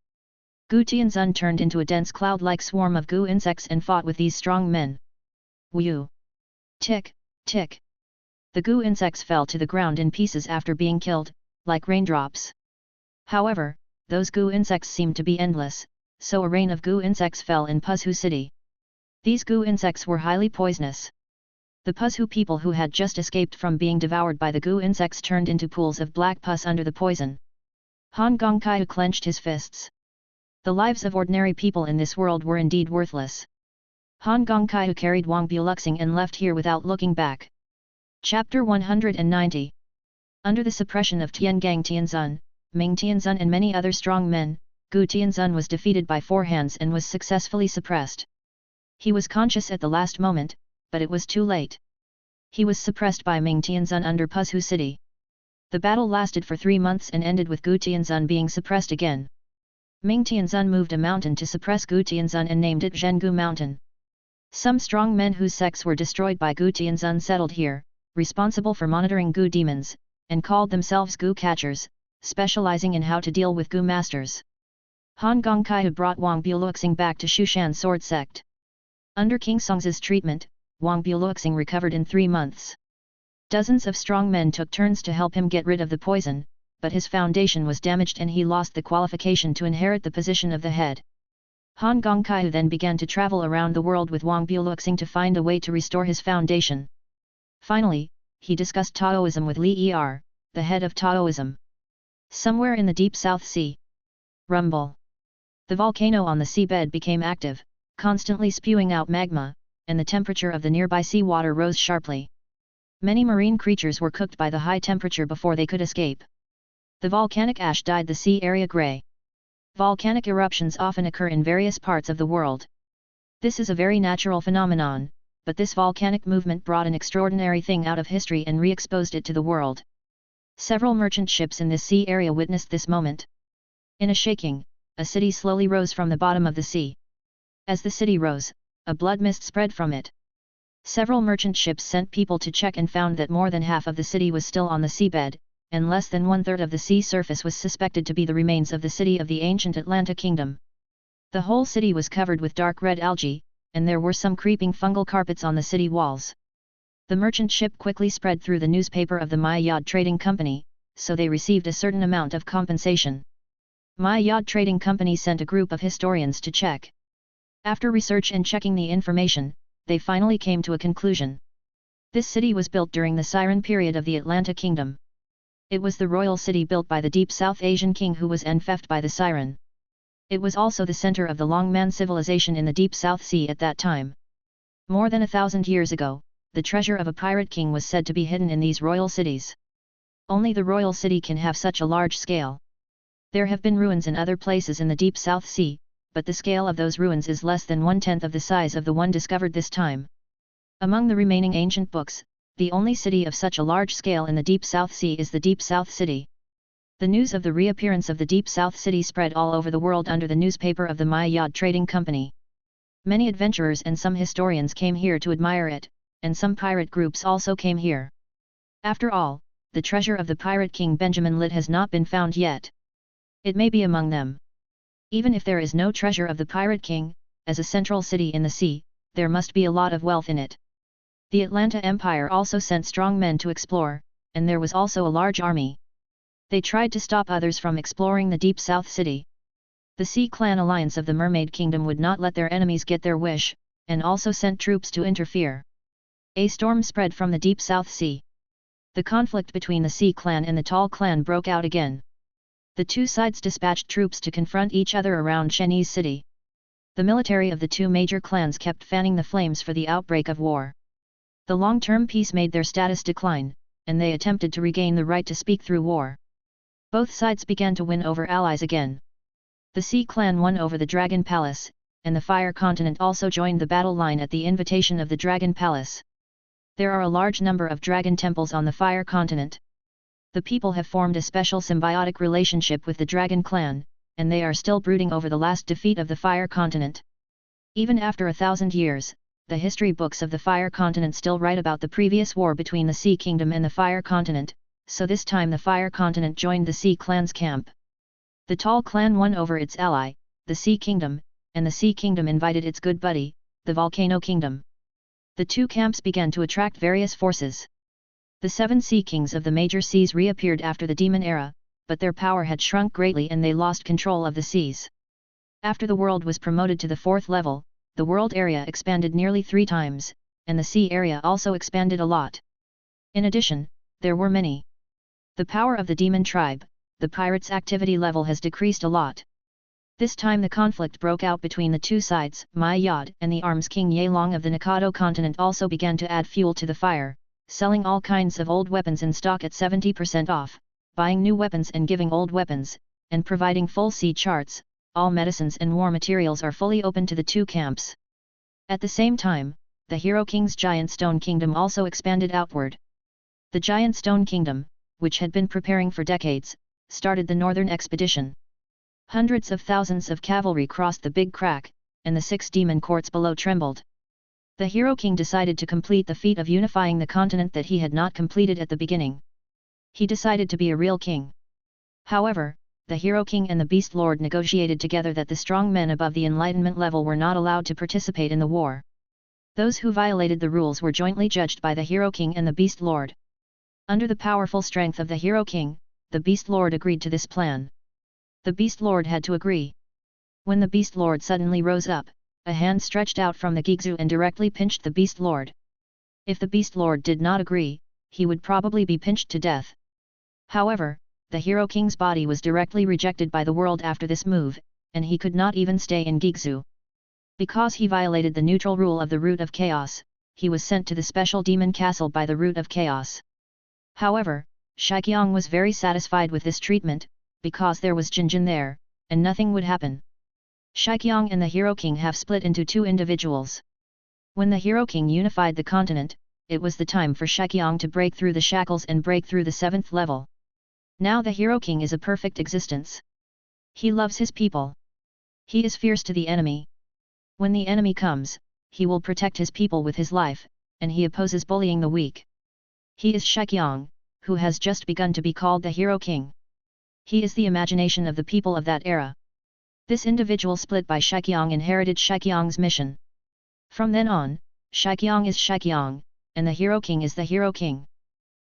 [SPEAKER 1] Gu Tianzun turned into a dense cloud-like swarm of Gu insects and fought with these strong men. Whew! Tick, tick! The Gu insects fell to the ground in pieces after being killed, like raindrops. However, those Gu insects seemed to be endless, so a rain of Gu insects fell in Puzhu city. These Gu insects were highly poisonous. The Puzhu people who had just escaped from being devoured by the Gu insects turned into pools of black pus under the poison. Han Gongkai clenched his fists. The lives of ordinary people in this world were indeed worthless. Han Gongkai carried Wang Buluxing and left here without looking back. Chapter 190. Under the suppression of Tiangang Tianzun, Ming Tianzun and many other strong men, Gu Tianzun was defeated by four hands and was successfully suppressed. He was conscious at the last moment, but it was too late. He was suppressed by Ming Tianzun under Puzhu city. The battle lasted for 3 months and ended with Gu Tianzun being suppressed again. Ming Tianzun moved a mountain to suppress Gu Tianzun and named it Zhengu Mountain. Some strong men whose sects were destroyed by Gu Tianzun settled here, responsible for monitoring Gu demons, and called themselves Gu catchers, specializing in how to deal with Gu masters. Han Gongkai brought Wang Buluxing back to Shushan sword sect. Under King Song's treatment, Wang Buluxing recovered in 3 months. Dozens of strong men took turns to help him get rid of the poison, but his foundation was damaged and he lost the qualification to inherit the position of the head. Han Gongkai then began to travel around the world with Wang Buluxing to find a way to restore his foundation. Finally, he discussed Taoism with Li Er, the head of Taoism. Somewhere in the deep South Sea. Rumble. The volcano on the seabed became active, constantly spewing out magma, and the temperature of the nearby seawater rose sharply. Many marine creatures were cooked by the high temperature before they could escape. The volcanic ash dyed the sea area grey. Volcanic eruptions often occur in various parts of the world. This is a very natural phenomenon, but this volcanic movement brought an extraordinary thing out of history and re-exposed it to the world. Several merchant ships in this sea area witnessed this moment. In a shaking, a city slowly rose from the bottom of the sea. As the city rose, a blood mist spread from it. Several merchant ships sent people to check and found that more than half of the city was still on the seabed, and less than one-third of the sea surface was suspected to be the remains of the city of the ancient Atlanta kingdom. The whole city was covered with dark red algae, and there were some creeping fungal carpets on the city walls. The merchant ship quickly spread through the newspaper of the Yad Trading Company, so they received a certain amount of compensation. Yad Trading Company sent a group of historians to check. After research and checking the information, they finally came to a conclusion. This city was built during the Siren period of the Atlanta Kingdom. It was the royal city built by the deep South Asian king who was enfeoffed by the Siren. It was also the center of the Longman civilization in the deep South Sea at that time. More than 1,000 years ago, the treasure of a pirate king was said to be hidden in these royal cities. Only the royal city can have such a large scale. There have been ruins in other places in the deep South Sea, but the scale of those ruins is less than 1/10 of the size of the one discovered this time. Among the remaining ancient books, the only city of such a large scale in the deep South Sea is the Deep South City. The news of the reappearance of the Deep South City spread all over the world under the newspaper of the Yad Trading Company. Many adventurers and some historians came here to admire it, and some pirate groups also came here. After all, the treasure of the pirate king Benjamin Litt has not been found yet. It may be among them. Even if there is no treasure of the pirate king, as a central city in the sea, there must be a lot of wealth in it. The Atlanta Empire also sent strong men to explore, and there was also a large army. They tried to stop others from exploring the Deep South City. The Sea Clan alliance of the Mermaid Kingdom would not let their enemies get their wish, and also sent troops to interfere. A storm spread from the Deep South Sea. The conflict between the Sea Clan and the Tall Clan broke out again. The two sides dispatched troops to confront each other around Cheney's city. The military of the two major clans kept fanning the flames for the outbreak of war. The long-term peace made their status decline, and they attempted to regain the right to speak through war. Both sides began to win over allies again. The Sea Clan won over the Dragon Palace, and the Fire Continent also joined the battle line at the invitation of the Dragon Palace. There are a large number of dragon temples on the Fire Continent. The people have formed a special symbiotic relationship with the Dragon Clan, and they are still brooding over the last defeat of the Fire Continent. Even after 1,000 years, the history books of the Fire Continent still write about the previous war between the Sea Kingdom and the Fire Continent, so this time the Fire Continent joined the Sea Clan's camp. The Tall Clan won over its ally, the Sea Kingdom, and the Sea Kingdom invited its good buddy, the Volcano Kingdom. The two camps began to attract various forces. The 7 Sea Kings of the major seas reappeared after the Demon Era, but their power had shrunk greatly and they lost control of the seas. After the world was promoted to the 4th level, the world area expanded nearly 3 times, and the sea area also expanded a lot. In addition, there were many. The power of the demon tribe, the pirates' activity level has decreased a lot. This time the conflict broke out between the two sides. Yad and the Arms King Yelong of the Nikado continent also began to add fuel to the fire, selling all kinds of old weapons in stock at 70% off, buying new weapons and giving old weapons, and providing full sea charts. All medicines and war materials are fully open to the two camps. At the same time, the Hero King's Giant Stone Kingdom also expanded outward. The Giant Stone Kingdom, which had been preparing for decades, started the northern expedition. Hundreds of thousands of cavalry crossed the Big Crack, and the 6 demon courts below trembled. The Hero King decided to complete the feat of unifying the continent that he had not completed at the beginning. He decided to be a real king. However, the Hero King and the Beast Lord negotiated together that the strong men above the Enlightenment level were not allowed to participate in the war. Those who violated the rules were jointly judged by the Hero King and the Beast Lord. Under the powerful strength of the Hero King, the Beast Lord agreed to this plan. The Beast Lord had to agree. When the Beast Lord suddenly rose up, a hand stretched out from the Gigzu and directly pinched the Beast Lord. If the Beast Lord did not agree, he would probably be pinched to death. However, the Hero King's body was directly rejected by the world after this move, and he could not even stay in Gigzu. Because he violated the neutral rule of the Root of Chaos, he was sent to the special demon castle by the Root of Chaos. However, Shikyong was very satisfied with this treatment, because there was Jinjin there, and nothing would happen. Shaikyong and the Hero King have split into two individuals. When the Hero King unified the continent, it was the time for Shaikyong to break through the shackles and break through the 7th level. Now the Hero King is a perfect existence. He loves his people. He is fierce to the enemy. When the enemy comes, he will protect his people with his life, and he opposes bullying the weak. He is Shaikyong, who has just begun to be called the Hero King. He is the imagination of the people of that era. This individual split by Shaikyong inherited Shaikyong's mission. From then on, Shaikyong is Shaikyong, and the Hero King is the Hero King.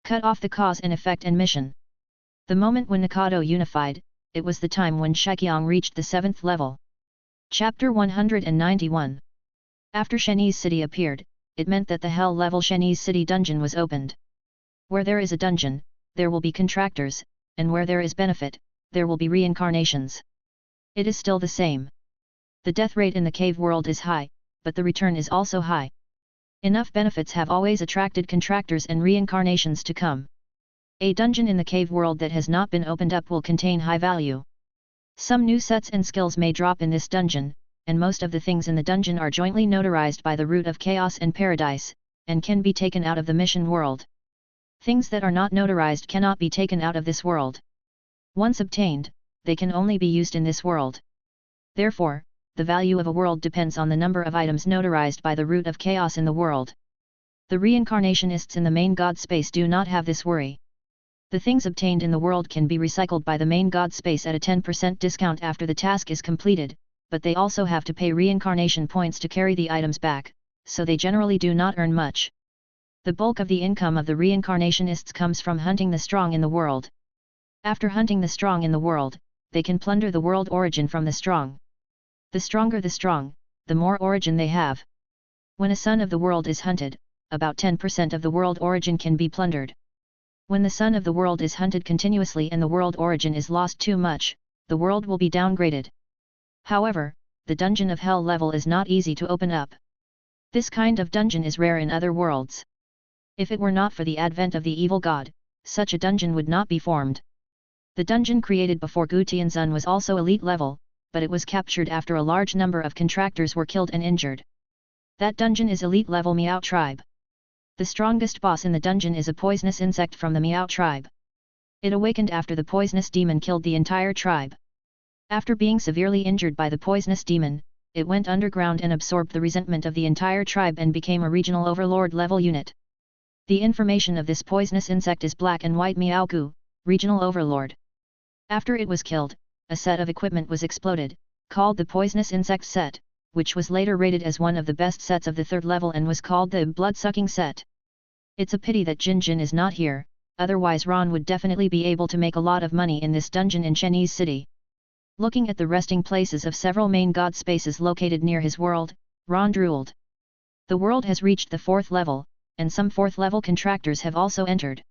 [SPEAKER 1] Cut off the cause and effect and mission. The moment when Nikado unified, it was the time when Shaikyong reached the 7th level. Chapter 191. After Shenyi's city appeared, it meant that the Hell level Shenyi's city dungeon was opened. Where there is a dungeon, there will be contractors, and where there is benefit, there will be reincarnations. It is still the same. The death rate in the cave world is high, but the return is also high. Enough benefits have always attracted contractors and reincarnations to come. A dungeon in the cave world that has not been opened up will contain high value. Some new sets and skills may drop in this dungeon, and most of the things in the dungeon are jointly notarized by the root of chaos and paradise, and can be taken out of the mission world. Things that are not notarized cannot be taken out of this world. Once obtained, they can only be used in this world. Therefore, the value of a world depends on the number of items notarized by the root of chaos in the world. The reincarnationists in the main god space do not have this worry. The things obtained in the world can be recycled by the main god space at a 10% discount after the task is completed, but they also have to pay reincarnation points to carry the items back, so they generally do not earn much. The bulk of the income of the reincarnationists comes from hunting the strong in the world. After hunting the strong in the world, they can plunder the world origin from the strong. The stronger the strong, the more origin they have. When a son of the world is hunted, about 10% of the world origin can be plundered. When the son of the world is hunted continuously and the world origin is lost too much, the world will be downgraded. However, the dungeon of hell level is not easy to open up. This kind of dungeon is rare in other worlds. If it were not for the advent of the evil god, such a dungeon would not be formed. The dungeon created before Gu Tianzun was also elite level, but it was captured after a large number of contractors were killed and injured. That dungeon is elite level Miao tribe. The strongest boss in the dungeon is a poisonous insect from the Miao tribe. It awakened after the poisonous demon killed the entire tribe. After being severely injured by the poisonous demon, it went underground and absorbed the resentment of the entire tribe and became a regional overlord level unit. The information of this poisonous insect is black and white Miaogu, regional overlord. After it was killed, a set of equipment was exploded, called the poisonous insect set, which was later rated as one of the best sets of the 3rd level and was called the blood-sucking set. It's a pity that Jin Jin is not here, otherwise Ron would definitely be able to make a lot of money in this dungeon in Chenyi's city. Looking at the resting places of several main god spaces located near his world, Ron drooled. The world has reached the 4th level, and some 4th level contractors have also entered.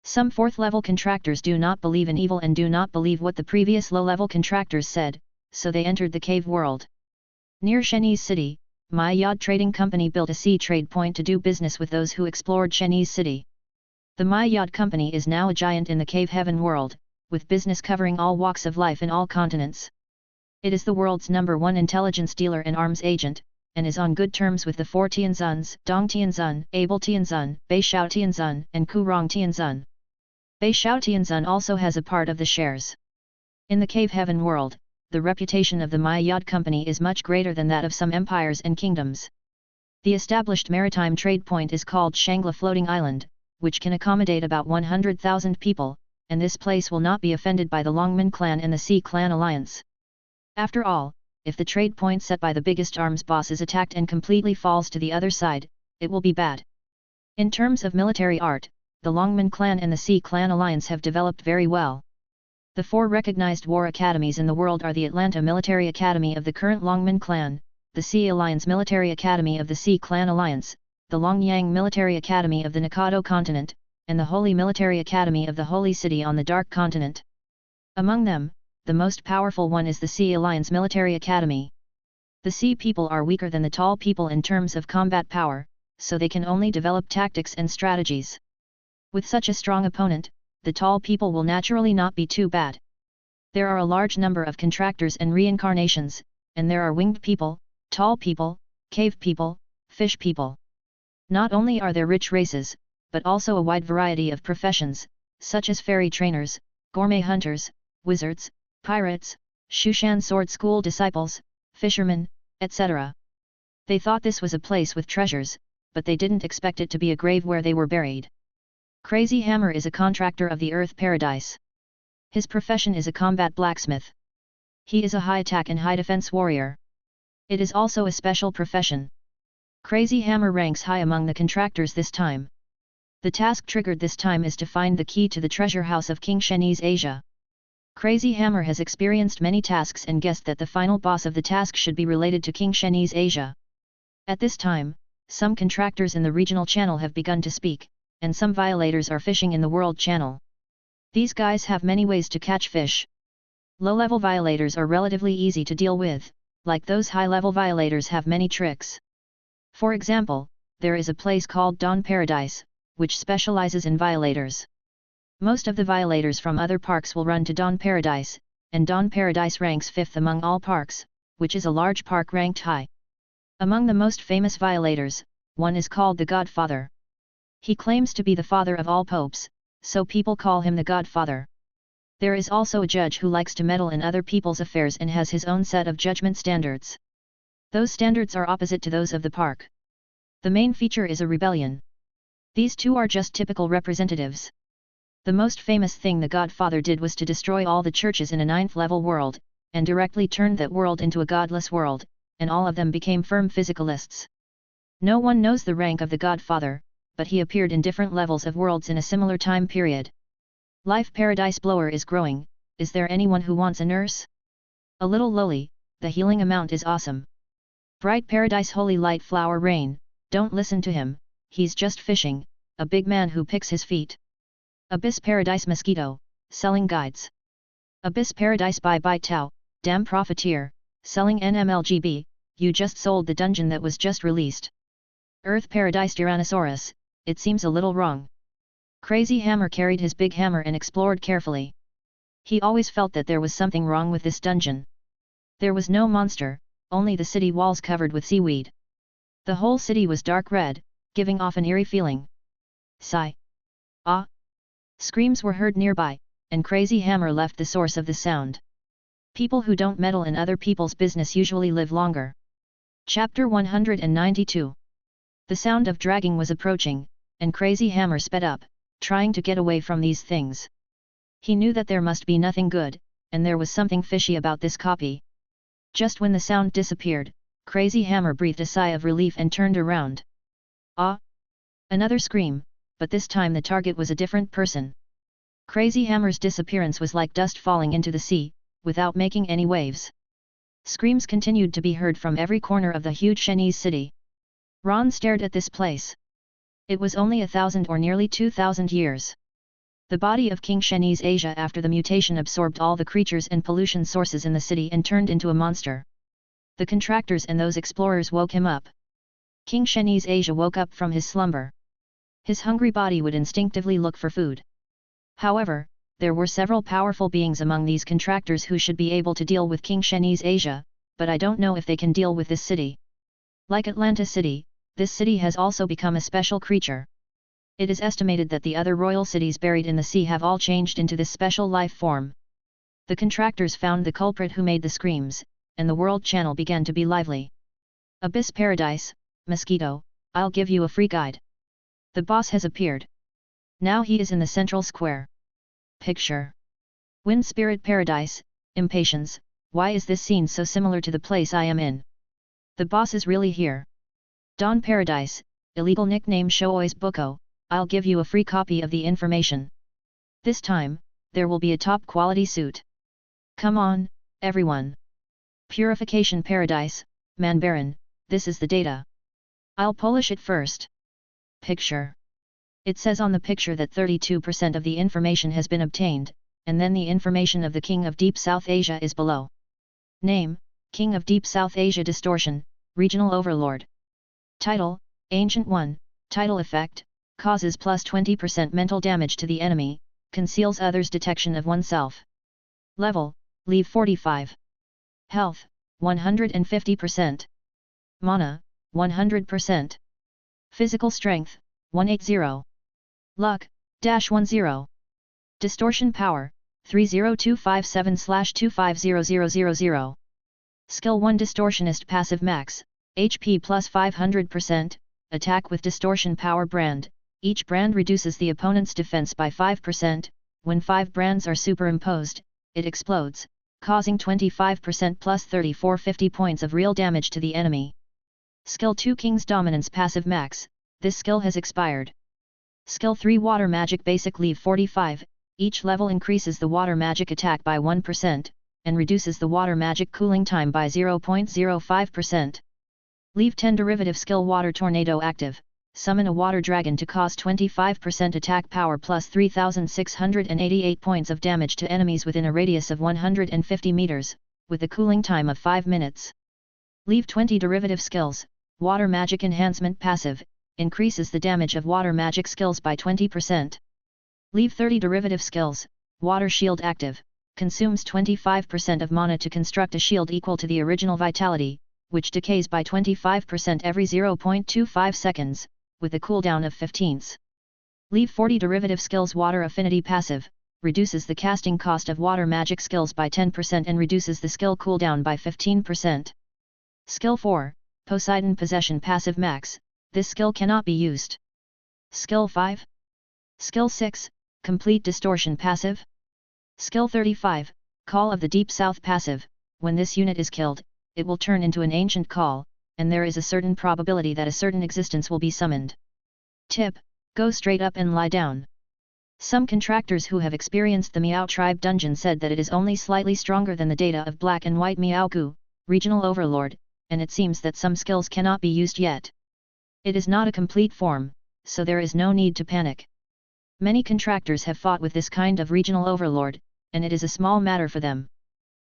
[SPEAKER 1] Some 4th level contractors do not believe in evil and do not believe what the previous low level contractors said, so they entered the cave world. Near Chenyi's city, Mai Yad Trading Company built a sea trade point to do business with those who explored Chenyi's city. The Mai Yad Company is now a giant in the cave heaven world, with business covering all walks of life in all continents. It is the world's #1 intelligence dealer and arms agent, and is on good terms with the 4 Tianzuns, Dong Tianzun, Abel Tianzun, Beishao Tianzun, and Kurong Tianzun. Beishao Tianzun also has a part of the shares. In the cave heaven world, the reputation of the Mai Yad Company is much greater than that of some empires and kingdoms. The established maritime trade point is called Shangla Floating Island, which can accommodate about 100,000 people, and this place will not be offended by the Longman clan and the Sea clan alliance. After all, if the trade point set by the biggest arms boss is attacked and completely falls to the other side, it will be bad. In terms of military art, the Longman clan and the Sea clan alliance have developed very well. The 4 recognized war academies in the world are the Atlanta Military Academy of the current Longman clan, the Sea Alliance Military Academy of the Sea Clan Alliance, the Longyang Military Academy of the Nikado Continent, and the Holy Military Academy of the Holy City on the Dark Continent. Among them, the most powerful one is the Sea Alliance Military Academy. The Sea people are weaker than the Tall people in terms of combat power, so they can only develop tactics and strategies. With such a strong opponent, the Tall people will naturally not be too bad. There are a large number of contractors and reincarnations, and there are winged people, tall people, cave people, fish people. Not only are there rich races, but also a wide variety of professions, such as fairy trainers, gourmet hunters, wizards, pirates, Shushan sword school disciples, fishermen, etc. They thought this was a place with treasures, but they didn't expect it to be a grave where they were buried. Crazy Hammer is a contractor of the Earth Paradise. His profession is a combat blacksmith. He is a high attack and high defense warrior. It is also a special profession. Crazy Hammer ranks high among the contractors this time. The task triggered this time is to find the key to the treasure house of King Chenese Asia. Crazy Hammer has experienced many tasks and guessed that the final boss of the task should be related to King Chenese Asia. At this time, some contractors in the regional channel have begun to speak, and some violators are fishing in the world channel. These guys have many ways to catch fish. Low-level violators are relatively easy to deal with, like those high-level violators have many tricks. For example, there is a place called Dawn Paradise, which specializes in violators. Most of the violators from other parks will run to Dawn Paradise, and Dawn Paradise ranks 5th among all parks, which is a large park ranked high. Among the most famous violators, one is called the Godfather. He claims to be the father of all popes, so people call him the Godfather. There is also a judge who likes to meddle in other people's affairs and has his own set of judgment standards. Those standards are opposite to those of the park. The main feature is a rebellion. These two are just typical representatives. The most famous thing the Godfather did was to destroy all the churches in a 9th-level world, and directly turned that world into a godless world, and all of them became firm physicalists. No one knows the rank of the Godfather, but he appeared in different levels of worlds in a similar time period. Life Paradise Blower is growing. Is there anyone who wants a nurse? A little lowly, the healing amount is awesome. Bright Paradise Holy Light Flower Rain, don't listen to him, he's just fishing, a big man who picks his feet. Abyss Paradise Mosquito, selling guides. Abyss Paradise Bye Tao, damn profiteer, selling NMLGB, you just sold the dungeon that was just released. Earth Paradise Tyrannosaurus, it seems a little wrong. Crazy Hammer carried his big hammer and explored carefully. He always felt that there was something wrong with this dungeon. There was no monster, only the city walls covered with seaweed. The whole city was dark red, giving off an eerie feeling. Sigh. Ah! Screams were heard nearby, and Crazy Hammer left the source of the sound. People who don't meddle in other people's business usually live longer. Chapter 192. The sound of dragging was approaching, and Crazy Hammer sped up, trying to get away from these things. He knew that there must be nothing good, and there was something fishy about this copy. Just when the sound disappeared, Crazy Hammer breathed a sigh of relief and turned around. Ah! Another scream, but this time the target was a different person. Crazy Hammer's disappearance was like dust falling into the sea, without making any waves. Screams continued to be heard from every corner of the huge Chenese city. Ron stared at this place. It was only 1,000 or nearly 2,000 years. The body of King Chenese Asia after the mutation absorbed all the creatures and pollution sources in the city and turned into a monster. The contractors and those explorers woke him up. King Chenese Asia woke up from his slumber. His hungry body would instinctively look for food. However, there were several powerful beings among these contractors who should be able to deal with King Chenese Asia, but I don't know if they can deal with this city. Like Atlanta City, this city has also become a special creature. It is estimated that the other royal cities buried in the sea have all changed into this special life form. The contractors found the culprit who made the screams, and the world channel began to be lively. Abyss Paradise, Mosquito, I'll give you a free guide. The boss has appeared. Now he is in the central square. Picture. Wind Spirit Paradise, Impatience, why is this scene so similar to the place I am in? The boss is really here. Dawn Paradise, illegal nickname Shooi's Buko, I'll give you a free copy of the information. This time, there will be a top quality suit. Come on, everyone. Purification Paradise, Manbaran, this is the data. I'll polish it first. Picture. It says on the picture that 32% of the information has been obtained, and then the information of the King of Deep South Asia is below. Name, King of Deep South Asia Distortion, Regional Overlord. Title, Ancient One, Title Effect, causes plus 20% mental damage to the enemy, conceals others' detection of oneself. Level, Leave 45. Health, 150%. Mana, 100%. Physical strength, 180. Luck, -10. Distortion power, 30257/250000. Skill 1 Distortionist passive max, HP plus 500%, attack with distortion power brand. Each brand reduces the opponent's defense by 5%, when 5 brands are superimposed, it explodes, causing 25% plus 3450 points of real damage to the enemy. Skill 2 King's Dominance passive max, this skill has expired. Skill 3 Water Magic basic leave 45, each level increases the water magic attack by 1%, and reduces the water magic cooling time by 0.05%. Leave 10 derivative skill Water Tornado active, summon a water dragon to cause 25% attack power plus 3688 points of damage to enemies within a radius of 150 meters, with a cooling time of 5 minutes. Leave 20 derivative skills, Water Magic Enhancement passive, increases the damage of water magic skills by 20%. Leave 30 derivative skills, Water Shield active, consumes 25% of mana to construct a shield equal to the original vitality, which decays by 25% every 0.25 seconds, with a cooldown of 15s. Leave 40 derivative skills Water Affinity passive, reduces the casting cost of water magic skills by 10% and reduces the skill cooldown by 15%. Skill 4, Poseidon Possession passive max, this skill cannot be used. Skill 5. Skill 6, Complete Distortion passive. Skill 35, Call of the Deep South passive, when this unit is killed, it will turn into an ancient call, and there is a certain probability that a certain existence will be summoned. Tip: go straight up and lie down. Some contractors who have experienced the Meow Tribe dungeon said that it is only slightly stronger than the data of Black and White Meowgu, Regional Overlord, and it seems that some skills cannot be used yet. It is not a complete form, so there is no need to panic. Many contractors have fought with this kind of Regional Overlord, and it is a small matter for them.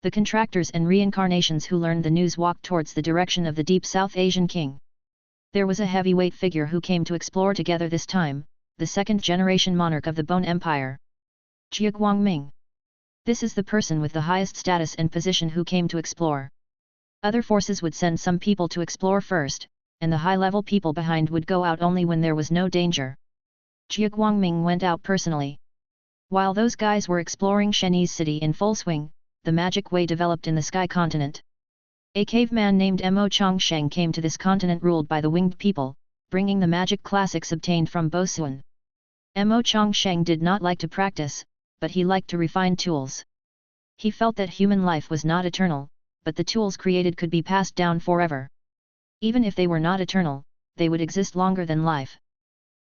[SPEAKER 1] The contractors and reincarnations who learned the news walked towards the direction of the Deep South Asian King. There was a heavyweight figure who came to explore together this time, the second-generation monarch of the Bone Empire. Jia Guangming. This is the person with the highest status and position who came to explore. Other forces would send some people to explore first, and the high-level people behind would go out only when there was no danger. Jia Guangming went out personally. While those guys were exploring Shenyi's city in full swing, the magic way developed in the Sky Continent. A caveman named Mo Chongsheng came to this continent ruled by the winged people, bringing the magic classics obtained from Bosuan. Mo Chongsheng did not like to practice, but he liked to refine tools. He felt that human life was not eternal, but the tools created could be passed down forever. Even if they were not eternal, they would exist longer than life.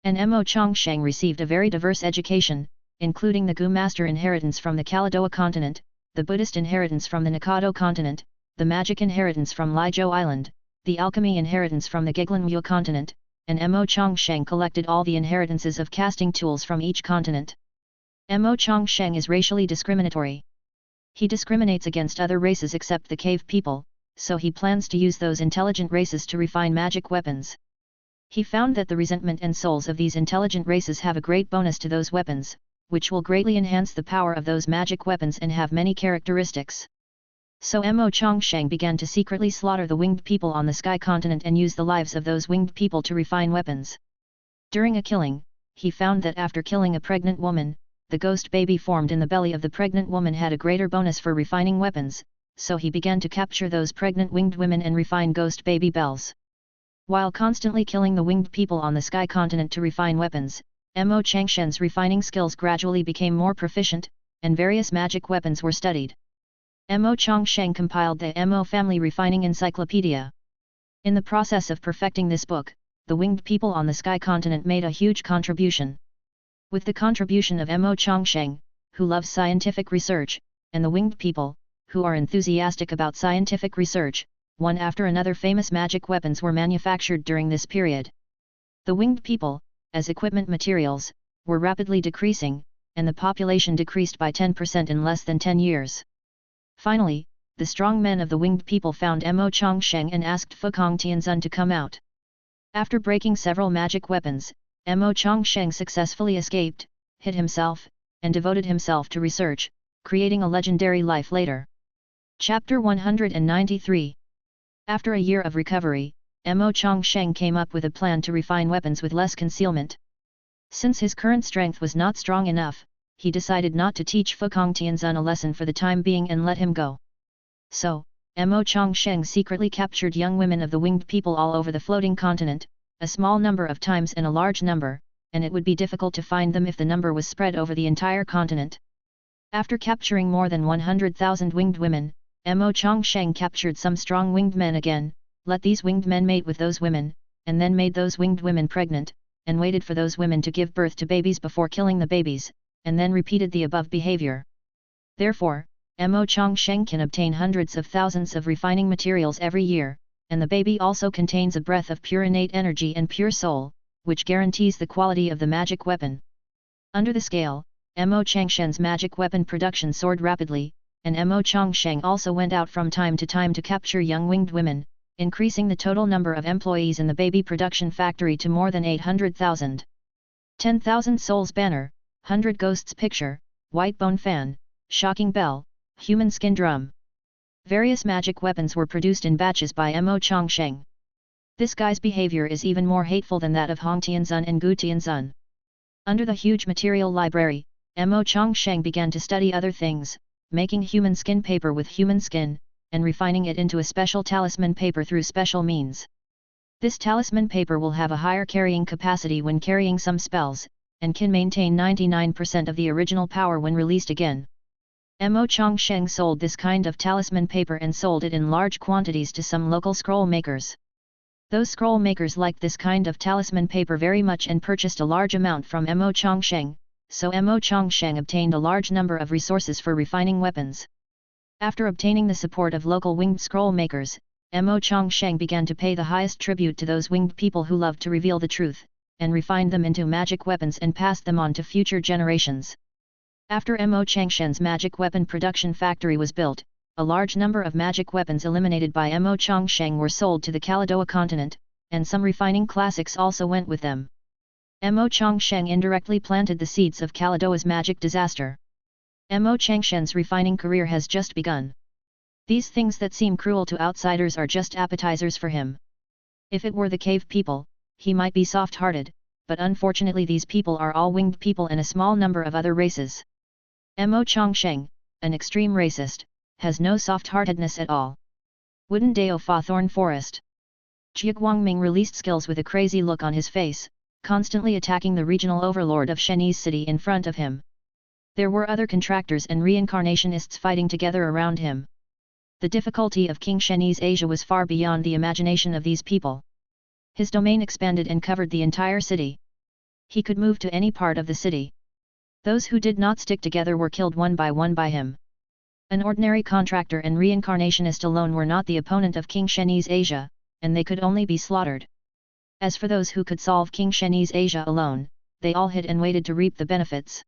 [SPEAKER 1] And Mo Chongsheng received a very diverse education, including the Gu Master inheritance from the Kaladoa continent, the Buddhist inheritance from the Nikado continent, the magic inheritance from Liuzhou Island, the alchemy inheritance from the Geglanmu continent, and Mo Chongsheng collected all the inheritances of casting tools from each continent. Mo Chongsheng is racially discriminatory. He discriminates against other races except the cave people, so he plans to use those intelligent races to refine magic weapons. He found that the resentment and souls of these intelligent races have a great bonus to those weapons, which will greatly enhance the power of those magic weapons and have many characteristics. So Mo Chongsheng began to secretly slaughter the winged people on the Sky Continent and use the lives of those winged people to refine weapons. During a killing, he found that after killing a pregnant woman, the ghost baby formed in the belly of the pregnant woman had a greater bonus for refining weapons, so he began to capture those pregnant winged women and refine ghost baby bells. While constantly killing the winged people on the Sky Continent to refine weapons, Mo Changshen's refining skills gradually became more proficient, and various magic weapons were studied. Mo Chongsheng compiled the Mo Family Refining Encyclopedia. In the process of perfecting this book, the winged people on the Sky Continent made a huge contribution. With the contribution of Mo Chongsheng, who loves scientific research, and the winged people, who are enthusiastic about scientific research, one after another famous magic weapons were manufactured during this period. The winged people, as equipment materials, were rapidly decreasing, and the population decreased by 10% in less than 10 years. Finally, the strong men of the winged people found Mo Chongsheng and asked Fukong Tianzun to come out. After breaking several magic weapons, Mo Chongsheng successfully escaped, hid himself, and devoted himself to research, creating a legendary life later. Chapter 193. After a year of recovery, Mo Chongsheng came up with a plan to refine weapons with less concealment. Since his current strength was not strong enough, he decided not to teach Fukong Tianzun a lesson for the time being and let him go. So, Mo Chongsheng secretly captured young women of the winged people all over the floating continent, a small number of times and a large number, and it would be difficult to find them if the number was spread over the entire continent. After capturing more than 100,000 winged women, Mo Chongsheng captured some strong winged men again, let these winged men mate with those women, and then made those winged women pregnant, and waited for those women to give birth to babies before killing the babies, and then repeated the above behavior. Therefore, Mo Chongsheng can obtain hundreds of thousands of refining materials every year, and the baby also contains a breath of pure innate energy and pure soul, which guarantees the quality of the magic weapon. Under the scale, Mo Changshen's magic weapon production soared rapidly, and Mo Chongsheng also went out from time to capture young winged women, increasing the total number of employees in the baby production factory to more than 800,000. 10,000 souls banner, 100 ghosts picture, white bone fan, shocking bell, human skin drum. Various magic weapons were produced in batches by Mo Chongsheng. This guy's behavior is even more hateful than that of Hong Tianzun and Gu Tianzun. Under the huge material library, Mo Chongsheng began to study other things, making human skin paper with human skin, and refining it into a special talisman paper through special means. This talisman paper will have a higher carrying capacity when carrying some spells, and can maintain 99% of the original power when released again. Mo Chongsheng sold this kind of talisman paper and sold it in large quantities to some local scroll makers. Those scroll makers liked this kind of talisman paper very much and purchased a large amount from Mo Chongsheng, so Mo Chongsheng obtained a large number of resources for refining weapons. After obtaining the support of local winged scroll makers, Mo Chongsheng began to pay the highest tribute to those winged people who loved to reveal the truth, and refined them into magic weapons and passed them on to future generations. After Mo Changshen's magic weapon production factory was built, a large number of magic weapons eliminated by Mo Chongsheng were sold to the Kaladoa continent, and some refining classics also went with them. Mo Chongsheng indirectly planted the seeds of Kaladoa's magic disaster. Mo Changshen's refining career has just begun. These things that seem cruel to outsiders are just appetizers for him. If it were the cave people, he might be soft-hearted, but unfortunately these people are all winged people and a small number of other races. Mo Chongsheng, an extreme racist, has no soft-heartedness at all. Wooden Dao Fa Thorn Forest. Jia Guangming released skills with a crazy look on his face, constantly attacking the regional overlord of Shenyi's city in front of him. There were other contractors and reincarnationists fighting together around him. The difficulty of King Shenyi's Asia was far beyond the imagination of these people. His domain expanded and covered the entire city. He could move to any part of the city. Those who did not stick together were killed one by him. An ordinary contractor and reincarnationist alone were not the opponent of King Shenyi's Asia, and they could only be slaughtered. As for those who could solve King Shenyi's Asia alone, they all hid and waited to reap the benefits.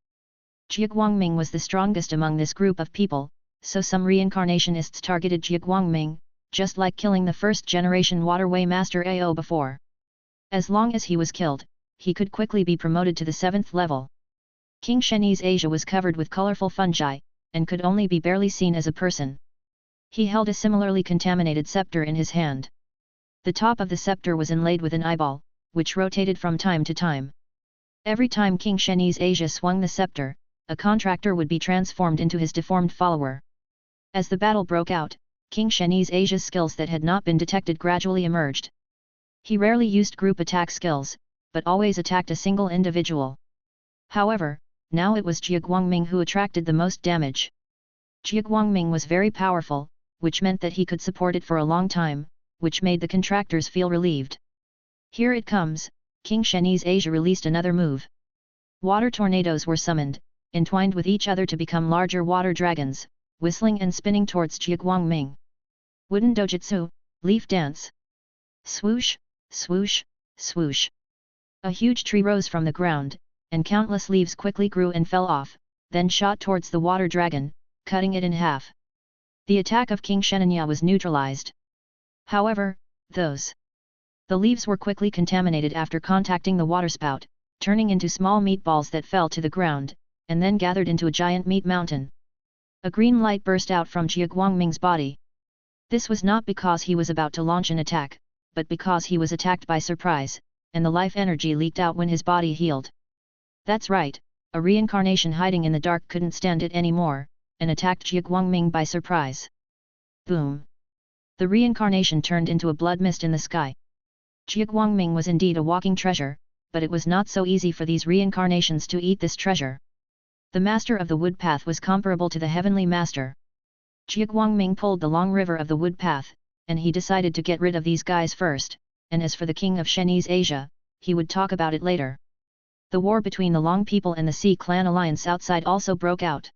[SPEAKER 1] Jia Guangming was the strongest among this group of people, so some reincarnationists targeted Jia Guangming, just like killing the first-generation Waterway Master AO before. As long as he was killed, he could quickly be promoted to the 7th level. King Shenyi's Asia was covered with colorful fungi, and could only be barely seen as a person. He held a similarly contaminated scepter in his hand. The top of the scepter was inlaid with an eyeball, which rotated from time to time. Every time King Shenyi's Asia swung the scepter, a contractor would be transformed into his deformed follower. As the battle broke out, King Shenyi's Asia's skills that had not been detected gradually emerged. He rarely used group attack skills, but always attacked a single individual. However, now it was Jia Guangming who attracted the most damage. Jia Guangming was very powerful, which meant that he could support it for a long time, which made the contractors feel relieved. Here it comes, King Shenyi's Asia released another move. Water tornadoes were summoned, entwined with each other to become larger water dragons, whistling and spinning towards Jia Guangming. Wooden Dojutsu, leaf dance. Swoosh, swoosh, swoosh. A huge tree rose from the ground, and countless leaves quickly grew and fell off, then shot towards the water dragon, cutting it in half. The attack of King Shenya was neutralized. However, the leaves were quickly contaminated after contacting the waterspout, turning into small meatballs that fell to the ground, and then gathered into a giant meat mountain. A green light burst out from Jia Guangming's body. This was not because he was about to launch an attack, but because he was attacked by surprise, and the life energy leaked out when his body healed. That's right, a reincarnation hiding in the dark couldn't stand it anymore, and attacked Jia Guangming by surprise. Boom! The reincarnation turned into a blood mist in the sky. Jia Guangming was indeed a walking treasure, but it was not so easy for these reincarnations to eat this treasure. The master of the wood path was comparable to the heavenly master. Jia Guangming pulled the long river of the wood path, and he decided to get rid of these guys first, and as for the king of Chinese Asia, he would talk about it later. The war between the Long people and the Sea Clan alliance outside also broke out.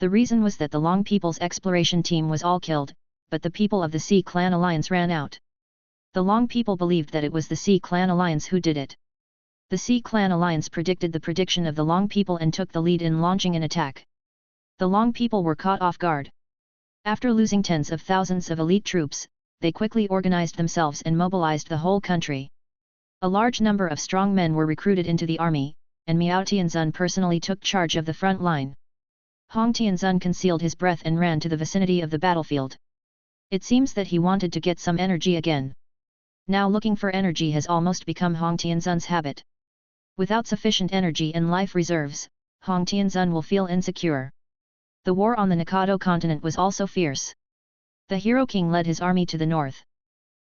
[SPEAKER 1] The reason was that the Long people's exploration team was all killed, but the people of the Sea Clan alliance ran out. The Long people believed that it was the Sea Clan alliance who did it. The Sea Clan alliance predicted the prediction of the Long people and took the lead in launching an attack. The Long people were caught off guard. After losing tens of thousands of elite troops, they quickly organized themselves and mobilized the whole country. A large number of strong men were recruited into the army, and Miao Tianzun personally took charge of the front line. Hong Tianzun concealed his breath and ran to the vicinity of the battlefield. It seems that he wanted to get some energy again. Now looking for energy has almost become Hong Tianzun's habit. Without sufficient energy and life reserves, Hong Tianzun will feel insecure. The war on the Nikado continent was also fierce. The Hero King led his army to the north.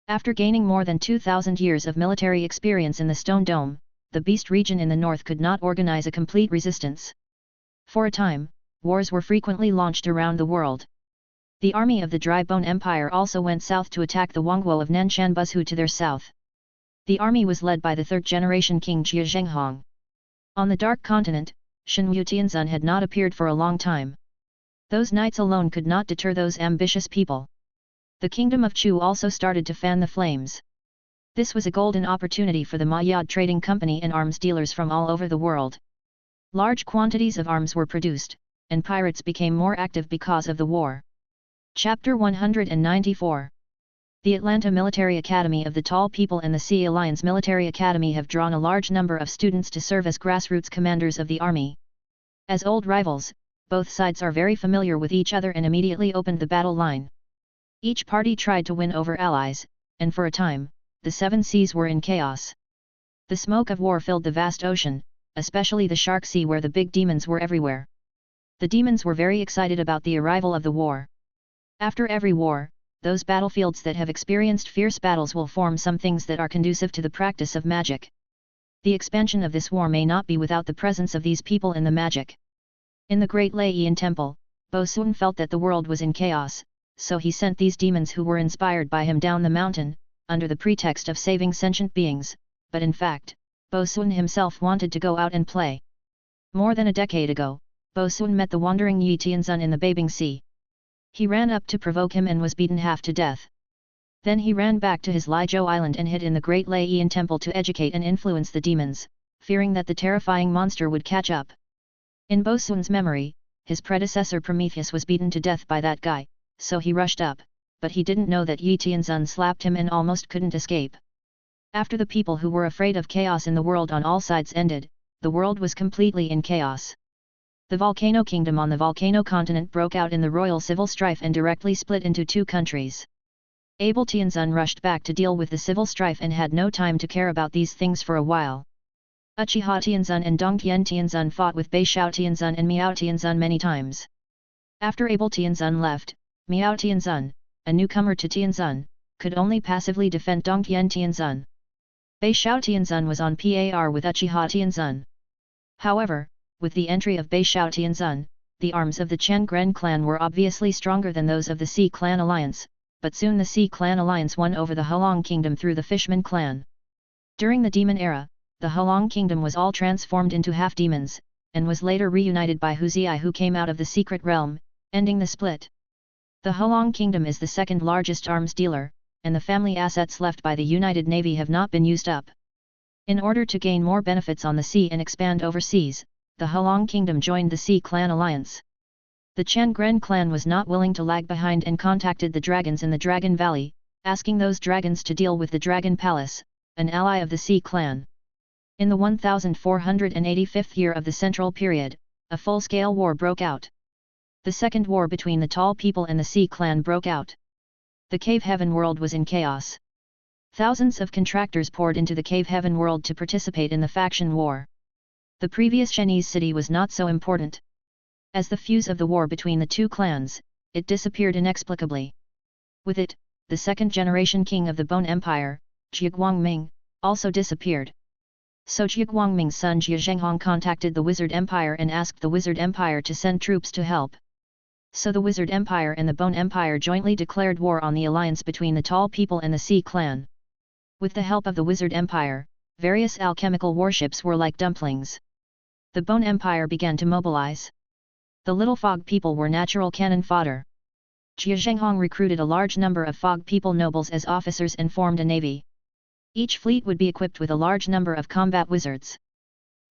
[SPEAKER 1] After gaining more than 2,000 years of military experience in the Stone Dome, the Beast region in the north could not organize a complete resistance. For a time, wars were frequently launched around the world. The army of the Dry Bone Empire also went south to attack the Wangguo of Nanshan Buzhu to their south. The army was led by the third-generation king Jia Zhenghong. On the Dark Continent, Shenwu Tianzun had not appeared for a long time. Those knights alone could not deter those ambitious people. The kingdom of Chu also started to fan the flames. This was a golden opportunity for the Mayad Trading Company and arms dealers from all over the world. Large quantities of arms were produced, and pirates became more active because of the war. Chapter 194. The Atlanta Military Academy of the Tall People and the Sea Alliance Military Academy have drawn a large number of students to serve as grassroots commanders of the army. As old rivals, both sides are very familiar with each other and immediately opened the battle line. Each party tried to win over allies, and for a time, the seven seas were in chaos. The smoke of war filled the vast ocean, especially the Shark Sea where the big demons were everywhere. The demons were very excited about the arrival of the war. After every war, those battlefields that have experienced fierce battles will form some things that are conducive to the practice of magic. The expansion of this war may not be without the presence of these people in the magic. In the Great Laiyan Temple, Bo Sun felt that the world was in chaos, so he sent these demons who were inspired by him down the mountain, under the pretext of saving sentient beings, but in fact, Bo Sun himself wanted to go out and play. More than a decade ago, Bo Sun met the wandering Yi Tianzun in the bathing sea. He ran up to provoke him and was beaten half to death. Then he ran back to his Lijiao island and hid in the Great Laiyan Temple to educate and influence the demons, fearing that the terrifying monster would catch up. In Bo Sun's memory, his predecessor Prometheus was beaten to death by that guy, so he rushed up, but he didn't know that Yi Tianzun slapped him and almost couldn't escape. After the people who were afraid of chaos in the world on all sides ended, the world was completely in chaos. The Volcano Kingdom on the Volcano Continent broke out in the royal civil strife and directly split into two countries. Abel Tianzun rushed back to deal with the civil strife and had no time to care about these things for a while. Uchiha Tianzun and Dongtian Tianzun fought with Beishao Tianzun and Miao Tianzun many times. After Abel Tianzun left, Miao Tianzun, a newcomer to Tianzun, could only passively defend Dongtian Tianzun. Beishao Tianzun was on par with Uchiha Tianzun. However, with the entry of Beishao Tianzun, the arms of the Chen Gren clan were obviously stronger than those of the Sea Clan Alliance, but soon the Sea Clan Alliance won over the Halong Kingdom through the Fishman clan. During the Demon Era, the Halong Kingdom was all transformed into half-demons, and was later reunited by Huziai who came out of the Secret Realm, ending the split. The Halong Kingdom is the second largest arms dealer, and the family assets left by the United Navy have not been used up. In order to gain more benefits on the sea and expand overseas, the Halong Kingdom joined the Sea Clan Alliance. The Chen Gren clan was not willing to lag behind and contacted the dragons in the Dragon Valley, asking those dragons to deal with the Dragon Palace, an ally of the Sea Clan. In the 1485th year of the Central Period, a full-scale war broke out. The second war between the Tall People and the Sea Clan broke out. The Cave Heaven world was in chaos. Thousands of contractors poured into the Cave Heaven world to participate in the faction war. The previous Chinese city was not so important. As the fuse of the war between the two clans, it disappeared inexplicably. With it, the second-generation king of the Bone Empire, Jia Guangming, also disappeared. So Jia Guangming's son Jia Zhenghong contacted the Wizard Empire and asked the Wizard Empire to send troops to help. So the Wizard Empire and the Bone Empire jointly declared war on the alliance between the Tall People and the Sea Clan. With the help of the Wizard Empire, various alchemical warships were like dumplings. The Bone Empire began to mobilize. The Little Fog People were natural cannon fodder. Jia Zhenghong recruited a large number of Fog People nobles as officers and formed a navy. Each fleet would be equipped with a large number of combat wizards.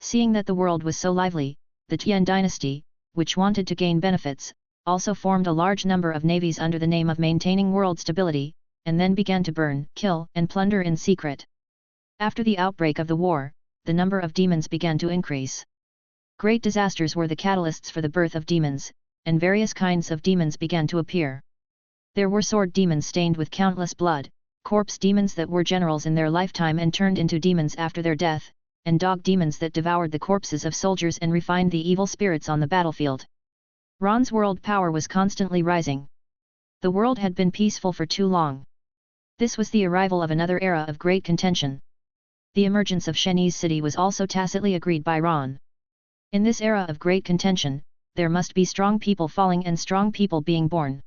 [SPEAKER 1] Seeing that the world was so lively, the Tian dynasty, which wanted to gain benefits, also formed a large number of navies under the name of maintaining world stability, and then began to burn, kill, and plunder in secret. After the outbreak of the war, the number of demons began to increase. Great disasters were the catalysts for the birth of demons, and various kinds of demons began to appear. There were sword demons stained with countless blood, corpse demons that were generals in their lifetime and turned into demons after their death, and dog demons that devoured the corpses of soldiers and refined the evil spirits on the battlefield. Ron's world power was constantly rising. The world had been peaceful for too long. This was the arrival of another era of great contention. The emergence of Shenyi's city was also tacitly agreed by Ron. In this era of great contention, there must be strong people falling and strong people being born.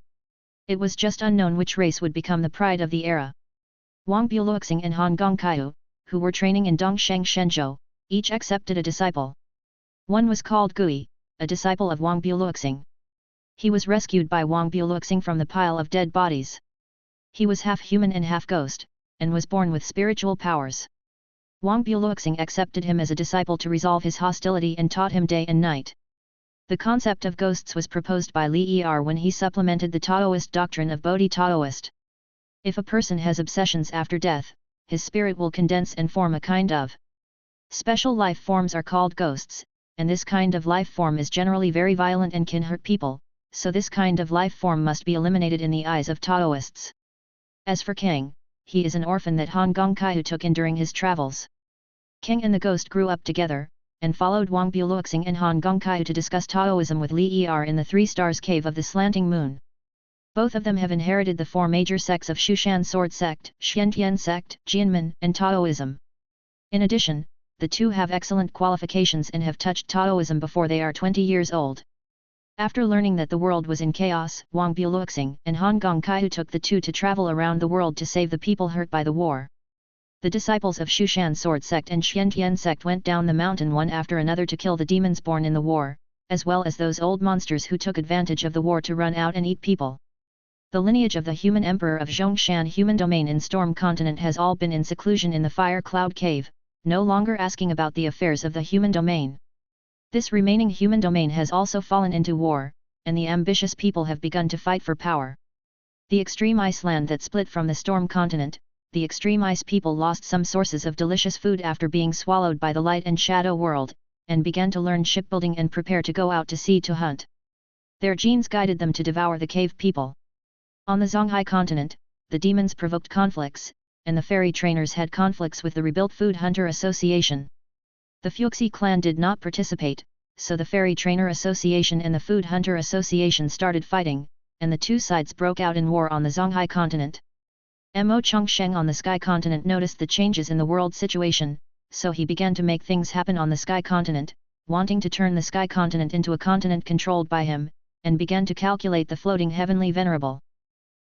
[SPEAKER 1] It was just unknown which race would become the pride of the era. Wang Buluxing and Han Gongkaiu, who were training in Dongsheng Shenzhou, each accepted a disciple. One was called Gui, a disciple of Wang Buluxing. He was rescued by Wang Buluxing from the pile of dead bodies. He was half human and half ghost, and was born with spiritual powers. Wang Buluxing accepted him as a disciple to resolve his hostility and taught him day and night. The concept of ghosts was proposed by Li Er when he supplemented the Taoist doctrine of Bodhi Taoist. If a person has obsessions after death, his spirit will condense and form a kind of special life forms are called ghosts, and this kind of life form is generally very violent and can hurt people, so this kind of life form must be eliminated in the eyes of Taoists. As for Kang, he is an orphan that Han Gongkaiu took in during his travels. Kang and the ghost grew up together, and followed Wang Buluxing and Han Gongkaiu to discuss Taoism with Li Er in the Three Stars Cave of the Slanting Moon. Both of them have inherited the four major sects of Shushan Sword Sect, Xiantian Sect, Jianmen, and Taoism. In addition, the two have excellent qualifications and have touched Taoism before they are 20 years old. After learning that the world was in chaos, Wang Buluxing and Han Gongkaiu took the two to travel around the world to save the people hurt by the war. The disciples of Shushan Sword Sect and Xiantian Sect went down the mountain one after another to kill the demons born in the war, as well as those old monsters who took advantage of the war to run out and eat people. The lineage of the human emperor of Zhongshan human domain in Storm Continent has all been in seclusion in the Fire Cloud Cave, no longer asking about the affairs of the human domain. This remaining human domain has also fallen into war, and the ambitious people have begun to fight for power. The extreme ice land that split from the Storm Continent, the extreme ice people lost some sources of delicious food after being swallowed by the light and shadow world, and began to learn shipbuilding and prepare to go out to sea to hunt. Their genes guided them to devour the cave people. On the Zonghai continent, the demons provoked conflicts, and the fairy trainers had conflicts with the rebuilt Food Hunter Association. The Fuxi clan did not participate, so the Fairy Trainer Association and the Food Hunter Association started fighting, and the two sides broke out in war on the Zonghai continent. Mo Chongsheng on the Sky continent noticed the changes in the world situation, so he began to make things happen on the Sky continent, wanting to turn the Sky continent into a continent controlled by him, and began to calculate the floating heavenly venerable.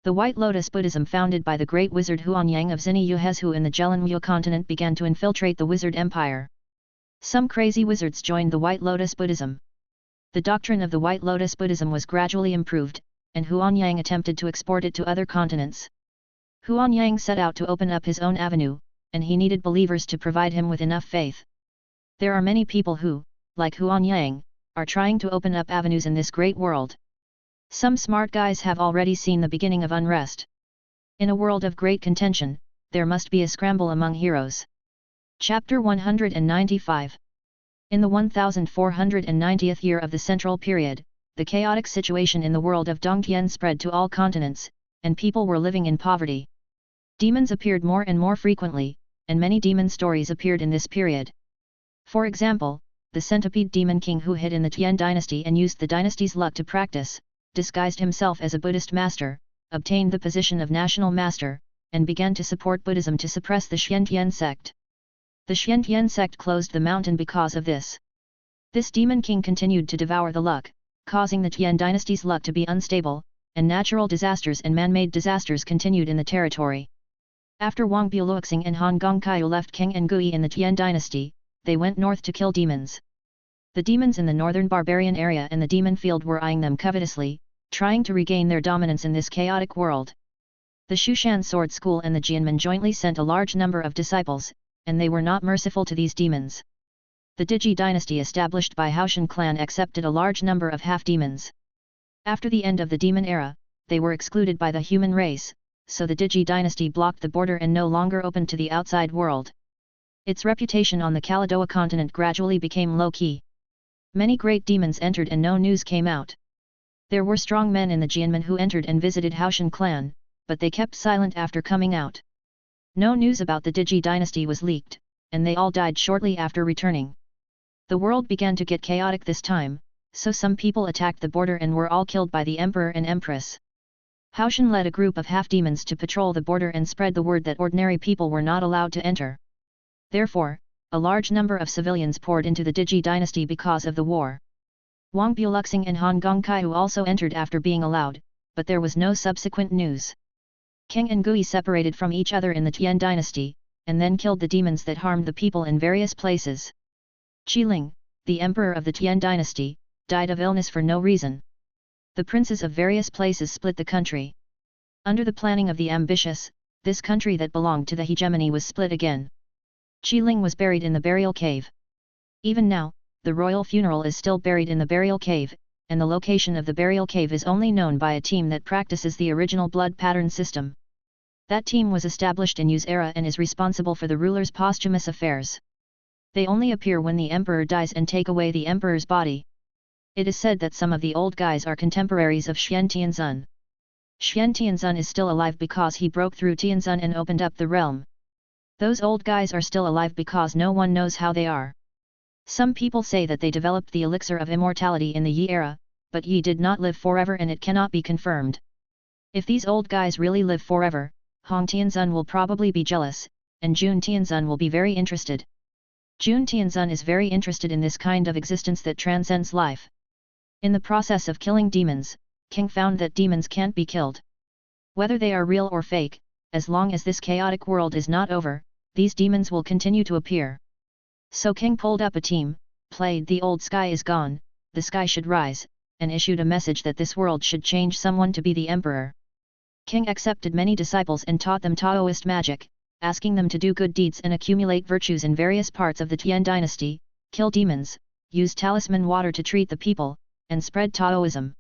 [SPEAKER 1] The White Lotus Buddhism founded by the great wizard Huanyang of Zini Yuhezhu in the Jelenmu continent began to infiltrate the Wizard Empire. Some crazy wizards joined the White Lotus Buddhism. The doctrine of the White Lotus Buddhism was gradually improved, and Huanyang attempted to export it to other continents. Huanyang set out to open up his own avenue, and he needed believers to provide him with enough faith. There are many people who, like Huanyang, are trying to open up avenues in this great world. Some smart guys have already seen the beginning of unrest. In a world of great contention, there must be a scramble among heroes. Chapter 195. In the 1490th year of the Central Period, the chaotic situation in the world of Dongtian spread to all continents, and people were living in poverty. Demons appeared more and more frequently, and many demon stories appeared in this period. For example, the centipede demon king who hid in the Tian dynasty and used the dynasty's luck to practice, disguised himself as a Buddhist master, obtained the position of national master, and began to support Buddhism to suppress the Xiantian sect. The Xiantian sect closed the mountain because of this. This demon king continued to devour the luck, causing the Tian dynasty's luck to be unstable, and natural disasters and man-made disasters continued in the territory. After Wang Buluxing and Han Gongkaiu left King and Gui in the Tian dynasty, they went north to kill demons. The demons in the northern barbarian area and the demon field were eyeing them covetously, trying to regain their dominance in this chaotic world. The Shushan Sword School and the Jianmen jointly sent a large number of disciples, and they were not merciful to these demons. The Digi dynasty established by Haoshan clan accepted a large number of half-demons. After the end of the demon era, they were excluded by the human race, so the Digi dynasty blocked the border and no longer opened to the outside world. Its reputation on the Kaladoa continent gradually became low-key. Many great demons entered and no news came out. There were strong men in the Jianmen who entered and visited Haoshan clan, but they kept silent after coming out. No news about the Digi dynasty was leaked, and they all died shortly after returning. The world began to get chaotic this time, so some people attacked the border and were all killed by the emperor and empress. Haoshan led a group of half-demons to patrol the border and spread the word that ordinary people were not allowed to enter. Therefore, a large number of civilians poured into the Digi dynasty because of the war. Wang Buluxing and Han Gongkaiu also entered after being allowed, but there was no subsequent news. King and Gui separated from each other in the Tian dynasty, and then killed the demons that harmed the people in various places. Qiling, the emperor of the Tian dynasty, died of illness for no reason. The princes of various places split the country. Under the planning of the ambitious, this country that belonged to the hegemony was split again. Qiling was buried in the burial cave. Even now, the royal funeral is still buried in the burial cave, and the location of the burial cave is only known by a team that practices the original blood pattern system. That team was established in Yu's era and is responsible for the ruler's posthumous affairs. They only appear when the emperor dies and take away the emperor's body. It is said that some of the old guys are contemporaries of Xian Tianzun. Xian Tianzun is still alive because he broke through Tianzun and opened up the realm. Those old guys are still alive because no one knows how they are. Some people say that they developed the elixir of immortality in the Yi era, but Yi did not live forever and it cannot be confirmed. If these old guys really live forever, Hong Tianzun will probably be jealous, and Jun Tianzun will be very interested. Jun Tianzun is very interested in this kind of existence that transcends life. In the process of killing demons, King found that demons can't be killed. Whether they are real or fake, as long as this chaotic world is not over, these demons will continue to appear. So King pulled up a team, played The Old Sky Is Gone, The Sky Should Rise, and issued a message that this world should change someone to be the emperor. King accepted many disciples and taught them Taoist magic, asking them to do good deeds and accumulate virtues in various parts of the Tian dynasty, kill demons, use talisman water to treat the people, and spread Taoism.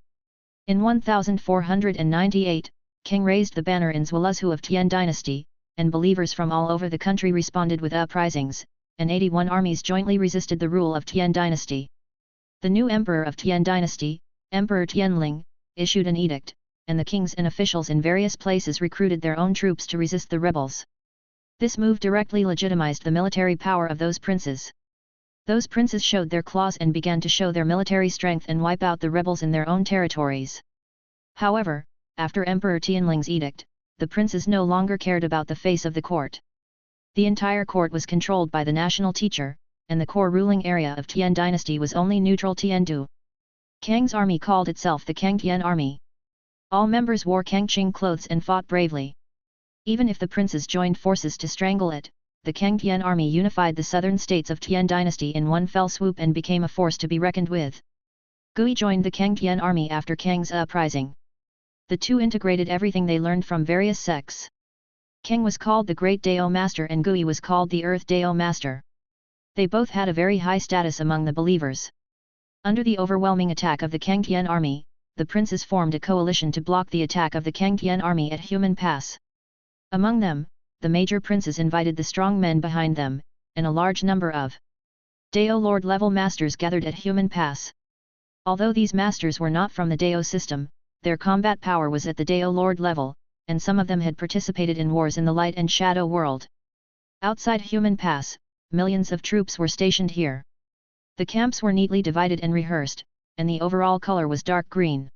[SPEAKER 1] In 1498, King raised the banner in Zweluzhu of Tian dynasty, and believers from all over the country responded with uprisings, and 81 armies jointly resisted the rule of Tian dynasty. The new emperor of Tian dynasty, Emperor Tianling, issued an edict, and the kings and officials in various places recruited their own troops to resist the rebels. This move directly legitimized the military power of those princes. Those princes showed their claws and began to show their military strength and wipe out the rebels in their own territories. However, after Emperor Tianling's edict, the princes no longer cared about the face of the court. The entire court was controlled by the national teacher, and the core ruling area of Tian dynasty was only neutral Tiandu. Kang's army called itself the Kangtian army. All members wore Kangqing clothes and fought bravely. Even if the princes joined forces to strangle it, the Kangtian army unified the southern states of Tian dynasty in one fell swoop and became a force to be reckoned with. Gui joined the Kangtian army after Kang's uprising. The two integrated everything they learned from various sects. King was called the Great Dao Master and Gui was called the Earth Dao Master. They both had a very high status among the believers. Under the overwhelming attack of the Kangtian army, the princes formed a coalition to block the attack of the Kangtian army at Human Pass. Among them, the major princes invited the strong men behind them, and a large number of Dao Lord level masters gathered at Human Pass. Although these masters were not from the Dao system, their combat power was at the Dao Lord level, and some of them had participated in wars in the light and shadow world. Outside Human Pass, millions of troops were stationed here. The camps were neatly divided and rehearsed, and the overall color was dark green.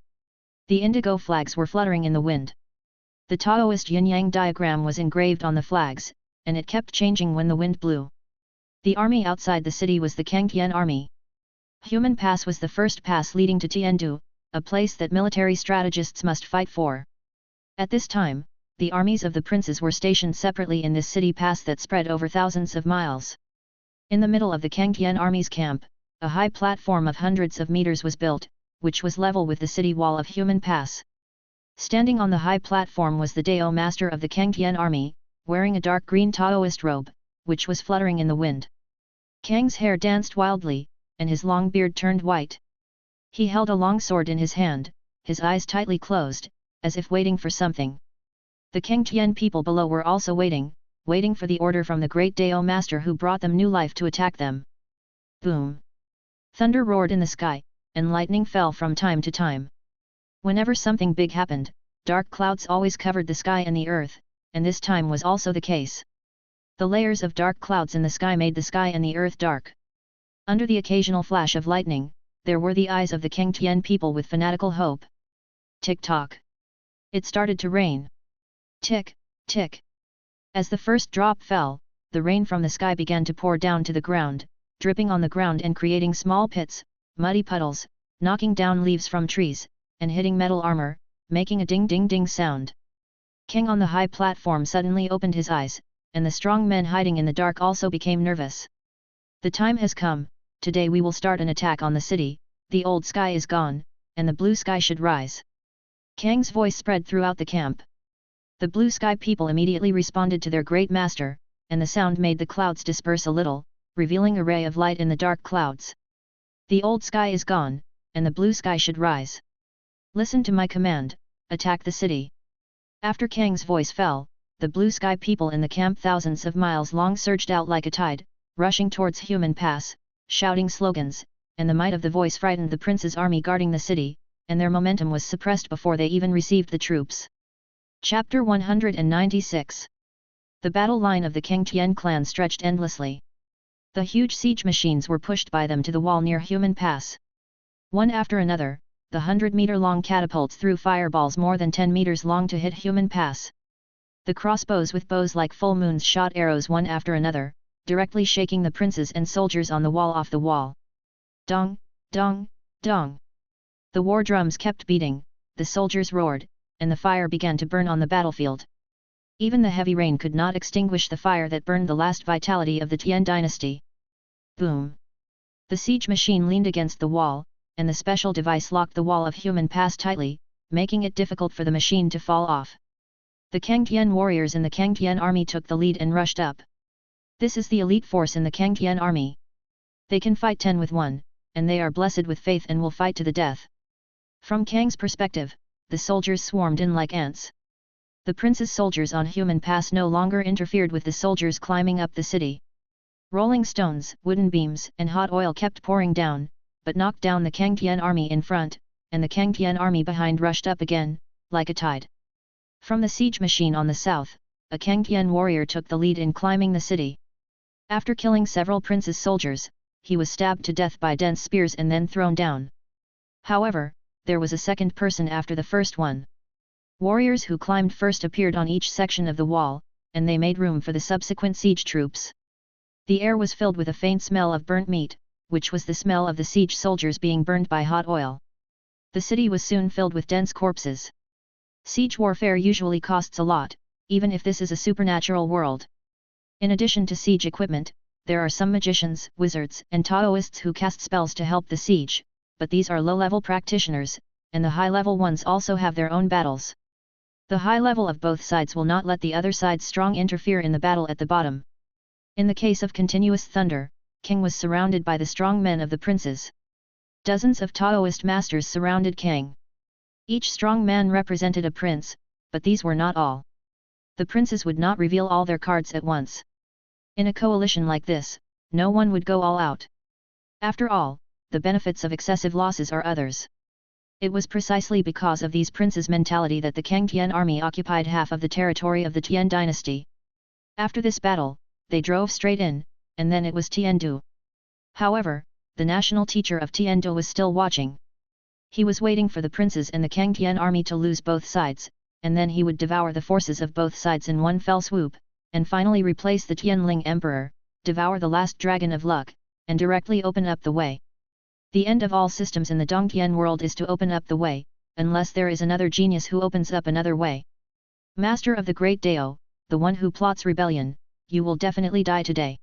[SPEAKER 1] The indigo flags were fluttering in the wind. The Taoist yin-yang diagram was engraved on the flags, and it kept changing when the wind blew. The army outside the city was the Kangtian army. Human Pass was the first pass leading to Tiandu, a place that military strategists must fight for. At this time, the armies of the princes were stationed separately in this city pass that spread over thousands of miles. In the middle of the Kangtian army's camp, a high platform of hundreds of meters was built, which was level with the city wall of Human Pass. Standing on the high platform was the Dao master of the Kangtian army, wearing a dark green Taoist robe, which was fluttering in the wind. Kang's hair danced wildly, and his long beard turned white. He held a long sword in his hand, his eyes tightly closed, as if waiting for something. The Kangtian people below were also waiting for the order from the great Dao master who brought them new life to attack them. Boom! Thunder roared in the sky, and lightning fell from time to time. Whenever something big happened, dark clouds always covered the sky and the earth, and this time was also the case. The layers of dark clouds in the sky made the sky and the earth dark. Under the occasional flash of lightning, there were the eyes of the Kangtian people with fanatical hope. Tick-tock! It started to rain. Tick, tick! As the first drop fell, the rain from the sky began to pour down to the ground, dripping on the ground and creating small pits, muddy puddles, knocking down leaves from trees, and hitting metal armor, making a ding-ding-ding sound. King on the high platform suddenly opened his eyes, and the strong men hiding in the dark also became nervous. The time has come. Today we will start an attack on the city. The old sky is gone, and the blue sky should rise. Kang's voice spread throughout the camp. The blue sky people immediately responded to their great master, and the sound made the clouds disperse a little, revealing a ray of light in the dark clouds. The old sky is gone, and the blue sky should rise. Listen to my command, attack the city. After Kang's voice fell, the blue sky people in the camp thousands of miles long surged out like a tide, rushing towards Human Pass, shouting slogans, and the might of the voice frightened the prince's army guarding the city, and their momentum was suppressed before they even received the troops. Chapter 196. The battle line of the Kangtian clan stretched endlessly. The huge siege machines were pushed by them to the wall near Human Pass. One after another, the 100-meter-long catapults threw fireballs more than 10 meters long to hit Human Pass. The crossbows with bows like full moons shot arrows one after another, directly shaking the princes and soldiers on the wall off the wall. Dong, dong, dong. The war drums kept beating, the soldiers roared, and the fire began to burn on the battlefield. Even the heavy rain could not extinguish the fire that burned the last vitality of the Tian dynasty. Boom! The siege machine leaned against the wall, and the special device locked the wall of Human Pass tightly, making it difficult for the machine to fall off. The Kangtian warriors in the Kangtian army took the lead and rushed up. This is the elite force in the Kangtian army. They can fight 10 with 1, and they are blessed with faith and will fight to the death. From Kang's perspective, the soldiers swarmed in like ants. The prince's soldiers on Human Pass no longer interfered with the soldiers climbing up the city. Rolling stones, wooden beams, and hot oil kept pouring down, but knocked down the Kangtian army in front, and the Kangtian army behind rushed up again, like a tide. From the siege machine on the south, a Kangtian warrior took the lead in climbing the city. After killing several prince's soldiers, he was stabbed to death by dense spears and then thrown down. However, there was a second person after the first one. Warriors who climbed first appeared on each section of the wall, and they made room for the subsequent siege troops. The air was filled with a faint smell of burnt meat, which was the smell of the siege soldiers being burned by hot oil. The city was soon filled with dense corpses. Siege warfare usually costs a lot, even if this is a supernatural world. In addition to siege equipment, there are some magicians, wizards, and Taoists who cast spells to help the siege, but these are low-level practitioners, and the high-level ones also have their own battles. The high level of both sides will not let the other side's strong interfere in the battle at the bottom. In the case of continuous thunder, King was surrounded by the strong men of the princes. Dozens of Taoist masters surrounded King. Each strong man represented a prince, but these were not all. The princes would not reveal all their cards at once. In a coalition like this, no one would go all out. After all, the benefits of excessive losses are others. It was precisely because of these princes' mentality that the Kang Tian army occupied half of the territory of the Tian dynasty. After this battle, they drove straight in, and then it was Tiandu. However, the national teacher of Tiandu was still watching. He was waiting for the princes and the Kang Tian army to lose both sides, and then he would devour the forces of both sides in one fell swoop, and finally replace the Tianling emperor, devour the last dragon of luck, and directly open up the way. The end of all systems in the Dongtian world is to open up the way, unless there is another genius who opens up another way. Master of the Great Dao, the one who plots rebellion, you will definitely die today.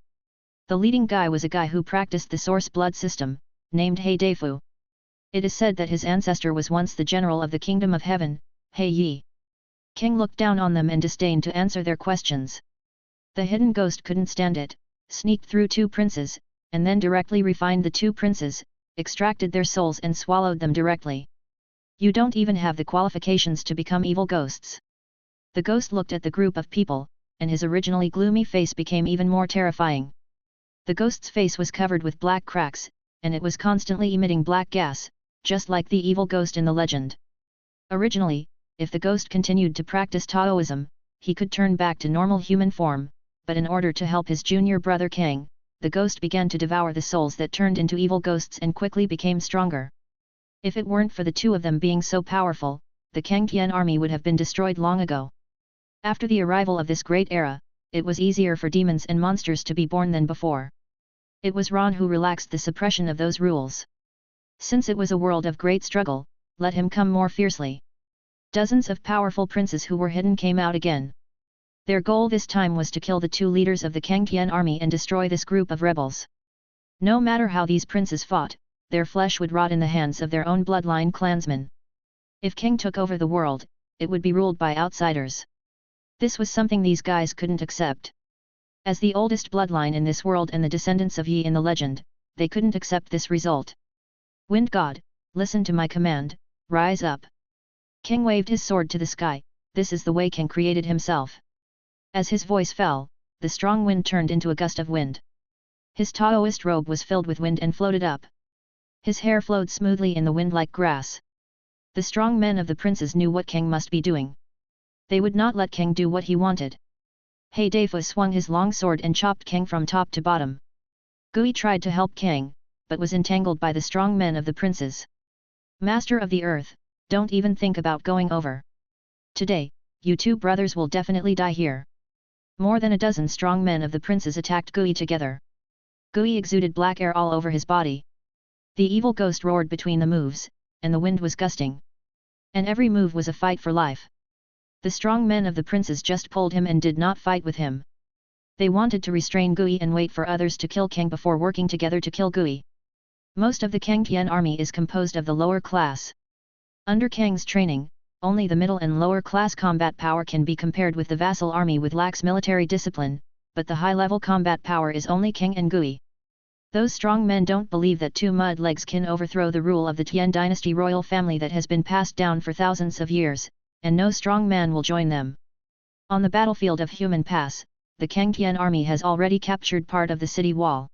[SPEAKER 1] The leading guy was a guy who practiced the source blood system, named He Deifu. It is said that his ancestor was once the general of the Kingdom of Heaven, He Yi. King looked down on them and disdained to answer their questions. The hidden ghost couldn't stand it, sneaked through two princes, and then directly refined the two princes, extracted their souls and swallowed them directly. You don't even have the qualifications to become evil ghosts. The ghost looked at the group of people, and his originally gloomy face became even more terrifying. The ghost's face was covered with black cracks, and it was constantly emitting black gas, just like the evil ghost in the legend. Originally, if the ghost continued to practice Taoism, he could turn back to normal human form, but in order to help his junior brother Kang, the ghost began to devour the souls that turned into evil ghosts and quickly became stronger. If it weren't for the two of them being so powerful, the Kang Tian army would have been destroyed long ago. After the arrival of this great era, it was easier for demons and monsters to be born than before. It was Ron who relaxed the suppression of those rules. Since it was a world of great struggle, let him come more fiercely. Dozens of powerful princes who were hidden came out again. Their goal this time was to kill the two leaders of the Kang Tian army and destroy this group of rebels. No matter how these princes fought, their flesh would rot in the hands of their own bloodline clansmen. If King took over the world, it would be ruled by outsiders. This was something these guys couldn't accept. As the oldest bloodline in this world and the descendants of Yi in the legend, they couldn't accept this result. Wind God, listen to my command, rise up. King waved his sword to the sky. This is the way King created himself. As his voice fell, the strong wind turned into a gust of wind. His Taoist robe was filled with wind and floated up. His hair flowed smoothly in the wind like grass. The strong men of the princes knew what King must be doing. They would not let King do what he wanted. He Deifu swung his long sword and chopped King from top to bottom. Gui tried to help King, but was entangled by the strong men of the princes. Master of the earth, don't even think about going over. Today, you two brothers will definitely die here. More than a dozen strong men of the princes attacked Gui together. Gui exuded black air all over his body. The evil ghost roared between the moves, and the wind was gusting. And every move was a fight for life. The strong men of the princes just pulled him and did not fight with him. They wanted to restrain Gui and wait for others to kill King before working together to kill Gui. Most of the Kang Tian army is composed of the lower class. Under Kang's training, only the middle and lower class combat power can be compared with the vassal army with lax military discipline, but the high-level combat power is only King and Gui. Those strong men don't believe that two mud legs can overthrow the rule of the Tian dynasty royal family that has been passed down for thousands of years, and no strong man will join them. On the battlefield of Human Pass, the Kang Tian army has already captured part of the city wall.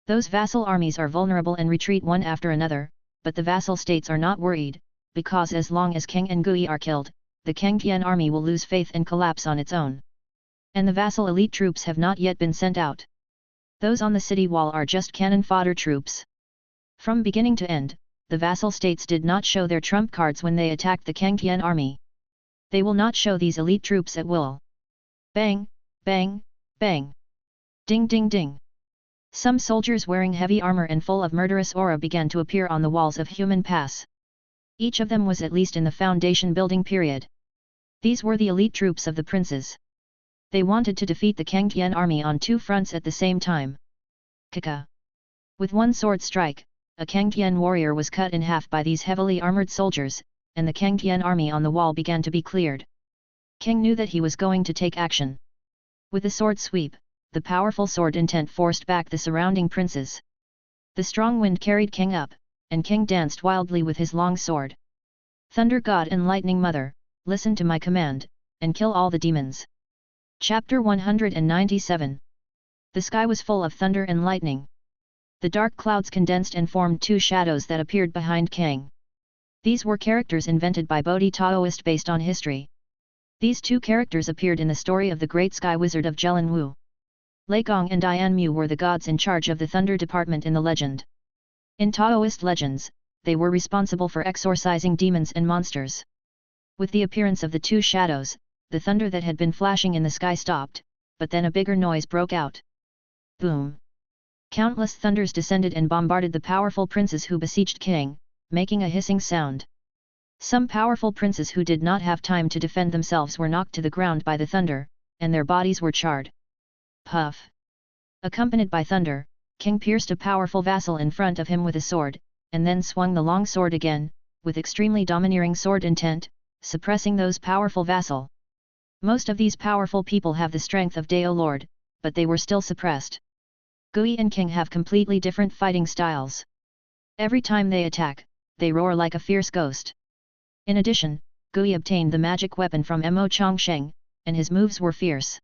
[SPEAKER 1] Those vassal armies are vulnerable and retreat one after another, but the vassal states are not worried, because as long as King and Gui are killed, the Kang Tian army will lose faith and collapse on its own. And the vassal elite troops have not yet been sent out. Those on the city wall are just cannon fodder troops. From beginning to end, the vassal states did not show their trump cards when they attacked the Kang Tian army. They will not show these elite troops at will. Bang, bang, bang. Ding ding ding. Some soldiers wearing heavy armor and full of murderous aura began to appear on the walls of Human Pass. Each of them was at least in the foundation building period. These were the elite troops of the princes. They wanted to defeat the Kang Tian army on two fronts at the same time. Kaka. With one sword strike, a Kang Tian warrior was cut in half by these heavily armored soldiers, and the Kang Tian army on the wall began to be cleared. King knew that he was going to take action. With a sword sweep, the powerful sword intent forced back the surrounding princes. The strong wind carried King up, and King danced wildly with his long sword. Thunder God and Lightning Mother, listen to my command, and kill all the demons. Chapter 197. The sky was full of thunder and lightning. The dark clouds condensed and formed two shadows that appeared behind King. These were characters invented by Bodhi Taoist based on history. These two characters appeared in the story of the Great Sky Wizard of Jelen Wu. Lei Gong and Dian Mu were the gods in charge of the Thunder Department in the legend. In Taoist legends, they were responsible for exorcising demons and monsters. With the appearance of the two shadows, the thunder that had been flashing in the sky stopped, but then a bigger noise broke out. Boom! Countless thunders descended and bombarded the powerful princes who besieged King, making a hissing sound. Some powerful princes who did not have time to defend themselves were knocked to the ground by the thunder, and their bodies were charred. Puff! Accompanied by thunder, King pierced a powerful vassal in front of him with a sword, and then swung the long sword again, with extremely domineering sword intent, suppressing those powerful vassal. Most of these powerful people have the strength of Dao Lord, but they were still suppressed. Gui and King have completely different fighting styles. Every time they attack, they roar like a fierce ghost. In addition, Gui obtained the magic weapon from Mo Chongsheng, and his moves were fierce.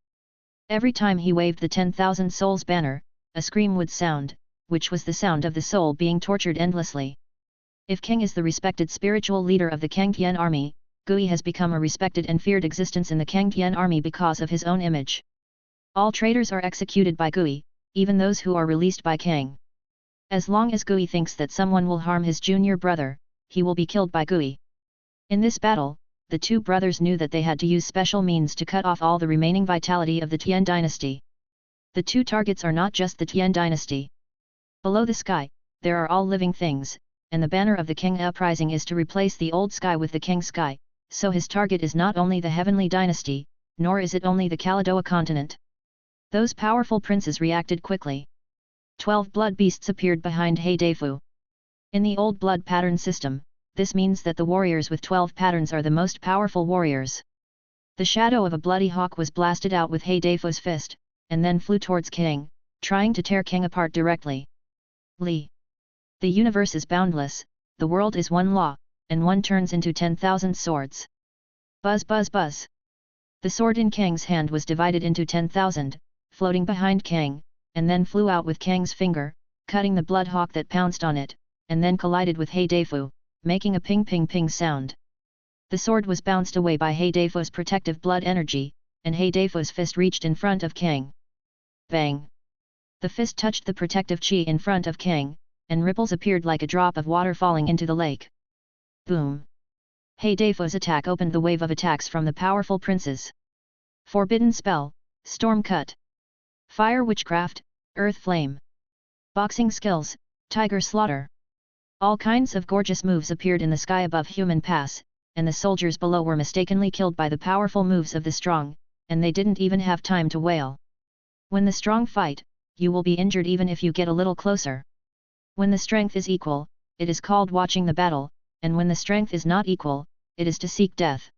[SPEAKER 1] Every time he waved the 10,000 souls banner, a scream would sound, which was the sound of the soul being tortured endlessly. If King is the respected spiritual leader of the Kangtian army, Gui has become a respected and feared existence in the Kangtian army because of his own image. All traitors are executed by Gui, even those who are released by King. As long as Gui thinks that someone will harm his junior brother, he will be killed by Gui. In this battle, the two brothers knew that they had to use special means to cut off all the remaining vitality of the Tian dynasty. The two targets are not just the Tian dynasty. Below the sky, there are all living things, and the banner of the King uprising is to replace the old sky with the King sky, so his target is not only the heavenly dynasty, nor is it only the Kaladoa continent. Those powerful princes reacted quickly. 12 blood beasts appeared behind He Deifu. In the old blood pattern system, this means that the warriors with 12 patterns are the most powerful warriors. The shadow of a bloody hawk was blasted out with He Deifu's fist, and then flew towards King, trying to tear King apart directly. Li. The universe is boundless, the world is one law, and one turns into 10,000 swords. Buzz buzz buzz. The sword in Kang's hand was divided into 10,000, floating behind Kang, and then flew out with Kang's finger, cutting the blood hawk that pounced on it, and then collided with He Deifu, making a ping ping ping sound. The sword was bounced away by He Deifu's protective blood energy, and He Deifu's fist reached in front of Kang. Bang! The fist touched the protective chi in front of Kang, and ripples appeared like a drop of water falling into the lake. Boom! He Deifu's attack opened the wave of attacks from the powerful princes. Forbidden Spell, Storm Cut, Fire Witchcraft, Earth Flame, Boxing Skills, Tiger Slaughter. All kinds of gorgeous moves appeared in the sky above Human Pass, and the soldiers below were mistakenly killed by the powerful moves of the strong, and they didn't even have time to wail. When the strong fight, you will be injured even if you get a little closer. When the strength is equal, it is called watching the battle, and when the strength is not equal, it is to seek death.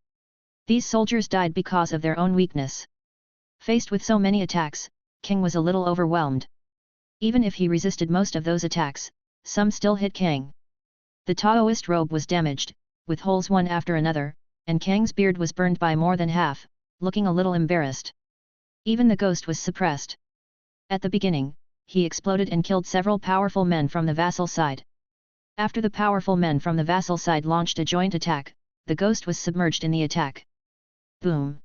[SPEAKER 1] These soldiers died because of their own weakness. Faced with so many attacks, King was a little overwhelmed. Even if he resisted most of those attacks, some still hit King. The Taoist robe was damaged, with holes one after another, and Kang's beard was burned by more than half, looking a little embarrassed. Even the ghost was suppressed. At the beginning, he exploded and killed several powerful men from the vassal side. After the powerful men from the vassal side launched a joint attack, the ghost was submerged in the attack. Boom!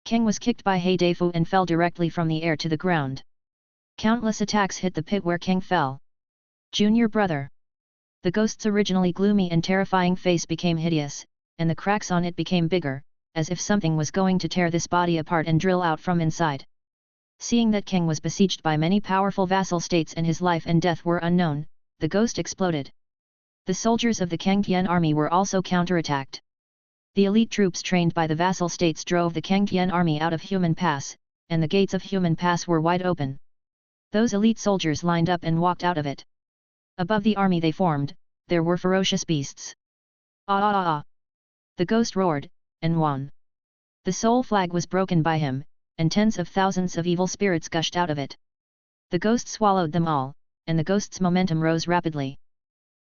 [SPEAKER 1] King was kicked by He Deifu and fell directly from the air to the ground. Countless attacks hit the pit where King fell. Junior brother. The ghost's originally gloomy and terrifying face became hideous, and the cracks on it became bigger, as if something was going to tear this body apart and drill out from inside. Seeing that King was besieged by many powerful vassal states and his life and death were unknown, the ghost exploded. The soldiers of the Kangtian army were also counterattacked. The elite troops trained by the vassal states drove the Kangtian army out of Human Pass, and the gates of Human Pass were wide open. Those elite soldiers lined up and walked out of it. Above the army they formed, there were ferocious beasts. Ah ah ah ah! The ghost roared, and won. The soul flag was broken by him, and tens of thousands of evil spirits gushed out of it. The ghost swallowed them all, and the ghost's momentum rose rapidly.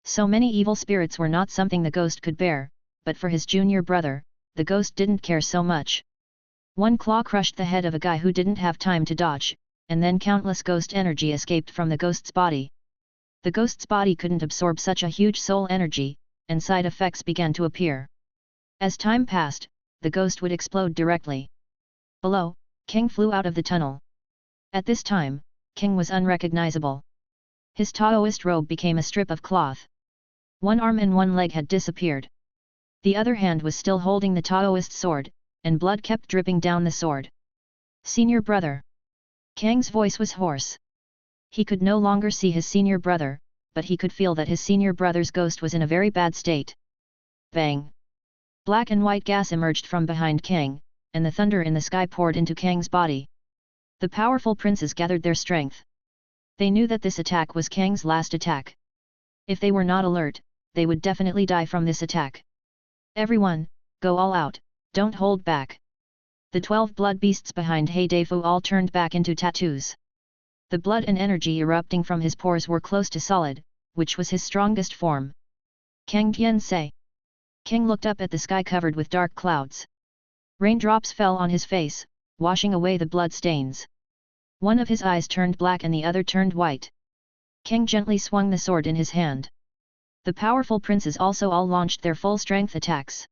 [SPEAKER 1] So many evil spirits were not something the ghost could bear, but for his junior brother, the ghost didn't care so much. One claw crushed the head of a guy who didn't have time to dodge, and then countless ghost energy escaped from the ghost's body. The ghost's body couldn't absorb such a huge soul energy, and side effects began to appear. As time passed, the ghost would explode directly. Below, King flew out of the tunnel. At this time, King was unrecognizable. His Taoist robe became a strip of cloth. One arm and one leg had disappeared. The other hand was still holding the Taoist sword, and blood kept dripping down the sword. Senior brother. Kang's voice was hoarse. He could no longer see his senior brother, but he could feel that his senior brother's ghost was in a very bad state. Bang! Black and white gas emerged from behind Kang, and the thunder in the sky poured into Kang's body. The powerful princes gathered their strength. They knew that this attack was Kang's last attack. If they were not alert, they would definitely die from this attack. Everyone, go all out, don't hold back. The 12 blood beasts behind He Deifu all turned back into tattoos. The blood and energy erupting from his pores were close to solid, which was his strongest form. Kang Tian say. King looked up at the sky covered with dark clouds. Raindrops fell on his face, washing away the blood stains. One of his eyes turned black and the other turned white. King gently swung the sword in his hand. The powerful princes also all launched their full-strength attacks.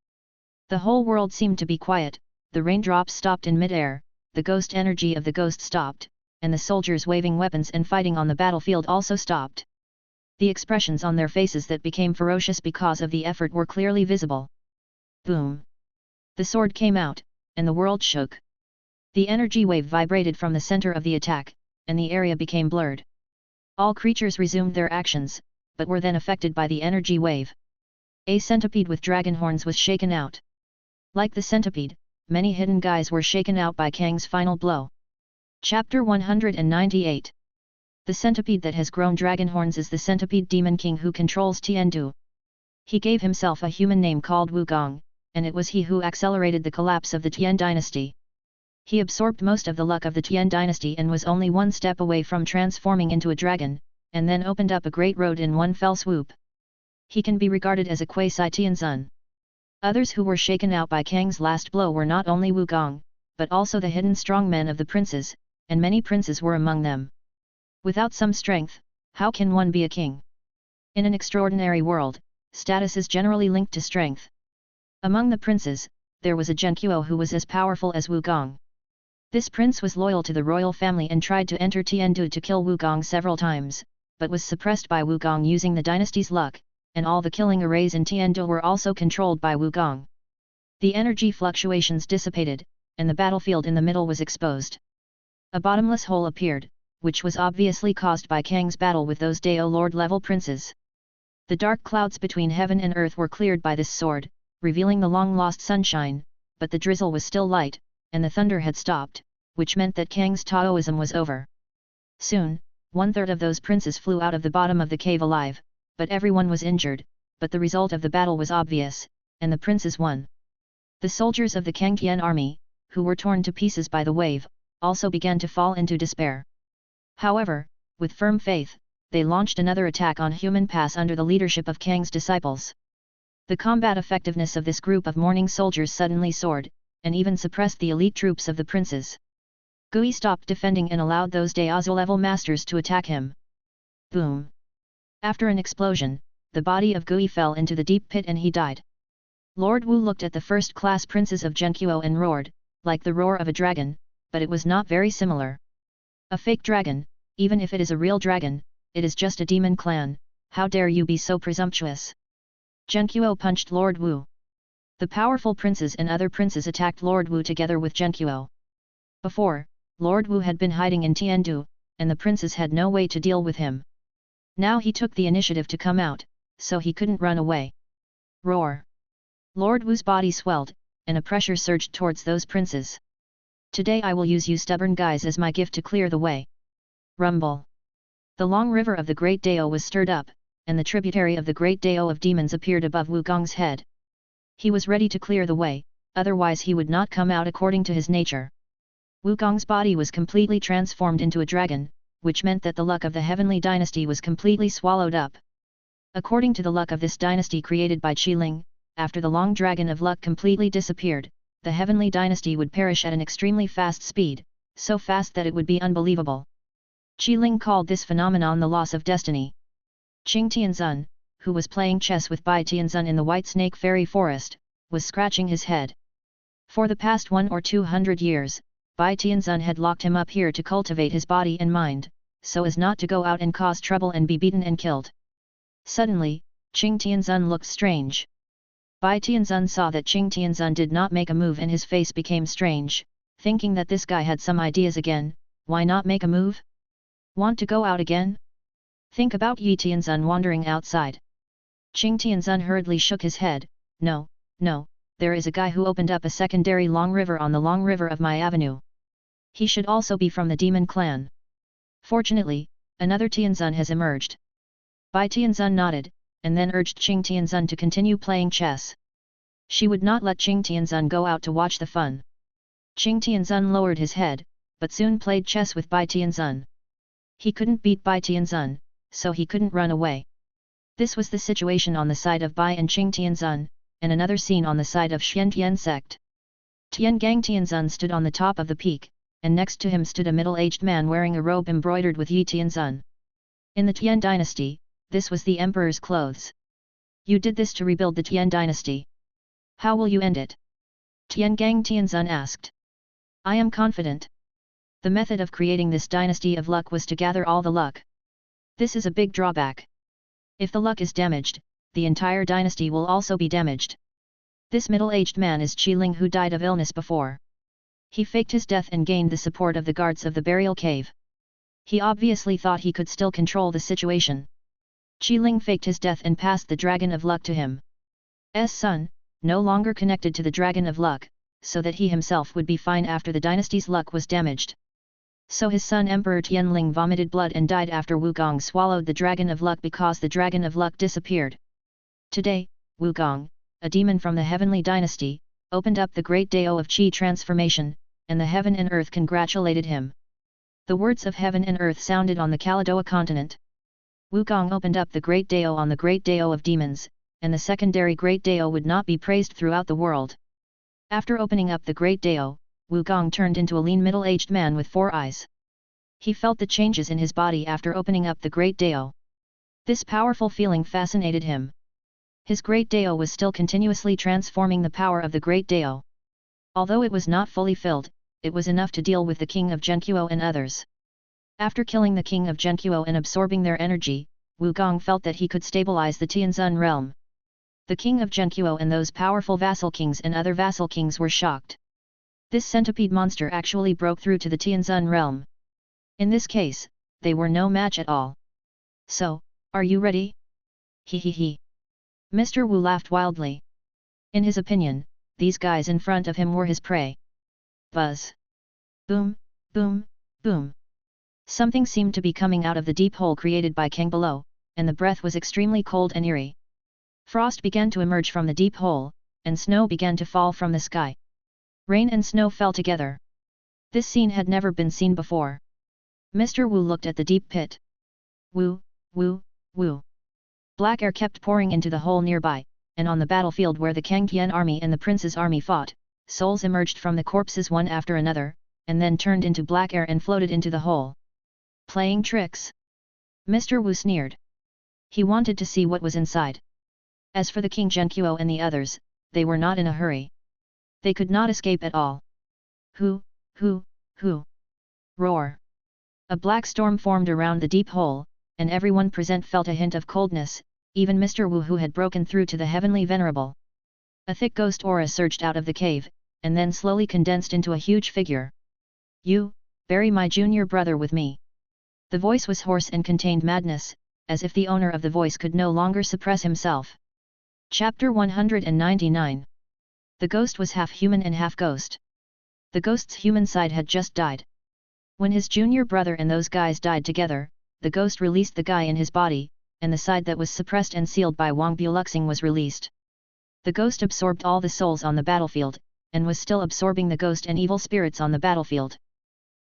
[SPEAKER 1] The whole world seemed to be quiet, the raindrops stopped in mid-air, the ghost energy of the ghost stopped, and the soldiers waving weapons and fighting on the battlefield also stopped. The expressions on their faces that became ferocious because of the effort were clearly visible. Boom! The sword came out, and the world shook. The energy wave vibrated from the center of the attack, and the area became blurred. All creatures resumed their actions, but were then affected by the energy wave. A centipede with dragon horns was shaken out. Like the centipede, many hidden guys were shaken out by Kang's final blow. Chapter 198. The centipede that has grown dragon horns is the centipede demon king who controls Tiandu. He gave himself a human name called Wukong, and it was he who accelerated the collapse of the Tian dynasty. He absorbed most of the luck of the Tian dynasty and was only one step away from transforming into a dragon, and then opened up a great road in one fell swoop. He can be regarded as a quasi-Tianzun. Others who were shaken out by Kang's last blow were not only Wukong, but also the hidden strong men of the princes, and many princes were among them. Without some strength, how can one be a king? In an extraordinary world, status is generally linked to strength. Among the princes, there was a Zhenqiu who was as powerful as Wukong. This prince was loyal to the royal family and tried to enter Tiandu to kill Wukong several times, but was suppressed by Wukong using the dynasty's luck, and all the killing arrays in Tiandu were also controlled by Wukong. The energy fluctuations dissipated, and the battlefield in the middle was exposed. A bottomless hole appeared, which was obviously caused by Kang's battle with those Dao Lord-level princes. The dark clouds between heaven and earth were cleared by this sword, revealing the long-lost sunshine, but the drizzle was still light, and the thunder had stopped, which meant that Kang's Taoism was over. Soon, 1/3 of those princes flew out of the bottom of the cave alive, but everyone was injured, but the result of the battle was obvious, and the princes won. The soldiers of the Kangtian army, who were torn to pieces by the wave, also began to fall into despair. However, with firm faith, they launched another attack on Human Pass under the leadership of Kang's disciples. The combat effectiveness of this group of mourning soldiers suddenly soared, and even suppressed the elite troops of the princes. Gui stopped defending and allowed those Daozo-level masters to attack him. Boom! After an explosion, the body of Gui fell into the deep pit and he died. Lord Wu looked at the first-class princes of Zhenqiu and roared, like the roar of a dragon, but it was not very similar. A fake dragon, even if it is a real dragon, it is just a demon clan, how dare you be so presumptuous? Zhenqiu punched Lord Wu. The powerful princes and other princes attacked Lord Wu together with Zhenqiu. Before, Lord Wu had been hiding in Tiandu, and the princes had no way to deal with him. Now he took the initiative to come out, so he couldn't run away. Roar! Lord Wu's body swelled, and a pressure surged towards those princes. Today I will use you stubborn guys as my gift to clear the way. Rumble! The long river of the Great Dao was stirred up, and the tributary of the Great Dao of Demons appeared above Wukong's head. He was ready to clear the way, otherwise he would not come out according to his nature. Wukong's body was completely transformed into a dragon, which meant that the luck of the heavenly dynasty was completely swallowed up. According to the luck of this dynasty created by Qiling, after the long dragon of luck completely disappeared, the heavenly dynasty would perish at an extremely fast speed, so fast that it would be unbelievable. Qiling called this phenomenon the loss of destiny. Qing Tianzun, who was playing chess with Bai Tianzun in the White Snake Fairy Forest, was scratching his head. For the past 100 or 200 years, Bai Tianzun had locked him up here to cultivate his body and mind, so as not to go out and cause trouble and be beaten and killed. Suddenly, Qing Tianzun looked strange. Bai Tianzun saw that Qing Tianzun did not make a move and his face became strange, thinking that this guy had some ideas again. Why not make a move? Want to go out again? Think about Yi Tianzun wandering outside. Qing Tianzun hurriedly shook his head. No, no, there is a guy who opened up a secondary long river on the long river of my avenue. He should also be from the demon clan. Fortunately, another Tianzun has emerged. Bai Tianzun nodded, and then urged Qing Tianzun to continue playing chess. She would not let Qing Tianzun go out to watch the fun. Qing Tianzun lowered his head, but soon played chess with Bai Tianzun. He couldn't beat Bai Tianzun, so he couldn't run away. This was the situation on the side of Bai and Qing Tianzun, and another scene on the side of Xian Tian sect. Tian Gang Tianzun stood on the top of the peak, and next to him stood a middle-aged man wearing a robe embroidered with Yi Tianzun. In the Tian dynasty, this was the emperor's clothes. You did this to rebuild the Tian dynasty. How will you end it? Tian Gang Tianzun asked. I am confident. The method of creating this dynasty of luck was to gather all the luck. This is a big drawback. If the luck is damaged, the entire dynasty will also be damaged. This middle-aged man is Qi Ling, who died of illness before. He faked his death and gained the support of the guards of the burial cave. He obviously thought he could still control the situation. Qi Ling faked his death and passed the Dragon of Luck to him. S son, no longer connected to the Dragon of Luck, so that he himself would be fine after the dynasty's luck was damaged. So his son Emperor Tianling vomited blood and died after Wugong swallowed the Dragon of Luck because the Dragon of Luck disappeared. Today, Wugong, a demon from the Heavenly Dynasty, opened up the Great Dao of Qi transformation, and the heaven and earth congratulated him. The words of heaven and earth sounded on the Kaladoa continent. Wukong opened up the Great Dao on the Great Dao of demons, and the secondary Great Dao would not be praised throughout the world. After opening up the Great Dao, Wukong turned into a lean middle-aged man with 4 eyes. He felt the changes in his body after opening up the Great Dao. This powerful feeling fascinated him. His Great Dao was still continuously transforming the power of the Great Dao. Although it was not fully filled, it was enough to deal with the King of Zhenqiu and others. After killing the King of Zhenqiu and absorbing their energy, Wukong felt that he could stabilize the Tianzun realm. The King of Zhenqiu and those powerful vassal kings and other vassal kings were shocked. This centipede monster actually broke through to the Tianzun realm. In this case, they were no match at all. So, are you ready? He he he. Mr. Wu laughed wildly. In his opinion, these guys in front of him were his prey. Buzz. Boom, boom, boom. Something seemed to be coming out of the deep hole created by Kang below, and the breath was extremely cold and eerie. Frost began to emerge from the deep hole, and snow began to fall from the sky. Rain and snow fell together. This scene had never been seen before. Mr. Wu looked at the deep pit. Woo, woo, woo. Black air kept pouring into the hole nearby, and on the battlefield where the Kangtian army and the prince's army fought, souls emerged from the corpses one after another, and then turned into black air and floated into the hole. Playing tricks? Mr. Wu sneered. He wanted to see what was inside. As for the King Zhenqiu and the others, they were not in a hurry. They could not escape at all. Who? Roar! A black storm formed around the deep hole, and everyone present felt a hint of coldness, even Mr. Wu, who had broken through to the heavenly venerable. A thick ghost aura surged out of the cave, and then slowly condensed into a huge figure. You, bury my junior brother with me. The voice was hoarse and contained madness, as if the owner of the voice could no longer suppress himself. Chapter 199. The ghost was half human and half ghost. The ghost's human side had just died. When his junior brother and those guys died together, the ghost released the guy in his body, and the side that was suppressed and sealed by Wang Buluxing was released. The ghost absorbed all the souls on the battlefield, and was still absorbing the ghost and evil spirits on the battlefield.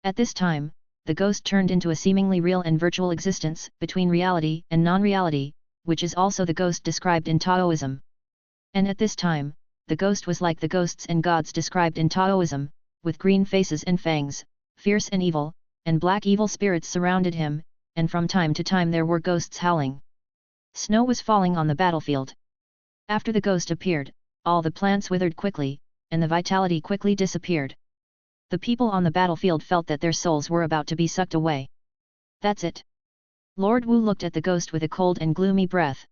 [SPEAKER 1] At this time, the ghost turned into a seemingly real and virtual existence, between reality and non-reality, which is also the ghost described in Taoism. And at this time, the ghost was like the ghosts and gods described in Taoism, with green faces and fangs, fierce and evil, and black evil spirits surrounded him, and from time to time there were ghosts howling. Snow was falling on the battlefield. After the ghost appeared, all the plants withered quickly, and the vitality quickly disappeared. The people on the battlefield felt that their souls were about to be sucked away. That's it. Lord Wu looked at the ghost with a cold and gloomy breath.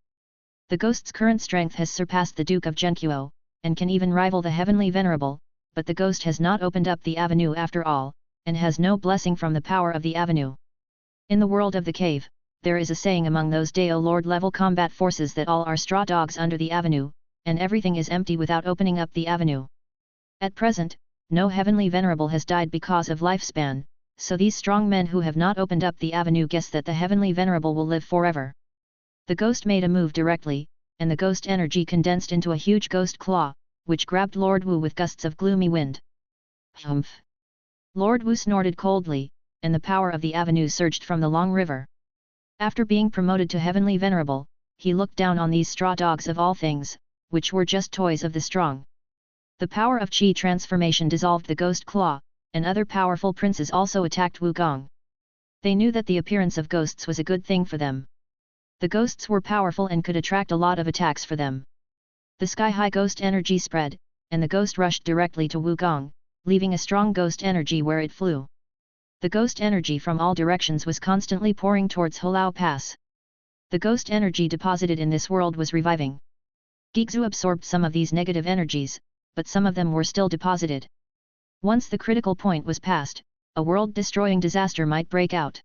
[SPEAKER 1] The ghost's current strength has surpassed the Duke of Zhenqiu, and can even rival the Heavenly Venerable, but the ghost has not opened up the avenue after all, and has no blessing from the power of the avenue. In the world of the cave, there is a saying among those Dao Lord level combat forces that all are straw dogs under the avenue, and everything is empty without opening up the avenue. At present, no Heavenly Venerable has died because of lifespan, so these strong men who have not opened up the avenue guess that the Heavenly Venerable will live forever. The ghost made a move directly, and the ghost energy condensed into a huge ghost claw, which grabbed Lord Wu with gusts of gloomy wind. Humph! Lord Wu snorted coldly, and the power of the avenue surged from the long river. After being promoted to Heavenly Venerable, he looked down on these straw dogs of all things, which were just toys of the strong. The power of Qi transformation dissolved the ghost claw, and other powerful princes also attacked Wukong. They knew that the appearance of ghosts was a good thing for them. The ghosts were powerful and could attract a lot of attacks for them. The sky-high ghost energy spread, and the ghost rushed directly to Wukong, leaving a strong ghost energy where it flew. The ghost energy from all directions was constantly pouring towards Hulao Pass. The ghost energy deposited in this world was reviving. Gigzu absorbed some of these negative energies, but some of them were still deposited. Once the critical point was passed, a world-destroying disaster might break out.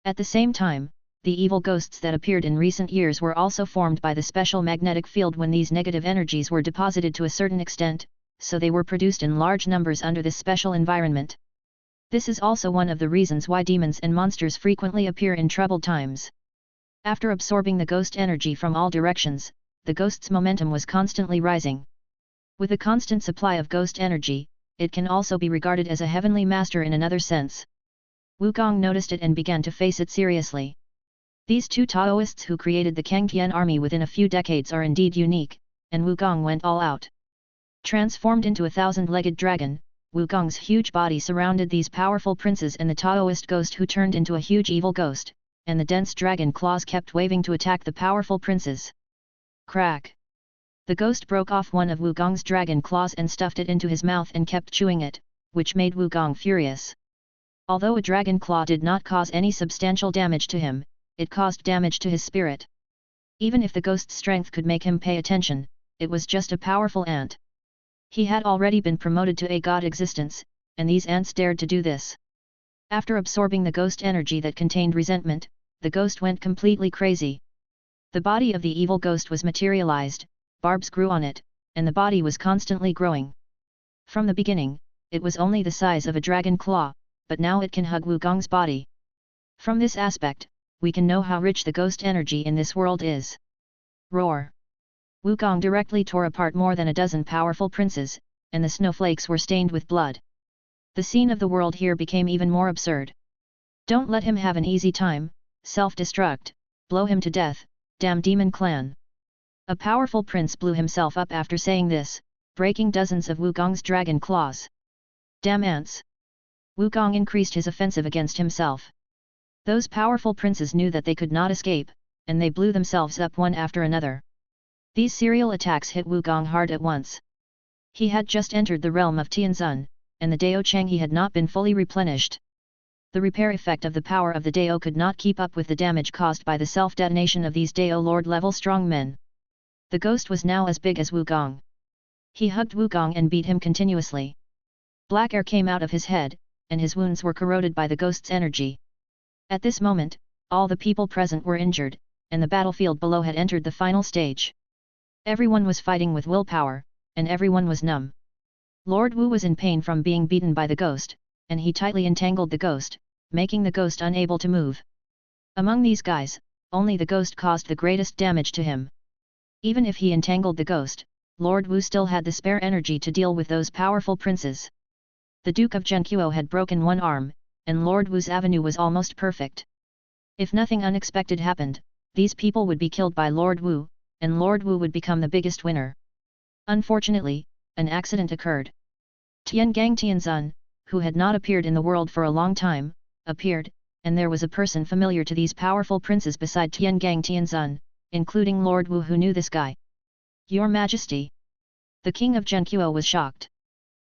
[SPEAKER 1] At the same time, the evil ghosts that appeared in recent years were also formed by the special magnetic field when these negative energies were deposited to a certain extent, so they were produced in large numbers under this special environment. This is also one of the reasons why demons and monsters frequently appear in troubled times. After absorbing the ghost energy from all directions, the ghost's momentum was constantly rising. With a constant supply of ghost energy, it can also be regarded as a heavenly master in another sense. Wukong noticed it and began to face it seriously. These two Taoists who created the Kangtian army within a few decades are indeed unique, and Wukong went all out. Transformed into a 1,000-legged dragon, Wukong's huge body surrounded these powerful princes and the Taoist ghost who turned into a huge evil ghost, and the dense dragon claws kept waving to attack the powerful princes. Crack! The ghost broke off one of Wukong's dragon claws and stuffed it into his mouth and kept chewing it, which made Wukong furious. Although a dragon claw did not cause any substantial damage to him, it caused damage to his spirit. Even if the ghost's strength could make him pay attention, it was just a powerful ant. He had already been promoted to a god existence, and these ants dared to do this. After absorbing the ghost energy that contained resentment, the ghost went completely crazy. The body of the evil ghost was materialized, barbs grew on it, and the body was constantly growing. From the beginning, it was only the size of a dragon claw, but now it can hug Wukong's body. From this aspect, we can know how rich the ghost energy in this world is. Roar! Wukong directly tore apart more than a dozen powerful princes, and the snowflakes were stained with blood. The scene of the world here became even more absurd. Don't let him have an easy time, self-destruct, blow him to death, damn demon clan. A powerful prince blew himself up after saying this, breaking dozens of Wukong's dragon claws. Damn ants! Wukong increased his offensive against himself. Those powerful princes knew that they could not escape, and they blew themselves up one after another. These serial attacks hit Wukong hard at once. He had just entered the realm of Tianzun, and the Dao Chang'e had not been fully replenished. The repair effect of the power of the Dao could not keep up with the damage caused by the self-detonation of these Dao Lord-level strong men. The ghost was now as big as Wukong. He hugged Wukong and beat him continuously. Black air came out of his head, and his wounds were corroded by the ghost's energy. At this moment, all the people present were injured, and the battlefield below had entered the final stage. Everyone was fighting with willpower, and everyone was numb. Lord Wu was in pain from being beaten by the ghost, and he tightly entangled the ghost, making the ghost unable to move. Among these guys, only the ghost caused the greatest damage to him. Even if he entangled the ghost, Lord Wu still had the spare energy to deal with those powerful princes. The Duke of Zhenqiu had broken one arm, and Lord Wu's avenue was almost perfect. If nothing unexpected happened, these people would be killed by Lord Wu, and Lord Wu would become the biggest winner. Unfortunately, an accident occurred. Tiangang Tianzun, who had not appeared in the world for a long time, appeared, and there was a person familiar to these powerful princes beside Tiangang Tianzun. including Lord Wu, who knew this guy. "Your Majesty." The king of Zhenqiu was shocked.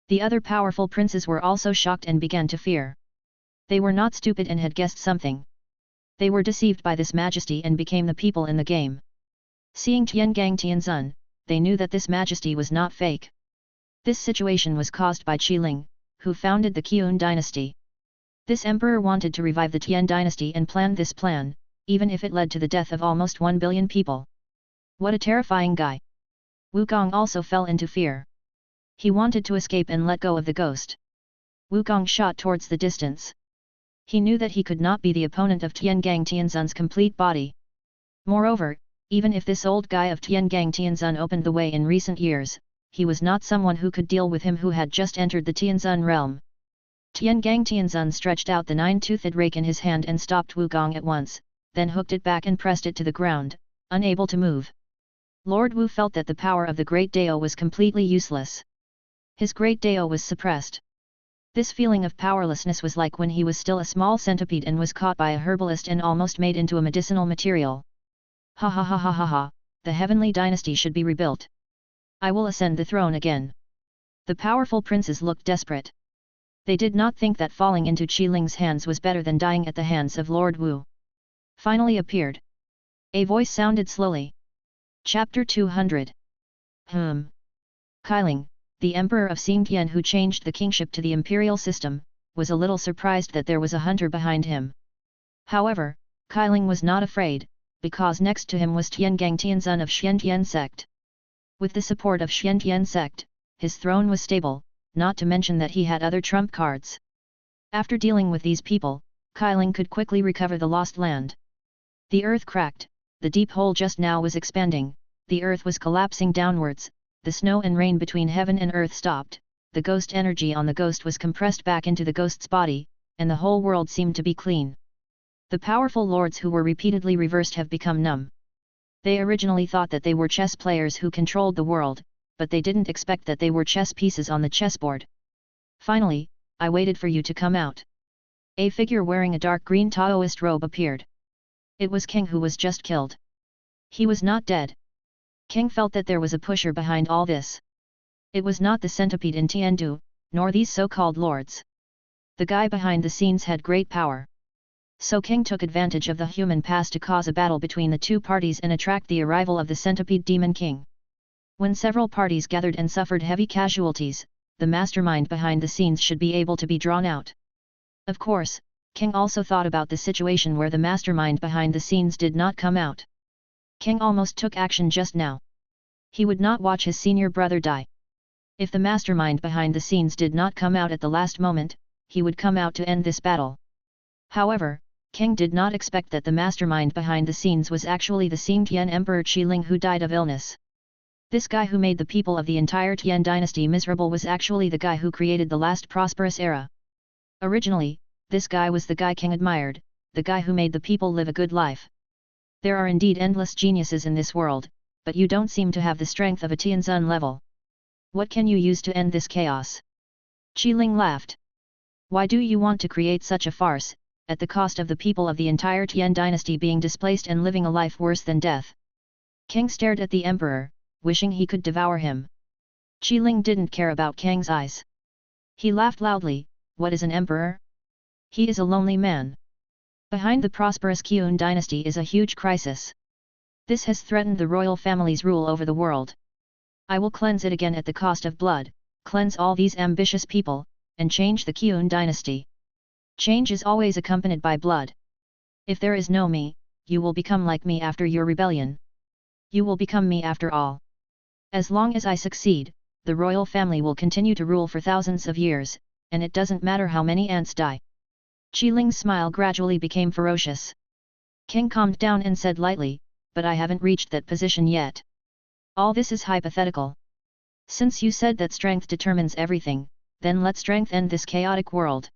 [SPEAKER 1] The other powerful princes were also shocked and began to fear. They were not stupid and had guessed something. They were deceived by this majesty and became the people in the game. Seeing Tiangang Tianzun, they knew that this majesty was not fake. This situation was caused by Qiling, who founded the Qiyun dynasty. This emperor wanted to revive the Tian dynasty and planned this plan, even if it led to the death of almost 1 billion people. What a terrifying guy! Wukong also fell into fear. He wanted to escape and let go of the ghost. Wukong shot towards the distance. He knew that he could not be the opponent of Tiangang Tianzun's complete body. Moreover, even if this old guy of Tiangang Tianzun opened the way in recent years, he was not someone who could deal with him who had just entered the Tianzun realm. Tiangang Tianzun stretched out the 9-toothed rake in his hand and stopped Wukong at once, then hooked it back and pressed it to the ground, unable to move. Lord Wu felt that the power of the Great Dao was completely useless. His Great Dao was suppressed. This feeling of powerlessness was like when he was still a small centipede and was caught by a herbalist and almost made into a medicinal material. Ha ha ha ha ha ha, the heavenly dynasty should be rebuilt. I will ascend the throne again. The powerful princes looked desperate. They did not think that falling into Qiling's hands was better than dying at the hands of Lord Wu. Finally appeared. A voice sounded slowly. Chapter 200. Qiling, the emperor of Xingtian who changed the kingship to the imperial system, was a little surprised that there was a hunter behind him. However, Qiling was not afraid, because next to him was Tiangang Tianzun of Xiantian sect. With the support of Xiantian sect, his throne was stable, not to mention that he had other trump cards. After dealing with these people, Qiling could quickly recover the lost land. The earth cracked, the deep hole just now was expanding, the earth was collapsing downwards, the snow and rain between heaven and earth stopped, the ghost energy on the ghost was compressed back into the ghost's body, and the whole world seemed to be clean. The powerful lords who were repeatedly reversed have become numb. They originally thought that they were chess players who controlled the world, but they didn't expect that they were chess pieces on the chessboard. Finally, I waited for you to come out. A figure wearing a dark green Taoist robe appeared. It was King who was just killed. He was not dead. King felt that there was a pusher behind all this. It was not the centipede in Tiandu, nor these so-called lords. The guy behind the scenes had great power. So King took advantage of the human past to cause a battle between the two parties and attract the arrival of the centipede demon king. When several parties gathered and suffered heavy casualties, the mastermind behind the scenes should be able to be drawn out. Of course, King also thought about the situation where the mastermind behind the scenes did not come out. King almost took action just now. He would not watch his senior brother die. If the mastermind behind the scenes did not come out at the last moment, he would come out to end this battle. However, King did not expect that the mastermind behind the scenes was actually the Xingtian Emperor Qiling who died of illness. This guy who made the people of the entire Tian dynasty miserable was actually the guy who created the last prosperous era. Originally, this guy was the guy King admired, the guy who made the people live a good life. There are indeed endless geniuses in this world, but you don't seem to have the strength of a Tianzun level. What can you use to end this chaos? Qiling laughed. Why do you want to create such a farce, at the cost of the people of the entire Tian dynasty being displaced and living a life worse than death? King stared at the emperor, wishing he could devour him. Qiling didn't care about Kang's eyes. He laughed loudly. What is an emperor? He is a lonely man. Behind the prosperous Qiyun dynasty is a huge crisis. This has threatened the royal family's rule over the world. I will cleanse it again at the cost of blood, cleanse all these ambitious people, and change the Qiyun dynasty. Change is always accompanied by blood. If there is no me, you will become like me after your rebellion. You will become me after all. As long as I succeed, the royal family will continue to rule for thousands of years, and it doesn't matter how many ants die. Qiling's smile gradually became ferocious. King calmed down and said lightly, but I haven't reached that position yet. All this is hypothetical. Since you said that strength determines everything, then let strength end this chaotic world.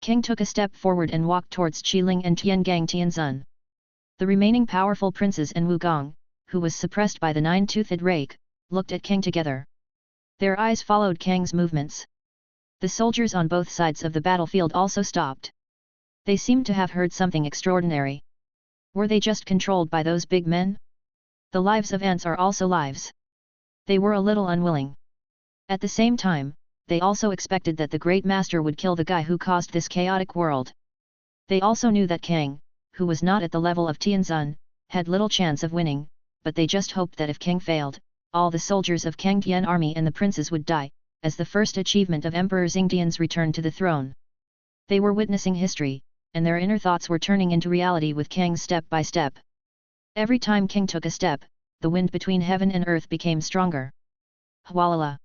[SPEAKER 1] King took a step forward and walked towards Qiling and Tiangang Tianzun. The remaining powerful princes and Wukong, who was suppressed by the 9-toothed rake, looked at King together. Their eyes followed Kang's movements. The soldiers on both sides of the battlefield also stopped. They seemed to have heard something extraordinary. Were they just controlled by those big men? The lives of ants are also lives. They were a little unwilling. At the same time, they also expected that the Great Master would kill the guy who caused this chaotic world. They also knew that Kang, who was not at the level of Tianzun, had little chance of winning, but they just hoped that if Kang failed, all the soldiers of Kang Tian army and the princes would die, as the first achievement of Emperor Xingdian's return to the throne. They were witnessing history, and their inner thoughts were turning into reality with Kang step by step. Every time Kang took a step, the wind between heaven and earth became stronger. Hwalala!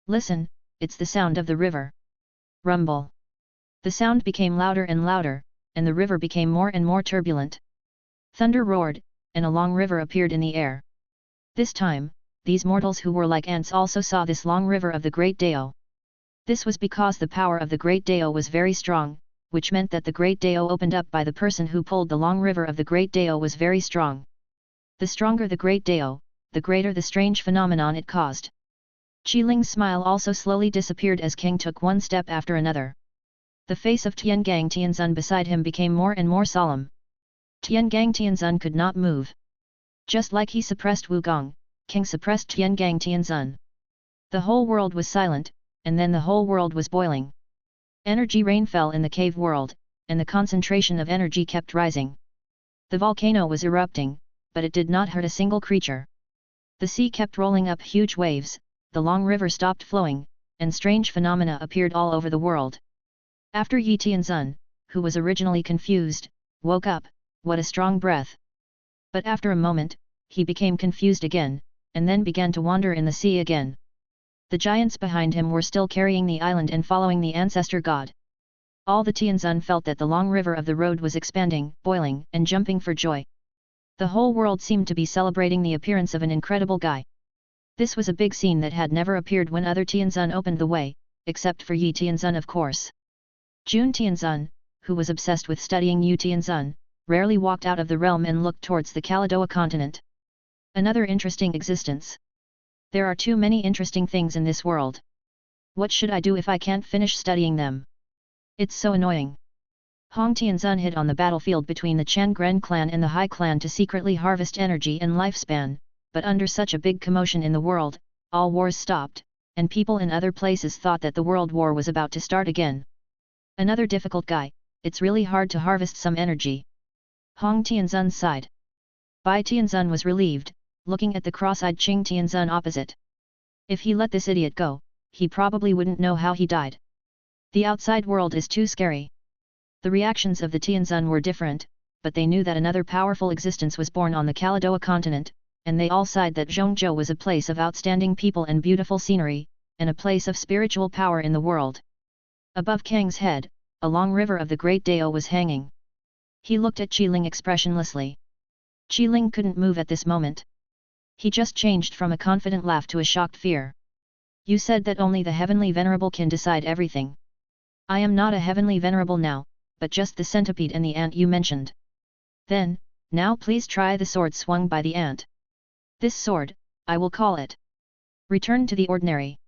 [SPEAKER 1] Listen, it's the sound of the river. Rumble! The sound became louder and louder, and the river became more and more turbulent. Thunder roared, and a long river appeared in the air. This time, these mortals who were like ants also saw this long river of the Great Dao. This was because the power of the Great Dao was very strong, which meant that the Great Dao opened up by the person who pulled the long river of the Great Dao was very strong. The stronger the Great Dao, the greater the strange phenomenon it caused. Qiling's smile also slowly disappeared as Kang took one step after another. The face of Tiangang Tianzun beside him became more and more solemn. Tiangang Tianzun could not move. Just like he suppressed Wugong, Kang suppressed Tiangang Tianzun. The whole world was silent, and then the whole world was boiling. Energy rain fell in the cave world, and the concentration of energy kept rising. The volcano was erupting, but it did not hurt a single creature. The sea kept rolling up huge waves, the long river stopped flowing, and strange phenomena appeared all over the world. After Yi Tianzun, who was originally confused, woke up. What a strong breath! But after a moment, he became confused again, and then began to wander in the sea again. The giants behind him were still carrying the island and following the ancestor god. All the Tianzun felt that the long river of the road was expanding, boiling, and jumping for joy. The whole world seemed to be celebrating the appearance of an incredible guy. This was a big scene that had never appeared when other Tianzun opened the way, except for Yi Tianzun of course. Jun Tianzun, who was obsessed with studying Yu Tianzun, rarely walked out of the realm and looked towards the Kaladoa continent. Another interesting existence. There are too many interesting things in this world. What should I do if I can't finish studying them? It's so annoying. Hong Tianzun hid on the battlefield between the Changren clan and the Hai clan to secretly harvest energy and lifespan, but under such a big commotion in the world, all wars stopped, and people in other places thought that the world war was about to start again. Another difficult guy, it's really hard to harvest some energy. Hong Tianzun sighed. Bai Tianzun was relieved, looking at the cross-eyed Qing Tianzun opposite. If he let this idiot go, he probably wouldn't know how he died. The outside world is too scary. The reactions of the Tianzun were different, but they knew that another powerful existence was born on the Kaladoa continent, and they all sighed that Zhongzhou was a place of outstanding people and beautiful scenery, and a place of spiritual power in the world. Above Kang's head, a long river of the Great Dao was hanging. He looked at Qiling expressionlessly. Qiling couldn't move at this moment. He just changed from a confident laugh to a shocked fear. You said that only the heavenly venerable can decide everything. I am not a heavenly venerable now, but just the centipede and the ant you mentioned. Then, now please try the sword swung by the ant. This sword, I will call it. Return to the ordinary.